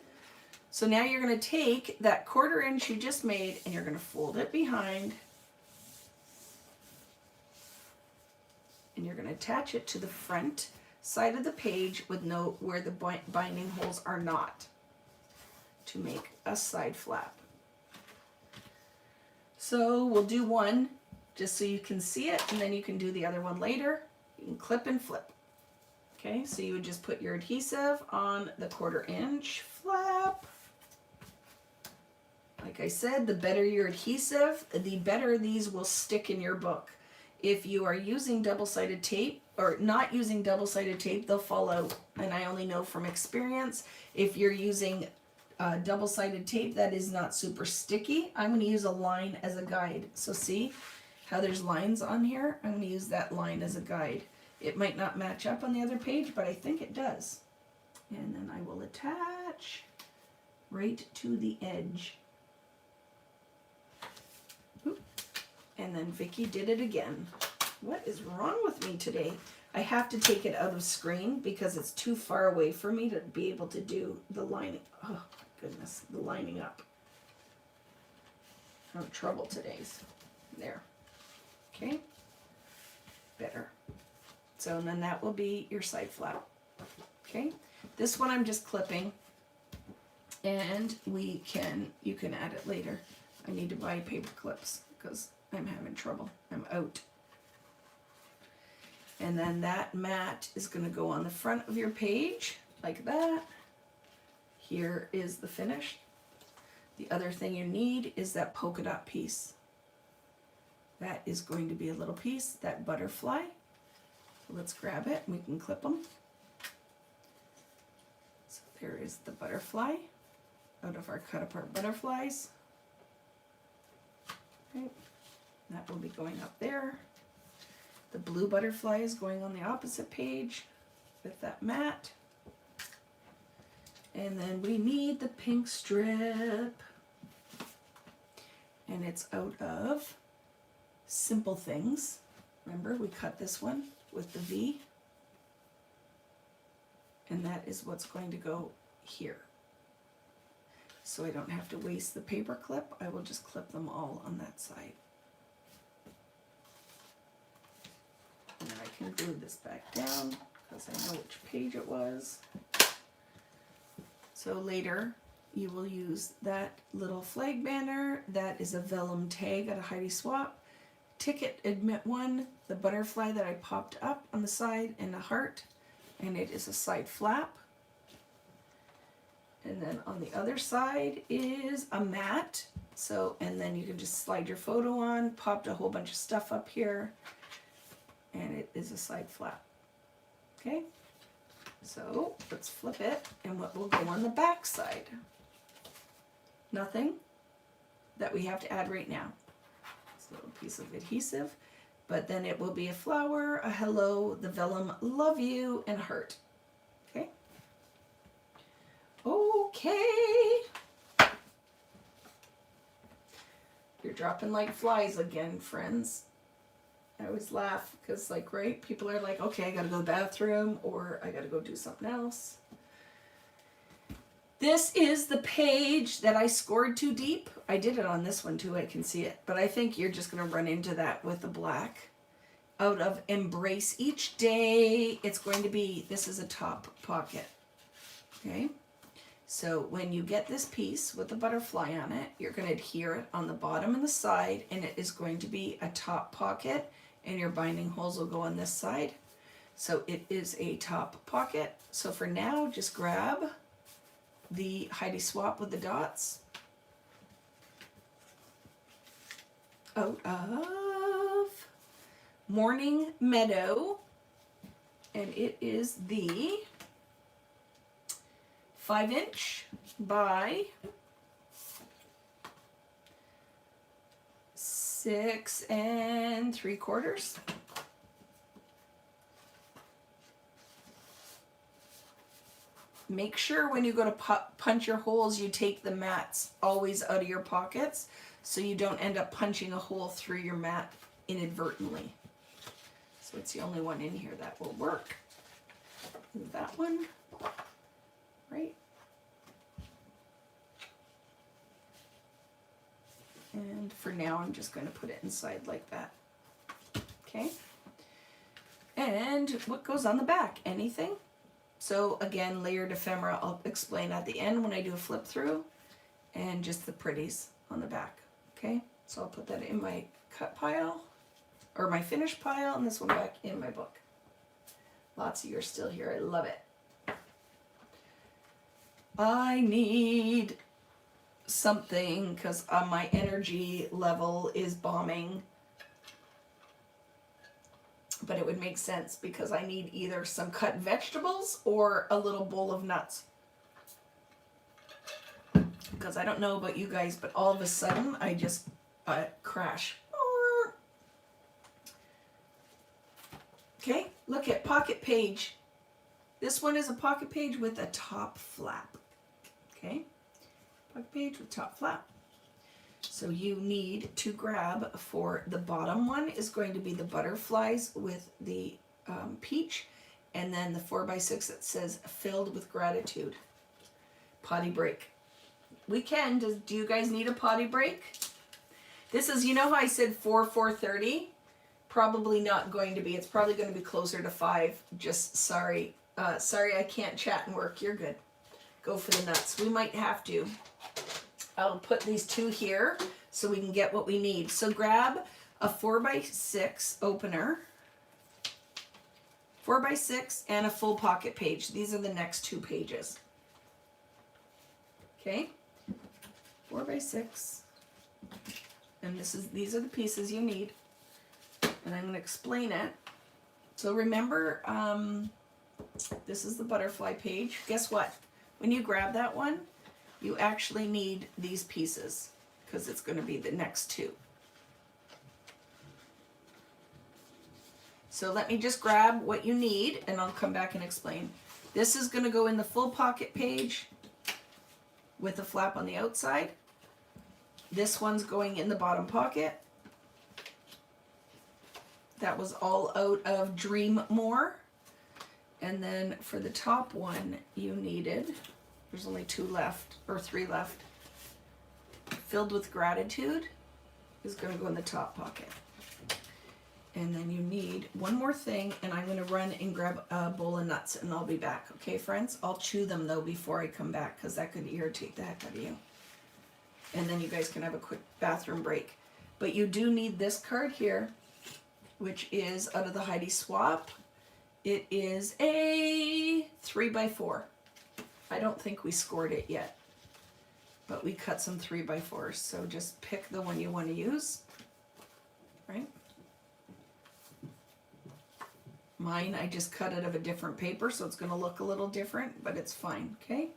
So now you're going to take that 1/4 inch you just made and you're going to fold it behind. And you're going to attach it to the front side of the page with where the binding holes are not, to make a side flap. So we'll do one just so you can see it, and then you can do the other one later. You can clip and flip. Okay, so you would just put your adhesive on the 1/4 inch flap. Like I said, the better your adhesive, the better these will stick in your book. If you are using double-sided tape or not using double-sided tape, they'll fall out. And I only know from experience, if you're using double-sided tape that is not super sticky, I'm going to use a line as a guide. So see how there's lines on here? I'm going to use that line as a guide. It might not match up on the other page, but I think it does. And then I will attach right to the edge. And then Vicky did it again. What is wrong with me today? I have to take it out of screen because it's too far away for me to be able to do the lining. Oh, goodness, the lining up. I'm having trouble today. There. Okay. Better. So and then that will be your side flap. Okay. This one I'm just clipping, and you can add it later. I need to buy paper clips because I'm having trouble. I'm out. And then that mat is going to go on the front of your page like that. Here is the finish. The other thing you need is that polka dot piece. That is going to be a little piece, that butterfly. So let's grab it and we can clip them. So there is the butterfly out of our cut apart butterflies. Okay. That will be going up there. The blue butterfly is going on the opposite page with that mat. And then we need the pink strip. And it's out of Simple Things. Remember, we cut this one with the V. And that is what's going to go here. So I don't have to waste the paper clip. I will just clip them all on that side. And then I can glue this back down because I know which page it was. So later you will use that little flag banner. That is a vellum tag at a Heidi Swap. Ticket admit 1, the butterfly that I popped up on the side, and a heart, and it is a side flap. And then on the other side is a mat. So, and then you can just slide your photo on, popped a whole bunch of stuff up here, and it is a side flap. Okay, so let's flip it, and what will go on the back side? Nothing that we have to add right now. It's a little piece of adhesive, but then it will be a flower, a hello, the vellum, love you, and a heart. Okay. Okay. You're dropping like flies again, friends. I always laugh because, like, right, people are like, okay, I gotta go to the bathroom, or I gotta go do something else. This is the page that I scored too deep. I did it on this one too, I can see it. But I think you're just gonna run into that with the black. Out of Embrace Each Day, it's going to be, this is a top pocket. Okay, so when you get this piece with the butterfly on it, you're gonna adhere it on the bottom and the side, and it is going to be a top pocket, and your binding holes will go on this side. So it is a top pocket. So for now, just grab the Heidi Swap with the dots out of Morning Meadow, and it is the 5" by 6 3/4. Make sure when you go to punch your holes, you take the mats always out of your pockets so you don't end up punching a hole through your mat inadvertently. So it's the only one in here that will work. That one, right? And for now, I'm just going to put it inside like that. Okay. And what goes on the back? Anything? So again, layered ephemera, I'll explain at the end when I do a flip through, and just the pretties on the back. Okay, so I'll put that in my cut pile, or my finished pile, and this one back in my book. Lots of you are still here, I love it. I need something because my energy level is bombing. But it would make sense because I need either some cut vegetables or a little bowl of nuts. Because I don't know about you guys, but all of a sudden I just crash. Okay, look at pocket page. This one is a pocket page with a top flap. Okay, pocket page with top flap. So you need to grab, for the bottom one is going to be the butterflies with the peach, and then the 4x6 that says filled with gratitude. Potty break. We can. Do you guys need a potty break? This is, you know how I said 4:30? Probably not going to be. It's probably going to be closer to 5. Just sorry. Sorry I can't chat and work. You're good. Go for the nuts. We might have to. I'll put these two here so we can get what we need. So grab a 4x6 opener, 4x6, and a full pocket page. These are the next 2 pages. Okay, 4x6, and these are the pieces you need, and I'm going to explain it. So remember, this is the butterfly page. Guess what? When you grab that one, you actually need these pieces because it's going to be the next 2. So let me just grab what you need and I'll come back and explain. This is going to go in the full pocket page with a flap on the outside. This one's going in the bottom pocket. That was all out of Dream More. And then for the top one, you needed There's only 2 left, or 3 left. Filled with Gratitude is going to go in the top pocket. And then you need one more thing, and I'm going to run and grab a bowl of nuts, and I'll be back. Okay, friends? I'll chew them, though, before I come back, because that could irritate the heck out of you. And then you guys can have a quick bathroom break. But you do need this card here, which is out of the Heidi Swap. It is a 3x4. I don't think we scored it yet, but we cut some 3x4s. So just pick the one you want to use, right? Mine, I just cut it of a different paper, so it's going to look a little different, but it's fine, okay?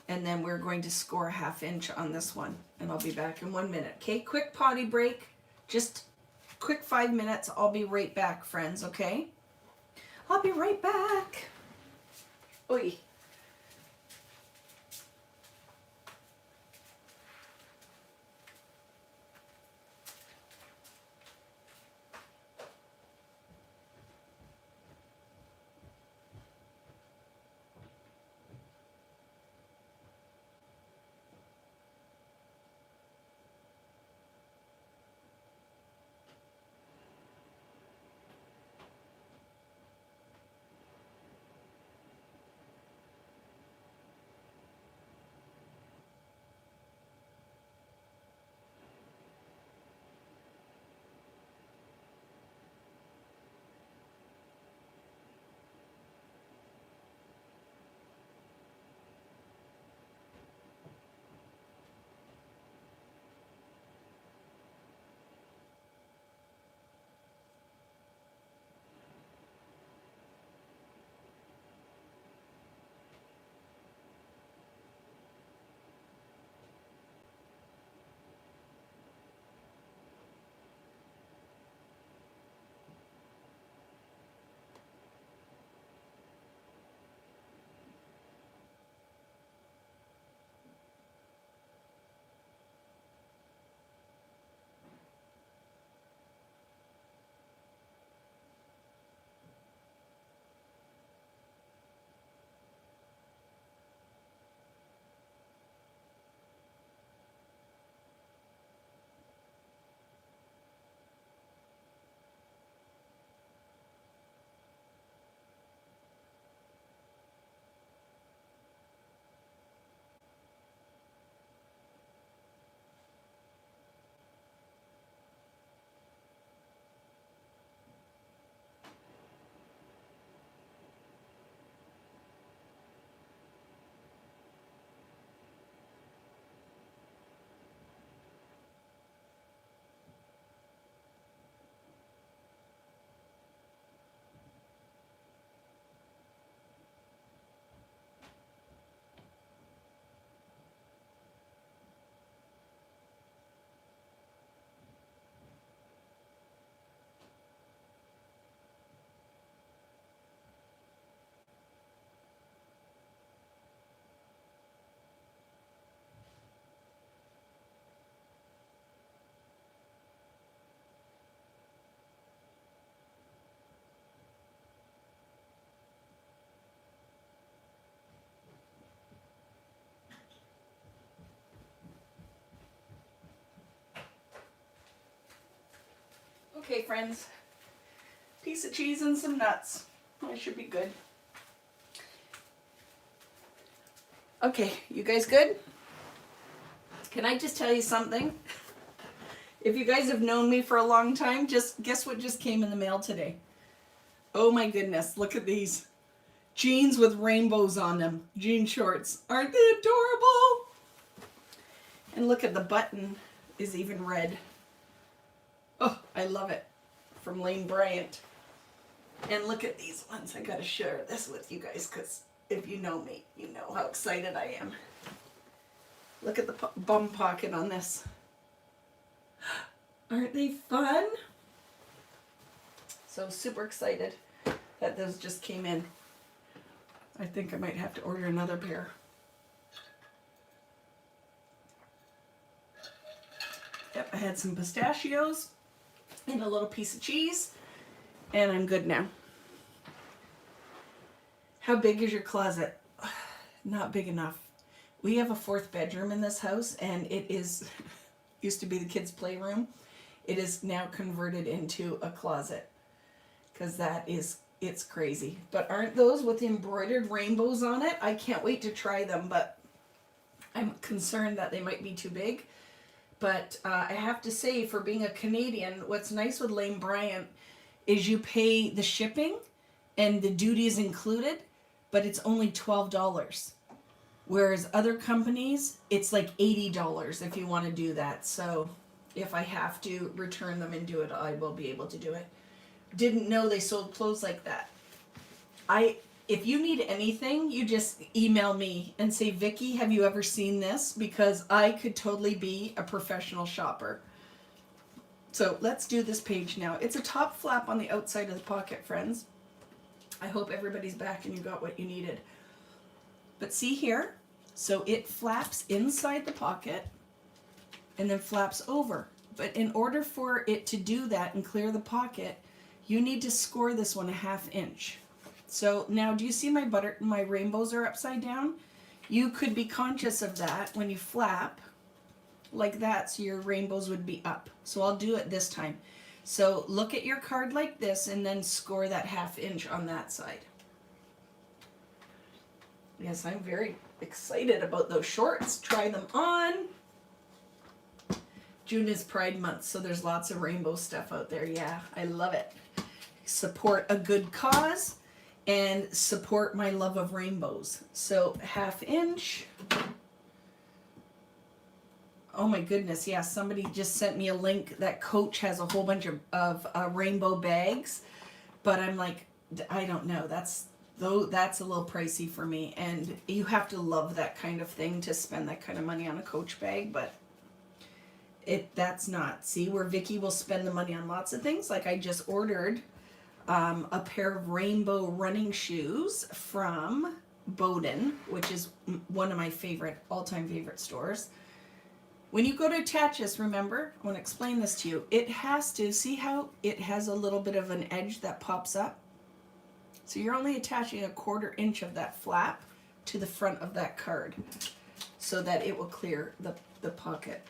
And then we're going to score a 1/2 inch on this one, and I'll be back in 1 minute. Okay, quick potty break, just quick 5 minutes. I'll be right back, friends, okay? I'll be right back. Oy. Okay, friends, piece of cheese and some nuts. I should be good. Okay, you guys good? Can I just tell you something? If you guys have known me for a long time, just guess what just came in the mail today? Oh my goodness, look at these. Jeans with rainbows on them. Jean shorts. Aren't they adorable? And look at the button is even red. Oh, I love it. From Lane Bryant. And look at these ones. I gotta share this with you guys because if you know me, you know how excited I am. Look at the bum pocket on this. Aren't they fun? So super excited that those just came in. I think I might have to order another pair. Yep, I had some pistachios and a little piece of cheese, and I'm good now. How big is your closet? not big enough. We have a fourth bedroom in this house, and it is, used to be the kids' playroom. It is now converted into a closet, because it's crazy. But aren't those with embroidered rainbows on it? I can't wait to try them, but I'm concerned that they might be too big. But I have to say, for being a Canadian, what's nice with Lane Bryant is you pay the shipping and the duty is included, but it's only $12. Whereas other companies, it's like $80 if you want to do that. So if I have to return them and do it, I will be able to do it. Didn't know they sold clothes like that. If you need anything, you just email me and say, Vicky, have you ever seen this? Because I could totally be a professional shopper. So let's do this page now. It's a top flap on the outside of the pocket, friends. I hope everybody's back and you got what you needed. But see here, so it flaps inside the pocket and then flaps over. But in order for it to do that and clear the pocket, you need to score this one 1/2 inch. So now, do you see my rainbows are upside down? You could be conscious of that when you flap like that, so your rainbows would be up. So I'll do it this time. So look at your card like this and then score that 1/2 inch on that side. Yes, I'm very excited about those shorts. Try them on. June is Pride Month, so there's lots of rainbow stuff out there. Yeah, I love it. Support a good cause and support my love of rainbows. So 1/2 inch. Oh my goodness, yeah, somebody just sent me a link that Coach has a whole bunch of rainbow bags, but I'm like, I don't know, that's a little pricey for me, and you have to love that kind of thing to spend that kind of money on a Coach bag, but that's not. See, where Vicky will spend the money on lots of things, like I just ordered a pair of rainbow running shoes from Bowden, which is one of my all-time favorite stores. When you go to attach this, remember, I want to explain this to you. It has to, see how it has a little bit of an edge that pops up? So you're only attaching 1/4 inch of that flap to the front of that card so that it will clear the pocket.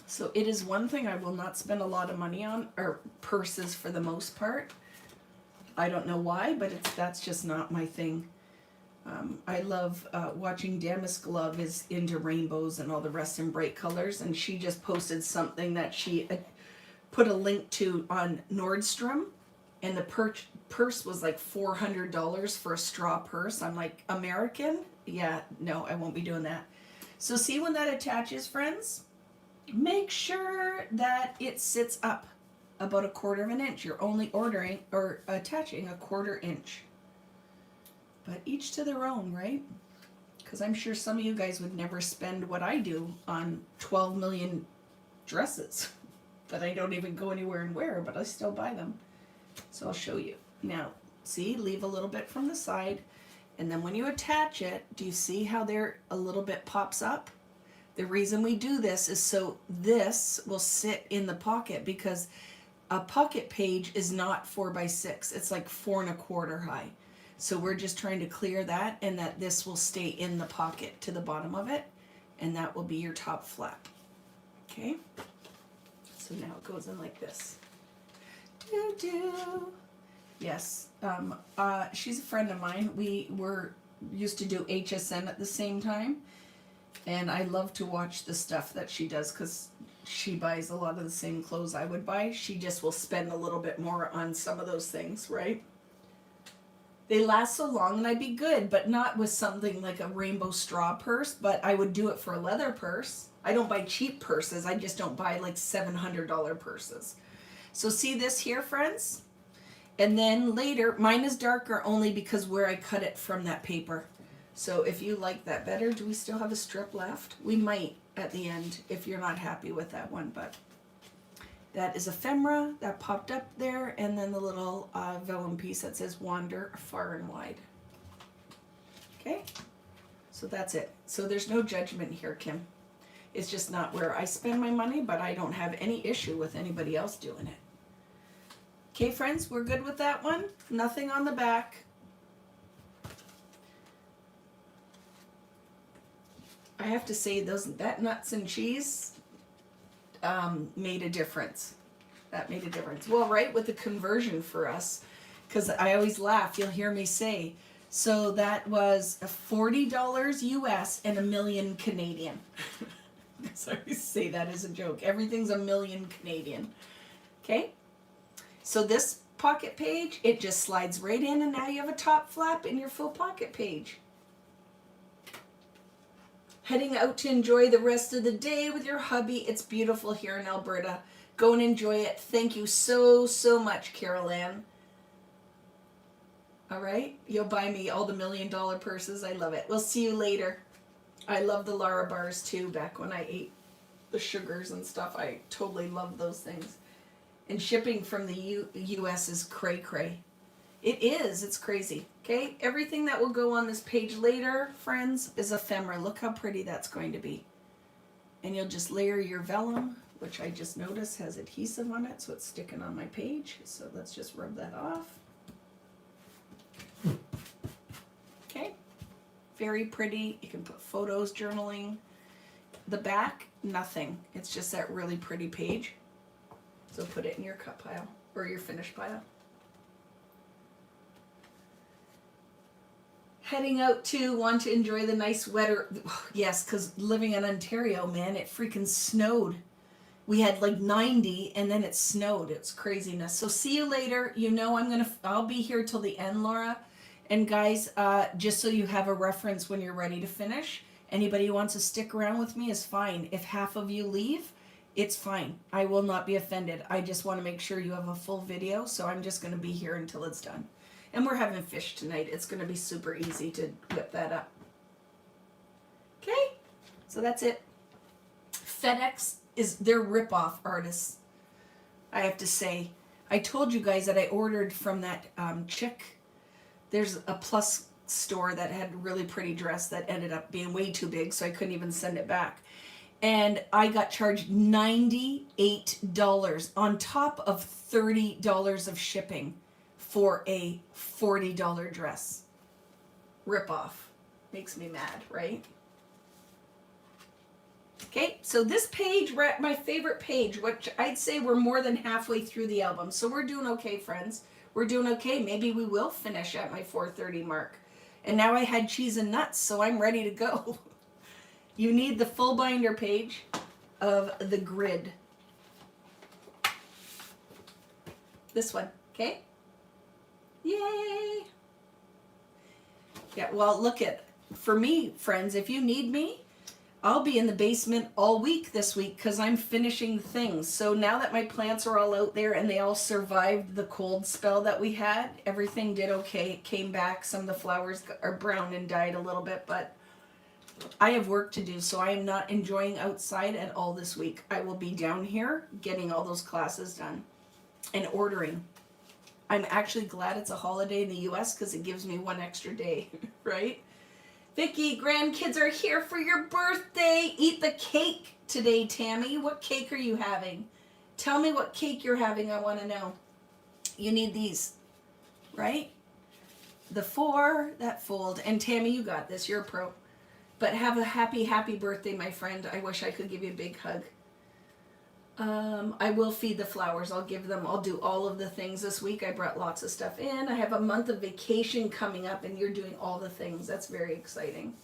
So it is one thing I will not spend a lot of money on, or purses for the most part. I don't know why, but that's just not my thing. I love watching Damask Love is into rainbows and all the rest in bright colors, and she just posted something that she put a link to on Nordstrom, and the purse was like $400 for a straw purse. I'm like, American? Yeah, no, I won't be doing that. So see when that attaches, friends? Make sure that it sits up about 1/4 inch. You're only attaching 1/4 inch. But each to their own, right? Because I'm sure some of you guys would never spend what I do on 12 million dresses that I don't even go anywhere and wear, but I still buy them. So I'll show you. Now, see, leave a little bit from the side. And then when you attach it, do you see how there a little bit pops up? The reason we do this is so this will sit in the pocket, because a pocket page is not 4x6. It's like 4 1/4 high. So we're just trying to clear that, and that this will stay in the pocket to the bottom of it, and that will be your top flap. Okay? So now it goes in like this. Yes. She's a friend of mine. We used to do HSN at the same time, and I love to watch the stuff that she does, because she buys a lot of the same clothes I would buy. She just will spend a little bit more on some of those things, right? They last so long, and I'd be good, but not with something like a rainbow straw purse, but I would do it for a leather purse. I don't buy cheap purses. I just don't buy like $700 purses. So see this here, friends? And then later, mine is darker only because where I cut it from that paper. So if you like that better, do we still have a strip left? We might at the end if you're not happy with that one, but that is ephemera that popped up there, and then the little vellum piece that says wander far and wide. Okay, so that's it. So there's no judgment here, Kim. It's just not where I spend my money, but I don't have any issue with anybody else doing it. Okay, friends, we're good with that one. Nothing on the back. I have to say that nuts and cheese made a difference. That made a difference. Well, right, with the conversion for us, because I always laugh. You'll hear me say, so that was $40 US and $1,000,000 Canadian. So I always say that as a joke. Everything's $1,000,000 Canadian. Okay? So this pocket page, it just slides right in, and now you have a top flap in your full pocket page. Heading out to enjoy the rest of the day with your hubby. It's beautiful here in Alberta. Go and enjoy it. Thank you so, so much, Carol Ann. All right? You'll buy me all the $1,000,000 purses. I love it. We'll see you later. I love the Lara bars too. Back when I ate the sugars and stuff, I totally loved those things. And shipping from the US is cray cray. It is. It's crazy. Okay? Everything that will go on this page later, friends, is ephemera. Look how pretty that's going to be. And you'll just layer your vellum, which I just noticed has adhesive on it, so it's sticking on my page. So let's just rub that off. Okay? Very pretty. You can put photos, journaling. The back, nothing. It's just that really pretty page. So put it in your cut pile or your finish pile. Heading out to want to enjoy the nice weather. Yes, because living in Ontario, man, it freaking snowed. We had like 90 and then it snowed. It's craziness. So see you later. You know I'll be here till the end, Laura. And guys, just so you have a reference when you're ready to finish, anybody who wants to stick around with me is fine. If half of you leave, it's fine. I will not be offended. I just want to make sure you have a full video, so I'm just going to be here until it's done. And we're having fish tonight. It's going to be super easy to whip that up. Okay? So that's it. FedEx they're rip-off artists, I have to say. I told you guys that I ordered from that chick. There's a Plus store that had a really pretty dress that ended up being way too big, so I couldn't even send it back. And I got charged $98 on top of $30 of shipping for a $40 dress. Rip off. Makes me mad, right? Okay, so this page, we're at my favorite page, which I'd say we're more than halfway through the album. So we're doing okay, friends. We're doing okay. Maybe we will finish at my 4:30 mark. And now I had cheese and nuts, so I'm ready to go. You need the full binder page of the grid. This one, okay? Yay! Yeah, well, for me, friends, if you need me, I'll be in the basement all week this week because I'm finishing things. So now that my plants are all out there and they all survived the cold spell that we had, everything did okay. It came back. Some of the flowers are brown and died a little bit, but I have work to do, so I am not enjoying outside at all this week. I will be down here getting all those classes done and ordering. I'm actually glad it's a holiday in the US because it gives me one extra day, right? Vicky, grandkids are here for your birthday. Eat the cake today, Tammy. What cake are you having? Tell me what cake you're having. I want to know. You need these, right? The 4 that fold. And Tammy, you got this. You're a pro. But have a happy, happy birthday, my friend. I wish I could give you a big hug. I will feed the flowers. I'll do all of the things this week. I brought lots of stuff in. I have a month of vacation coming up and you're doing all the things. That's very exciting.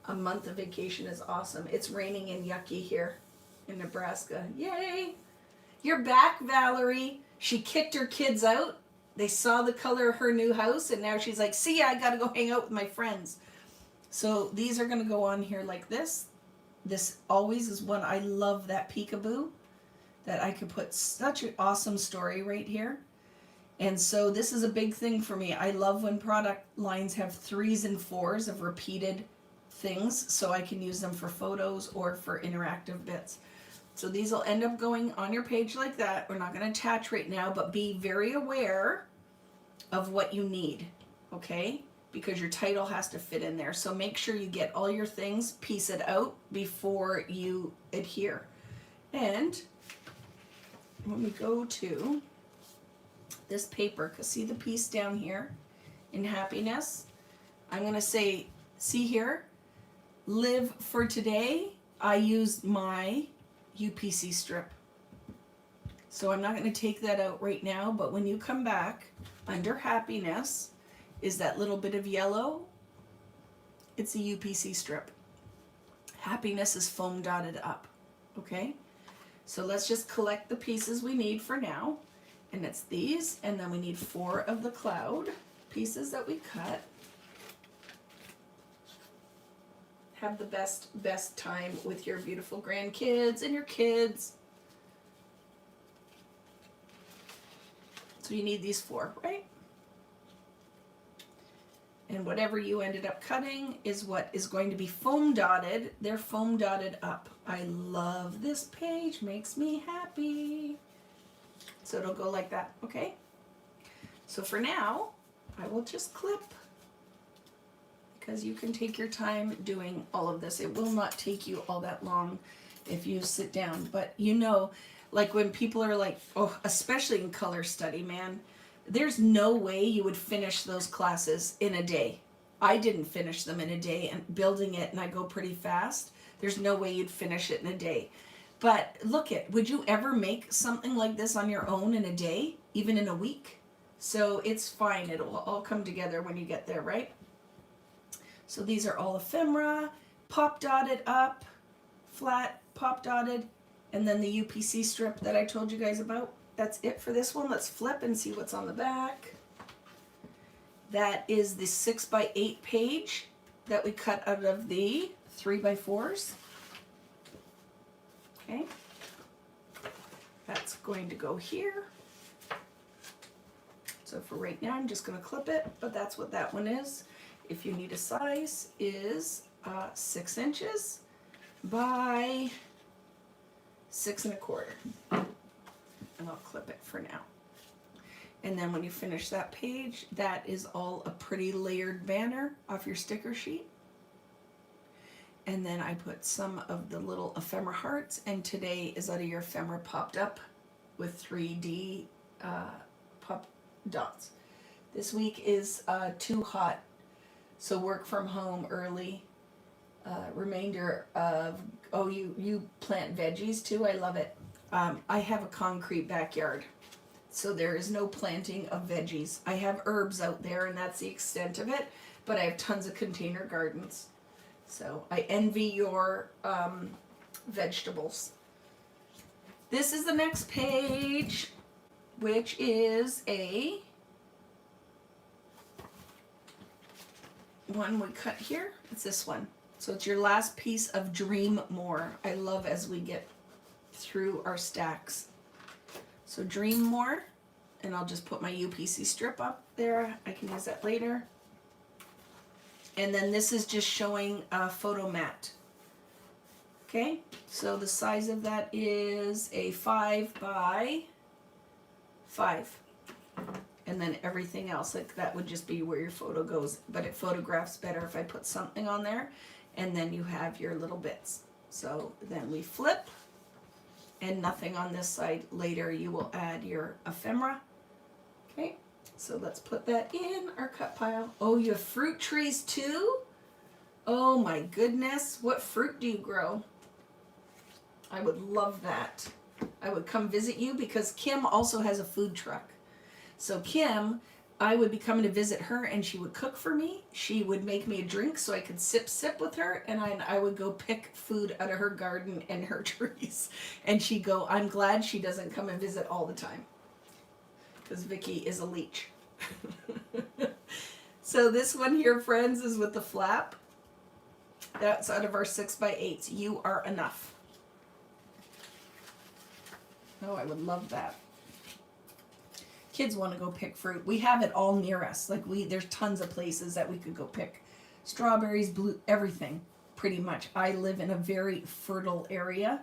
A month of vacation is awesome. It's raining and yucky here in Nebraska. Yay! You're back, Valerie. She kicked her kids out. They saw the color of her new house and now she's like, see ya, I gotta go hang out with my friends. So these are gonna go on here like this. This always is one. I love that peekaboo. That I could put such an awesome story right here. And so this is a big thing for me. I love when product lines have 3s and 4s of repeated things so I can use them for photos or for interactive bits. So these will end up going on your page like that. We're not going to attach right now, but be very aware of what you need, okay? Because your title has to fit in there. So make sure you get all your things, piece it out before you adhere. And when we go to this paper, because see the piece down here in happiness, I'm going to say, see here, Live for today, I used my UPC strip. So I'm not going to take that out right now, but when you come back, under happiness is that little bit of yellow. It's a UPC strip. Happiness is foam dotted up. Okay? So let's just collect the pieces we need for now. And it's these, and then we need 4 of the cloud pieces that we cut. Have the best time with your beautiful grandkids and your kids. So you need these 4, right? And whatever you ended up cutting is what is going to be foam dotted. They're foam dotted up. I love this page, makes me happy. So it'll go like that, okay? So for now, I will just clip, because you can take your time doing all of this. It will not take you all that long if you sit down. But you know, like when people are like, oh, especially in color study, man, there's no way you would finish those classes in a day. I didn't finish them in a day, and building it, and I go pretty fast. There's no way you'd finish it in a day. But look would you ever make something like this on your own in a day, even in a week? So it's fine, it'll all come together when you get there, right? So these are all ephemera, pop dotted up, flat, pop dotted, and then the UPC strip that I told you guys about. That's it for this one. Let's flip and see what's on the back. That is the 6x8 page that we cut out of the 3x4s. Okay. That's going to go here. So for right now, I'm just going to clip it, but that's what that one is. If you need a size, is 6 inches by 6 1/4. And I'll clip it for now. And then when you finish that page, that is all a pretty layered banner off your sticker sheet. And then I put some of the little ephemera hearts, and today is out of your ephemera popped up with 3D pop dots. This week is too hot, so work from home early. Remainder of, oh, you plant veggies too? I love it. I have a concrete backyard, so there is no planting of veggies. I have herbs out there, and that's the extent of it, but I have tons of container gardens. So I envy your vegetables. This is the next page, which is a one we cut here. It's this one. So it's your last piece of Dream More. I love as we get through our stacks. So Dream More, and I'll just put my UPC strip up there. I can use that later. And then this is just showing a photo mat. Okay, so the size of that is a 5x5. And then everything else, like that would just be where your photo goes, but it photographs better if I put something on there. And then you have your little bits. So then we flip, and nothing on this side. Later you will add your ephemera. Okay, so let's put that in our cut pile. Oh, you have fruit trees too? Oh my goodness, what fruit do you grow? I would love that. I would come visit you, because Kim also has a food truck. So Kim, I would be coming to visit her, and she would cook for me. She would make me a drink so I could sip with her, and I would go pick food out of her garden and her trees. And she'd go, I'm glad she doesn't come and visit all the time, because Vicky is a leech. So this one here, friends, is with the flap. That's out of our 6x8s. You are enough. Oh, I would love that. Kids want to go pick fruit. We have it all near us. Like there's tons of places that we could go pick strawberries, blue, everything, pretty much. I live in a very fertile area.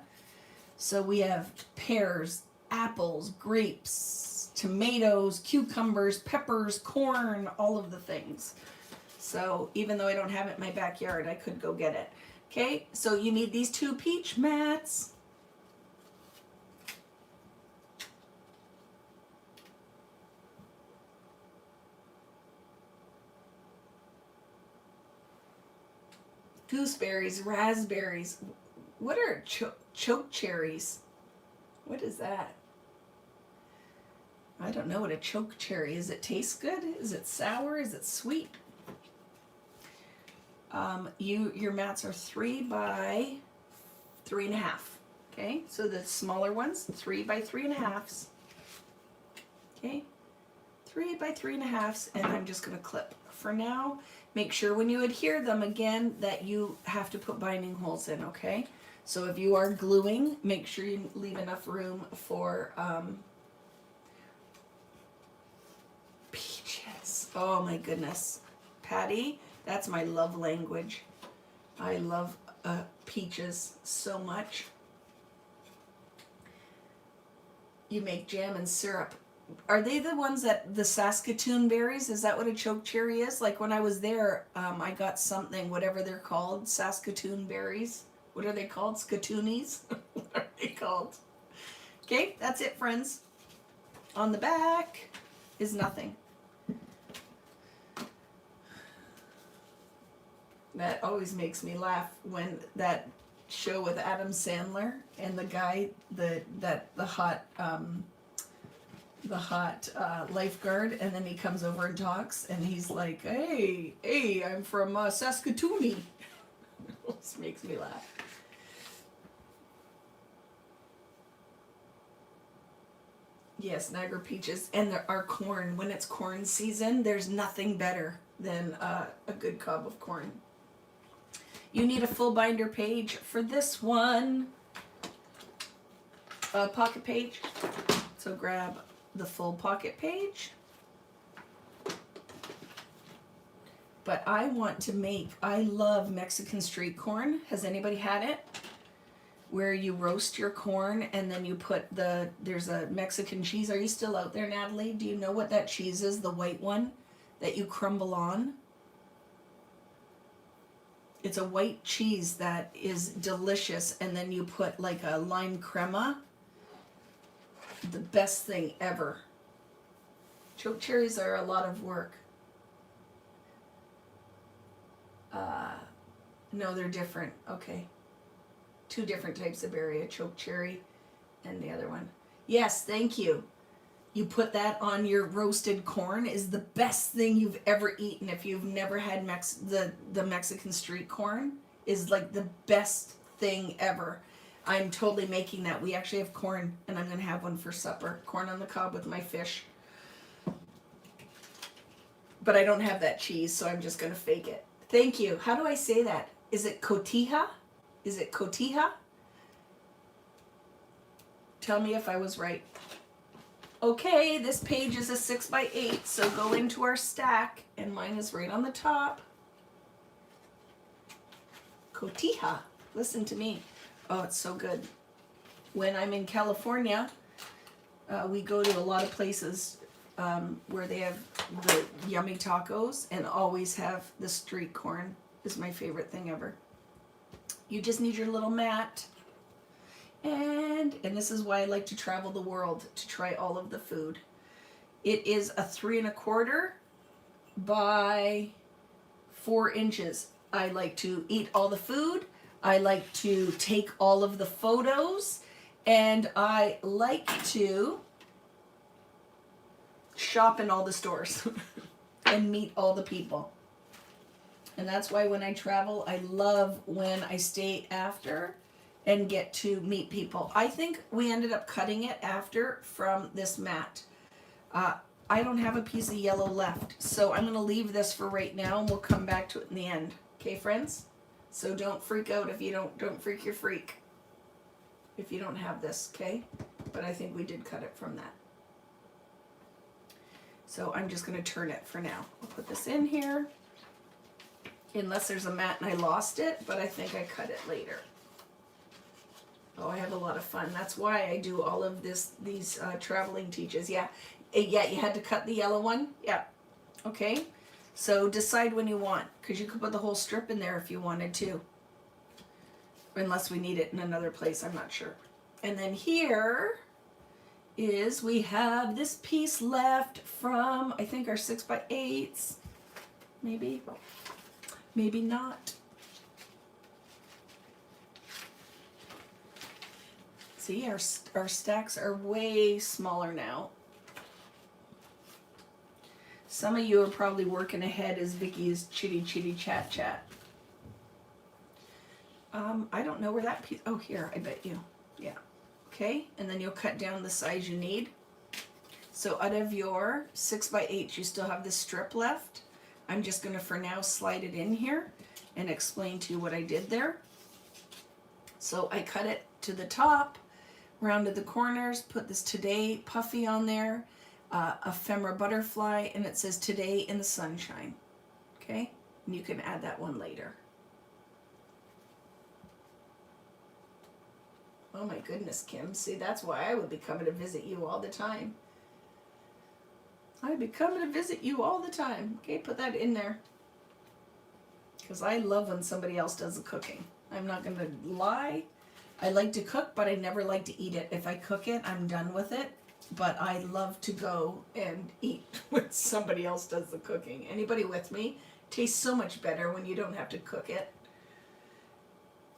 So we have pears, apples, grapes, tomatoes, cucumbers, peppers, corn, all of the things. So even though I don't have it in my backyard, I could go get it. Okay, so you need these 2 peach mats. gooseberries, raspberries. What are choke cherries? What is that? I don't know what a choke cherry is. It taste good? Is it sour? Is it sweet? Your mats are 3 by 3.5. Okay, so the smaller ones, 3 by 3.5. Okay, 3 by 3.5, and I'm just going to clip. For now, make sure when you adhere them again that you have to put binding holes in, okay? So if you are gluing, make sure you leave enough room for peaches. Oh my goodness. Patty, that's my love language. I love peaches so much. You make jam and syrup. Are they the ones that the Saskatoon berries? Is that what a choke cherry is? Like when I was there, I got something, whatever they're called, Saskatoon berries. What are they called? Skatoonies? What are they called? Okay, that's it, friends. On the back is nothing. That always makes me laugh when that show with Adam Sandler and the guy, the hot lifeguard, and then he comes over and talks, and he's like, hey, I'm from Saskatoon. This makes me laugh. Yes, Niagara peaches, and there are corn. When it's corn season, there's nothing better than a good cob of corn. You need a full binder page for this one. A pocket page. So grab the full pocket page. But I want to make, I love Mexican street corn. Has anybody had it? Where you roast your corn and then you put there's a Mexican cheese. Are you still out there, Natalie? Do you know what that cheese is? The white one that you crumble on? It's a white cheese that is delicious, and then you put like a lime crema. The best thing ever. Choke cherries are a lot of work. No, they're different. Okay. 2 different types of berry, a choke cherry and the other one. Yes, thank you. You put that on your roasted corn is the best thing you've ever eaten. If you've never had the Mexican street corn, is like the best thing ever. I'm totally making that. We actually have corn, and I'm going to have one for supper. Corn on the cob with my fish. But I don't have that cheese, so I'm just going to fake it. Thank you. How do I say that? Is it cotija? Is it cotija? Tell me if I was right. Okay, this page is a 6 by 8, so go into our stack, and mine is right on the top. Cotija. Listen to me. Oh, it's so good. When I'm in California, we go to a lot of places where they have the yummy tacos, and always have the street corn. Is my favorite thing ever. You just need your little mat. And this is why I like to travel the world, to try all of the food. It is a 3 1/4 by 4 inches. I like to eat all the food. I like to take all of the photos, and I like to shop in all the stores and meet all the people. And that's why when I travel, I love when I stay after and get to meet people. I think we ended up cutting it after from this mat. I don't have a piece of yellow left, so I'm going to leave this for right now, and we'll come back to it in the end. Okay, friends? So don't freak out if you don't freak your freak if you don't have this, okay? But I think we did cut it from that. So I'm just going to turn it for now. I'll put this in here. Unless there's a mat and I lost it, but I think I cut it later. Oh, I have a lot of fun. That's why I do all of these traveling teaches. Yeah, you had to cut the yellow one. Yeah, okay. So decide when you want, because you could put the whole strip in there if you wanted to. Unless we need it in another place, I'm not sure. And then here is, we have this piece left from, I think, our 6 by 8s. Maybe not. See, our stacks are way smaller now. Some of you are probably working ahead as Vicky is chitty chat. I don't know where that piece, oh here, I bet you. Yeah. Okay, and then you'll cut down the size you need. So out of your 6x8, you still have this strip left. I'm just gonna for now slide it in here and explain to you what I did there. So I cut it to the top, rounded the corners, put this Today puffy on there, ephemera butterfly, and it says Today in the Sunshine. Okay, and you can add that one later. Oh my goodness, Kim. See, that's why I would be coming to visit you all the time. I'd be coming to visit you all the time. Okay, put that in there. Because I love when somebody else does the cooking. I'm not going to lie. I like to cook, but I never like to eat it. If I cook it, I'm done with it. But I love to go and eat when somebody else does the cooking. Anybody with me? Tastes so much better when you don't have to cook it.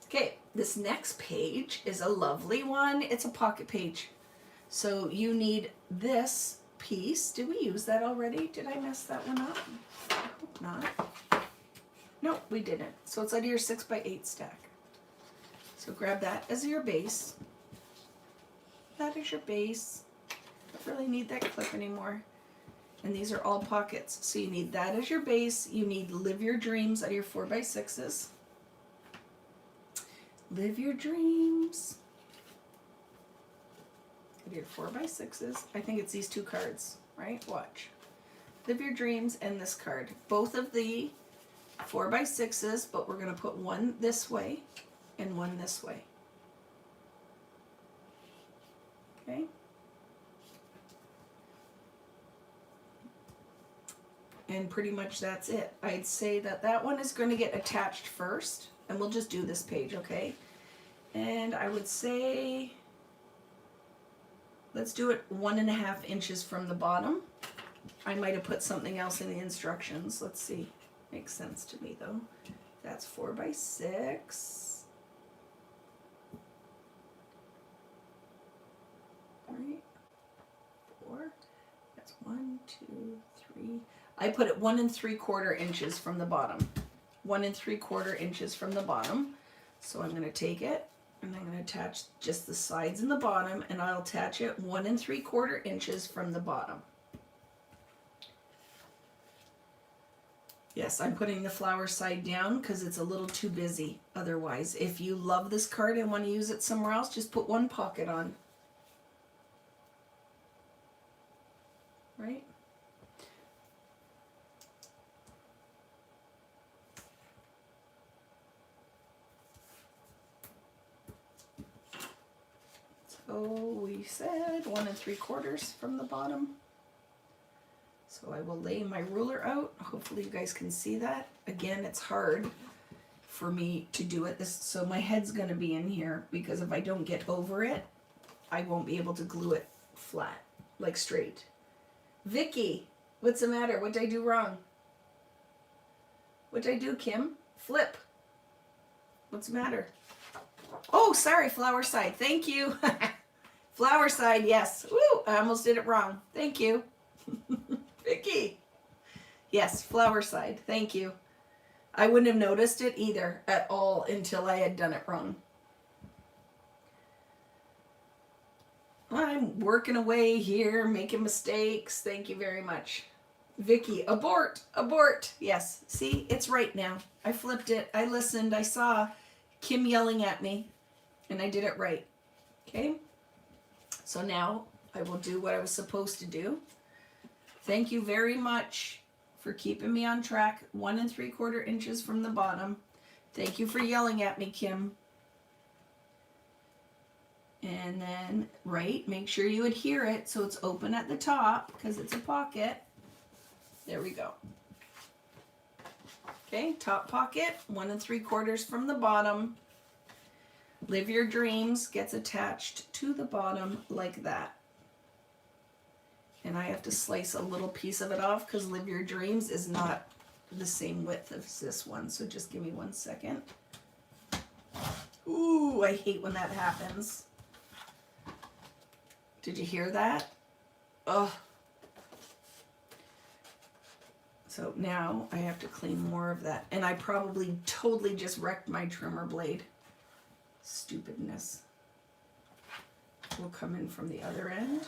Okay, this next page is a lovely one. It's a pocket page. So you need this piece. Did we use that already? Did I mess that one up? I hope not. No, we didn't. So it's out of your 6x8 stack. So grab that as your base. That is your base. Don't really need that clip anymore. And these are all pockets. So you need that as your base. You need Live Your Dreams out of your 4x6s. Live Your Dreams. Out of your 4x6s. I think it's these two cards, right? Watch. Live Your Dreams and this card. Both of the 4x6s, but we're going to put one this way and one this way. Okay. And pretty much that's it. I'd say that that one is going to get attached first, and we'll just do this page, okay? And I would say, let's do it 1.5 inches from the bottom. I might have put something else in the instructions. Let's see. Makes sense to me though. That's 4x6. Right. 4. That's 1, 2, 3. I put it 1 3/4 inches from the bottom. 1 3/4 inches from the bottom. So I'm going to take it and I'm going to attach just the sides and the bottom, and I'll attach it 1 3/4 inches from the bottom. Yes, I'm putting the flower side down because it's a little too busy otherwise. If you love this card and want to use it somewhere else, just put one pocket on. Right? So we said 1 3/4 from the bottom. So I will lay my ruler out. Hopefully you guys can see that. Again, it's hard for me to do it. So my head's going to be in here because if I don't get over it, I won't be able to glue it flat, like straight. Vicky, what's the matter? What did I do wrong? What did I do, Kim? Flip. What's the matter? Oh, sorry, flower side. Thank you. Flower side, yes. Woo, I almost did it wrong. Thank you. Vicky. Yes, flower side. Thank you. I wouldn't have noticed it either at all until I had done it wrong. I'm working away here, making mistakes. Thank you very much. Vicky, abort, abort. Yes, see, it's right now. I flipped it. I listened. I saw Kim yelling at me, and I did it right. Okay? So now I will do what I was supposed to do. Thank you very much for keeping me on track. 1 3/4 inches from the bottom. Thank you for yelling at me, Kim. And then, right, make sure you adhere it so it's open at the top because it's a pocket. There we go. Okay, top pocket, 1 3/4 from the bottom. Live Your Dreams gets attached to the bottom like that. And I have to slice a little piece of it off because Live Your Dreams is not the same width as this one. So just give me 1 second. Ooh, I hate when that happens. Did you hear that? Ugh. So now I have to clean more of that. And I probably totally just wrecked my trimmer blade. Stupidness. We'll come in from the other end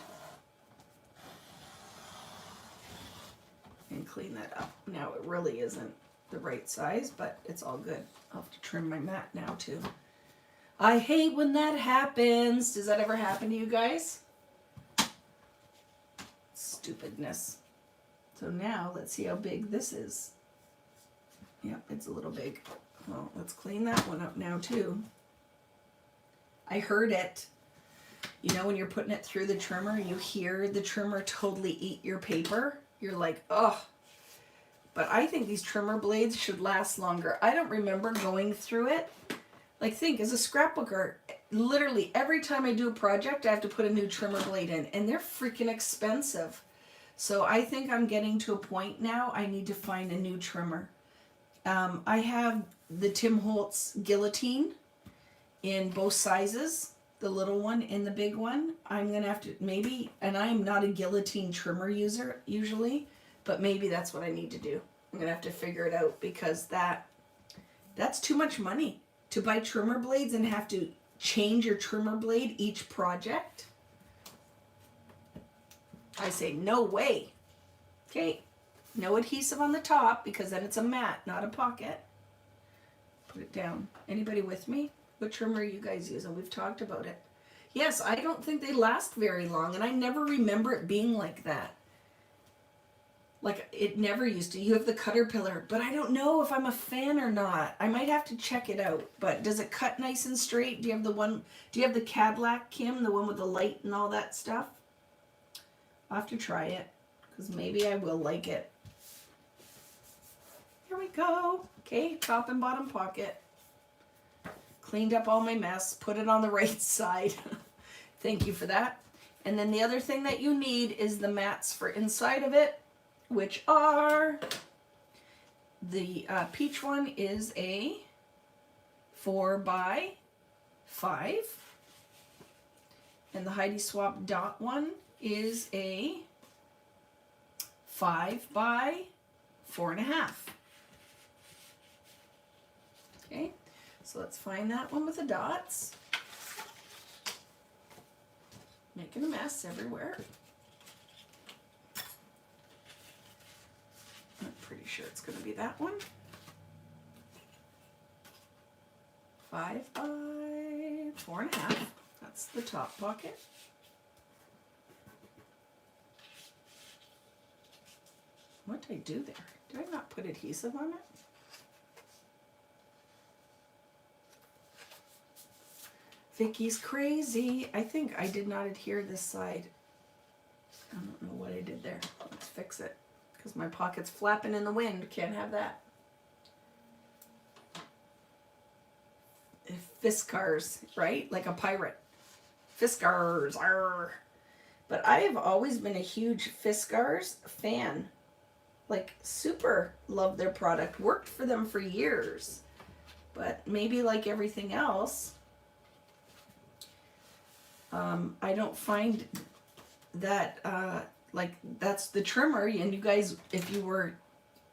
and clean that up. Now it really isn't the right size, but it's all good. I'll have to trim my mat now too. I hate when that happens. Does that ever happen to you guys? Stupidness. So now let's see how big this is. Yep, it's a little big. Well, let's clean that one up now too. I heard it. You know, when you're putting it through the trimmer, you hear the trimmer totally eat your paper. You're like, oh. But I think these trimmer blades should last longer. I don't remember going through it. Like, think, as a scrapbooker, literally every time I do a project, I have to put a new trimmer blade in. And they're freaking expensive. So I think I'm getting to a point now, I need to find a new trimmer. I have the Tim Holtz guillotine in both sizes. The little one and the big one. I'm going to have to maybe, and I'm not a guillotine trimmer user usually, but maybe that's what I need to do. I'm going to have to figure it out because that's too much money to buy trimmer blades and have to change your trimmer blade each project. I say, no way. Okay, no adhesive on the top because then it's a mat, not a pocket. Put it down. Anybody with me? What trimmer are you guys using? We've talked about it. Yes, I don't think they last very long, and I never remember it being like that. Like, it never used to. You have the Caterpillar, but I don't know if I'm a fan or not. I might have to check it out. But does it cut nice and straight? Do you have the Cadillac, Kim, the one with the light and all that stuff? I'll have to try it, because maybe I will like it. Here we go. Okay, top and bottom pocket. Cleaned up all my mess, put it on the right side. Thank you for that. And then the other thing that you need is the mats for inside of it, which are, the peach one is a 4x5, and the Heidi Swap dot one is a 5x4.5. Okay. So let's find that one with the dots. Making a mess everywhere. I'm pretty sure it's going to be that one. 5x4.5. That's the top pocket. What did I do there? Did I not put adhesive on it? Vicky's crazy. I think I did not adhere this side. I don't know what I did there. Let's fix it. Because my pocket's flapping in the wind. Can't have that. Fiskars, right? Like a pirate. Fiskars. Arr. But I have always been a huge Fiskars fan. Like, super love their product. Worked for them for years. But maybe like everything else, I don't find that, like, that's the trimmer. And you guys, if you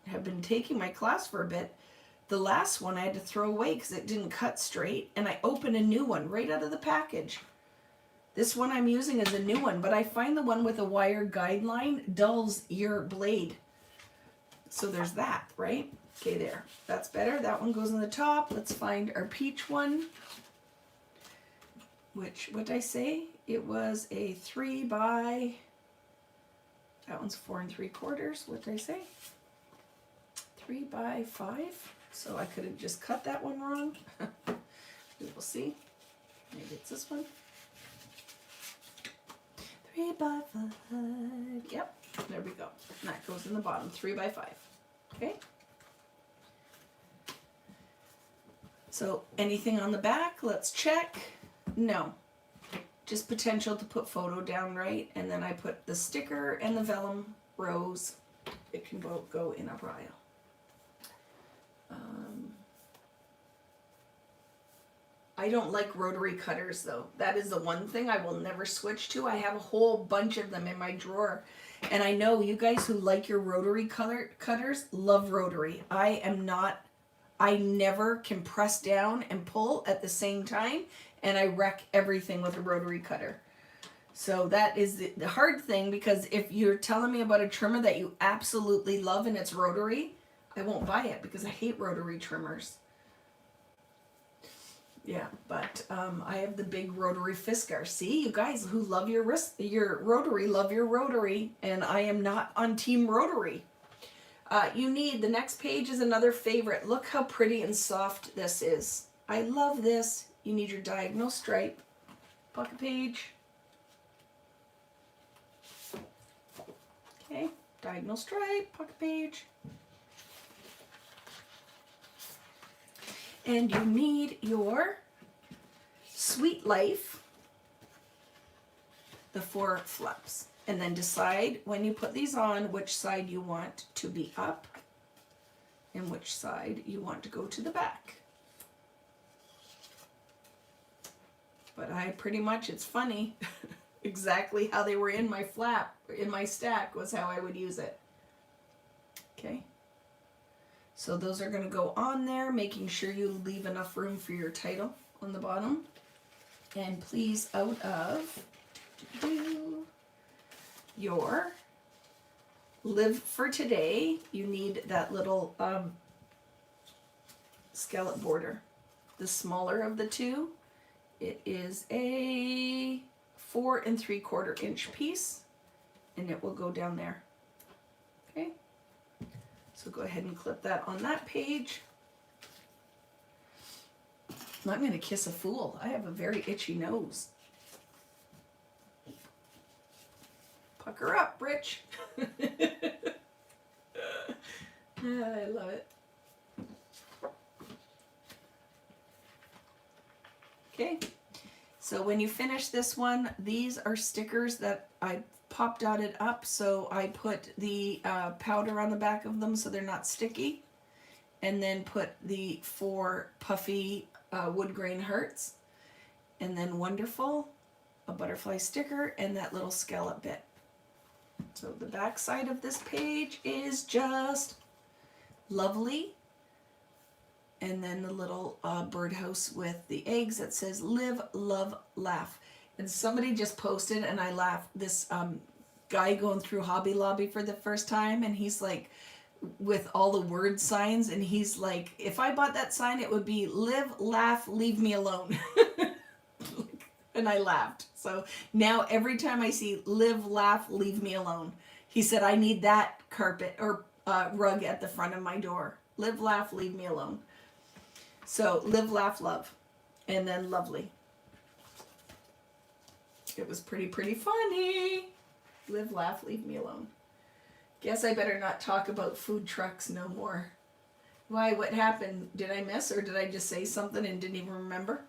have been taking my class for a bit, the last one I had to throw away because it didn't cut straight. And I opened a new one right out of the package. This one I'm using is a new one, but I find the one with a wire guideline dulls your blade. So there's that, right? Okay, there. That's better. That one goes on the top. Let's find our peach one. Which, what did I say? It was a 3x. That one's 4 3/4. What did I say? 3x5. So I could have just cut that one wrong. We will see. Maybe it's this one. 3x5. Yep. There we go. And that goes in the bottom. 3x5. Okay. So anything on the back? Let's check. No, just potential to put photo down right, and then I put the sticker and the vellum rose. It can both go in a pile. I don't like rotary cutters though. That is the one thing I will never switch to. I have a whole bunch of them in my drawer. And I know you guys who like your rotary cutters love rotary. I am not, I never can press down and pull at the same time, and I wreck everything with a rotary cutter. So that is the hard thing, because if you're telling me about a trimmer that you absolutely love and it's rotary, I won't buy it because I hate rotary trimmers. Yeah, but I have the big rotary Fiskars. See, you guys who love your rotary love your rotary, and I am not on team rotary. You need, the next page is another favorite. Look how pretty and soft this is. I love this. You need your diagonal stripe, pocket page. Okay, diagonal stripe, pocket page. And you need your Sweet Life, the 4 flaps. And then decide when you put these on which side you want to be up and which side you want to go to the back. But I pretty much, it's funny, exactly how they were in my flap, in my stack was how I would use it. Okay. So those are going to go on there, making sure you leave enough room for your title on the bottom. And please, out of your Live for Today, you need that little scallop border. The smaller of the two, it is a 4 3/4 inch piece, and it will go down there. Okay. So go ahead and clip that on that page. I'm going to kiss a fool. I have a very itchy nose. Pucker up, Rich. I love it. Okay. So when you finish this one, these are stickers that I pop dotted up, so I put the powder on the back of them so they're not sticky, and then put the 4 puffy wood grain hearts, and then Wonderful, a butterfly sticker, and that little scallop bit. So the back side of this page is just lovely, and then the little birdhouse with the eggs that says Live, Love, Laugh. And somebody just posted, and I laughed, this guy going through Hobby Lobby for the first time, and he's like, with all the word signs, and he's like, if I bought that sign, it would be Live, Laugh, Leave Me Alone. And I laughed. So now every time I see Live, Laugh, Leave Me Alone, he said, I need that carpet or rug at the front of my door. Live, Laugh, Leave Me Alone. So Live, Laugh, Love, and then Lovely. It was pretty funny. Live, Laugh, Leave Me Alone. Guess I better not talk about food trucks no more. Why, what happened? Did I miss, or did I just say something and didn't even remember?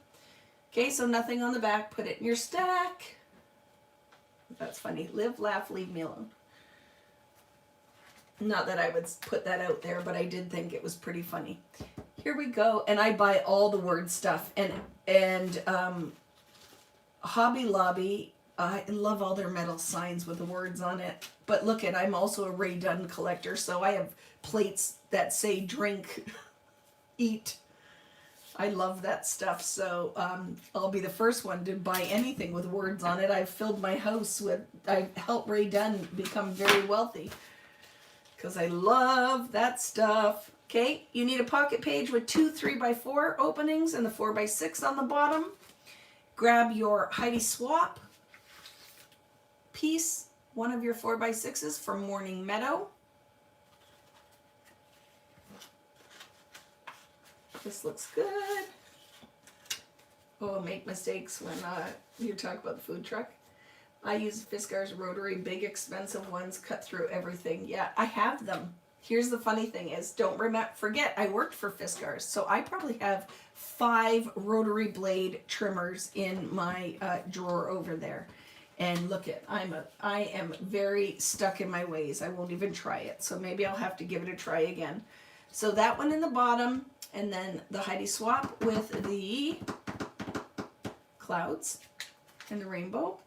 Okay, so nothing on the back. Put it in your stack. That's funny. Live, Laugh, Leave Me Alone. Not that I would put that out there, but I did think it was pretty funny. Here we go. And I buy all the word stuff. And Hobby Lobby, I love all their metal signs with the words on it. But look at, I'm also a Ray Dunn collector, so I have plates that say drink, eat. I love that stuff, so I'll be the first one to buy anything with words on it. I've filled my house with, I've helped Ray Dunn become very wealthy because I love that stuff. Okay, you need a pocket page with 2 3x4 openings and the 4x6 on the bottom. Grab your Heidi Swap piece, one of your 4x6s from Morning Meadow. This looks good. Oh, make mistakes when you talk about the food truck. I use Fiskars rotary, big expensive ones, cut through everything. Yeah, I have them. Here's the funny thing is, don't forget, I worked for Fiskars, so I probably have 5 rotary blade trimmers in my drawer over there. And look at, I am very stuck in my ways. I won't even try it, so maybe I'll have to give it a try again. So that one in the bottom, and then the Heidi Swap with the clouds and the rainbow.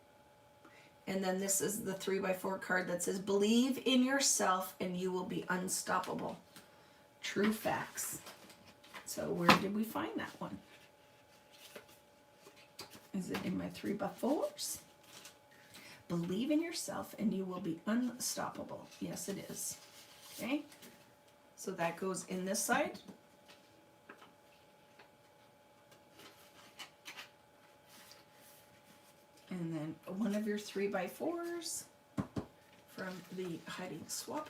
And then this is the 3x4 card that says, believe in yourself and you will be unstoppable. True facts. So where did we find that one? Is it in my 3x4s? Believe in yourself and you will be unstoppable. Yes, it is. Okay. So that goes in this side. And then one of your 3x4s from the hiding swap.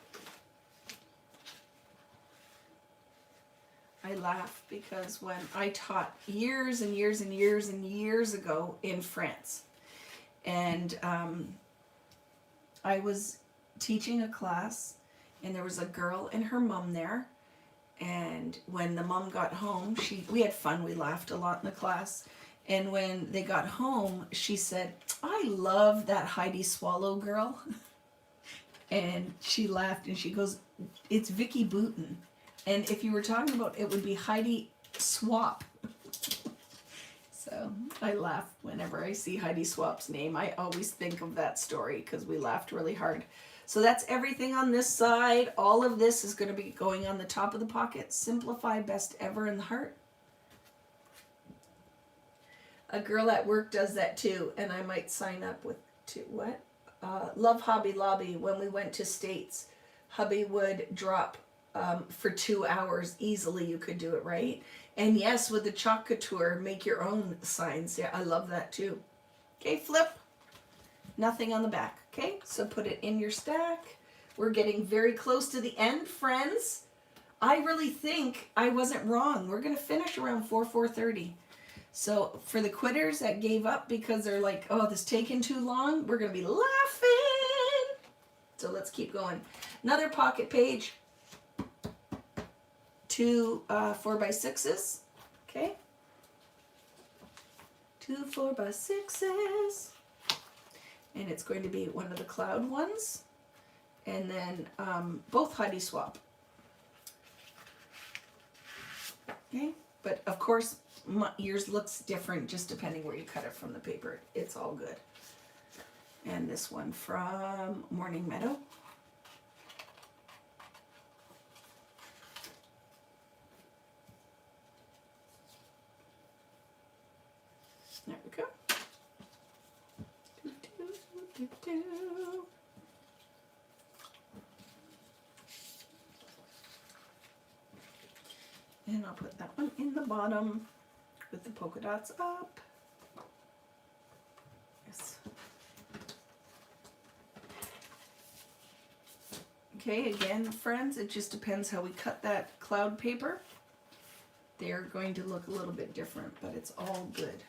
I laugh because when I taught years and years and years and years ago in France, and I was teaching a class, and there was a girl and her mom there, and when the mom got home, we had fun, we laughed a lot in the class, and when they got home, she said, I love that Heidi Swallow girl. And she laughed and she goes, it's Vicky Booten. And if you were talking about, it would be Heidi Swap. So I laugh whenever I see Heidi Swap's name. I always think of that story because we laughed really hard. So that's everything on this side. All of this is going to be going on the top of the pocket. Simplify, best ever in the heart. A girl at work does that too, and I might sign up with what? Love Hobby Lobby. When we went to States, hubby would drop for 2 hours easily. You could do it, right? And yes, with the chalk couture, make your own signs. Yeah, I love that too. Okay, flip. Nothing on the back. Okay, so put it in your stack. We're getting very close to the end, friends. I really think I wasn't wrong. We're going to finish around 4:30. So for the quitters that gave up because they're like, oh, this is taking too long, we're going to be laughing. So let's keep going. Another pocket page. 2 4x6s. Okay. 2 4x6s. And it's going to be one of the cloud ones. And then both Heidi Swap. Okay. But of course, yours looks different just depending where you cut it from the paper. It's all good. And this one from Morning Meadow. There we go. And I'll put that one in the bottom with the polka dots up. Yes. Okay, again, friends, it just depends how we cut that cloud paper. They're going to look a little bit different, but it's all good.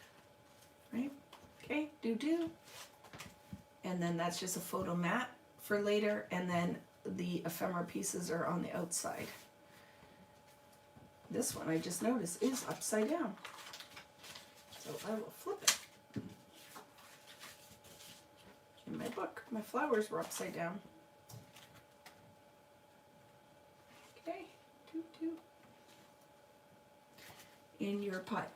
Right? Okay, do. And then that's just a photo mat for later, and then the ephemera pieces are on the outside. This one I just noticed is upside down. So I will flip it. In my book, my flowers were upside down. Okay, do. In your pot.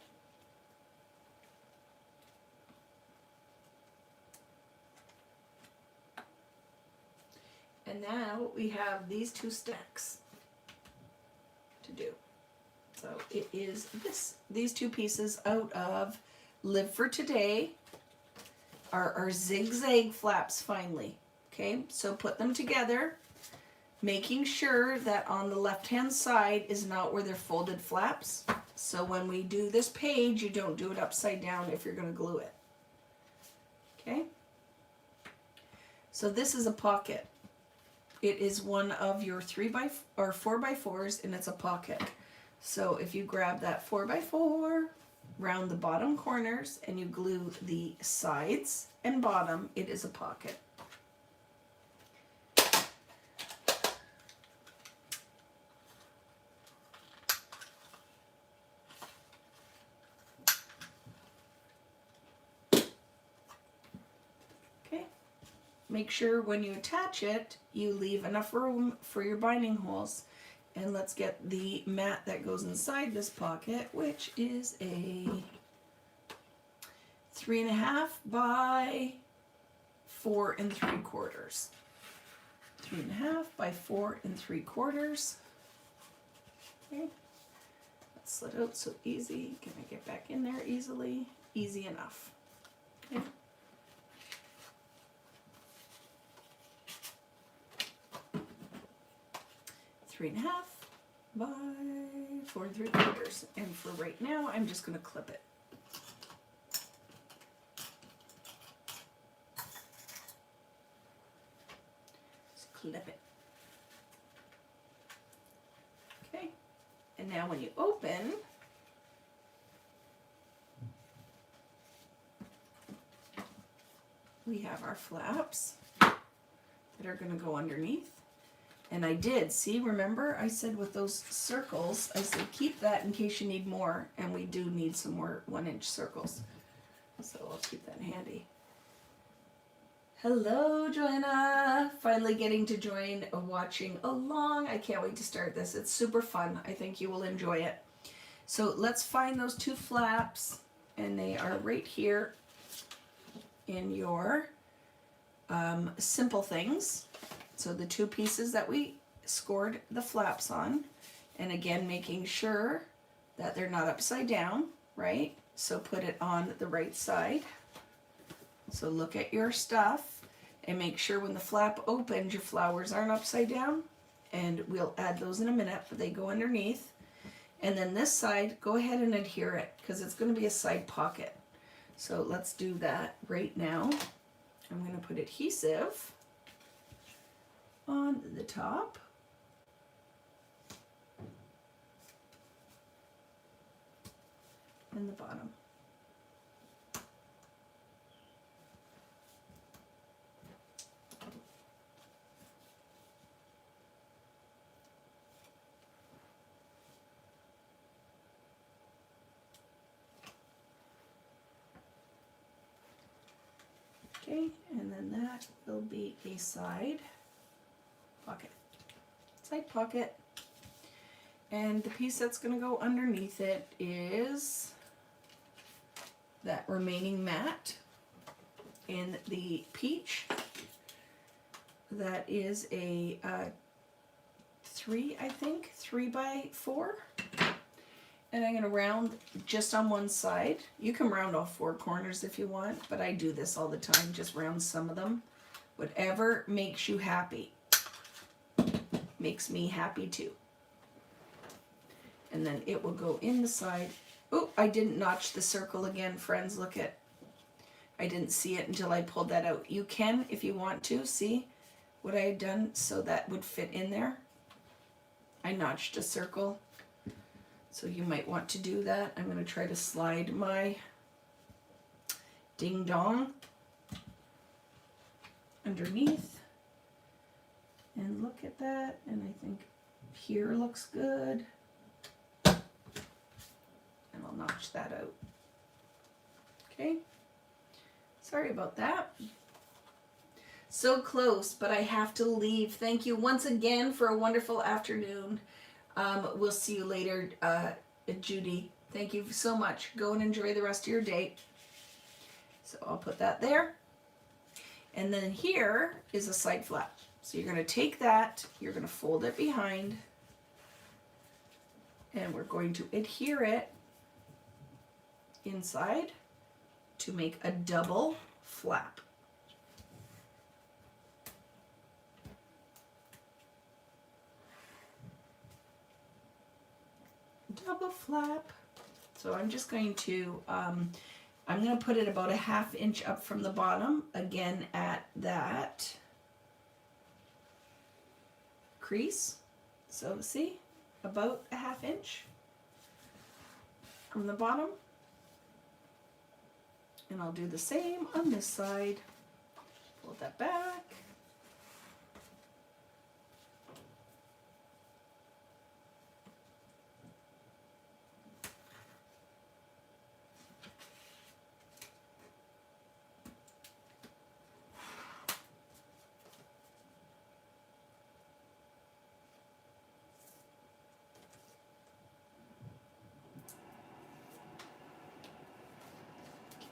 And now we have these 2 stacks to do. So it is these 2 pieces out of Live for Today are our zigzag flaps finally. Okay, so put them together, making sure that on the left-hand side is not where they're folded flaps. So when we do this page, you don't do it upside down if you're going to glue it. Okay, so this is a pocket. It is one of your 4x4s, and it's a pocket. So if you grab that 4x4, round the bottom corners, and you glue the sides and bottom, it is a pocket. Okay. Make sure when you attach it, you leave enough room for your binding holes. And let's get the mat that goes inside this pocket, which is a 3.5 by 4 3/4. 3.5 by 4 3/4. Okay. That slid out so easy. Can I get back in there easily? Easy enough. Okay. Three and a half by 4 3/4. And for right now, I'm just going to clip it. Just clip it. Okay. And now when you open, we have our flaps that are going to go underneath. And I did, see, remember I said with those circles, I said keep that in case you need more, and we do need some more 1-inch circles. So I'll keep that handy. Hello, Joanna. Finally getting to join watching along. I can't wait to start this. It's super fun. I think you will enjoy it. So let's find those 2 flaps, and they are right here in your simple things. So the 2 pieces that we scored the flaps on, and again making sure that they're not upside down, right? So put it on the right side. So look at your stuff and make sure when the flap opens your flowers aren't upside down, and we'll add those in a minute, but they go underneath. And then this side, go ahead and adhere it because it's going to be a side pocket. So let's do that right now. I'm going to put adhesive on the top. And the bottom. Okay, and then that will be a side pocket. Side pocket. And the piece that's going to go underneath it is that remaining mat in the peach. That is a 3, I think, 3 by 4. And I'm going to round just on one side. You can round all 4 corners if you want, but I do this all the time, just round some of them. Whatever makes you happy. Makes me happy too. And then it will go in the side. Oh, I didn't notch the circle again, friends. Look at, I didn't see it until I pulled that out. You can, if you want to, see what I had done so that would fit in there. I notched a circle. So you might want to do that. I'm going to try to slide my ding dong underneath. And look at that. And I think here looks good. And I'll notch that out. Okay. Sorry about that. So close, but I have to leave. Thank you once again for a wonderful afternoon. We'll see you later, Judy. Thank you so much. Go and enjoy the rest of your day. So I'll put that there. And then here is a side flap. So you're going to take that, you're going to fold it behind, and we're going to adhere it inside to make a double flap. Double flap. So I'm just going to, I'm going to put it about a 1/2 inch up from the bottom, again at that crease. So see, about a 1/2 inch from the bottom. And I'll do the same on this side. Pull that back.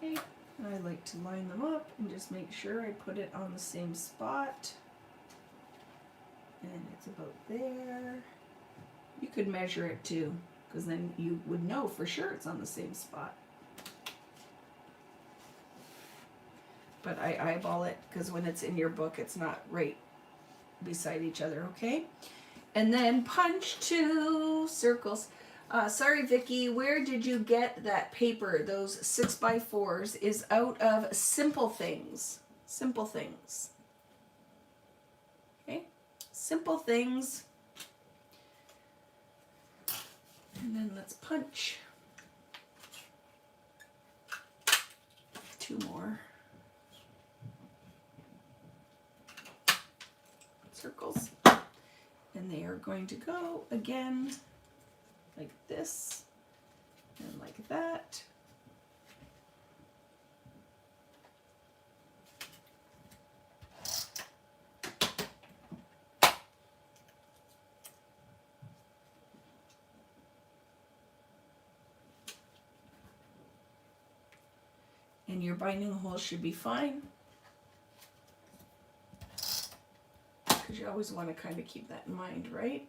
Okay, And I like to line them up and just make sure I put it on the same spot. And it's about there. You could measure it too, because then you would know for sure it's on the same spot. But I eyeball it because when it's in your book, it's not right beside each other, okay? And then punch 2 circles. Sorry, Vicki, where did you get that paper? Those 6x4s is out of Simple Things. Simple Things. Okay? Simple Things. And then let's punch 2 more circles. And they are going to go again like this and like that. And your binding hole should be fine, because you always want to kind of keep that in mind, right?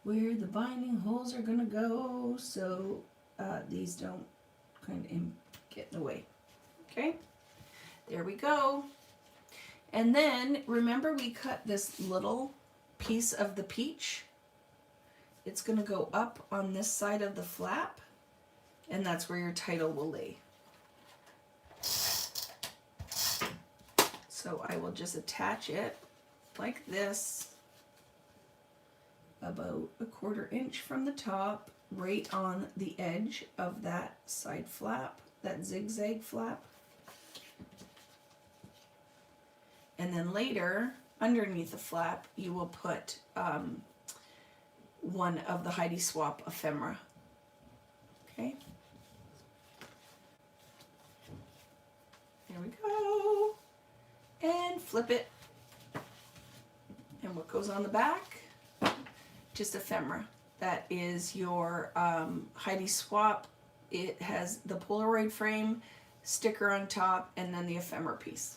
Where the binding holes are going to go so these don't kind of get in the way. Okay, there we go. And then remember we cut this little piece of the peach. It's going to go up on this side of the flap, and that's where your title will lay. So I will just attach it like this, about 1/4 inch from the top, right on the edge of that side flap, that zigzag flap. And then later, underneath the flap, you will put one of the Heidi Swap ephemera. Okay. There we go. And flip it. And what goes on the back? Just ephemera. That is your Heidi Swap. It has the Polaroid frame, sticker on top, and then the ephemera piece.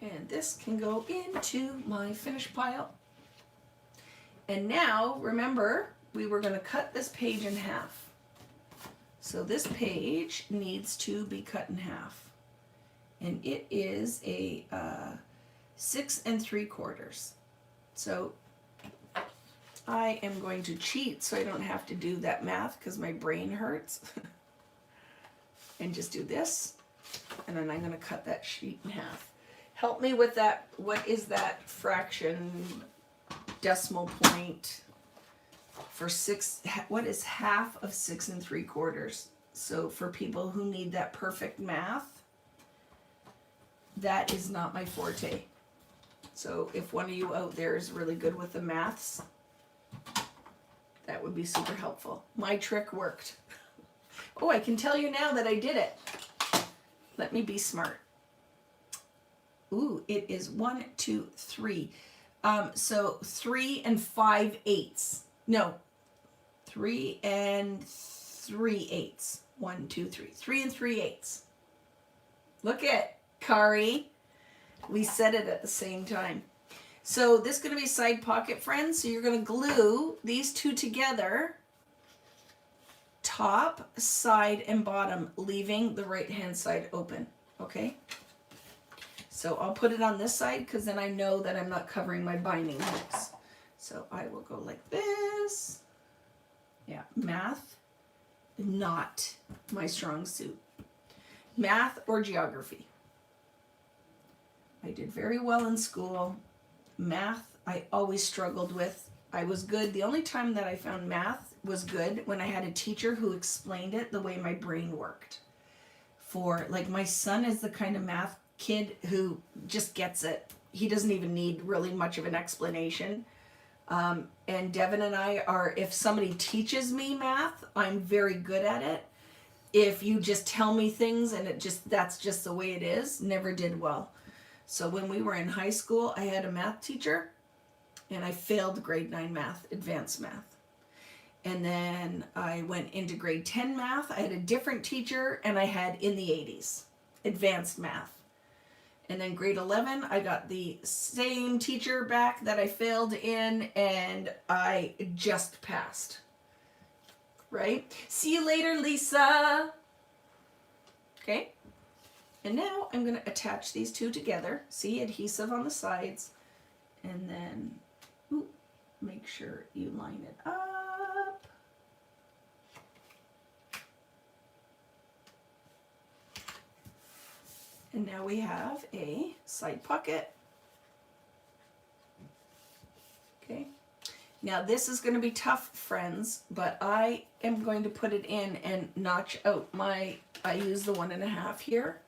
And this can go into my finish pile. And now, remember, we were going to cut this page in half. So this page needs to be cut in half. And it is a 6 3/4. So I am going to cheat so I don't have to do that math because my brain hurts. And just do this. And then I'm going to cut that sheet in half. Help me with that. What is that fraction, decimal point for 6? What is half of 6 3/4? So for people who need that perfect math, that is not my forte. So if one of you out there is really good with the maths, that would be super helpful. My trick worked. Oh, I can tell you now that I did it. Let me be smart. Ooh, it is 1, 2, 3. So 3 5/8. No, 3 3/8. 1, 2, 3. 3 3/8. Look at Kari. We said it at the same time. So this is going to be side pocket, friends. So you're going to glue these two together, top, side, and bottom, leaving the right-hand side open. Okay? So I'll put it on this side because then I know that I'm not covering my binding hooks. So I will go like this. Yeah, math, not my strong suit. Math or geography. I did very well in school. Math, I always struggled with. I was good. The only time that I found math was good when I had a teacher who explained it the way my brain worked. For, like, my son is the kind of math kid who just gets it. He doesn't even need really much of an explanation. And Devin and I are, if somebody teaches me math, I'm very good at it. If you just tell me things and that's just the way it is, never did well. So when we were in high school, I had a math teacher, and I failed grade 9 math, advanced math. And then I went into grade 10 math. I had a different teacher, and I had in the 80s, advanced math. And then grade 11, I got the same teacher back that I failed in, and I just passed. Right? See you later, Lisa. Okay? And now I'm going to attach these two together. See, adhesive on the sides. And then, make sure you line it up. And now we have a side pocket. Okay. Now this is going to be tough, friends, but I am going to put it in and notch out I use the 1.5 here.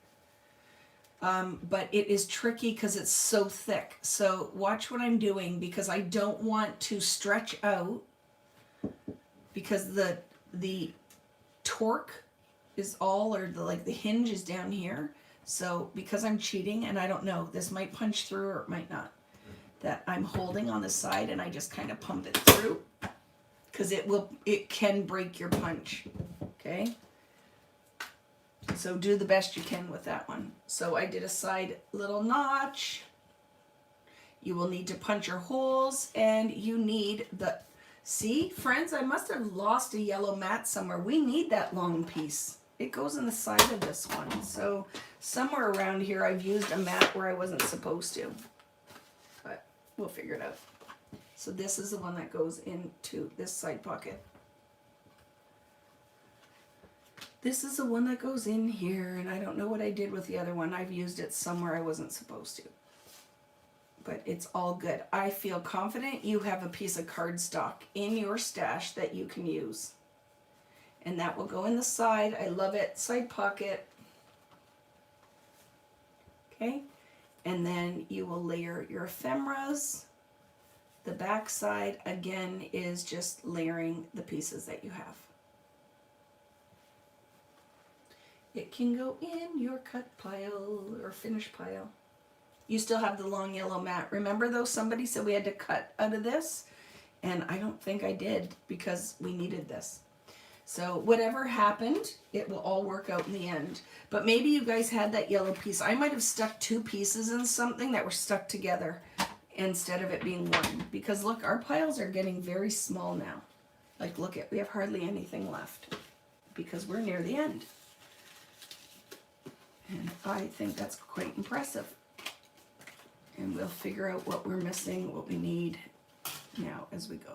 But it is tricky because it's so thick. So watch what I'm doing, because I don't want to stretch out, because the torque is all, or the hinge is down here. So because I'm cheating, and I don't know, this might punch through or it might not, that I'm holding on the side and I just kind of pump it through, because it can break your punch. Okay. So do the best you can with that one. So I did a side little notch. You will need to punch your holes, and you need see, friends, I must have lost a yellow mat somewhere. We need that long piece. It goes in the side of this one. So somewhere around here I've used a mat where I wasn't supposed to, but we'll figure it out. So this is the one that goes into this side pocket. This is the one that goes in here, and I don't know what I did with the other one. I've used it somewhere I wasn't supposed to. But it's all good. I feel confident you have a piece of cardstock in your stash that you can use. And that will go in the side. I love it. Side pocket. Okay. And then you will layer your ephemeras. The back side, again, is just layering the pieces that you have. It can go in your cut pile or finish pile. You still have the long yellow mat. Remember though, somebody said we had to cut out of this, and I don't think I did, because we needed this. So whatever happened, it will all work out in the end. But maybe you guys had that yellow piece. I might have stuck 2 pieces in something that were stuck together instead of it being one. Because look, our piles are getting very small now. Like, look, we have hardly anything left because we're near the end. And I think that's quite impressive. And we'll figure out what we're missing, what we need now as we go.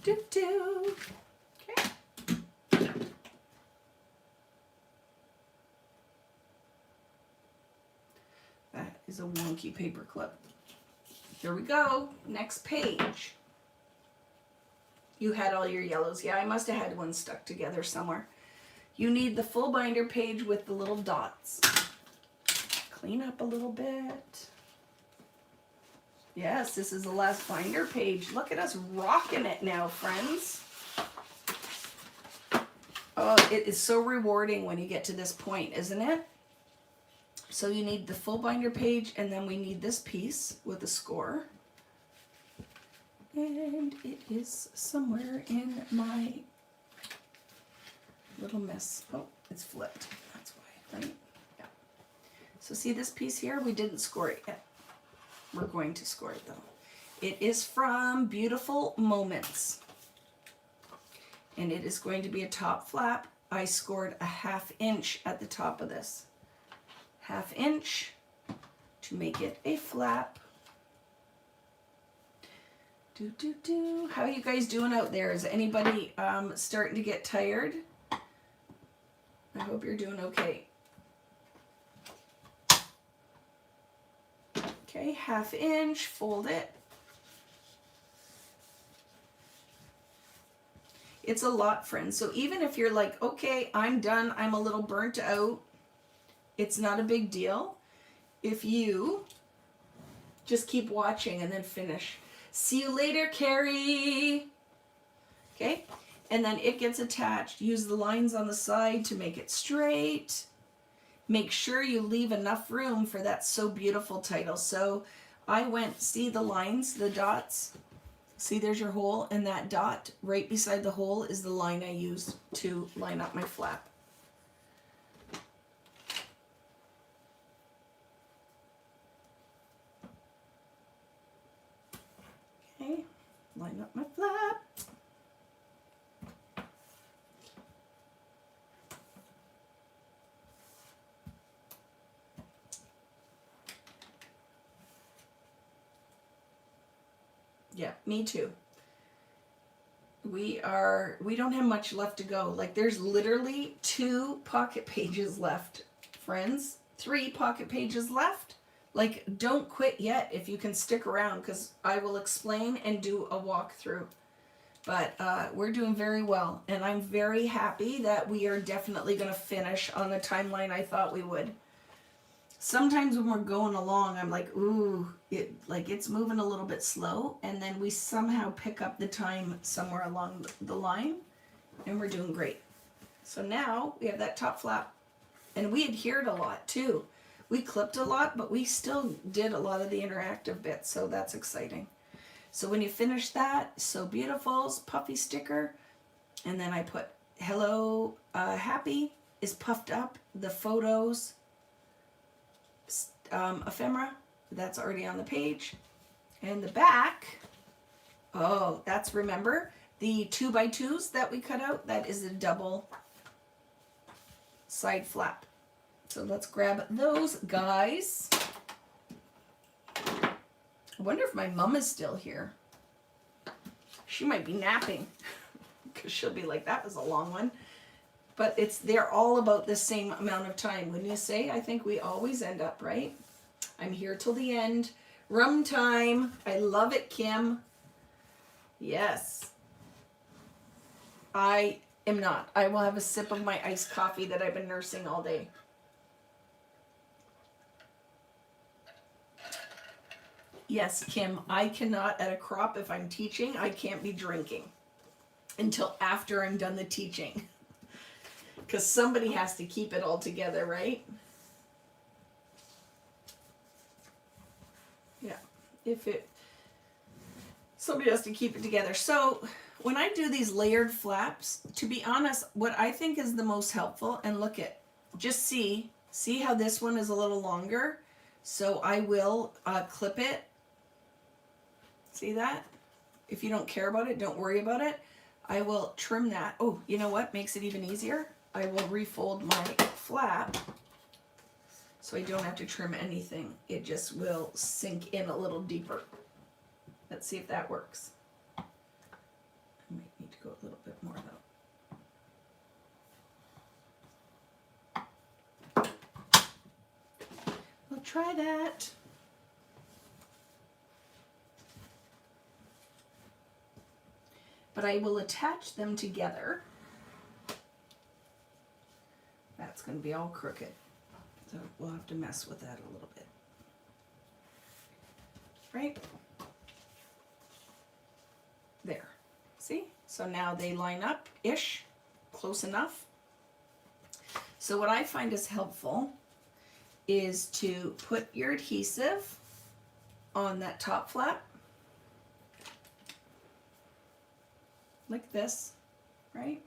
Do-do. Okay. That is a wonky paper clip. Here we go. Next page. You had all your yellows. Yeah, I must have had one stuck together somewhere. You need the full binder page with the little dots. Clean up a little bit. Yes, this is the last binder page. Look at us rocking it now, friends. Oh, it is so rewarding when you get to this point, isn't it? So you need the full binder page, and then we need this piece with a score. And it is somewhere in my little mess. Oh, it's flipped. That's why, right? Yeah. So see this piece here? We didn't score it yet. We're going to score it though. It is from Beautiful Moments. And it is going to be a top flap. I scored a 1/2 inch at the top of this. 1/2 inch to make it a flap. Do. How are you guys doing out there? Is anybody starting to get tired? I hope you're doing okay. Okay, 1/2 inch, fold it. It's a lot, friends. So even if you're like, okay, I'm done, I'm a little burnt out, it's not a big deal if you just keep watching and then finish. See you later, Carrie. Okay, and then it gets attached. Use the lines on the side to make it straight. Make sure you leave enough room for that So Beautiful title. So I went, see the lines, the dots? See, there's your hole, and that dot right beside the hole is the line I use to line up my flap. Okay, line up my flap. Yeah, me too. We don't have much left to go. Like, there's literally 2 pocket pages left, friends. 3 pocket pages left. Like, don't quit yet if you can stick around, because I will explain and do a walkthrough. But we're doing very well, and I'm very happy that we are definitely going to finish on the timeline I thought we would. Sometimes when we're going along, I'm like, ooh, it's moving a little bit slow, and then we somehow pick up the time somewhere along the line, and we're doing great. So now we have that top flap, and we adhered a lot too. We clipped a lot, but we still did a lot of the interactive bits, so that's exciting. So when you finish that, So Beautiful's puffy sticker, and then I put Hello Happy is puffed up, the photos, ephemera, that's already on the page. And the back, oh, that's, remember, the 2x2s that we cut out, that is a double side flap. So let's grab those guys. I wonder if my mom is still here. She might be napping, because she'll be like, that was a long one. But they're all about the same amount of time, wouldn't you say? I think we always end up, right? I'm here till the end. Rum time. I love it, Kim. Yes. I am not. I will have a sip of my iced coffee that I've been nursing all day. Yes, Kim, I cannot, at a crop, if I'm teaching, I can't be drinking until after I'm done the teaching. Because somebody has to keep it all together, right? Yeah, somebody has to keep it together. So when I do these layered flaps, to be honest, what I think is the most helpful, and look at, just see how this one is a little longer. So I will clip it. See that? If you don't care about it, don't worry about it. I will trim that. Oh, you know what makes it even easier? I will refold my flap so I don't have to trim anything. It just will sink in a little deeper. Let's see if that works. I might need to go a little bit more though. We'll try that. But I will attach them together. That's going to be all crooked. So we'll have to mess with that a little bit. Right? There. See? So now they line up-ish, close enough. So what I find is helpful is to put your adhesive on that top flap. Like this, right?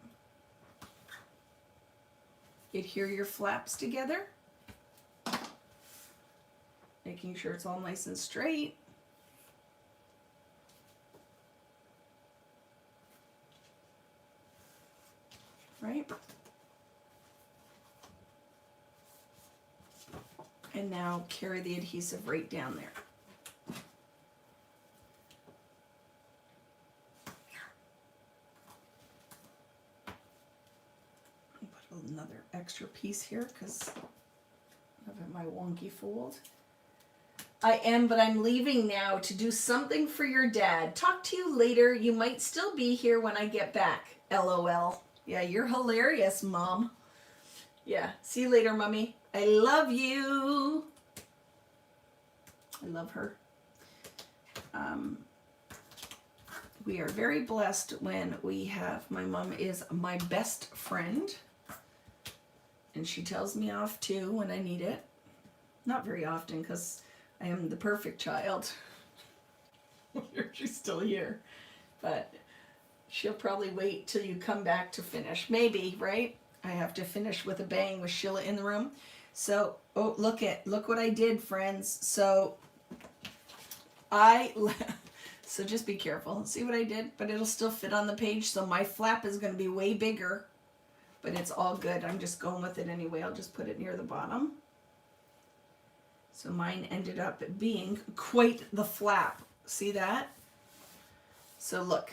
Adhere your flaps together, making sure it's all nice and straight. Right? And now carry the adhesive right down there. Another extra piece here because of my wonky fold. I am, but I'm leaving now to do something for your dad. Talk to you later. You might still be here when I get back. LOL. Yeah, you're hilarious, Mom. Yeah, see you later, Mommy. I love you. I love her. We are very blessed when we have, my mom is my best friend. And she tells me off too when I need it. Not very often because I am the perfect child. She's still here. But she'll probably wait till you come back to finish. Maybe, right? I have to finish with a bang with Sheila in the room. So, oh, look what I did, friends. So, so just be careful. See what I did? But it'll still fit on the page. So my flap is going to be way bigger, but it's all good. I'm just going with it anyway. I'll just put it near the bottom. So mine ended up being quite the flap. See that? So look,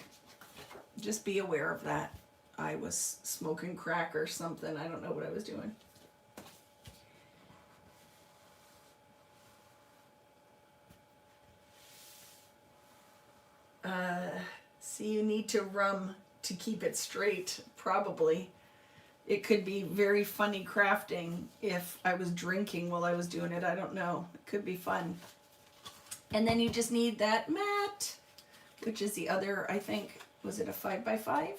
just be aware of that. I was smoking crack or something. I don't know what I was doing. See, you need to rum to keep it straight, probably. It could be very funny crafting if I was drinking while I was doing it. I don't know. It could be fun. And then you just need that mat, which is the other, I think, was it a 5x5?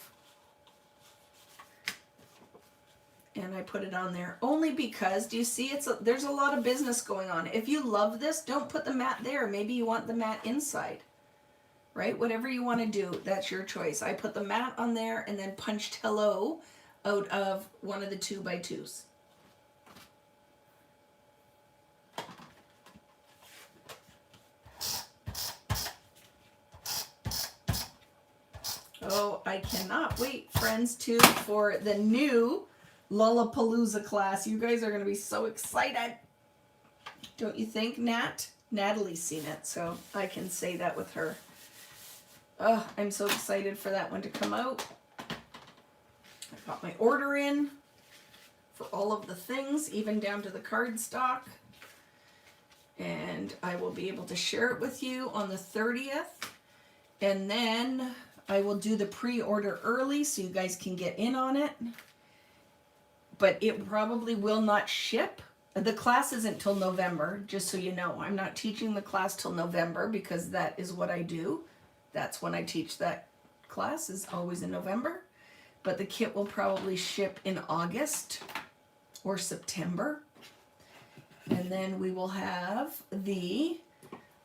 And I put it on there only because, do you see, there's a lot of business going on. If you love this, don't put the mat there. Maybe you want the mat inside, right? Whatever you want to do, that's your choice. I put the mat on there and then punched hello out of one of the 2x2s. Oh, I cannot wait, friends, for the new Lollapalooza class. You guys are going to be so excited. Don't you think, Nat? Natalie's seen it, so I can say that with her. Oh, I'm so excited for that one to come out. I got my order in for all of the things, even down to the cardstock. And I will be able to share it with you on the 30th. And then I will do the pre-order early so you guys can get in on it. But it probably will not ship. The class isn't till November, just so you know. I'm not teaching the class till November because that is what I do. That's when I teach that class, is always in November. But the kit will probably ship in August or September. And then we will have the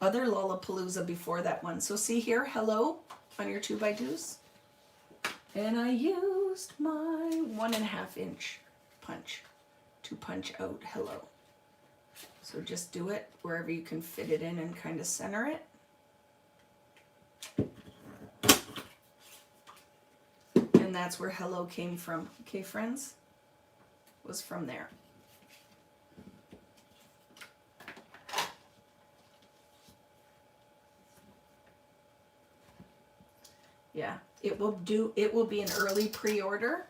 other Lollapalooza before that one. So see here, hello on your 2x2s. And I used my 1.5 inch punch to punch out hello. So just do it wherever you can fit it in and kind of center it. And that's where hello came from. Okay, friends? Was from there. Yeah, it will be an early pre-order.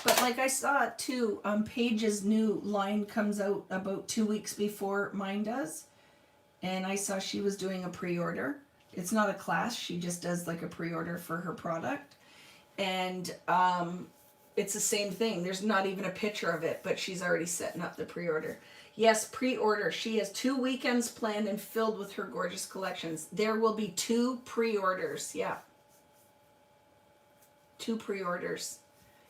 But like I saw too, Paige's new line comes out about 2 weeks before mine does. And I saw she was doing a pre-order. It's not a class, she just does like a pre-order for her product. And it's the same thing. There's not even a picture of it, but she's already setting up the pre-order. Yes, pre-order. She has 2 weekends planned and filled with her gorgeous collections. There will be 2 pre-orders. Yeah. 2 pre-orders.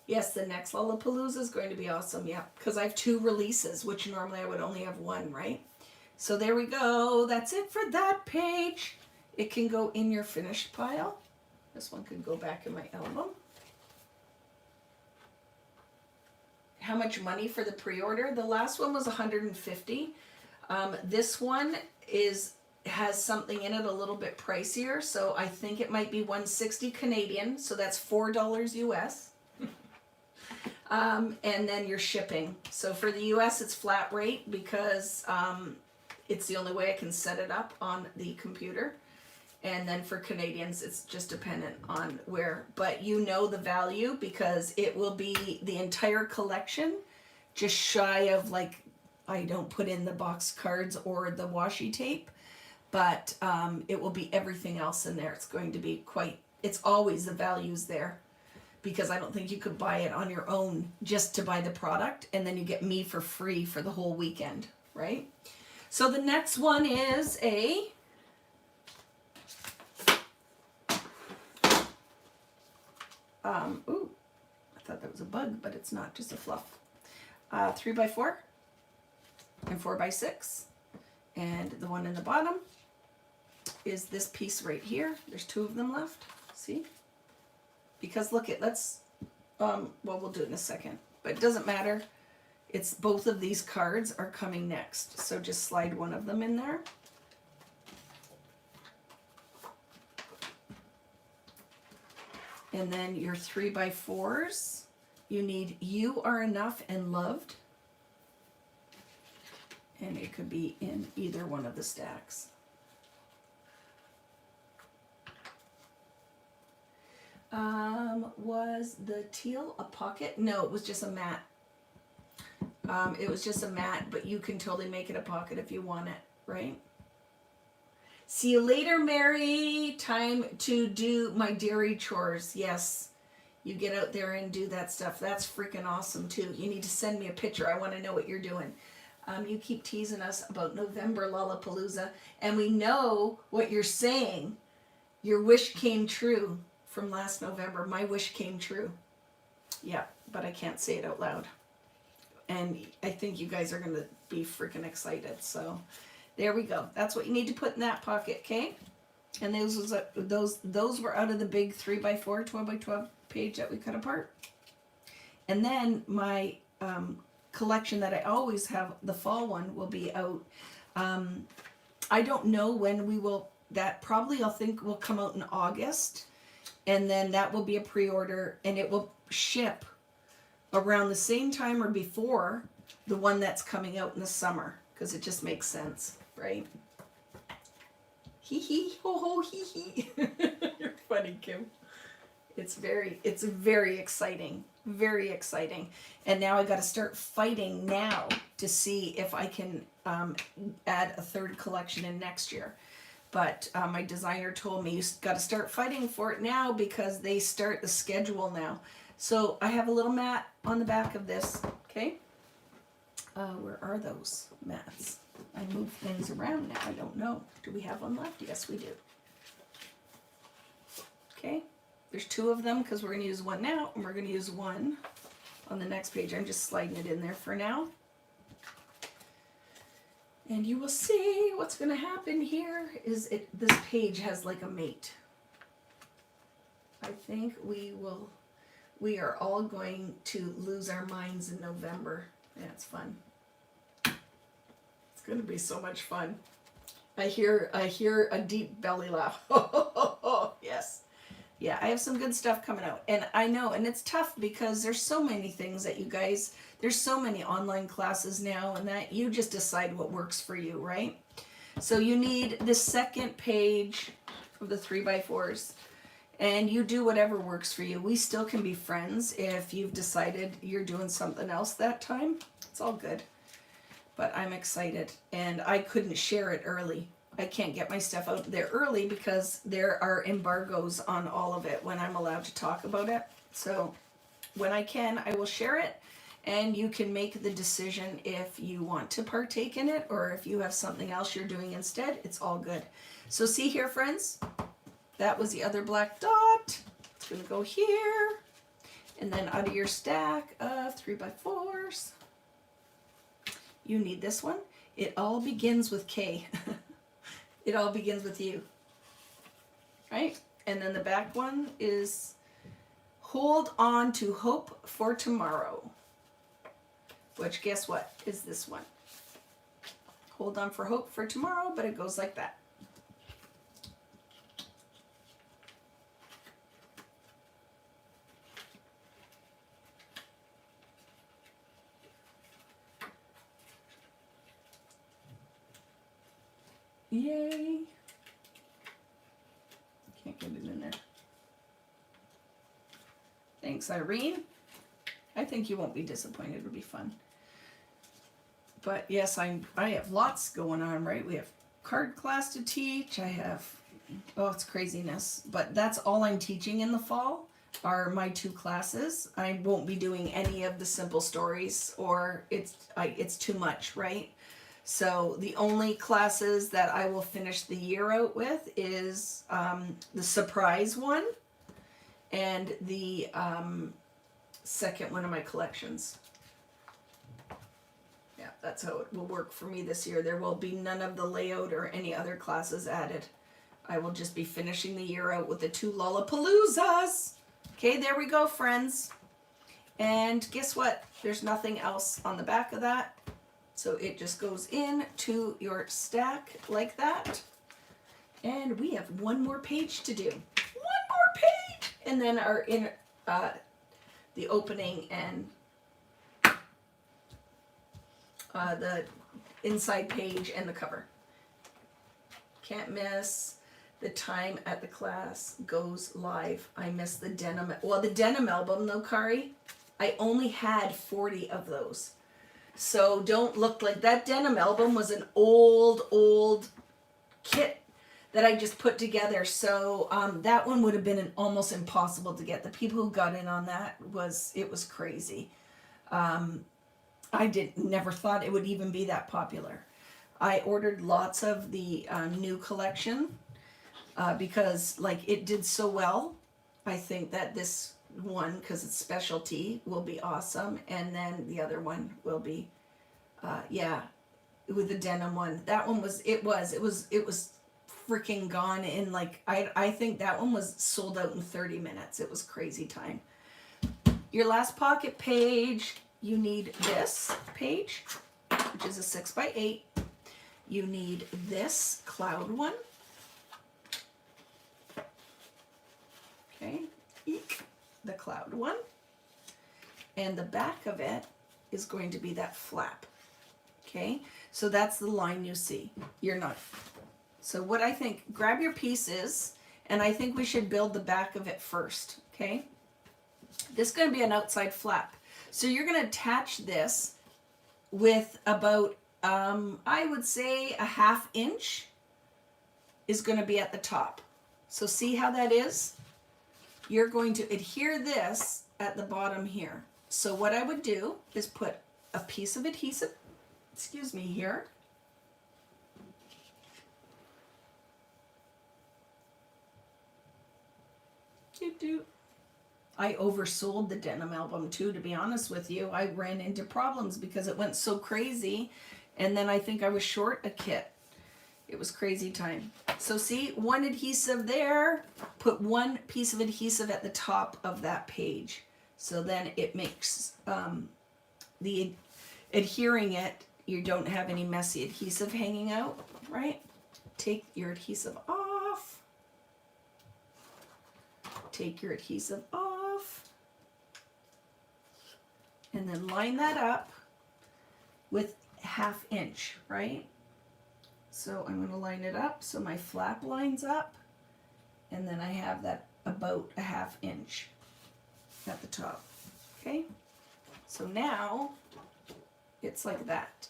Yes, the next Lollapalooza is going to be awesome. Yeah, because I have 2 releases, which normally I would only have 1, right? So there we go. That's it for that page. It can go in your finished pile. This one could go back in my album. How much money for the pre-order? The last one was $150. This one has something in it a little bit pricier, so I think it might be $160 Canadian, so that's $4 US. And then your shipping. So for the US, it's flat rate because it's the only way I can set it up on the computer. And then for Canadians, it's just dependent on where. But you know the value because it will be the entire collection, just shy of, like, I don't put in the box cards or the washi tape, but it will be everything else in there. It's going to be it's always the values there. Because I don't think you could buy it on your own just to buy the product, and then you get me for free for the whole weekend, right? So the next one is a ooh, I thought that was a bug, but it's not, just a fluff. 3x4 and 4x6, And the one in the bottom is this piece right here. There's 2 of them left. See? Because look at, let's, well, we'll do it in a second. But it doesn't matter. It's both of these cards are coming next. So just slide one of them in there. And then your 3x4s, you need You Are Enough and Loved. And it could be in either one of the stacks. Was the teal a pocket? No, it was just a mat. It was just a mat, but you can totally make it a pocket if you want it, right? See you later, Mary. Time to do my dairy chores. Yes, you get out there and do that stuff. That's freaking awesome, too. You need to send me a picture. I want to know what you're doing. You keep teasing us about November Lollapalooza, and we know what you're saying. Your wish came true from last November. My wish came true. Yeah, but I can't say it out loud. And I think you guys are going to be freaking excited. So there we go. That's what you need to put in that pocket, okay? And those were out of the big 3x4, 12x12 page that we cut apart. And then my collection that I always have, the fall one, will be out. I don't know when we will, that probably I'll think will come out in August. And then that will be a pre-order, and it will ship around the same time or before the one that's coming out in the summer, because it just makes sense, right? Hee hee, ho ho, hee hee. You're funny, Kim. It's very exciting, very exciting. And now I got to start fighting now to see if I can add a 3rd collection in next year. But my designer told me you got to start fighting for it now because they start the schedule now. So I have a little mat on the back of this, okay? Where are those mats? I move things around now. I don't know. Do we have one left? Yes, we do. Okay. There's 2 of them because we're going to use one now, and we're going to use one on the next page. I'm just sliding it in there for now. And you will see what's going to happen here is this page has like a mate. I think we are all going to lose our minds in November. Yeah, it's fun. It's going to be so much fun. I hear a deep belly laugh. Yes. Yeah, I have some good stuff coming out. And I know, and it's tough because there's so many things that you guys, there's so many online classes now, and that you just decide what works for you, right? So you need the second page of the 3x4s, and you do whatever works for you. We still can be friends if you've decided you're doing something else that time. It's all good. But I'm excited, and I couldn't share it early. I can't get my stuff out there early because there are embargoes on all of it when I'm allowed to talk about it. So when I can, I will share it, and you can make the decision if you want to partake in it or if you have something else you're doing instead. It's all good. So see here, friends, that was the other black dot. It's going to go here, and then out of your stack of 3x4s, you need this one. It all begins with K. It all begins with you, right? And then the back one is Hold On to Hope for Tomorrow, which guess what is this one? Hold on for hope for tomorrow, but it goes like that. Yay. Can't get it in there. Thanks, Irene. I think you won't be disappointed. It'll be fun. But yes, I have lots going on, right? We have card class to teach. I have, oh, it's craziness. But that's all I'm teaching in the fall are my 2 classes. I won't be doing any of the simple stories, or it's too much, right? So the only classes that I will finish the year out with is the surprise one and the second one of my collections. Yeah, That's how it will work for me this year. There will be none of the layout or any other classes added. I will just be finishing the year out with the 2 Lollapaloozas. Okay, there we go, friends. And guess what? There's nothing else on the back of that. So it just goes into your stack like that. And we have one more page to do. One more page! And then our the opening and the inside page and the cover. Can't miss. The time at the class goes live. I missed the denim. Well, the denim album though, Kari, I only had 40 of those. So don't look like that. Denim album was an old kit that I just put together. So that one would have been almost impossible to get. The people who got in on that was crazy. I never thought it would even be that popular. I ordered lots of the new collection because like it did so well. I think that this one, because it's specialty, will be awesome, and then the other one will be, with the denim one. That one was freaking gone in like I think that one was sold out in 30 minutes. It was crazy time. Your last pocket page. You need this page, which is a 6x8. You need this cloud one. Okay, eek, the cloud one. And the back of it is going to be that flap. Okay, so that's the line you see. You're not. So what I think, grab your pieces, and I think we should build the back of it first, okay? This is going to be an outside flap. So you're going to attach this with about, I would say a 1/2 inch is going to be at the top. So see how that is? You're going to adhere this at the bottom here. So what I would do is put a piece of adhesive, here. I oversold the denim album too, to be honest with you. I ran into problems because it went so crazy, and then I think I was short a kit. It was crazy time. So see, one adhesive there, put one piece of adhesive at the top of that page. So then it makes the adhering it, you don't have any messy adhesive hanging out, right? Take your adhesive off. Take your adhesive off. And then line that up with 1/2 inch, right? So I'm going to line it up so my flap lines up, and then I have that about a 1/2 inch at the top. Okay, so now it's like that.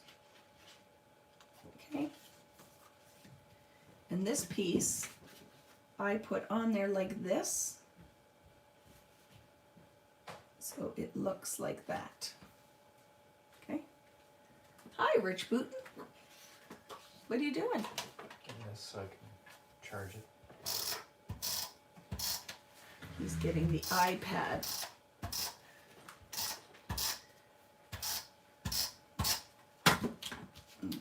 Okay, and this piece I put on there like this, so it looks like that. Okay. Hi, Rich Booten. What are you doing? Getting this so I can charge it. He's getting the iPad.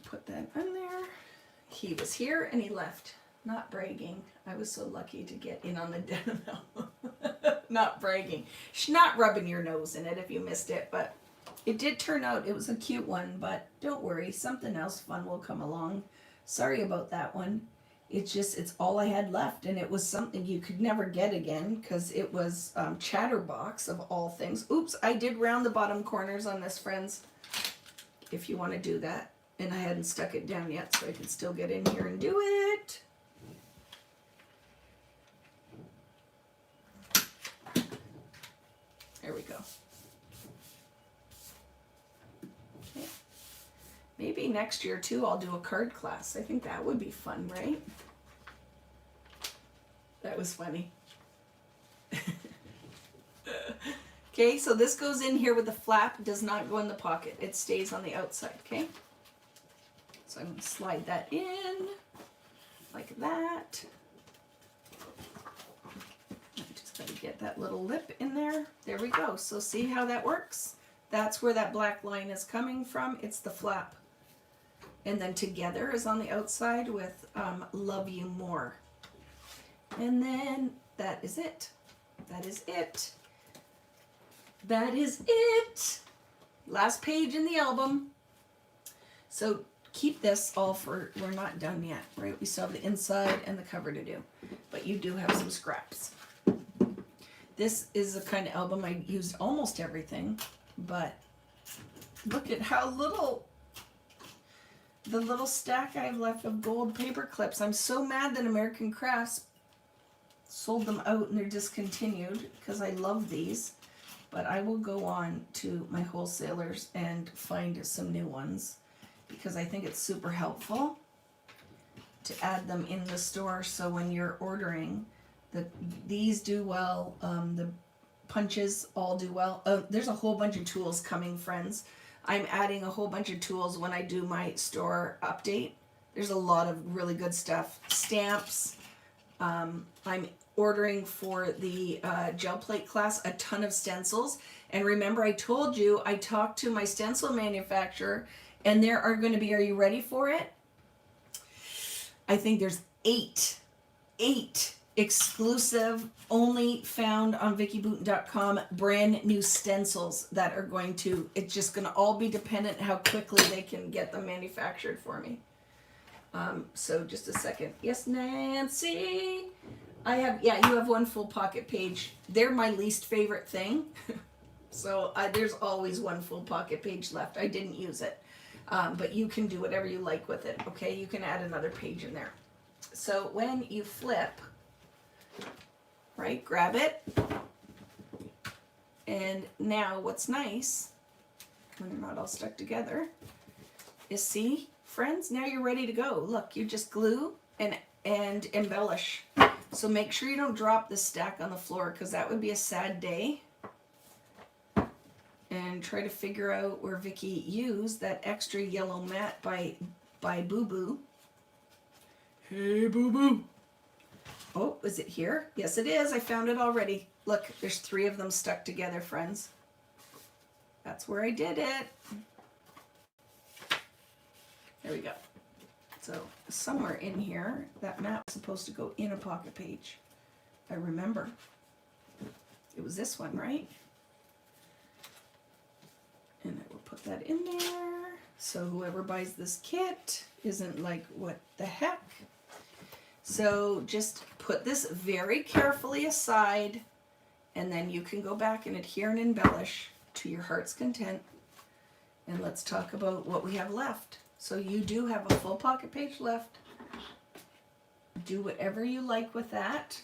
Put that in there. He was here and he left. Not bragging. I was so lucky to get in on the denim album. Not bragging. She's not rubbing your nose in it if you missed it, but it did turn out. It was a cute one, but don't worry. Something else fun will come along. Sorry about that one. It's all I had left, and it was something you could never get again because it was Chatterbox of all things. Oops, I did round the bottom corners on this, friends, if you want to do that. And I hadn't stuck it down yet, so I can still get in here and do it. There we go. Okay. Maybe next year too I'll do a card class. I think that would be fun, right? That was funny. Okay, so this goes in here with the flap. It does not go in the pocket. It stays on the outside, okay? So I'm going to slide that in like that. I just got to get that little lip in there. There we go. So see how that works? That's where that black line is coming from. It's the flap. And then Together is on the outside with Love You More. And then that is it. That is it. That is it. Last page in the album. So keep this all for, we're not done yet, right? We still have the inside and the cover to do, but you do have some scraps. This is the kind of album I used almost everything, but look at how little, the little stack I have left of gold paper clips. I'm so mad that American Crafts sold them out and they're discontinued because I love these, but I will go on to my wholesalers and find some new ones because I think it's super helpful to add them in the store. So when you're ordering, these do well, the punches all do well. There's a whole bunch of tools coming, friends. I'm adding a whole bunch of tools when I do my store update. There's a lot of really good stuff. Stamps. I'm ordering for the gel plate class a ton of stencils. And remember, I told you I talked to my stencil manufacturer, and there are going to be, are you ready for it? I think there's eight exclusive, only found on VickiBooten.com, brand new stencils that are going to, it's just going to all be dependent how quickly they can get them manufactured for me. So just a second. Yes, Nancy. I have, yeah, you have one full pocket page. They're my least favorite thing. So there's always one full pocket page left. I didn't use it. But you can do whatever you like with it, okay? You can add another page in there. So when you flip, right, grab it. And now what's nice, when they're not all stuck together, is see, friends, now you're ready to go. Look, you just glue and embellish. So make sure you don't drop this stack on the floor because that would be a sad day. And try to figure out where Vicki used that extra yellow matte by Boo Boo. Hey, Boo Boo. Oh, is it here? Yes, it is. I found it already. Look, there's 3 of them stuck together, friends. That's where I did it. There we go. So somewhere in here, that map is supposed to go in a pocket page. I remember. It was this one, right? And I will put that in there. So whoever buys this kit isn't like, what the heck? So just put this very carefully aside, and then you can go back and adhere and embellish to your heart's content. And let's talk about what we have left. So you do have a full pocket page left. Do whatever you like with that.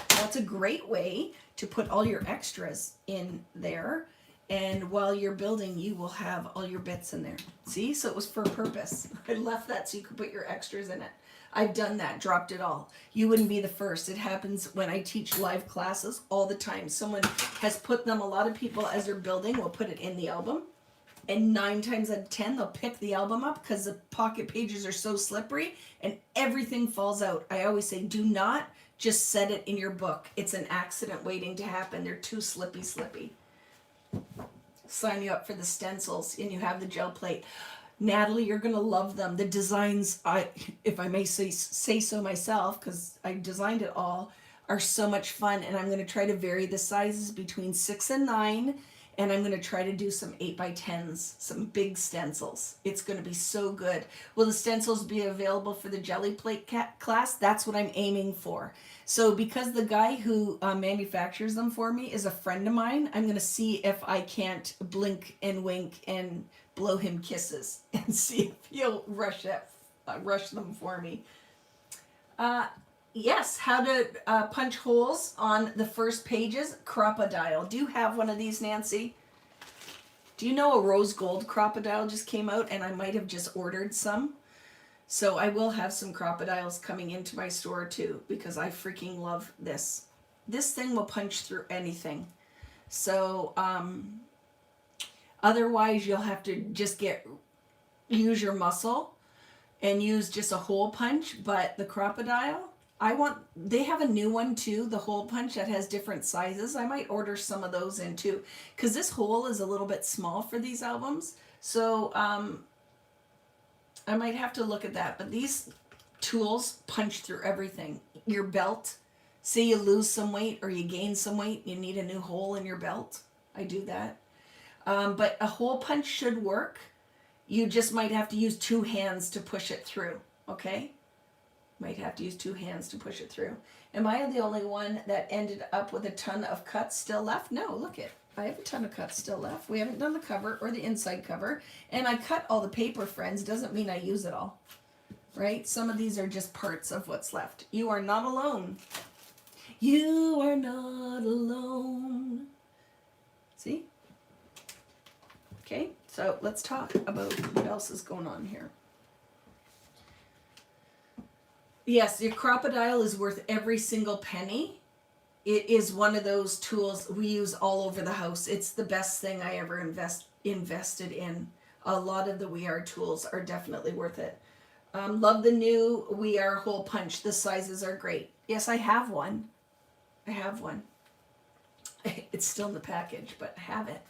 That's a great way to put all your extras in there. And while you're building, you will have all your bits in there. See, so it was for a purpose. I left that so you could put your extras in it. I've done that, dropped it all. You wouldn't be the first. It happens when I teach live classes all the time. Someone has put them, a lot of people as they're building will put it in the album. And 9 times out of 10, they'll pick the album up because the pocket pages are so slippery and everything falls out. I always say, do not just set it in your book. It's an accident waiting to happen. They're too slippy. Sign you up for the stencils and you have the gel plate. Natalie, you're going to love them. The designs, if I may say so myself, because I designed it all, are so much fun. And I'm going to try to vary the sizes between 6 and 9. And I'm going to try to do some 8x10s, some big stencils. It's going to be so good. Will the stencils be available for the jelly plate class? That's what I'm aiming for. So because the guy who manufactures them for me is a friend of mine, I'm going to see if I can't blink and wink and blow him kisses and see if he'll rush them for me. Yes, how to punch holes on the first pages, Crop-A-Dile. Do you have one of these, Nancy? Do you know a rose gold Crop-A-Dile just came out and I might have just ordered some? So I will have some Crop-A-Diles coming into my store too because I freaking love this. This thing will punch through anything. So otherwise you'll have to just use your muscle and use just a hole punch, but the Crop-A-Dile, they have a new one too, the hole punch that has different sizes. I might order some of those in too, because this hole is a little bit small for these albums. So I might have to look at that, but these tools punch through everything. Your belt, say you lose some weight or you gain some weight, you need a new hole in your belt. I do that. But a hole punch should work. You just might have to use 2 hands to push it through, okay? Might have to use 2 hands to push it through. Am I the only one that ended up with a ton of cuts still left? No, look it. I have a ton of cuts still left. We haven't done the cover or the inside cover. And I cut all the paper, friends. Doesn't mean I use it all, right? Some of these are just parts of what's left. You are not alone. You are not alone. See? Okay, so let's talk about what else is going on here. Yes, your Crop-A-Dile is worth every single penny. It is one of those tools we use all over the house. It's the best thing I ever invested in. A lot of the We Are tools are definitely worth it. Love the new We Are hole punch. The sizes are great. Yes, I have one. I have one. It's still in the package, but I have it.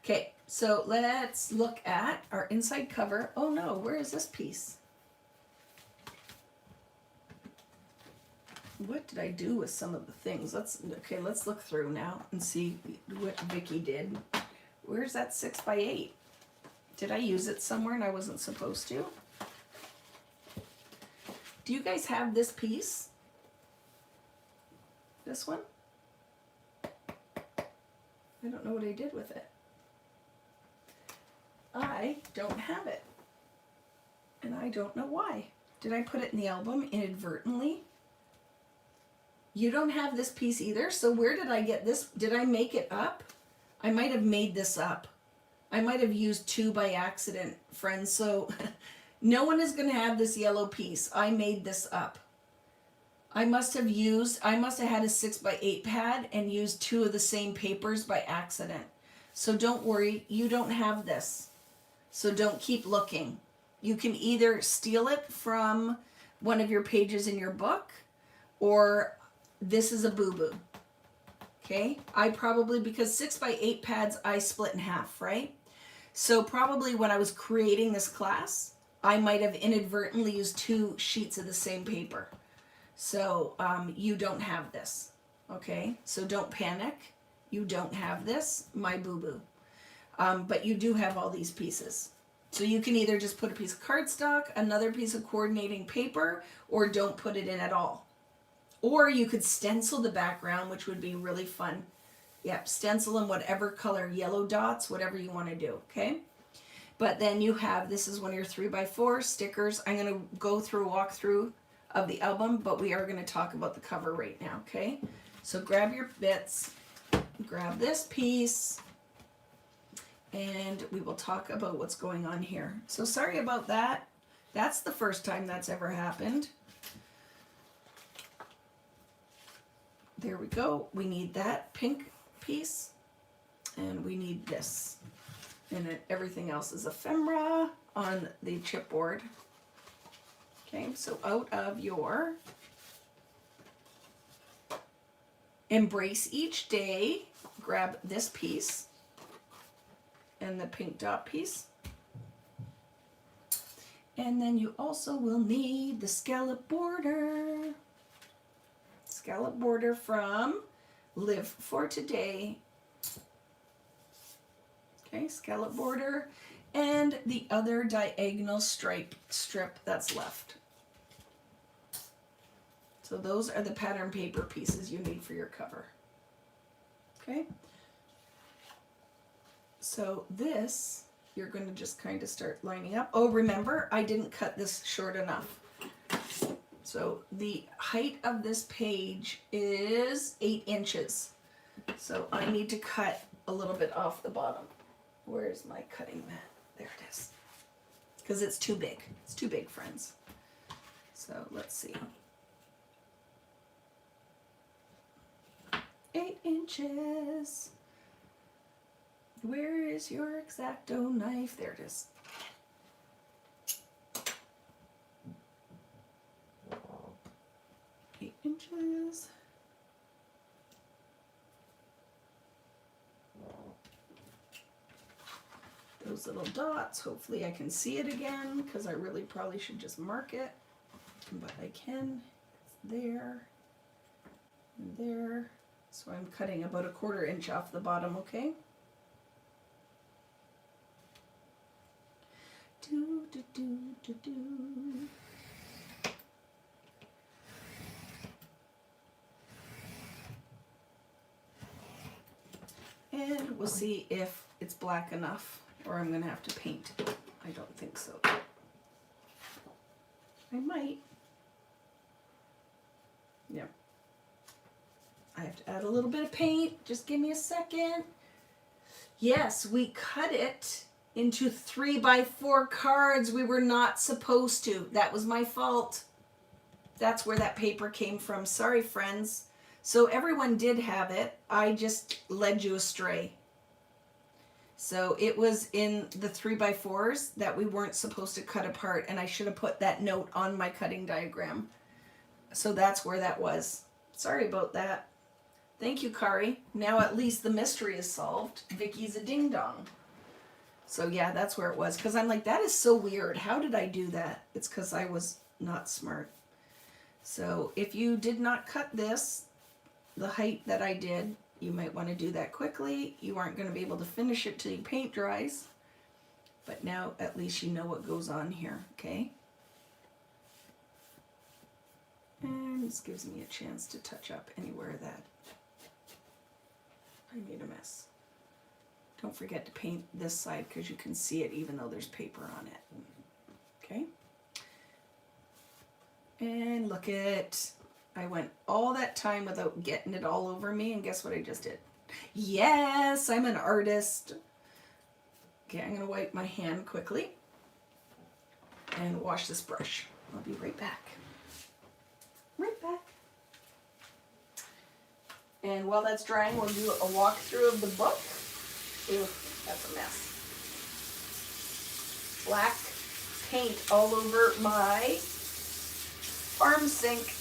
Okay, so let's look at our inside cover. Oh no, where is this piece? What did I do with some of the things? Let's look through now and see what Vicky did. Where's that 6x8? Did I use it somewhere and I wasn't supposed to? Do you guys have this piece? This one? I don't know what I did with it. I don't have it. And I don't know why. Did I put it in the album inadvertently? You don't have this piece either, so where did I get this? Did I make it up? I might have made this up. I might have used 2 by accident, friends, so no one is going to have this yellow piece. I made this up. I must have had a 6x8 pad and used 2 of the same papers by accident. So don't worry, you don't have this. So don't keep looking. You can either steal it from one of your pages in your book, or this is a boo-boo. Okay, I probably, because 6x8 pads I split in half, right? So probably when I was creating this class, I might have inadvertently used 2 sheets of the same paper. So you don't have this, okay? So don't panic. You don't have this, my boo-boo. But you do have all these pieces. So you can either just put a piece of cardstock, another piece of coordinating paper, or don't put it in at all. Or you could stencil the background, which would be really fun. Yep, stencil in whatever color, yellow dots, whatever you want to do, okay? But then you have, this is one of your 3x4 stickers. I'm going to go through a walkthrough of the album, but we are going to talk about the cover right now, okay? So grab your bits, grab this piece, and we will talk about what's going on here. So sorry about that. That's the first time that's ever happened. There we go. We need that pink piece, and we need this. And then everything else is ephemera on the chipboard. Okay, so out of your Embrace Each Day, grab this piece and the pink dot piece. And then you also will need the scallop border. Scallop border from Live for Today. Okay, scallop border and the other diagonal strip that's left. So those are the pattern paper pieces you need for your cover. Okay. So this, you're going to just kind of start lining up. Oh, remember, I didn't cut this short enough. So the height of this page is 8 inches. So I need to cut a little bit off the bottom. Where's my cutting mat? There it is. Because it's too big. It's too big, friends. So let's see. 8 inches. Where is your X-Acto knife? There it is. Inches. those little dots. Hopefully I can see it again, because I really probably should just mark it, but I can. It's there and there. So I'm cutting about a 1/4 inch off the bottom, okay? Do, do, do, do, do. And we'll see if it's black enough, or I'm gonna have to paint. I don't think so. I might. Yeah. I have to add a little bit of paint. Just give me a second. Yes, we cut it into 3x4 cards. We were not supposed to. That was my fault. That's where that paper came from. Sorry, friends. So everyone did have it. I just led you astray. So it was in the 3x4s that we weren't supposed to cut apart, and I should have put that note on my cutting diagram. So that's where that was. Sorry about that. Thank you, Kari. Now at least the mystery is solved. Vicky's a ding dong. So yeah, that's where it was. Because I'm like, that is so weird. How did I do that? It's because I was not smart. So if you did not cut this, the height that I did, you might want to do that quickly. You aren't going to be able to finish it till your paint dries. But now at least you know what goes on here, okay? And this gives me a chance to touch up anywhere that I made a mess. Don't forget to paint this side because you can see it even though there's paper on it. Okay? And look at, I went all that time without getting it all over me, and guess what I just did? Yes, I'm an artist. Okay, I'm gonna wipe my hand quickly and wash this brush. I'll be right back. Right back. And while that's drying, we'll do a walkthrough of the book. Ew, that's a mess. Black paint all over my farm sink.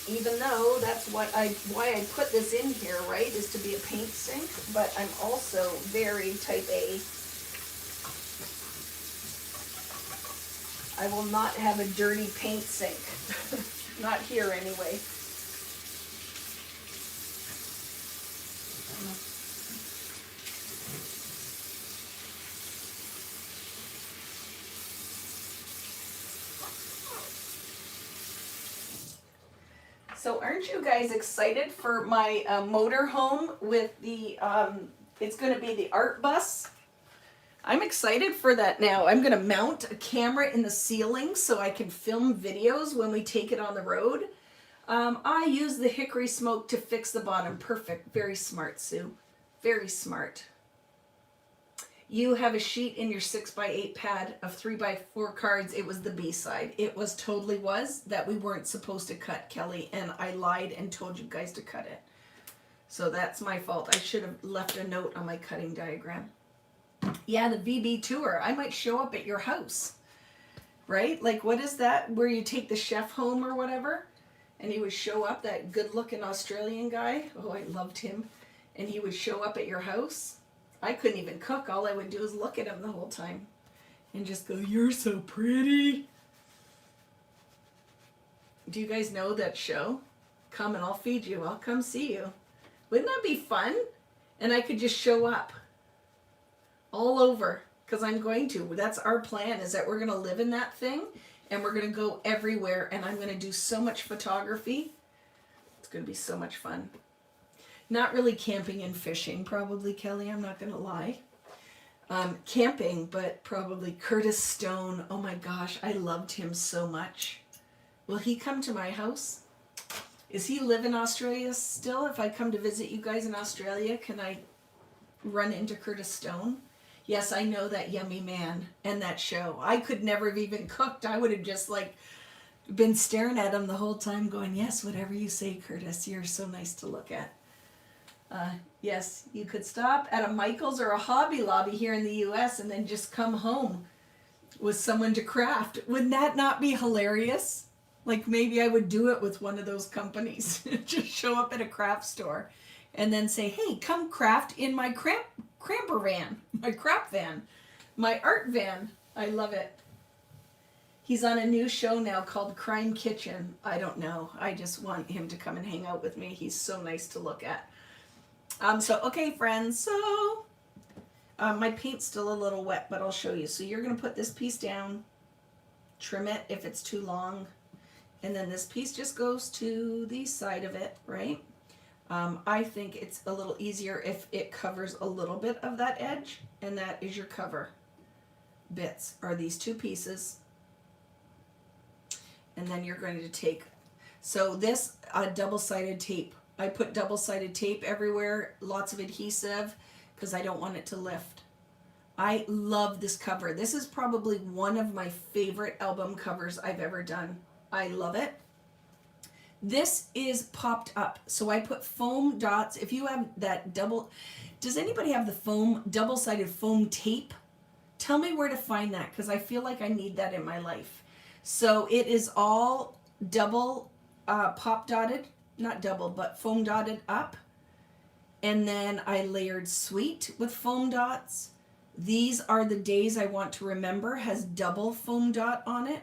Even though that's why I put this in here, right, is to be a paint sink, but I'm also very type A. I will not have a dirty paint sink. Not here anyway. So aren't you guys excited for my motor home with the, it's going to be the art bus? I'm excited for that now. I'm going to mount a camera in the ceiling so I can film videos when we take it on the road. I use the hickory smoke to fix the bottom. Perfect. Very smart, Sue. Very smart. You have a sheet in your 6x8 pad of 3x4 cards. It was the B side. It was totally was that we weren't supposed to cut, Kelly, and I lied and told you guys to cut it. So that's my fault. I should have left a note on my cutting diagram. Yeah, the VB tour. I might show up at your house, right? Like, what is that? Where you take the chef home or whatever, and he would show up, that good-looking Australian guy. Oh, I loved him. And he would show up at your house. I couldn't even cook. All I would do is look at him the whole time and just go, "You're so pretty." Do you guys know that show? Come and I'll feed you. I'll come see you. Wouldn't that be fun? And I could just show up all over, because I'm going to. That's our plan, is that we're going to live in that thing and we're going to go everywhere, and I'm going to do so much photography. It's going to be so much fun. Not really camping and fishing, probably, Kelly, I'm not going to lie. Camping, but probably Curtis Stone. Oh my gosh, I loved him so much. Will he come to my house? Is he live in Australia still? If I come to visit you guys in Australia, can I run into Curtis Stone? Yes, I know that yummy man and that show. I could never have even cooked. I would have just been staring at him the whole time going, "Yes, whatever you say, Curtis, you're so nice to look at." Yes, you could stop at a Michael's or a Hobby Lobby here in the US and then just come home with someone to craft. Wouldn't that not be hilarious? Like, maybe I would do it with one of those companies. Just show up at a craft store and then say, hey, come craft in my cramper van, my crop van, my art van. I love it. He's on a new show now called Crime Kitchen. I don't know. I just want him to come and hang out with me. He's so nice to look at. So, okay, friends. So, my paint's still a little wet, but I'll show you. So you're going to put this piece down, trim it if it's too long, and then this piece just goes to the side of it, right? I think it's a little easier if it covers a little bit of that edge, and that is your cover bits, are these two pieces. And then you're going to take, so this double-sided tape. I put double-sided tape everywhere, lots of adhesive, because I don't want it to lift. I love this cover. This is probably one of my favorite album covers I've ever done. I love it. This is popped up. So I put foam dots. If you have that does anybody have the foam, double-sided foam tape? Tell me where to find that, because I feel like I need that in my life. So it is all double pop dotted, not double, but foam dotted up. And then I layered sweet with foam dots. These are the days I want to remember, has double foam dot on it.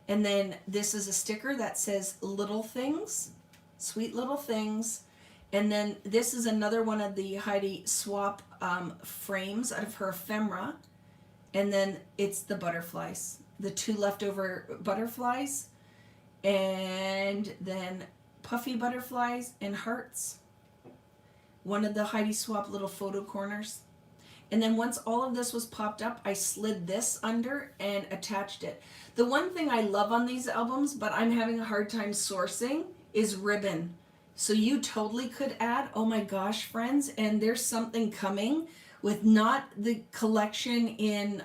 And then this is a sticker that says little things, sweet little things. And then this is another one of the Heidi Swap frames out of her ephemera. And then it's the butterflies, the two leftover butterflies, and then puffy butterflies and hearts. One of the Heidi Swap little photo corners. And then once all of this was popped up, I slid this under and attached it. The one thing I love on these albums, but I'm having a hard time sourcing, is ribbon. So you totally could add, oh my gosh, friends, and there's something coming with not the collection in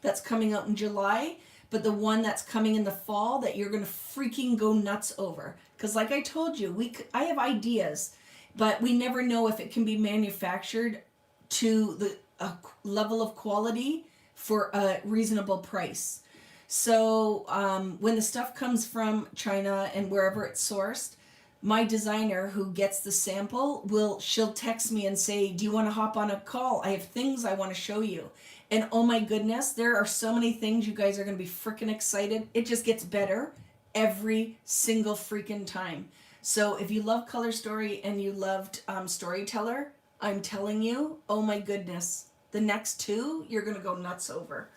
that's coming out in July, but the one that's coming in the fall that you're gonna freaking go nuts over. Because like I told you, I have ideas, but we never know if it can be manufactured to the level of quality for a reasonable price. So when the stuff comes from China and wherever it's sourced, my designer who gets the sample she'll text me and say, do you want to hop on a call? I have things I want to show you. And oh my goodness, there are so many things. You guys are going to be freaking excited. It just gets better every single freaking time. So if you love Color Story and you loved Storyteller, I'm telling you, oh my goodness, the next two you're going to go nuts over.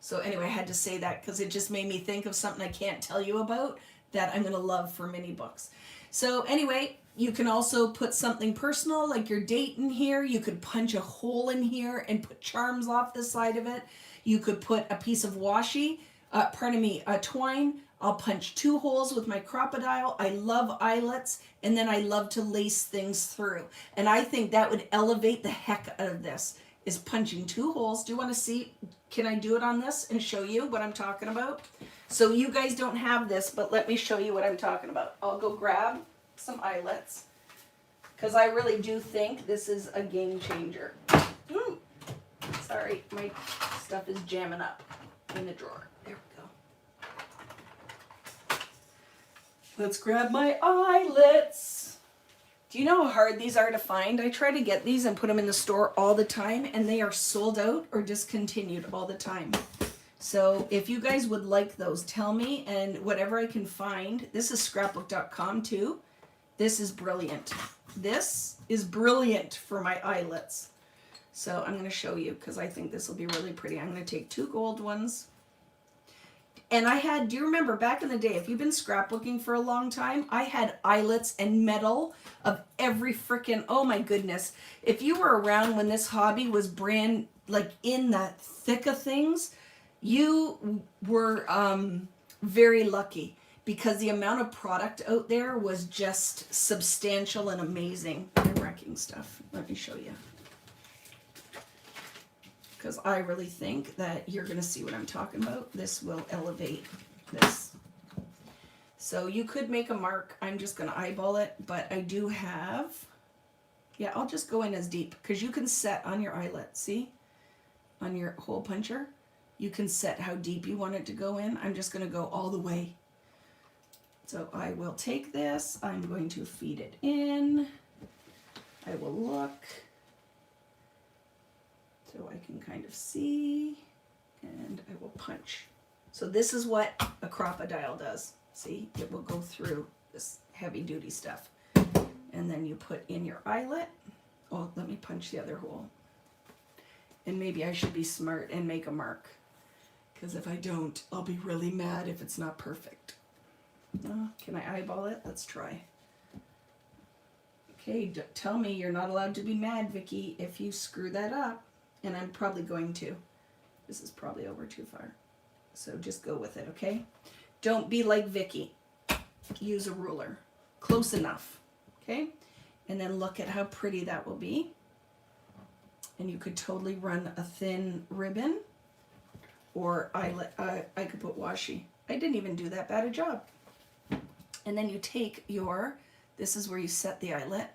So anyway, I had to say that because it just made me think of something I can't tell you about that I'm going to love for mini books. So anyway, you can also put something personal like your date in here. You could punch a hole in here and put charms off the side of it. You could put a piece of washi, twine. I'll punch 2 holes with my Crop-A-Dile. I love eyelets, and then I love to lace things through. And I think that would elevate the heck out of this, is punching 2 holes. Do you want to see? Can I do it on this and show you what I'm talking about? So you guys don't have this, but let me show you what I'm talking about. I'll go grab some eyelets, because I really do think this is a game changer. Ooh, sorry, my stuff is jamming up in the drawer. There we go. Let's grab my eyelets. Do you know how hard these are to find? I try to get these and put them in the store all the time, and they are sold out or discontinued all the time. So if you guys would like those, tell me, and whatever I can find. This is scrapbook.com too. This is brilliant. This is brilliant for my eyelets. So I'm going to show you because I think this will be really pretty. I'm going to take 2 gold ones. And I had, do you remember back in the day, if you've been scrapbooking for a long time, I had eyelets and metal of every frickin', oh my goodness. If you were around when this hobby was brand, like in the thick of things, you were very lucky, because the amount of product out there was just substantial and amazing. I'm wrecking stuff. Let me show you. Because I really think that you're going to see what I'm talking about. This will elevate this. So you could make a mark. I'm just going to eyeball it, but I do have, yeah, I'll just go in as deep, because you can set on your eyelet, see? On your hole puncher, you can set how deep you want it to go in. I'm just going to go all the way. So I will take this, I'm going to feed it in. I will look so I can kind of see, and I will punch. So this is what a Crop-A-Dile does. See, it will go through this heavy duty stuff. And then you put in your eyelet. Oh, let me punch the other hole. And maybe I should be smart and make a mark. Because if I don't, I'll be really mad if it's not perfect. Can I eyeball it? Let's try. Okay, tell me you're not allowed to be mad, Vicky, if you screw that up. And I'm probably going to. This is probably over too far. So just go with it, okay? Don't be like Vicky. Use a ruler. Close enough, okay? And then look at how pretty that will be. And you could totally run a thin ribbon, or I could put washi. I didn't even do that bad a job. And then you take your, this is where you set the eyelet.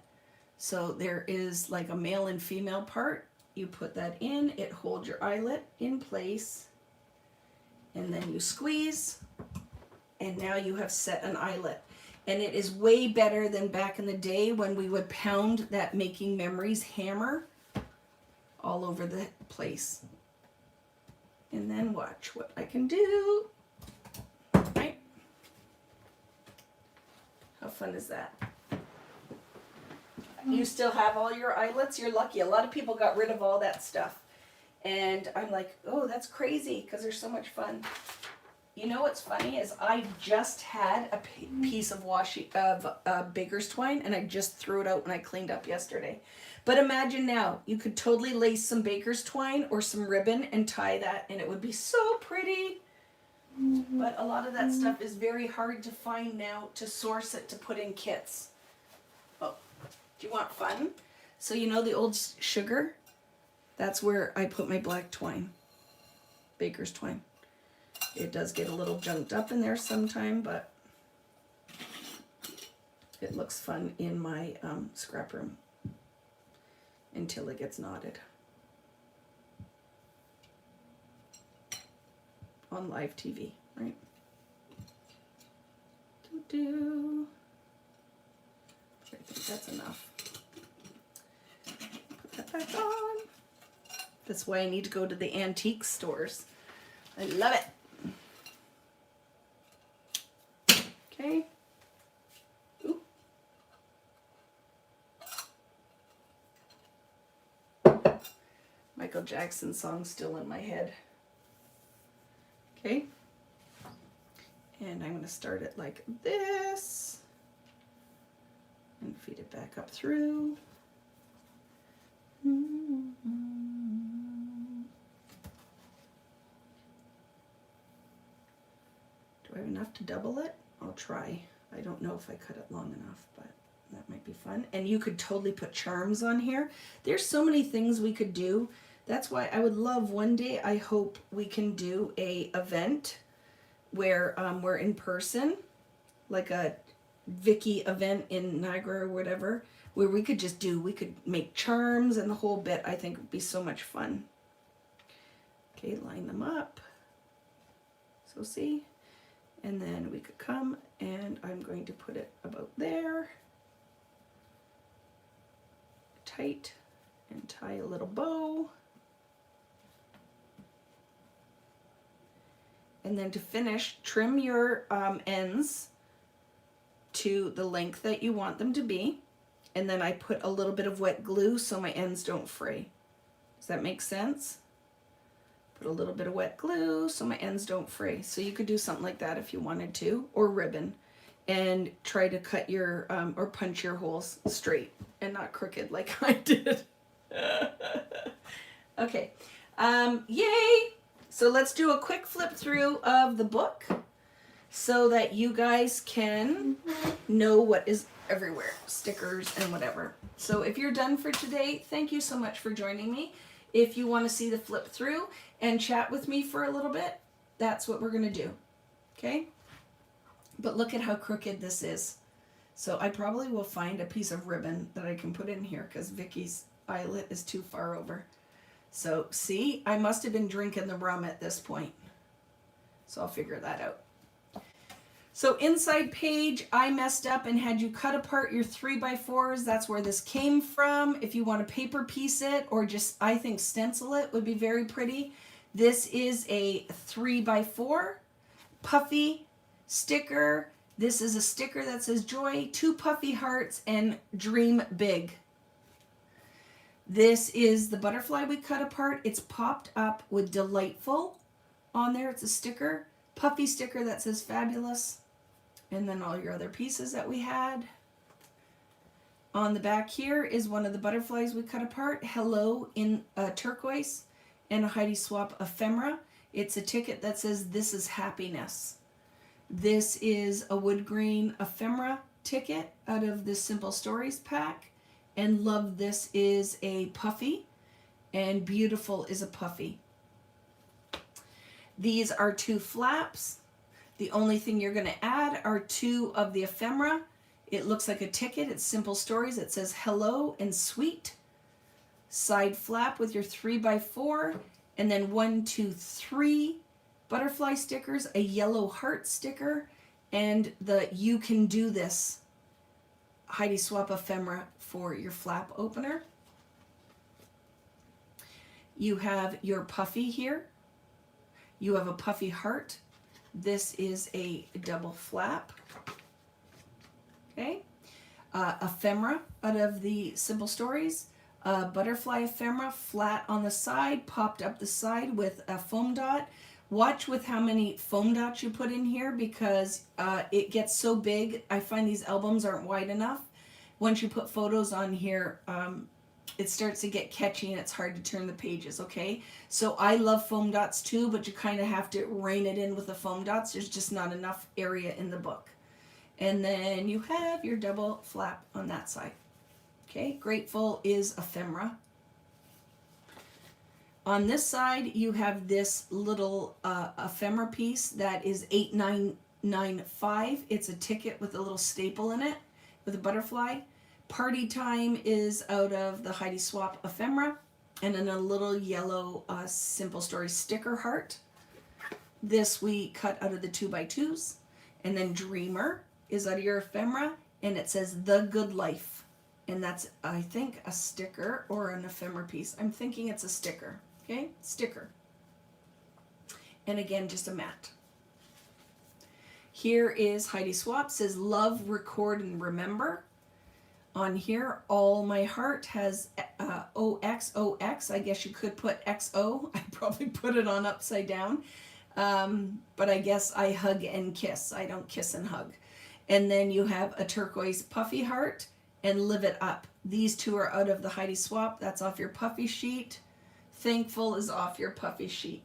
So there is like a male and female part. You put that in, it holds your eyelet in place, and then you squeeze, and now you have set an eyelet. And it is way better than back in the day when we would pound that Making Memories hammer all over the place. And then watch what I can do. Right? How fun is that? You still have all your eyelets? You're lucky. A lot of people got rid of all that stuff. And I'm like, oh, that's crazy because they're so much fun. You know what's funny is I just had a piece of washi of baker's twine, and I just threw it out when I cleaned up yesterday. But imagine now, you could totally lace some baker's twine or some ribbon and tie that, and it would be so pretty. But a lot of that stuff is very hard to find now, to source it, to put in kits. Oh, do you want fun? So you know the old sugar? That's where I put my black twine, baker's twine. It does get a little junked up in there sometime, but it looks fun in my scrap room until it gets knotted on live TV, right? I think that's enough. Put that back on. That's why I need to go to the antique stores. I love it. Okay. Ooh. Michael Jackson song still in my head. Okay. And I'm going to start it like this. And feed it back up through. Do I have enough to double it? I'll try. I don't know if I cut it long enough, but that might be fun. And you could totally put charms on here. There's so many things we could do. That's why I would love one day, I hope we can do a event where we're in person, like a Vicky event in Niagara or whatever, where we could just do, we could make charms and the whole bit. I think would be so much fun. Okay, line them up. So see? And then we could come, and I'm going to put it about there. Tight, and tie a little bow. And then to finish, trim your ends to the length that you want them to be. And then I put a little bit of wet glue so my ends don't fray. Does that make sense? Put a little bit of wet glue so my ends don't fray. So you could do something like that if you wanted to, or ribbon, and try to cut your, or punch your holes straight and not crooked like I did. Okay, yay! So let's do a quick flip through of the book so that you guys can know what is everywhere, stickers and whatever. So if you're done for today, thank you so much for joining me. If you want to see the flip through and chat with me for a little bit, that's what we're going to do. Okay? But look at how crooked this is. So I probably will find a piece of ribbon that I can put in here because Vicky's eyelet is too far over. So see, I must have been drinking the rum at this point. So I'll figure that out. So inside page, I messed up and had you cut apart your 3x4s. That's where this came from. If you want to paper piece it or just, I think, stencil it would be very pretty. This is a 3x4 puffy sticker. This is a sticker that says joy, 2 puffy hearts, and dream big. This is the butterfly we cut apart. It's popped up with delightful on there. It's a sticker, puffy sticker that says fabulous. And then all your other pieces that we had. On the back here is one of the butterflies we cut apart. Hello in turquoise and a Heidi Swapp ephemera. It's a ticket that says this is happiness. This is a wood green ephemera ticket out of the Simple Stories pack. And love this is a puffy. And beautiful is a puffy. These are 2 flaps. The only thing you're going to add are 2 of the ephemera. It looks like a ticket. It's Simple Stories. It says hello and sweet. Side flap with your 3x4. And then 1, 2, 3 butterfly stickers. A yellow heart sticker. And the You Can Do This Heidi Swapp ephemera for your flap opener. You have your puffy here. You have a puffy heart. This is a double flap. Okay. Ephemera out of the Simple Stories. Butterfly ephemera flat on the side, popped up the side with a foam dot. Watch with how many foam dots you put in here because it gets so big. I find these albums aren't wide enough. Once you put photos on here, it starts to get catchy and it's hard to turn the pages, okay? So I love foam dots too, but you kind of have to rein it in with the foam dots. There's just not enough area in the book. And then you have your double flap on that side. Okay, Grateful is ephemera. On this side, you have this little ephemera piece that is $8.95. It's a ticket with a little staple in it with a butterfly. Party Time is out of the Heidi Swapp ephemera, and then a little yellow Simple Stories sticker heart. This we cut out of the 2x2s. And then Dreamer is out of your ephemera, and it says The Good Life. And that's, I think, a sticker or an ephemera piece. I'm thinking it's a sticker. Okay, sticker. And again, just a mat. Here is Heidi Swapp, says Love, Record, and Remember. On here, All My Heart has OXOX. I guess you could put XO. I probably put it on upside down. But I guess I hug and kiss. I don't kiss and hug. And then you have a turquoise puffy heart and Live It Up. These 2 are out of the Heidi Swapp. That's off your puffy sheet. Thankful is off your puffy sheet.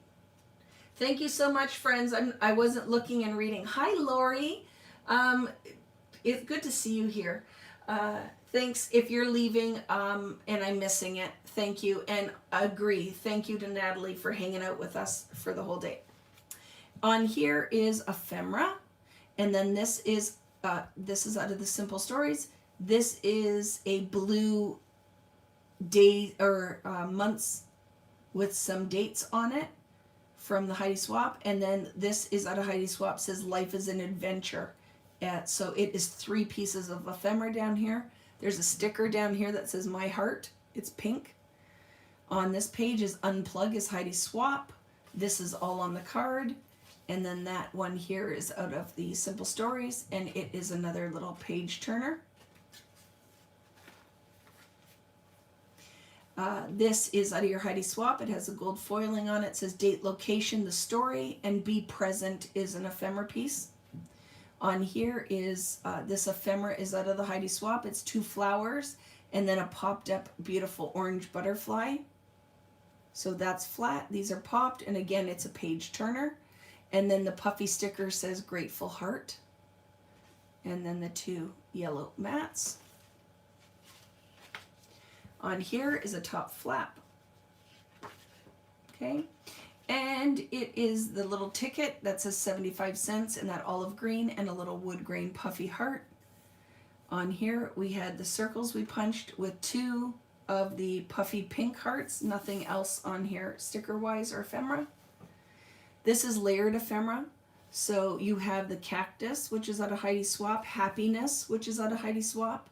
Thank you so much, friends. I wasn't looking and reading. Hi, Lori. It's good to see you here. Thanks if you're leaving and I'm missing it. Thank you. And agree. Thank you to Natalie for hanging out with us for the whole day. On here is ephemera. And then this is out of the Simple Stories. This is a blue day or months with some dates on it from the Heidi Swapp. And then this is out of Heidi Swapp, says Life is an Adventure. So it is 3 pieces of ephemera down here. There's a sticker down here that says My Heart. It's pink. On this page is Unplug is Heidi Swapp. This is all on the card. And then that one here is out of the Simple Stories. And it is another little page turner. This is out of your Heidi Swapp. It has a gold foiling on it. It says Date, Location, the Story. And Be Present is an ephemera piece. On here is, this ephemera is out of the Heidi Swapp. It's 2 flowers and then a popped up beautiful orange butterfly. So that's flat. These are popped. And again, it's a page turner. And then the puffy sticker says Grateful Heart. And then the 2 yellow mats. On here is a top flap. Okay. And it is the little ticket that says 75 cents in that olive green and a little wood grain puffy heart. On here we had the circles we punched with 2 of the puffy pink hearts. Nothing else on here sticker wise or ephemera. This is layered ephemera. So you have the cactus, which is out of Heidi Swap, happiness, which is out of Heidi Swap.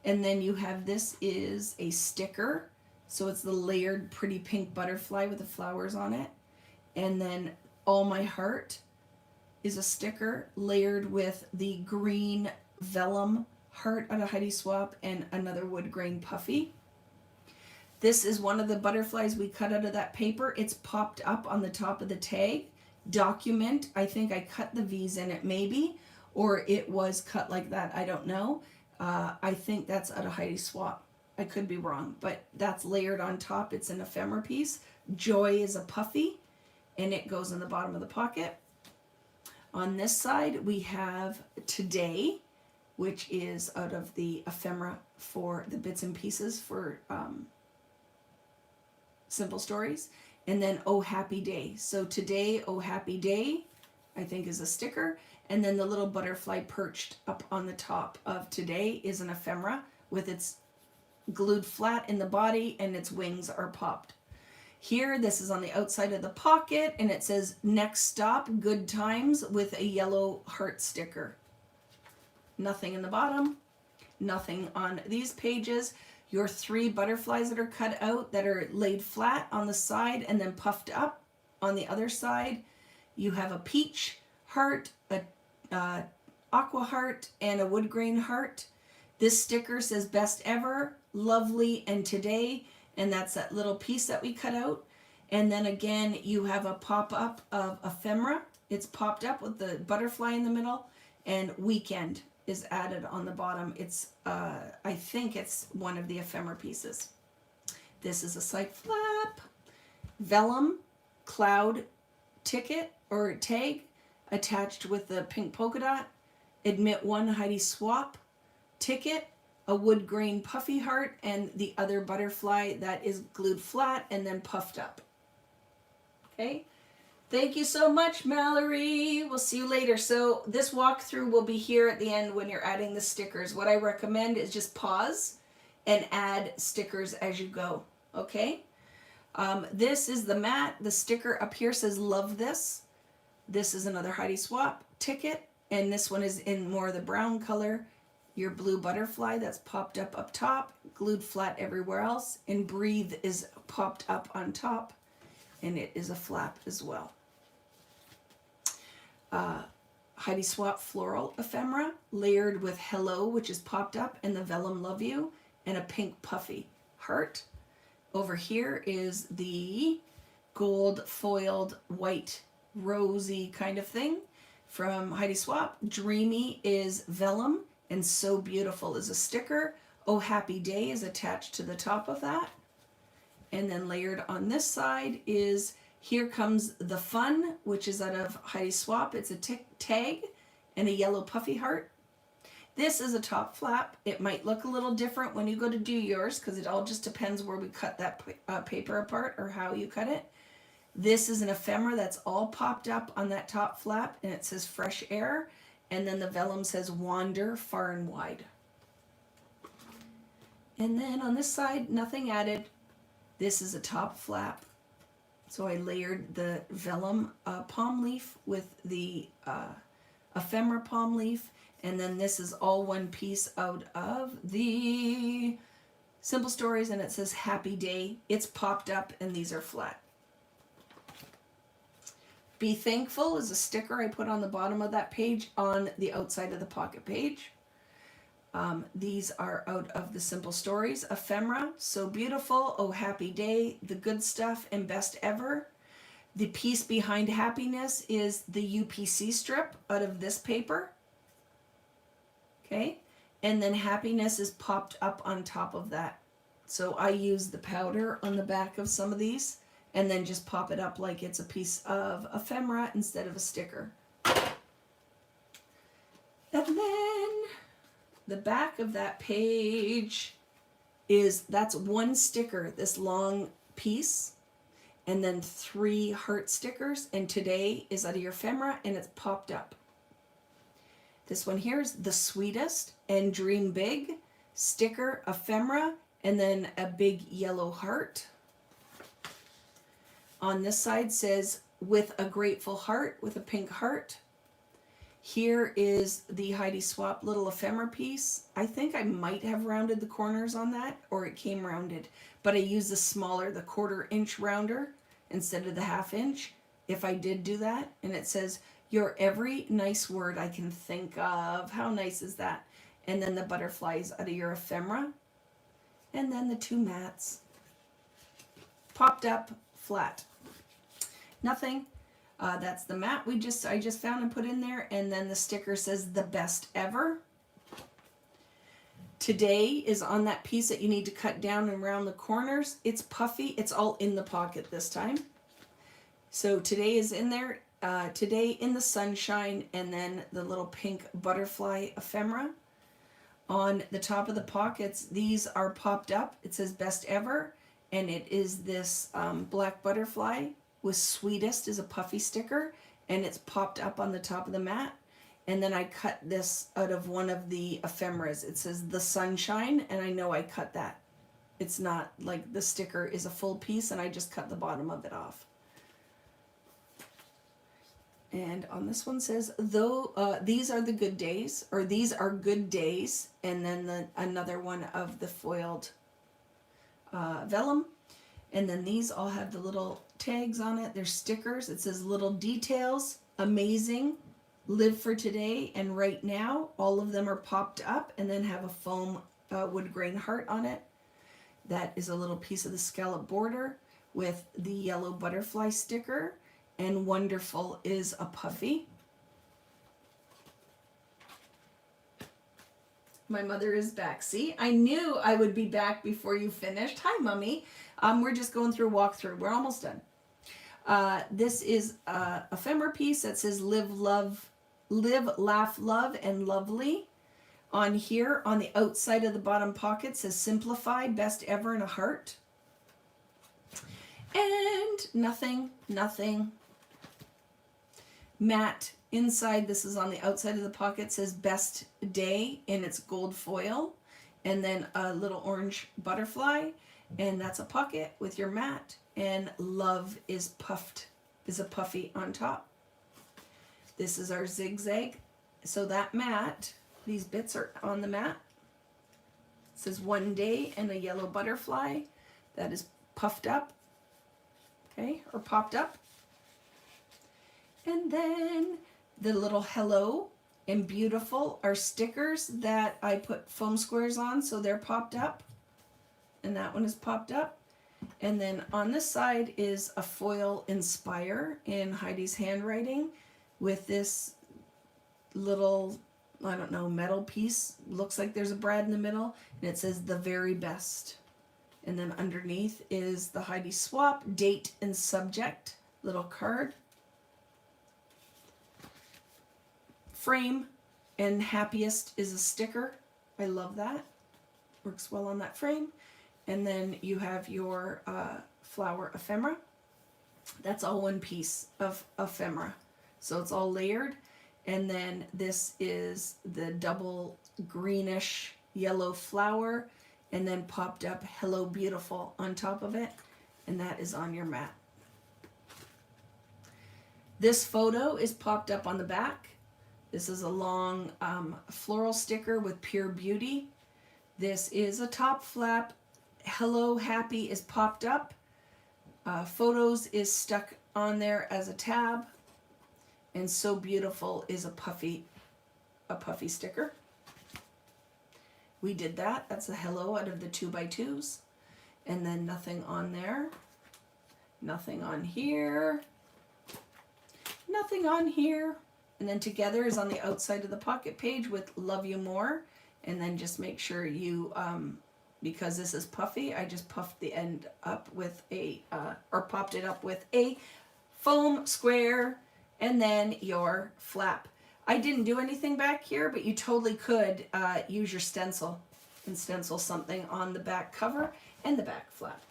And then you have, this is a sticker. So it's the layered pretty pink butterfly with the flowers on it. And then All My Heart is a sticker layered with the green vellum heart out of Heidi Swap and another wood grain puffy. This is one of the butterflies we cut out of that paper. It's popped up on the top of the tag. Document, I think I cut the V's in it maybe, or it was cut like that, I don't know. I think that's out of Heidi Swap. I could be wrong, but that's layered on top. It's an ephemera piece. Joy is a puffy, and it goes in the bottom of the pocket. On this side, we have Today, which is out of the ephemera for the bits and pieces for Simple Stories. And then Oh Happy Day. So Today, Oh Happy Day, I think is a sticker. And then the little butterfly perched up on the top of Today is an ephemera with its glued flat in the body and its wings are popped. Here, this is on the outside of the pocket, and it says Next Stop, Good Times, with a yellow heart sticker. Nothing in the bottom, nothing on these pages. Your 3 butterflies that are cut out that are laid flat on the side and then puffed up on the other side. You have a peach heart, a aqua heart, and a wood grain heart. This sticker says Best Ever, Lovely, and Today, and that's that little piece that we cut out. And then again, you have a pop-up of ephemera. It's popped up with the butterfly in the middle, and Weekend is added on the bottom. It's, I think it's one of the ephemera pieces. This is a side flap. Vellum, cloud ticket or tag attached with the pink polka dot. Admit One Heidi Swap ticket, a wood grain puffy heart, and the other butterfly that is glued flat and then puffed up. Okay. Thank you so much, Mallory. We'll see you later. So this walkthrough will be here at the end when you're adding the stickers. What I recommend is just pause and add stickers as you go. Okay. This is the mat. The sticker up here says Love This. This is another Heidi Swap ticket. And this one is in more of the brown color. Your blue butterfly that's popped up top, glued flat everywhere else. And Breathe is popped up on top. And it is a flap as well. Heidi Swap floral ephemera layered with Hello, which is popped up, and the vellum Love You, and a pink puffy heart. Over here is the gold foiled white rosy kind of thing from Heidi Swap. Dreamy is vellum, and So Beautiful is a sticker. Oh Happy Day is attached to the top of that. And then layered on this side is Here Comes the Fun, which is out of Heidi Swap. It's a tag and a yellow puffy heart. This is a top flap. It might look a little different when you go to do yours because it all just depends where we cut that paper apart or how you cut it. This is an ephemera that's all popped up on that top flap, and it says Fresh Air, and then the vellum says Wander Far and Wide. And then on this side, nothing added. This is a top flap. So I layered the vellum palm leaf with the ephemera palm leaf. And then this is all one piece out of the Simple Stories, and it says Happy Day. It's popped up, and these are flat. Be Thankful is a sticker I put on the bottom of that page on the outside of the pocket page. These are out of the Simple Stories ephemera. So Beautiful, Oh Happy Day, The Good Stuff, and Best Ever. The piece behind Happiness is the UPC strip out of this paper. Okay, and then Happiness is popped up on top of that. So I use the powder on the back of some of these and then just pop it up like it's a piece of ephemera instead of a sticker. And then the back of that page that's one sticker, this long piece, and then 3 heart stickers, and Today is out of your ephemera and it's popped up. This one here is The Sweetest and Dream Big, sticker, ephemera, and then a big yellow heart. On this side says With a Grateful Heart with a pink heart. Here is the Heidi Swap little ephemera piece. I think I might have rounded the corners on that, or it came rounded, but I used the smaller, the 1/4 inch rounder instead of the 1/2 inch. If I did do that, and it says, "Your every nice word I can think of." How nice is that? And then the butterflies out of your ephemera. And then the 2 mats. Popped up flat. Nothing. That's the mat I just found and put in there, and then the sticker says "the best ever." Today is on that piece that you need to cut down and around the corners. It's puffy. It's all in the pocket this time. So today is in there. Today in the sunshine, and then the little pink butterfly ephemera. On the top of the pockets, these are popped up. It says "best ever," and it is this black butterfly with "sweetest" is a puffy sticker, and it's popped up on the top of the mat. And then I cut this out of one of the ephemeras. It says "the sunshine," and I know I cut that. It's not like the sticker is a full piece, and I just cut the bottom of it off. And on this one says, "Though these are the good days," or "these are good days," and then another one of the foiled vellum. And then these all have the little tags on it. They're stickers. It says "little details," "amazing," "live for today," and "right now." All of them are popped up and then have a foam wood grain heart on it. That is a little piece of the scallop border with the yellow butterfly sticker. And "wonderful" is a puffy. My mother is back. See, I knew I would be back before you finished. Hi, Mummy. We're just going through a walkthrough. We're almost done. This is a ephemera piece that says "live, laugh, love," and "lovely." On here, on the outside of the bottom pocket, says "simplify, best ever," and a heart. And nothing. Matte inside, this is on the outside of the pocket, says "best day" in its gold foil. And then a little orange butterfly. And that's a pocket with your mat. And "love" is a puffy on top. This is our zigzag. So that mat, these bits are on the mat. It says "one day" and a yellow butterfly that is puffed up. Okay, or popped up. And then the little "hello" and "beautiful" are stickers that I put foam squares on, so they're popped up. And that one is popped up. And then on this side is a foil "inspire" in Heidi's handwriting with this little, I don't know, metal piece. Looks like there's a brad in the middle, and it says "the very best." And then underneath is the Heidi Swap date and subject little card. Frame and "happiest" is a sticker. I love that. Works well on that frame. And then you have your flower ephemera. That's all one piece of ephemera. So it's all layered. And then this is the double greenish yellow flower, and then popped up "hello beautiful" on top of it. And that is on your mat. This photo is popped up on the back. This is a long floral sticker with "pure beauty." This is a top flap. "Hello happy" is popped up. Photos is stuck on there as a tab. And "so beautiful" is a puffy sticker. We did that. That's a "hello" out of the 2x2s. And then nothing on there. Nothing on here. Nothing on here. And then "together" is on the outside of the pocket page with "love you more." And then just make sure you, because this is puffy, I just puffed the end up with or popped it up with a foam square, and then your flap. I didn't do anything back here, but you totally could use your stencil and stencil something on the back cover and the back flap.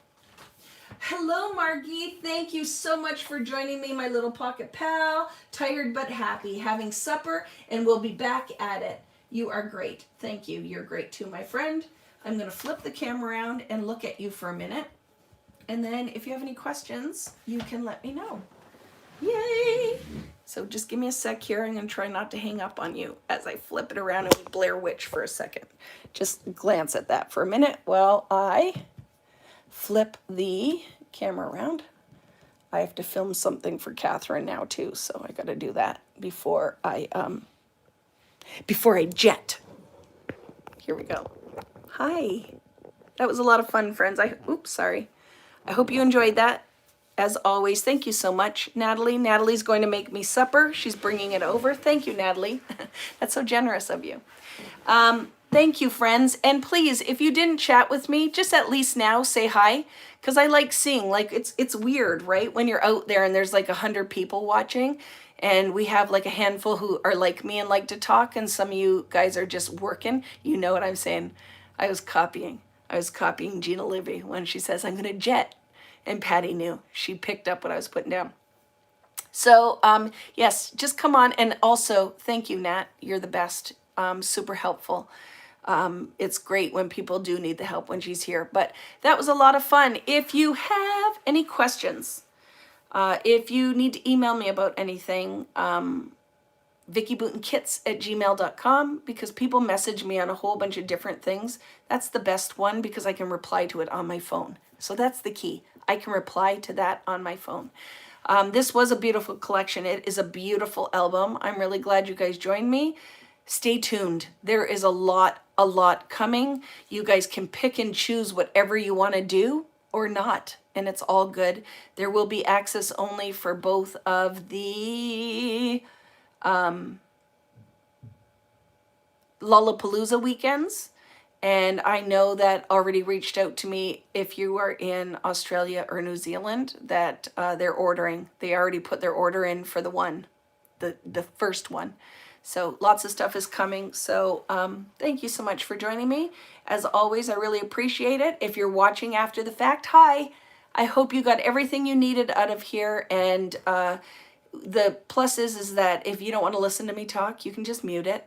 Hello, Margie. Thank you so much for joining me, my little pocket pal. Tired but happy, having supper, and we'll be back at it. You are great. Thank you. You're great too, my friend. I'm going to flip the camera around and look at you for a minute. And then if you have any questions, you can let me know. Yay! So just give me a sec here. I'm going to try not to hang up on you as I flip it around and we Blair Witch for a second. Just glance at that for a minute while I flip the camera around. I have to film something for Catherine now too, so I got to do that before I jet. Here we go. Hi. That was a lot of fun, friends. Oops, sorry. I hope you enjoyed that. As always, thank you so much, Natalie. Natalie's going to make me supper. She's bringing it over. Thank you, Natalie. That's so generous of you. Thank you, friends. And please, if you didn't chat with me, just at least now say hi, because I like seeing, like, it's weird, right? When you're out there and there's like 100 people watching, and we have like a handful who are like me and like to talk, and some of you guys are just working. You know what I'm saying? I was copying Gina Livy when she says, I'm going to jet. And Patty knew. She picked up what I was putting down. So, yes, just come on. And also, thank you, Nat. You're the best. Super helpful. It's great when people do need the help when she's here. But that was a lot of fun. If you have any questions, if you need to email me about anything, VickyBootenKits@gmail.com, because people message me on a whole bunch of different things. That's the best one because I can reply to it on my phone. So that's the key. I can reply to that on my phone. This was a beautiful collection. It is a beautiful album. I'm really glad you guys joined me. Stay tuned. There is a lot coming. You guys can pick and choose whatever you want to do or not, and it's all good. There will be access only for both of the Lollapalooza weekends, and I know that already reached out to me if you are in Australia or New Zealand that they're ordering. They already put their order in for the first one. So lots of stuff is coming. So thank you so much for joining me. As always, I really appreciate it. If you're watching after the fact, hi. I hope you got everything you needed out of here, and the plus is that if you don't want to listen to me talk, you can just mute it.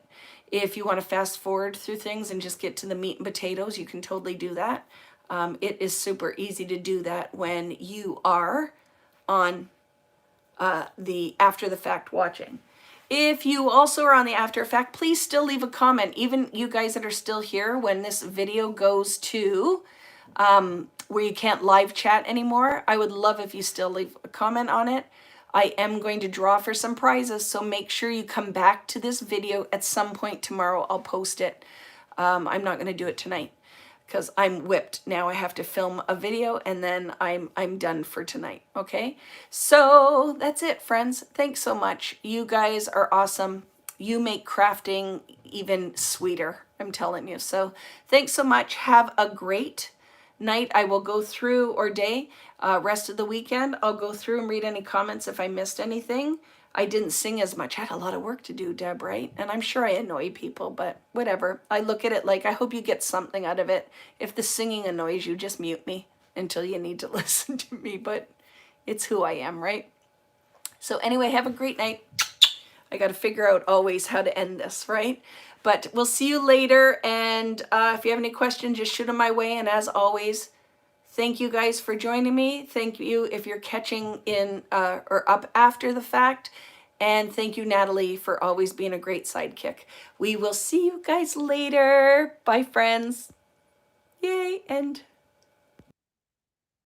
If you want to fast forward through things and just get to the meat and potatoes, you can totally do that. It is super easy to do that when you are on the after the fact watching. If you also are on the after fact, please still leave a comment. Even you guys that are still here, when this video goes to where you can't live chat anymore, I would love if you still leave a comment on it. I am going to draw for some prizes, so make sure you come back to this video at some point tomorrow. I'll post it. I'm not going to do it tonight because I'm whipped. Now I have to film a video and then I'm done for tonight, okay? So that's it, friends. Thanks so much. You guys are awesome. You make crafting even sweeter, I'm telling you. So thanks so much. Have a great night. I will go through, or day, rest of the weekend, I'll go through and read any comments if I missed anything. I didn't sing as much. I had a lot of work to do, Deb, right? And I'm sure I annoy people, but whatever. I look at it like, I hope you get something out of it. If the singing annoys you, just mute me until you need to listen to me, but it's who I am, right? So anyway, have a great night. I got to figure out always how to end this, right? But we'll see you later, and if you have any questions, just shoot them my way. And as always, thank you guys for joining me. Thank you if you're catching in or up after the fact. And thank you, Natalie, for always being a great sidekick. We will see you guys later. Bye, friends. Yay, and